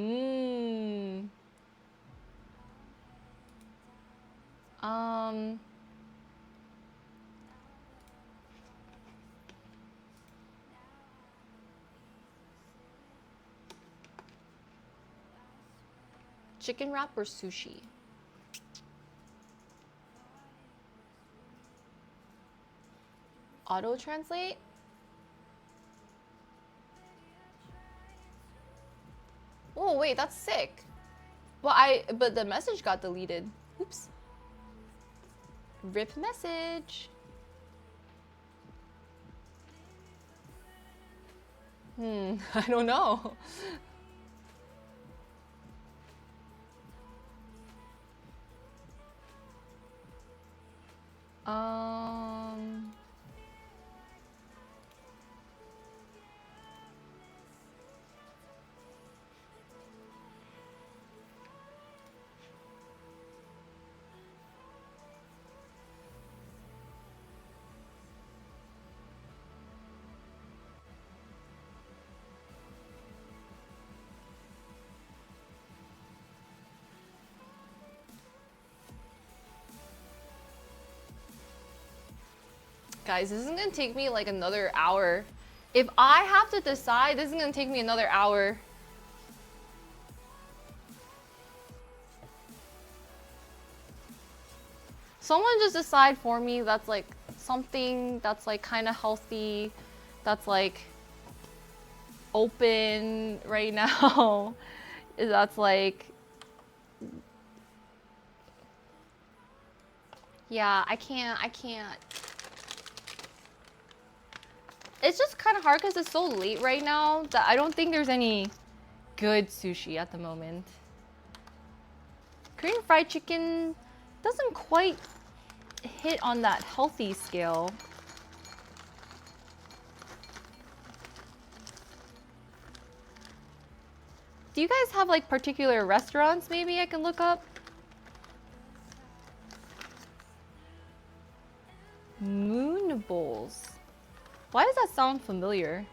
chicken wrap or sushi? Auto translate? Oh wait, that's sick. But the message got deleted. Oops. RIP message. I don't know. Guys, this is gonna take me like another hour. If I have to decide, this is gonna take me another hour. Someone just decide for me that's like something that's like kind of healthy, that's like open right now. That's like, yeah, I can't. It's just kind of hard because it's so late right now that I don't think there's any good sushi at the moment. Korean fried chicken doesn't quite hit on that healthy scale. Do you guys have like particular restaurants maybe I can look up? Moon bowls. Why does that sound familiar?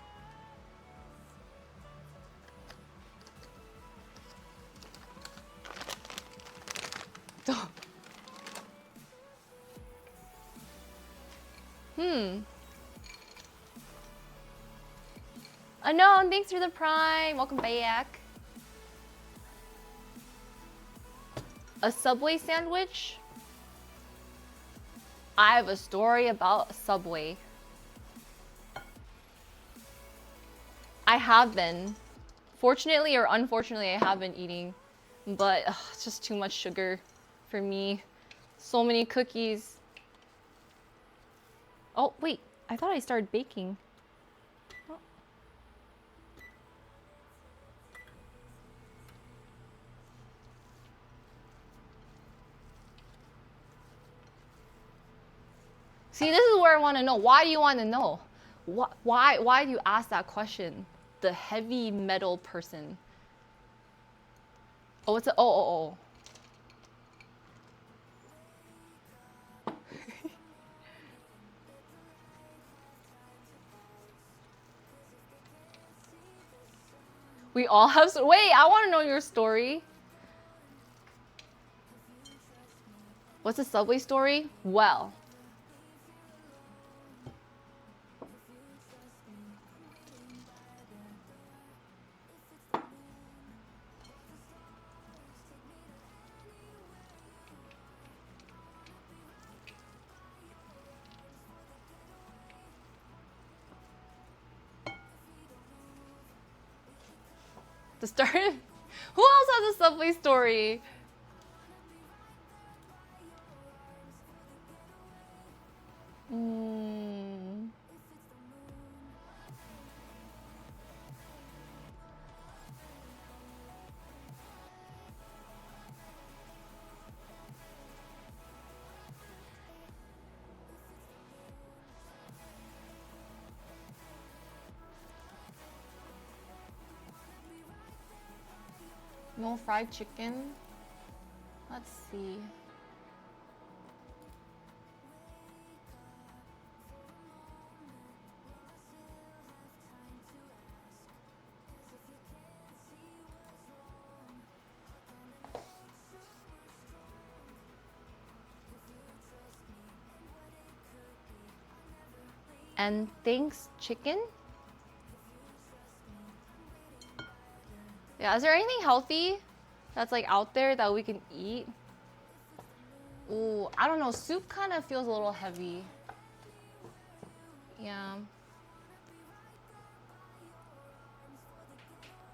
Unknown, thanks for the prime. Welcome back. A Subway sandwich? I have a story about Subway. I have been. Fortunately or unfortunately, I have been eating. But it's just too much sugar for me. So many cookies. Oh, wait. I thought I started baking. Oh. See, this is where I want to know. Why do you want to know? Why do you ask that question? The heavy metal person. Oh, it's a, oh. We all have, wait, I want to know your story. What's the Subway story? Well. The start. Who else has a Subway story? No fried chicken. Let's see. And thanks, chicken? Yeah, is there anything healthy that's like out there that we can eat? Ooh, I don't know. Soup kind of feels a little heavy. Yeah.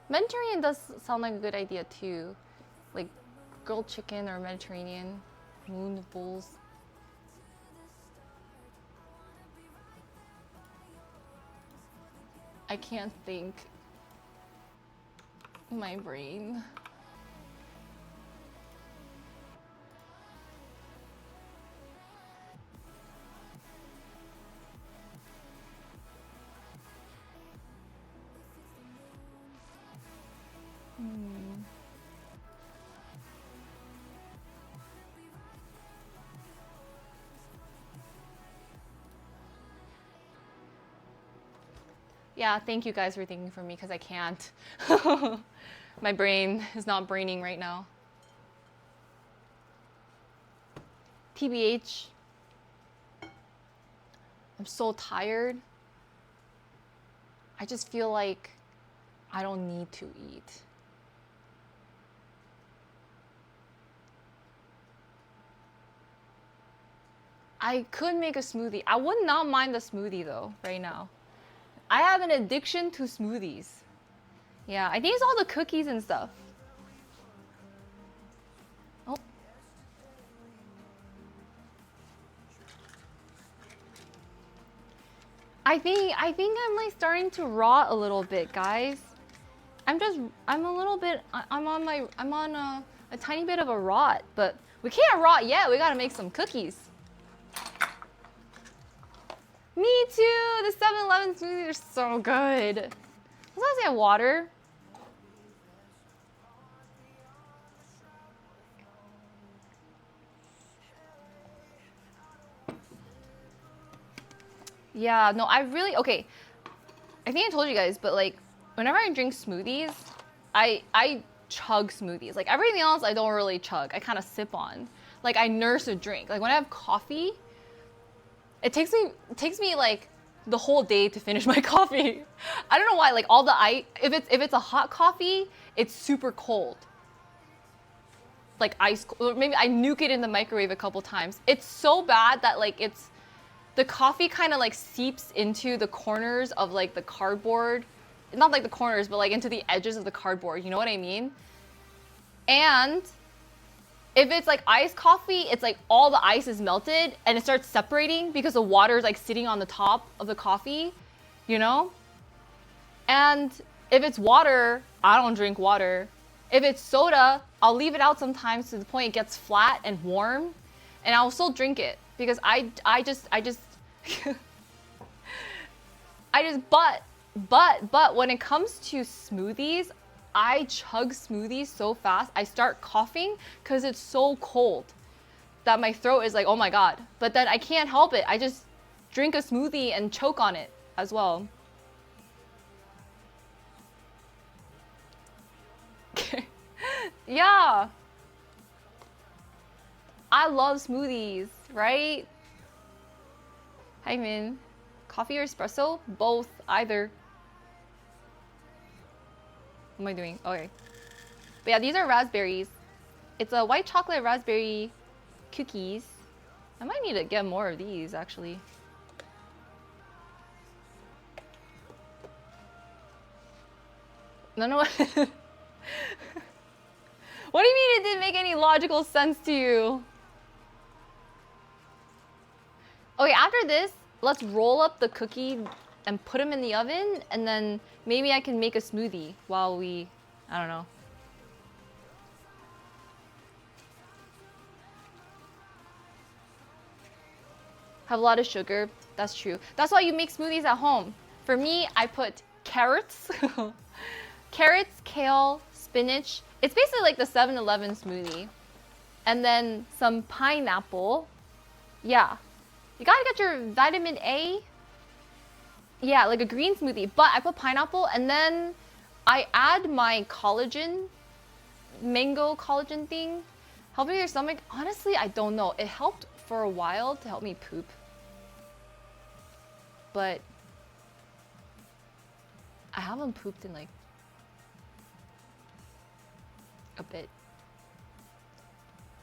Mediterranean does sound like a good idea too. Like grilled chicken or Mediterranean. Moon bowls. I can't think. My brain. Yeah, thank you guys for thinking for me because I can't. My brain is not braining right now. TBH. I'm so tired. I just feel like I don't need to eat. I could make a smoothie. I would not mind the smoothie though, right now. I have an addiction to smoothies. Yeah, I think it's all the cookies and stuff. Oh. I think I'm like starting to rot a little bit, guys. I'm on a tiny bit of a rot, but we can't rot yet. We gotta make some cookies. Me too. The 7-Eleven smoothies are so good. As long as I have water. Yeah, no, okay. I think I told you guys, but like, whenever I drink smoothies, I chug smoothies. Like everything else, I don't really chug. I kind of sip on. Like I nurse a drink. Like when I have coffee, it takes me like the whole day to finish my coffee. I don't know why. Like all the ice, if it's a hot coffee, it's super cold. Like ice, or maybe I nuke it in the microwave a couple times. It's so bad that like the coffee kind of like seeps into the corners of like the cardboard. Not like the corners, but like into the edges of the cardboard. You know what I mean? And if it's like iced coffee, it's like all the ice is melted and it starts separating because the water is like sitting on the top of the coffee, you know? And if it's water, I don't drink water. If it's soda, I'll leave it out sometimes to the point it gets flat and warm, and I'll still drink it because I just but when it comes to smoothies, I chug smoothies so fast. I start coughing because it's so cold that my throat is like, oh my God. But then I can't help it. I just drink a smoothie and choke on it as well. Yeah. I love smoothies, right? Hi, Min. Coffee or espresso? Both, either. What am I doing? Okay. But yeah, these are raspberries. It's a white chocolate raspberry cookies. I might need to get more of these, actually. No. What do you mean it didn't make any logical sense to you? Okay, after this, let's roll up the cookie and put them in the oven, and then maybe I can make a smoothie while I don't know. Have a lot of sugar. That's true. That's why you make smoothies at home. For me, I put carrots, kale, spinach. It's basically like the 7-Eleven smoothie. And then some pineapple. Yeah. You gotta get your vitamin A. Yeah, like a green smoothie. But I put pineapple and then I add my collagen, mango collagen thing. Helping your stomach. Honestly, I don't know. It helped for a while to help me poop. But I haven't pooped in like a bit.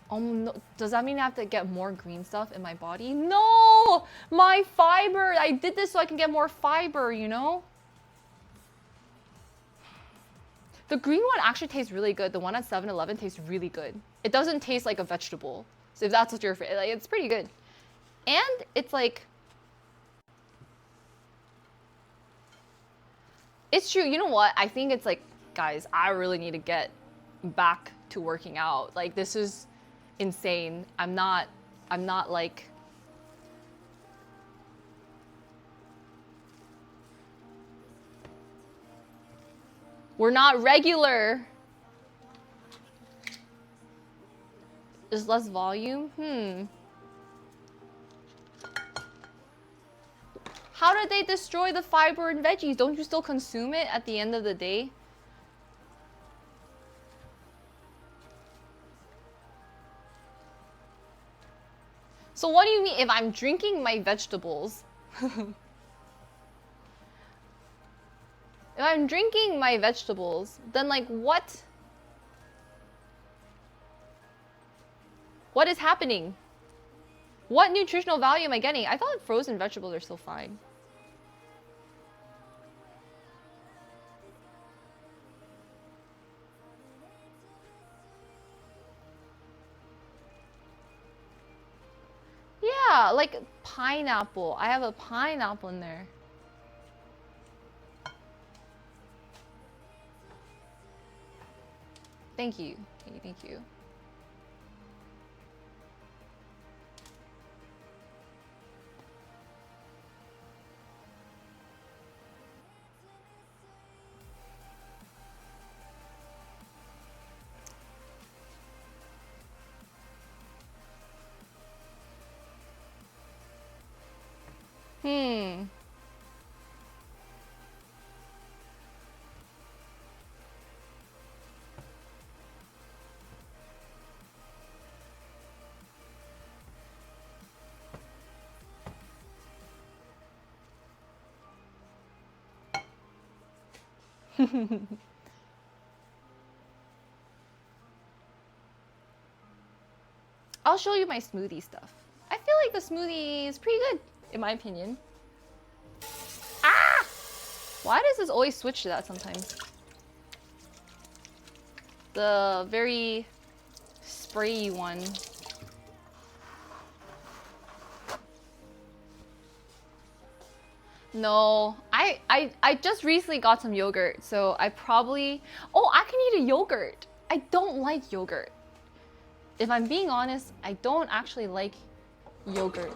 Oh no, does that mean I have to get more green stuff in my body? No! My fiber! I did this so I can get more fiber, you know? The green one actually tastes really good. The one at 7-Eleven tastes really good. It doesn't taste like a vegetable. So if that's what you're afraid, like, it's pretty good. And it's like, it's true. You know what? I think it's like, guys, I really need to get back to working out. Like, this is insane. I'm not like, we're not regular. There's less volume? How did they destroy the fiber in veggies? Don't you still consume it at the end of the day? So what do you mean if I'm drinking my vegetables? If I'm drinking my vegetables, then like what? What is happening? What nutritional value am I getting? I thought frozen vegetables are still fine. Yeah, like pineapple. I have a pineapple in there. Thank you. Thank you. Hmm. I'll show you my smoothie stuff. I feel like the smoothie is pretty good, in my opinion. Ah! Why does this always switch to that sometimes? The very sprayy one. No, I just recently got some yogurt, so I probably... Oh, I can eat a yogurt. I don't like yogurt. If I'm being honest, I don't actually like yogurt.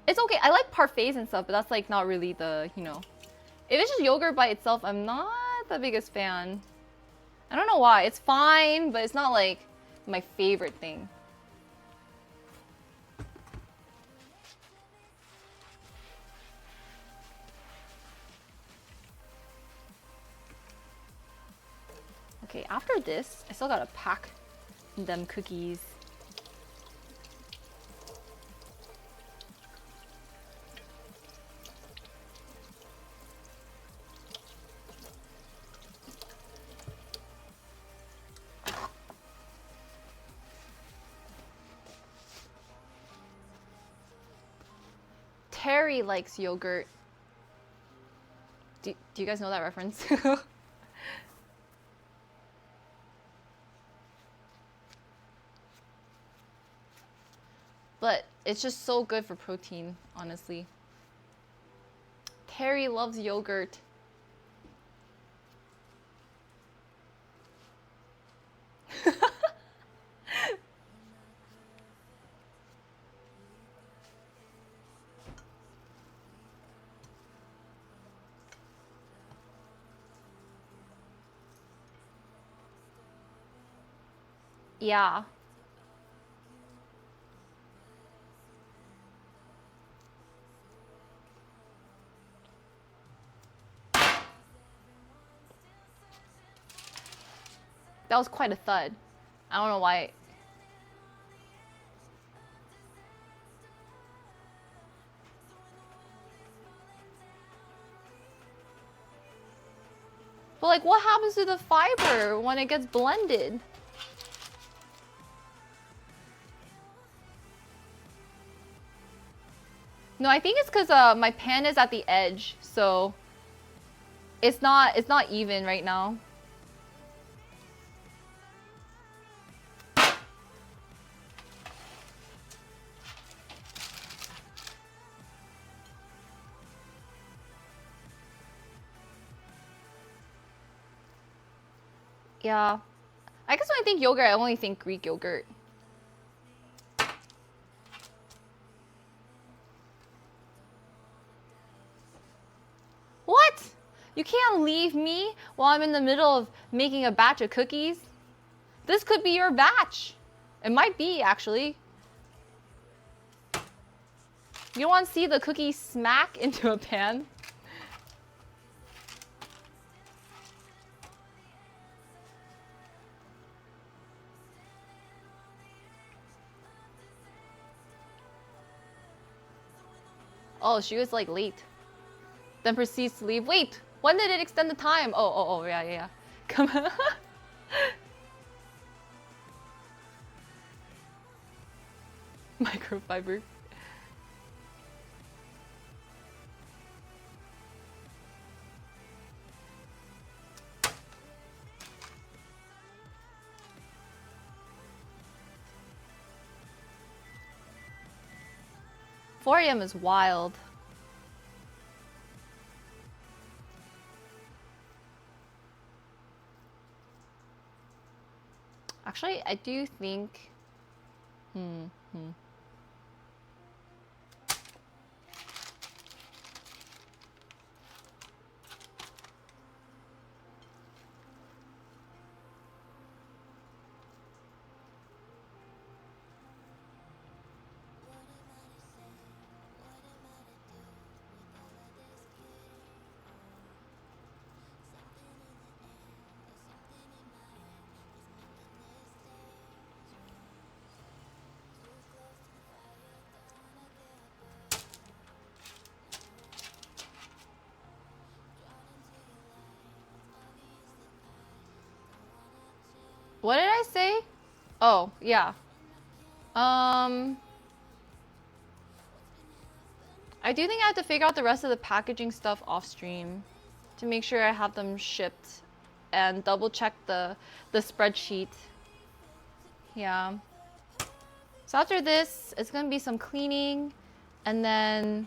It's okay, I like parfaits and stuff, but that's like not really the, you know. If it's just yogurt by itself, I'm not the biggest fan. I don't know why. It's fine, but it's not like my favorite thing. Okay, after this, I still gotta pack them cookies. Terry likes yogurt. Do you guys know that reference? But it's just so good for protein, honestly. Terry loves yogurt. Yeah. That was quite a thud. I don't know why. But like, what happens to the fiber when it gets blended? No, I think it's because my pan is at the edge, so it's not even right now. Yeah. I guess when I think yogurt, I only think Greek yogurt. What? You can't leave me while I'm in the middle of making a batch of cookies? This could be your batch. It might be, actually. You don't want to see the cookie smack into a pan? Oh, she was like late. Then proceeds to leave. Wait, when did it extend the time? Oh, yeah. Come on. Microfiber. $4 AM is wild. Actually, I do think... What did I say? Oh, yeah. I do think I have to figure out the rest of the packaging stuff off stream to make sure I have them shipped and double check the spreadsheet. Yeah. So after this, it's gonna be some cleaning, and then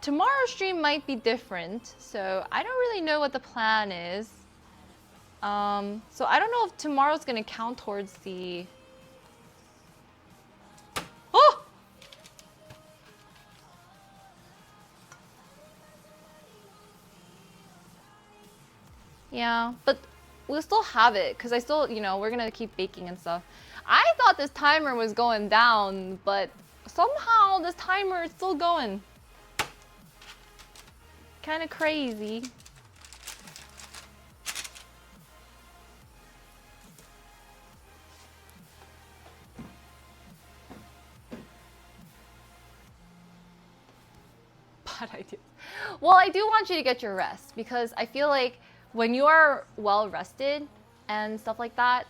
tomorrow's stream might be different. So I don't really know what the plan is. So I don't know if tomorrow's gonna count towards the... Oh! Yeah, but we'll still have it, because I still, you know, we're gonna keep baking and stuff. I thought this timer was going down, but somehow this timer is still going. Kind of crazy. Ideas. Well, I do want you to get your rest, because I feel like when you are well rested and stuff like that,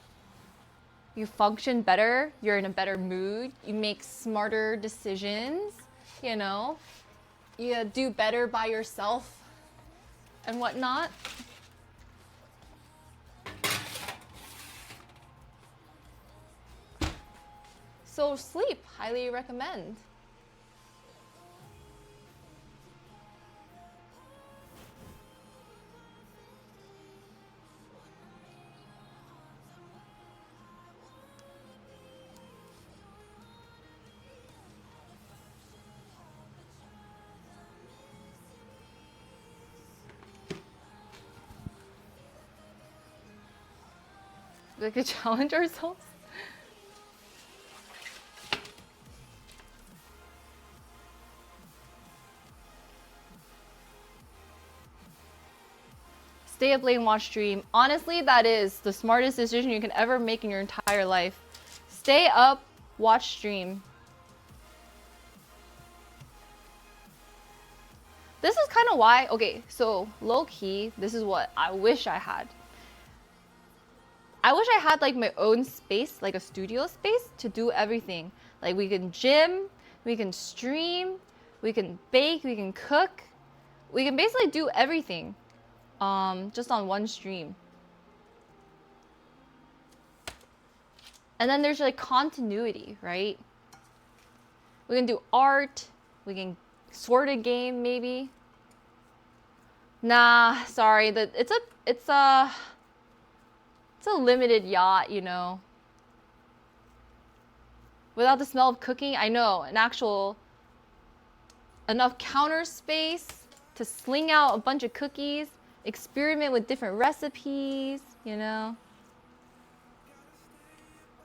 you function better, you're in a better mood, you make smarter decisions, you know, you do better by yourself and whatnot. So sleep, highly recommend. We could challenge ourselves. Stay up late and watch stream. Honestly, that is the smartest decision you can ever make in your entire life. Stay up, watch stream. This is kind of why, okay, so low key, this is what I wish I had. I wish I had like my own space, like a studio space to do everything. Like we can gym, we can stream, we can bake, we can cook. We can basically do everything just on one stream. And then there's like continuity, right? We can do art, we can sort a game maybe. Nah, sorry, it's a limited yacht, you know. Without the smell of cooking, I know, enough counter space to sling out a bunch of cookies, experiment with different recipes, you know.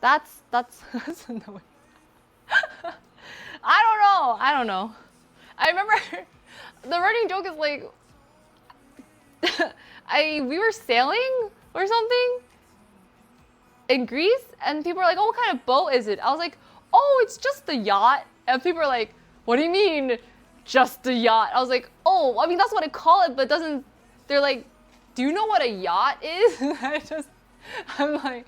That's annoying. I don't know. I remember the running joke is like, we were sailing or something in Greece, and people were like, oh, what kind of boat is it? I was like, oh, it's just the yacht. And people were like, what do you mean, just a yacht? I was like, oh, I mean, that's what I call it, but doesn't, they're like, do you know what a yacht is? I'm like,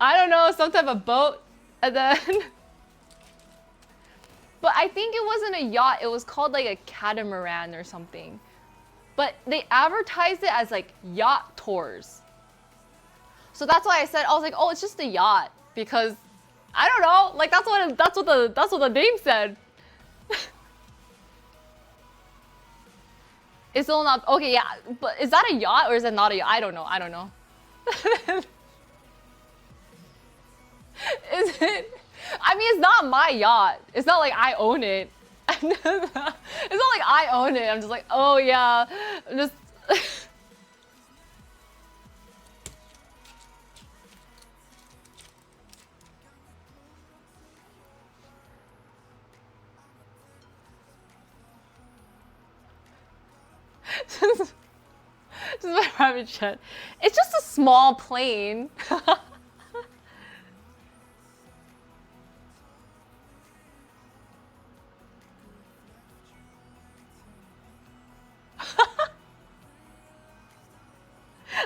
I don't know, some type of boat. And then, but I think it wasn't a yacht, it was called like a catamaran or something. But they advertised it as like yacht tours. So that's why I was like, oh, it's just a yacht, because I don't know, like that's what the name said. It's still not okay, yeah, but is that a yacht or is it not a yacht? I don't know. Is it? I mean, it's not my yacht. It's not like I own it. It's not like I own it. I'm just like, oh yeah, I'm just. just my private jet. It's just a small plane.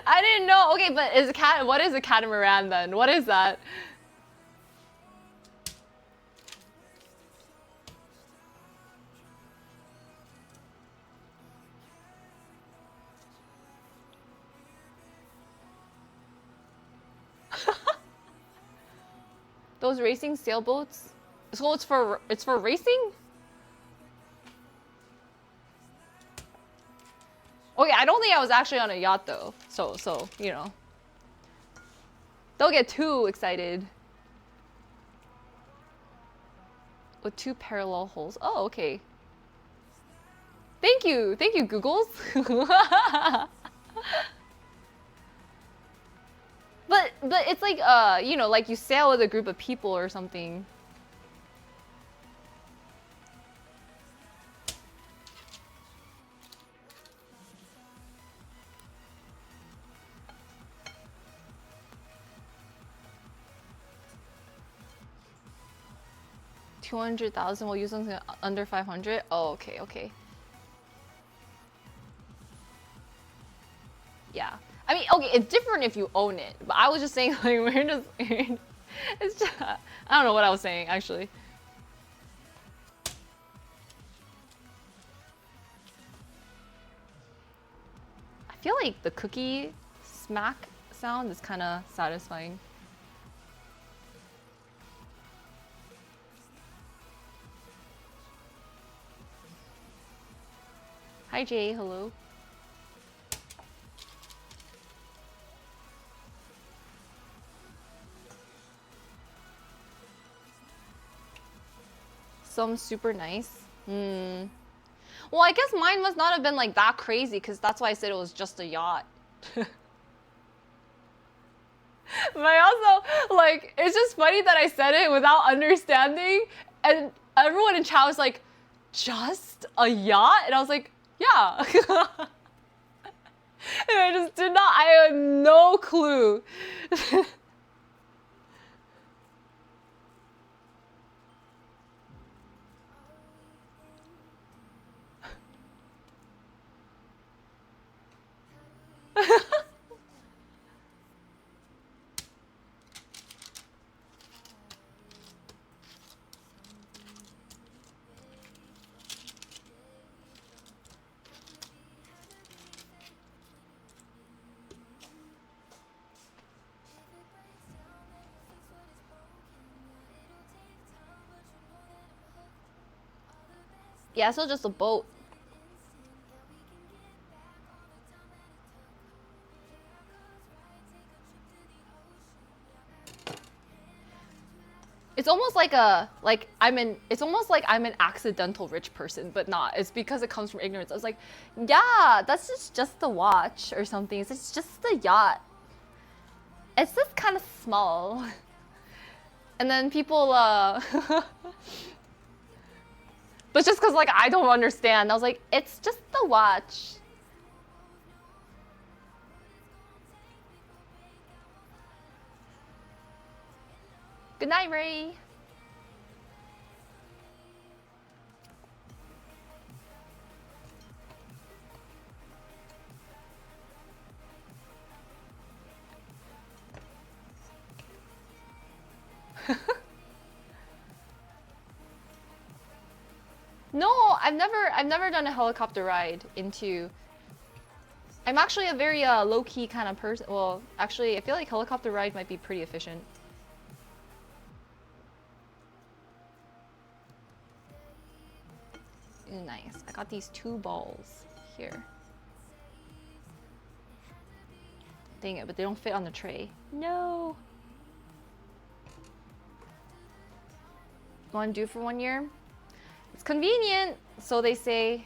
I didn't know. Okay, but what is a catamaran then? What is that? Those racing sailboats? So it's for racing? Okay, I don't think I was actually on a yacht though. So, you know. Don't get too excited. With 2 parallel holes. Oh, okay. Thank you, Googles. But it's like you know, like you sail with a group of people or something. $200,000. We'll use something under 500. Oh, okay. Yeah. I mean, okay, it's different if you own it, but I was just saying, like, we're just, it's just, I don't know what I was saying, actually. I feel like the cookie smack sound is kind of satisfying. Hi, Jay, hello. Some super nice. Well, I guess mine must not have been like that crazy, because that's why I said it was just a yacht. But I also, like, it's just funny that I said it without understanding, and everyone in chat was like, just a yacht? And I was like, yeah. And I just did not, I had no clue. Yeah, so just a boat. It's almost like it's almost like I'm an accidental rich person, but not. It's because it comes from ignorance. I was like, yeah, that's just the watch or something. It's just the yacht. It's just kind of small. And then people, but just because, like, I don't understand, I was like, it's just the watch. Good night, Ray. No, I've never done a helicopter ride into. I'm actually a very low-key kind of person. Well, actually, I feel like helicopter ride might be pretty efficient. Ooh, nice. I got these 2 balls here. Dang it, but they don't fit on the tray. No. Want to do for 1 year? It's convenient, so they say.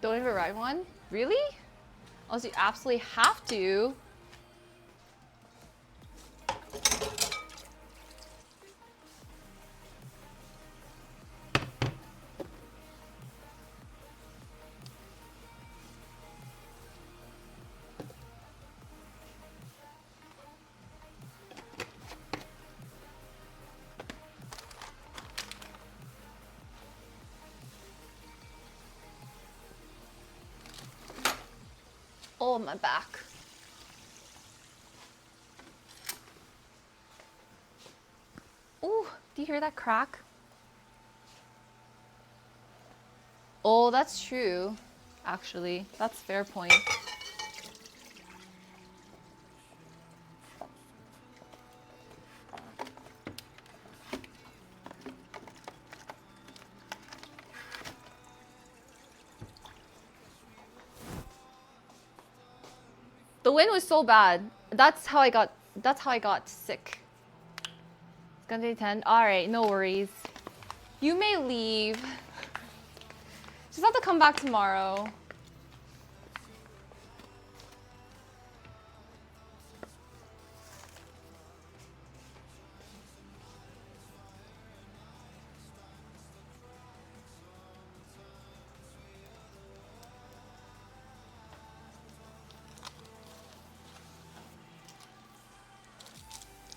Don't even ride one? Really? Unless you absolutely have to. Oh, my back. Ooh, do you hear that crack? Oh, that's true. Actually, that's a fair point. The wind was so bad. That's how I got sick. It's gonna be 10. Alright, no worries. You may leave. Just have to come back tomorrow.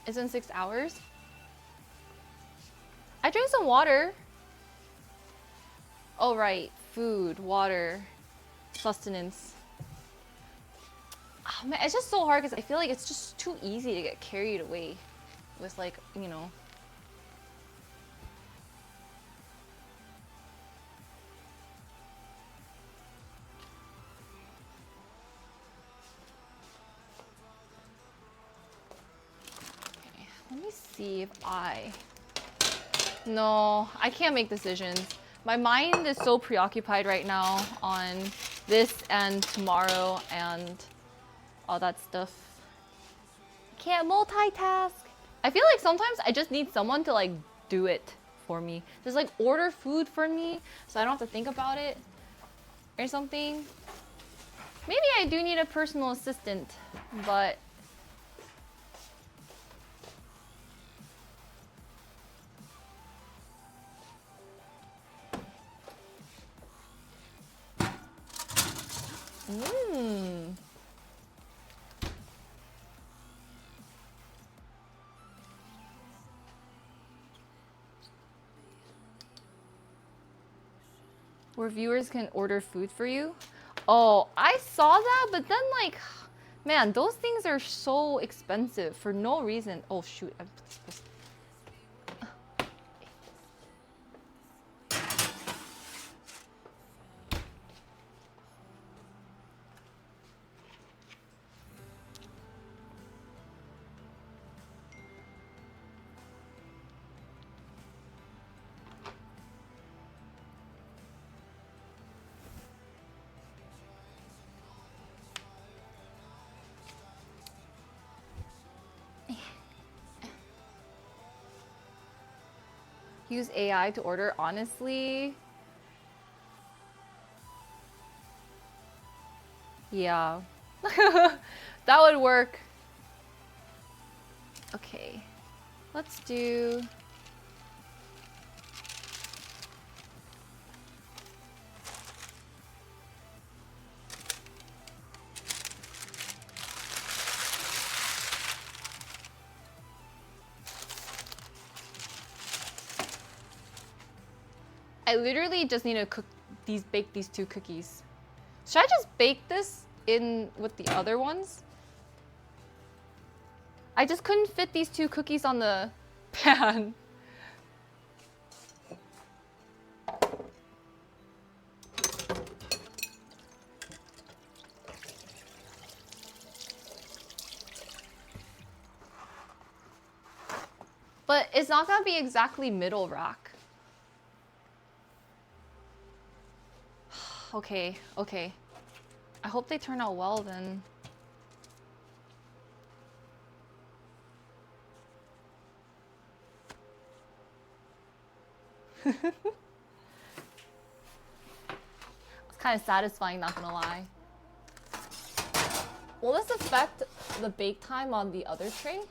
It's in 6 hours. I drank some water. Oh, right. Food, water, sustenance. Oh, man, it's just so hard because I feel like it's just too easy to get carried away with, like, you know. Okay, let me see if No, I can't make decisions. My mind is so preoccupied right now on this and tomorrow and all that stuff. Can't multitask. I feel like sometimes I just need someone to like do it for me. Just like order food for me so I don't have to think about it or something. Maybe I do need a personal assistant, but where viewers can order food for you. Oh, I saw that, but then like, man, those things are so expensive for no reason. Oh shoot, I'm supposed to... Use AI to order, honestly. Yeah. That would work. Okay. Let's do... I literally just need to bake these 2 cookies. Should I just bake this in with the other ones? I just couldn't fit these 2 cookies on the pan. But it's not gonna be exactly middle rack. Okay, okay. I hope they turn out well then. It's kind of satisfying, not gonna lie. Will this affect the bake time on the other tray?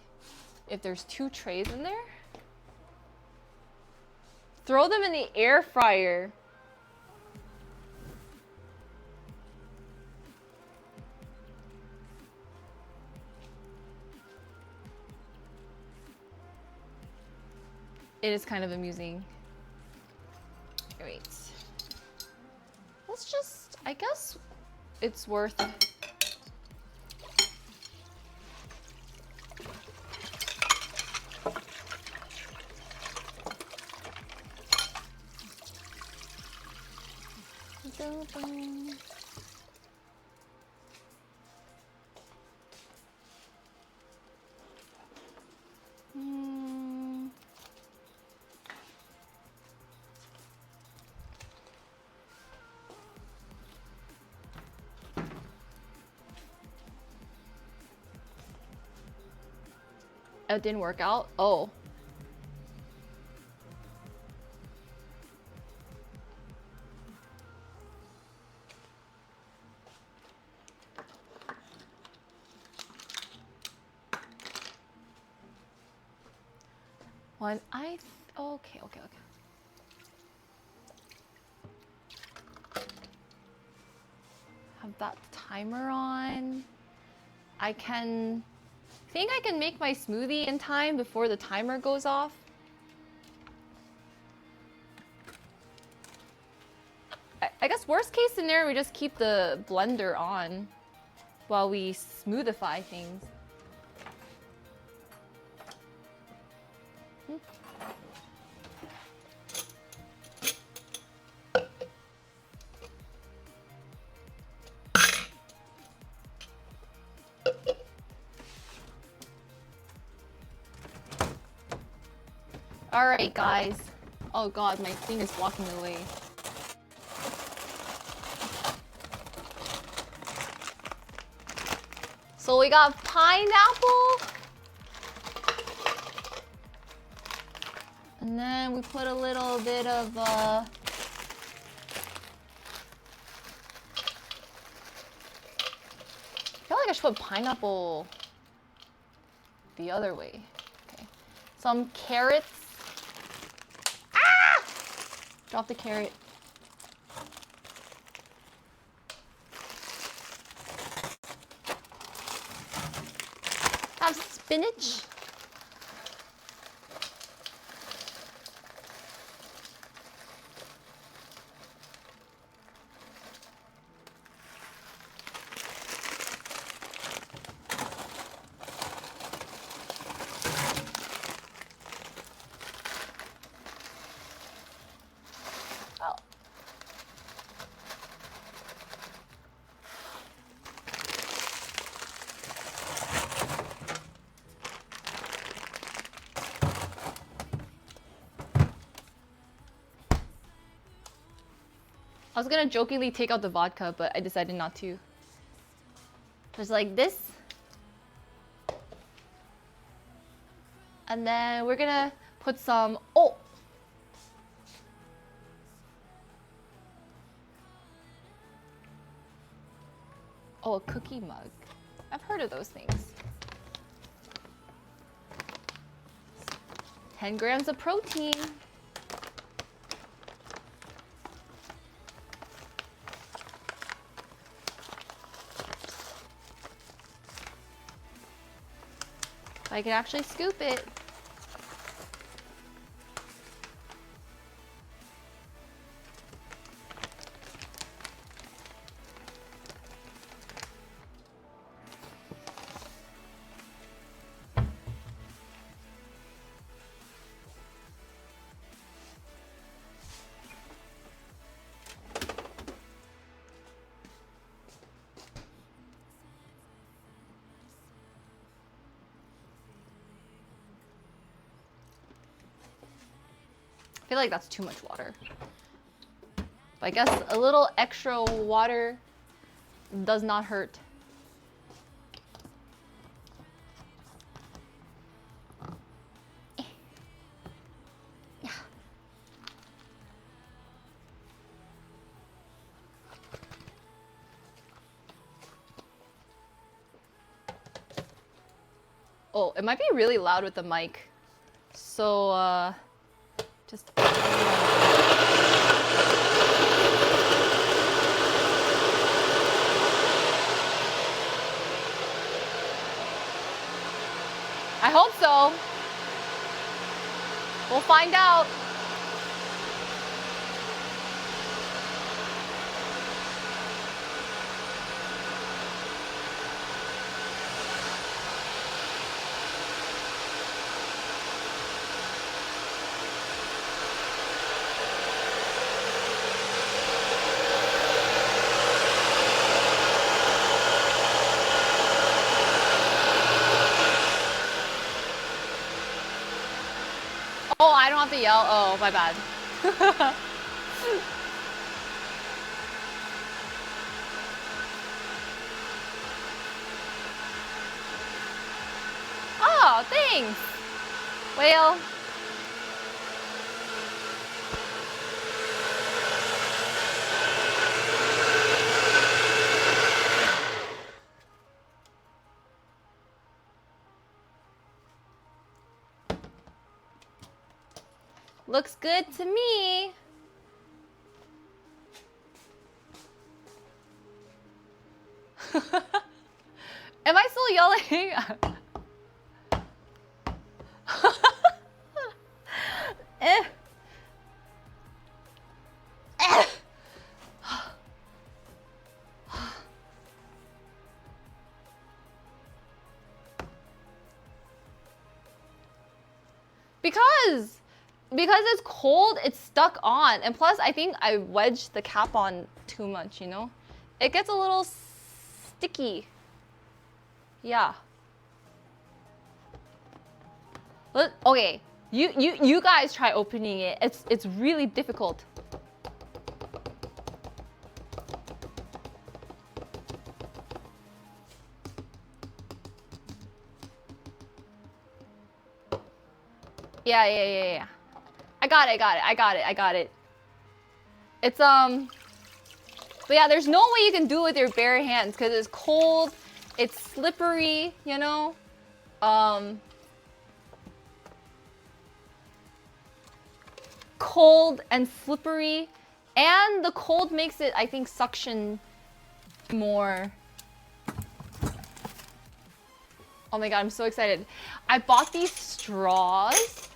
If there's 2 trays in there? Throw them in the air fryer. It is kind of amusing. Wait. Let's just, I guess it's worth it. It didn't work out? Oh. Okay. Have that timer on. I think I can make my smoothie in time before the timer goes off. I guess worst case scenario, we just keep the blender on while we smoothify things. All right, guys. Oh God, my thing is walking away. So we got pineapple. And then we put a little bit of I feel like I should put pineapple the other way. Okay. Some carrots. Ah! Drop the carrot. Have spinach. I was gonna jokingly take out the vodka, but I decided not to. Just like this. And then we're gonna put some, Oh, a cookie mug. I've heard of those things. 10 grams of protein. I can actually scoop it. I feel like that's too much water. But I guess a little extra water does not hurt. Yeah. Oh, it might be really loud with the mic. So, just... I hope so. We'll find out. Oh, I don't have to yell. Oh, my bad. Oh, thanks. Well. Looks good to me. Am I still yelling? Eh. Eh. Because it's cold, it's stuck on. And plus, I think I wedged the cap on too much, you know? It gets a little sticky. Yeah. Okay, you guys try opening it. It's really difficult. Yeah. I got it. It's but yeah, there's no way you can do it with your bare hands because it's cold, it's slippery, you know? Cold and slippery, and the cold makes it, I think, suction more. Oh my god, I'm so excited. I bought these straws.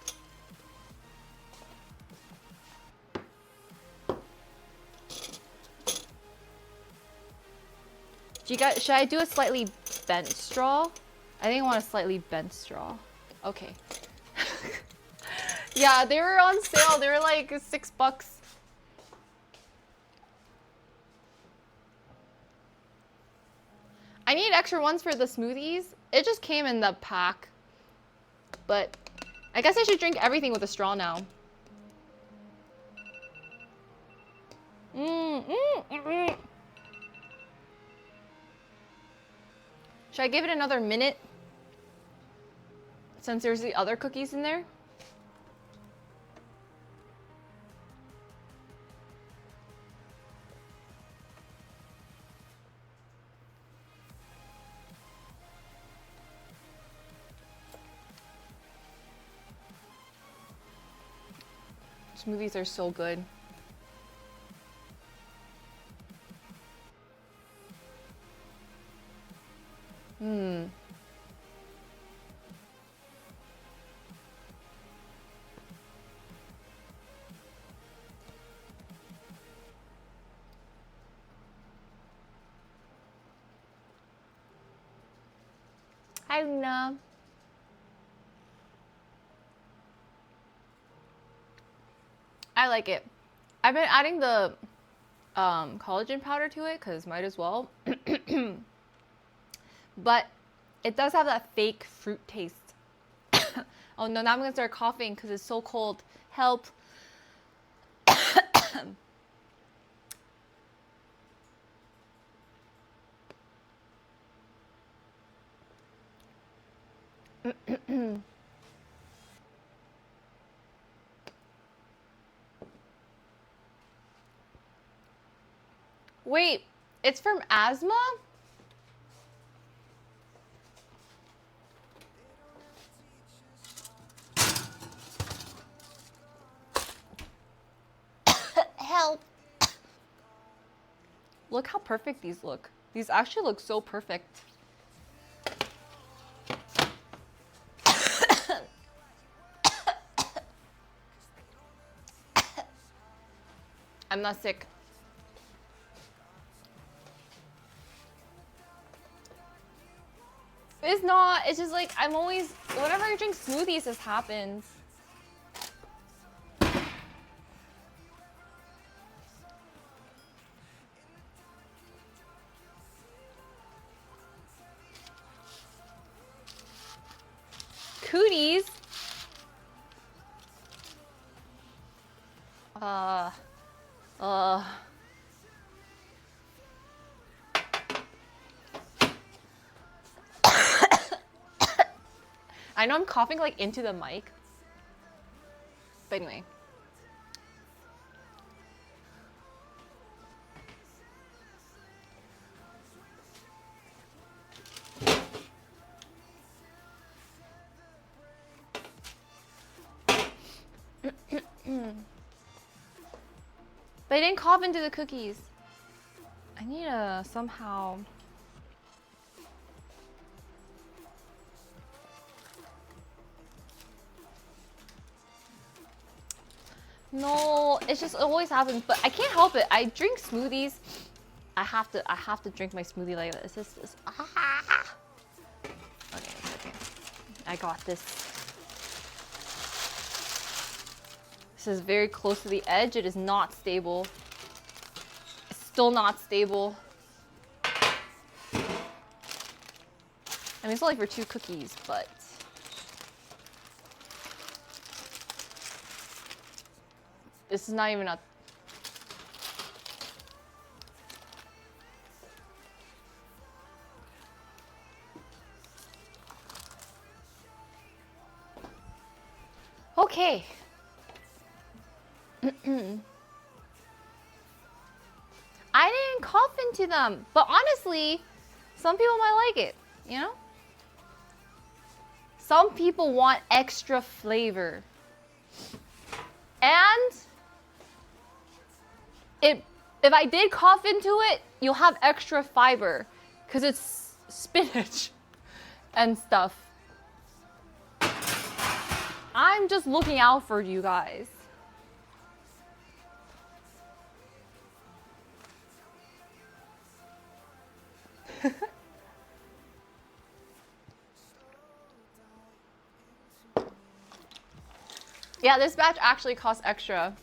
Do you guys, should I do a slightly bent straw? I think I want a slightly bent straw. Okay. Yeah, they were on sale. They were like $6. I need extra ones for the smoothies. It just came in the pack. But I guess I should drink everything with a straw now. Should I give it another minute? Since there's the other cookies in there? smoothies are so good. Hi, Luna. I like it. I've been adding the collagen powder to it because might as well. But it does have that fake fruit taste. Oh no, now I'm gonna start coughing because it's so cold. Help. Wait, it's from asthma? Help. Look how perfect these look. These actually look so perfect. I'm not sick. It's not. It's just like I'm always, whenever I drink smoothies, this happens. Cooties. I know I'm coughing like into the mic. But anyway. But I didn't cough into the cookies. I need to somehow... No, it's just, it always happens, but I can't help it. I drink smoothies. I have to drink my smoothie like this. Ah. Okay, it's okay. I got this. This is very close to the edge. It is not stable. It's still not stable. I mean, it's only for 2 cookies, but... This is not even a... Okay. I didn't cough into them, but honestly, some people might like it, you know? Some people want extra flavor. And if I did cough into it, you'll have extra fiber because it's spinach and stuff. I'm just looking out for you guys. Yeah, this batch actually costs extra.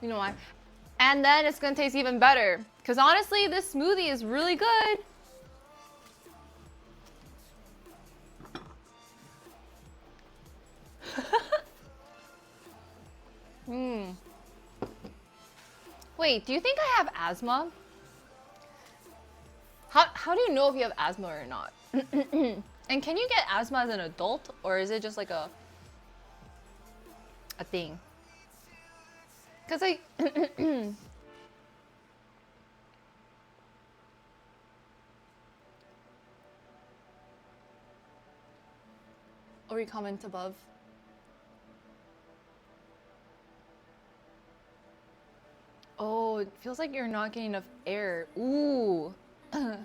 You know why? And then it's gonna taste even better. Because honestly, this smoothie is really good. Wait, do you think I have asthma? How do you know if you have asthma or not? And can you get asthma as an adult, or is it just like a thing? Cause like Or you comment above. Oh, it feels like you're not getting enough air. Ooh. That's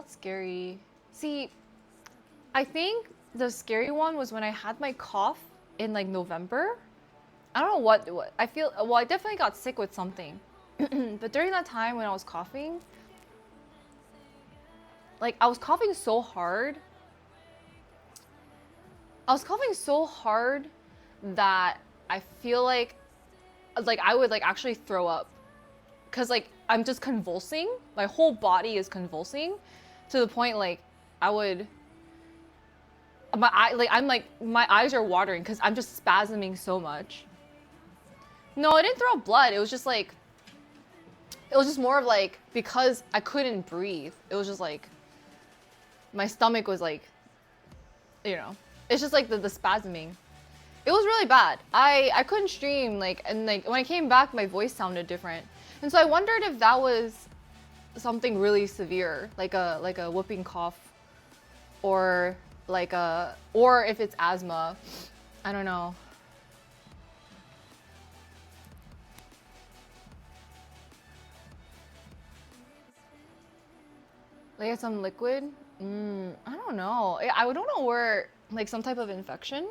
scary. See, I think the scary one was when I had my cough in like November. I don't know what I feel. Well, I definitely got sick with something. But during that time when I was coughing, like I was coughing so hard. I was coughing so hard that I feel like I would like actually throw up. Cause like I'm just convulsing. My whole body is convulsing to the point like I would my eyes are watering because I'm just spasming so much. No, I didn't throw up blood. It was just like it was just more of like because I couldn't breathe. It was just like my stomach was like, you know, it's just like the spasming. It was really bad. I couldn't stream like and like when I came back my voice sounded different. And so I wondered if that was something really severe, like a whooping cough or or if it's asthma. I don't know. Like some liquid? I don't know. I don't know where like some type of infection.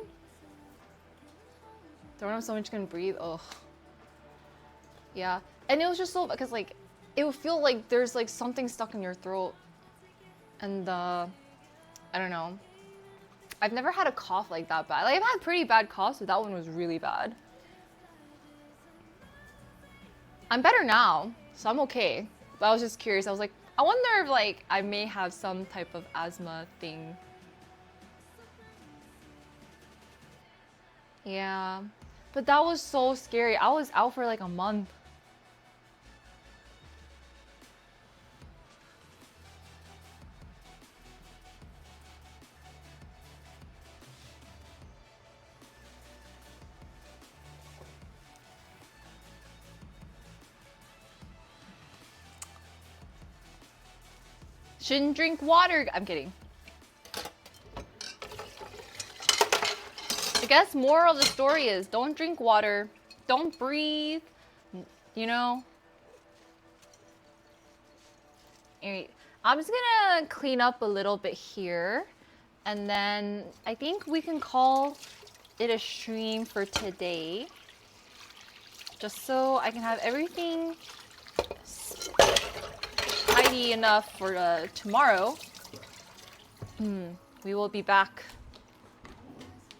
Don't know if someone can breathe. Ugh. Yeah. And it was just so because like it would feel like there's like something stuck in your throat. And I don't know. I've never had a cough like that bad. Like I've had pretty bad coughs, but that one was really bad. I'm better now, so I'm okay. But I was just curious. I was like, I wonder if like I may have some type of asthma thing. Yeah. But that was so scary. I was out for like a month. Shouldn't drink water. I'm kidding. I guess moral of the story is don't drink water. Don't breathe. You know? Alright. I'm just gonna clean up a little bit here. And then I think we can call it a stream for today. Just so I can have everything tidy enough for tomorrow. We will be back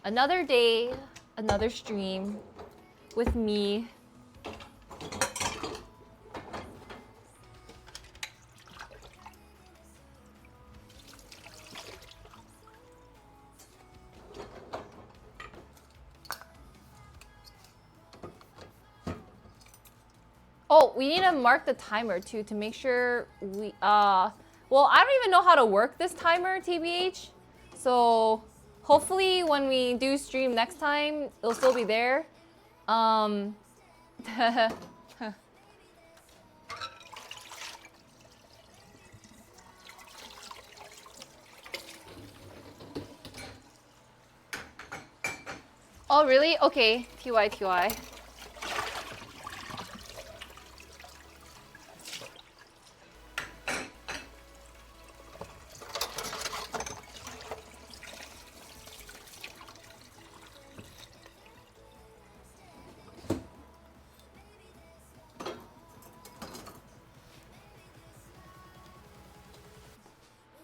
another day, another stream with me. Oh, we need to mark the timer too to make sure we, well, I don't even know how to work this timer, TBH. So hopefully when we do stream next time, it'll still be there. Oh, really? Okay, TY.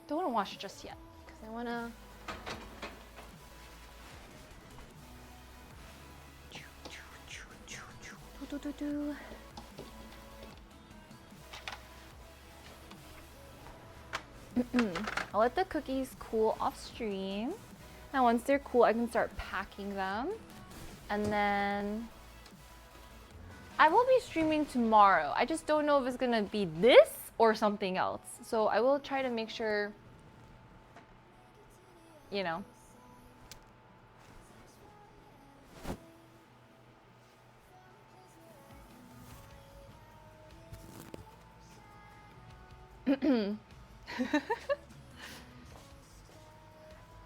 Don't want to wash it just yet because I want to. I'll let the cookies cool off stream. And once they're cool, I can start packing them. And then I will be streaming tomorrow. I just don't know if it's gonna be this or something else. So I will try to make sure, you know.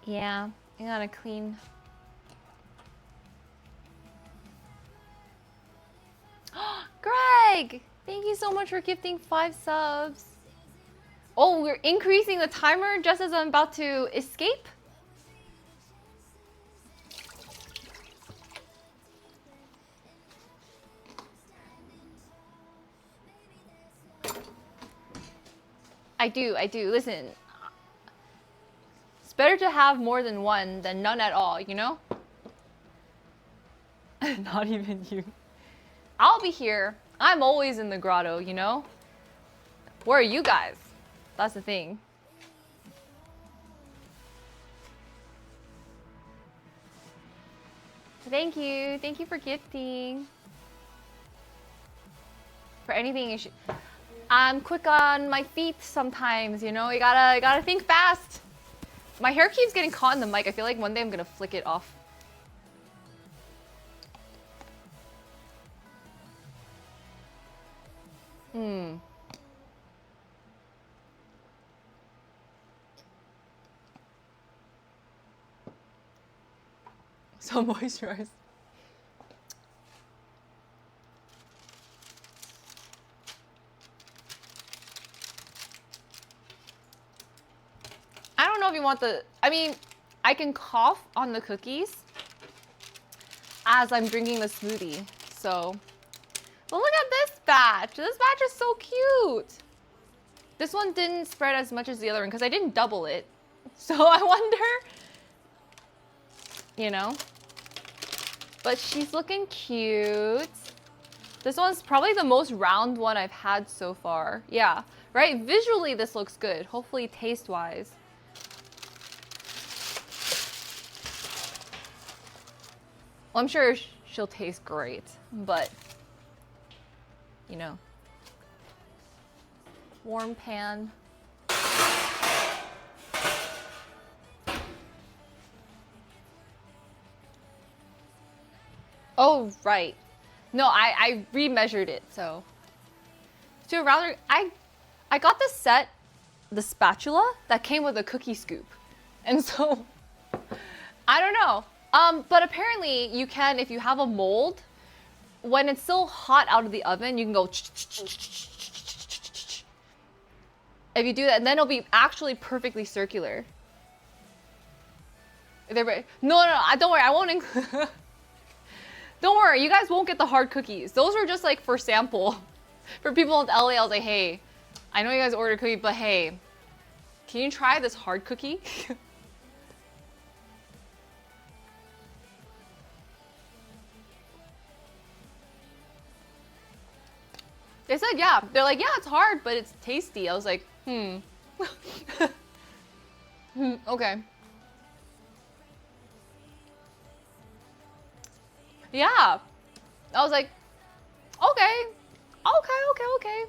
Yeah, I gotta clean. Greg! Thank you so much for gifting 5 subs. Oh, we're increasing the timer just as I'm about to escape? I do. Listen, it's better to have more than one than none at all, you know? Not even you. I'll be here. I'm always in the grotto, you know? Where are you guys? That's the thing. Thank you. Thank you for gifting. For anything you should... I'm quick on my feet sometimes, you know? You gotta think fast. My hair keeps getting caught in the mic. I feel like one day I'm gonna flick it off. So moisturized. I don't know if you want the... I mean, I can cough on the cookies as I'm drinking the smoothie, so... But look at this batch. This batch is so cute. This one didn't spread as much as the other one because I didn't double it. So I wonder... You know? But she's looking cute. This one's probably the most round one I've had so far. Yeah, right? Visually, this looks good. Hopefully, taste-wise. Well, I'm sure she'll taste great, but, you know. Warm pan. Oh, right. No, I remeasured it, so. To rather, I got the set, the spatula, that came with a cookie scoop. And so, I don't know. But apparently you can, if you have a mold, when it's still hot out of the oven, you can go if you do that, and then it'll be actually perfectly circular. No, don't worry, I won't include. Don't worry, you guys won't get the hard cookies. Those are just like for sample. For people in LA, I was like, hey, I know you guys ordered cookies, but hey, can you try this hard cookie? They said, yeah. They're like, yeah, it's hard, but it's tasty. I was like, okay. Yeah. I was like, okay. Okay.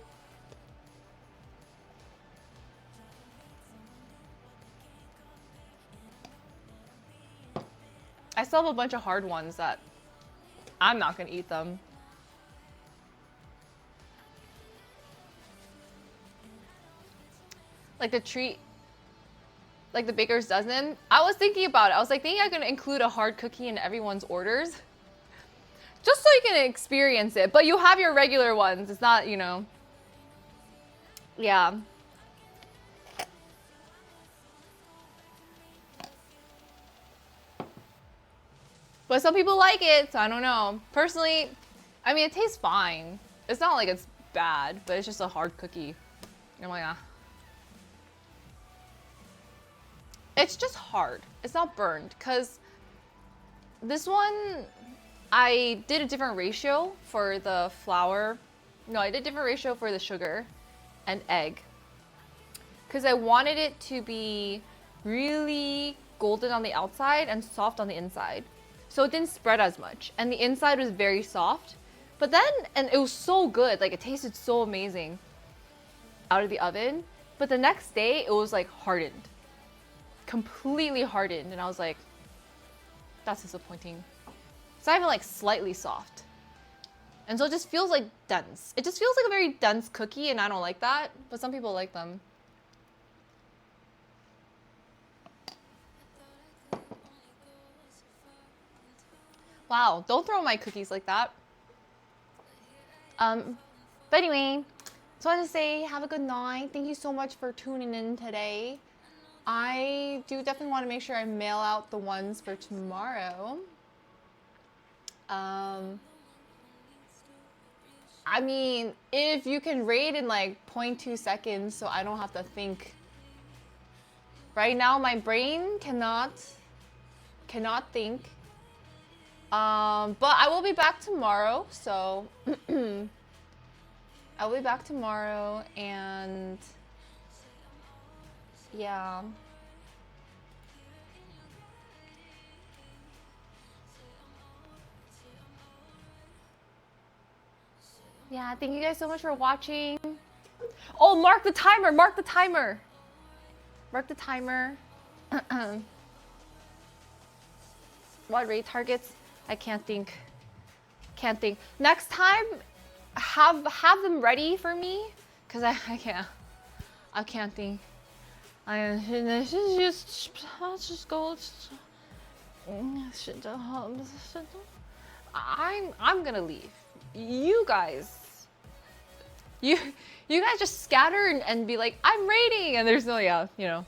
I still have a bunch of hard ones that I'm not gonna eat them. Like the treat, like the baker's dozen. I was thinking about it. I was like, thinking I'm gonna include a hard cookie in everyone's orders. Just so you can experience it. But you have your regular ones. It's not, you know. Yeah. But some people like it, so I don't know. Personally, I mean, it tastes fine. It's not like it's bad, but it's just a hard cookie. And I'm like, ah. It's just hard. It's not burned, because this one, I did a different ratio for the flour. No, I did a different ratio for the sugar and egg. Because I wanted it to be really golden on the outside and soft on the inside. So it didn't spread as much. And the inside was very soft. But then, and it was so good. Like, it tasted so amazing out of the oven. But the next day, it was like hardened. Completely hardened. And I was like, that's disappointing. It's not even like slightly soft. And so it just feels like dense. It just feels like a very dense cookie, and I don't like that. But some people like them. Wow, don't throw my cookies like that. But anyway, just wanted to say have a good night. Thank you so much for tuning in today. I do definitely want to make sure I mail out the ones for tomorrow. I mean, if you can rate in like 0.2 seconds so I don't have to think. Right now my brain cannot think. But I will be back tomorrow, so I'll be back tomorrow, and yeah. Yeah, thank you guys so much for watching. Oh, mark the timer, mark the timer. Mark the timer. What rate targets? I can't think. Can't think. Next time, have them ready for me, cause I can't think. Just go. I'm gonna leave. You guys just scatter and be like, I'm raiding, and there's no, yeah, you know.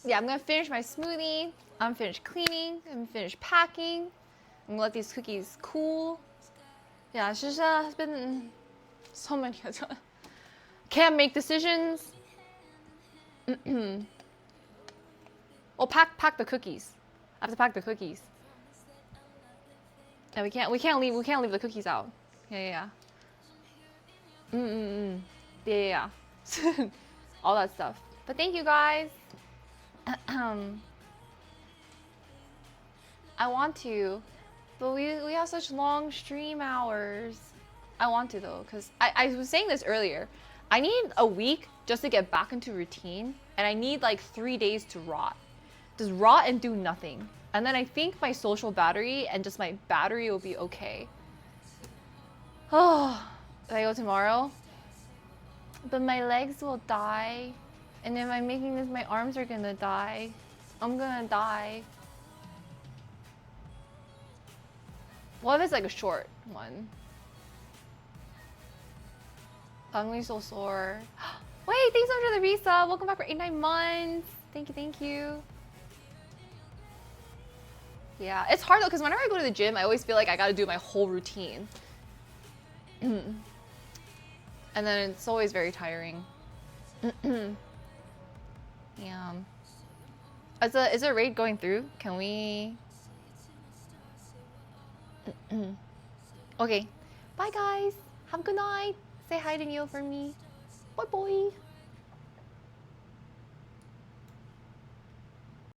Yeah, I'm gonna finish my smoothie. I'm finished cleaning. I'm finished packing. I'm gonna let these cookies cool. Yeah, it's just it's been so many. Can't make decisions. Oh, pack the cookies. I have to pack the cookies. Yeah, we can't leave the cookies out. Yeah. Yeah. All that stuff. But thank you guys. I want to, but we have such long stream hours. I want to though, because I was saying this earlier. I need a week just to get back into routine, and I need like 3 days to rot. Just rot and do nothing. And then I think my social battery and just my battery will be okay. Oh, I go tomorrow? But my legs will die. And if I'm making this, my arms are gonna die. I'm gonna die. What if it's like a short one? Tongue so sore. Wait, thanks so much for the resub. Welcome back for 89 months. Thank you. Yeah, it's hard though, because whenever I go to the gym, I always feel like I gotta do my whole routine. And then it's always very tiring. Yeah. Is a raid going through? Can we? Okay. Bye guys. Have a good night. Say hi to Neil for me. Bye boy.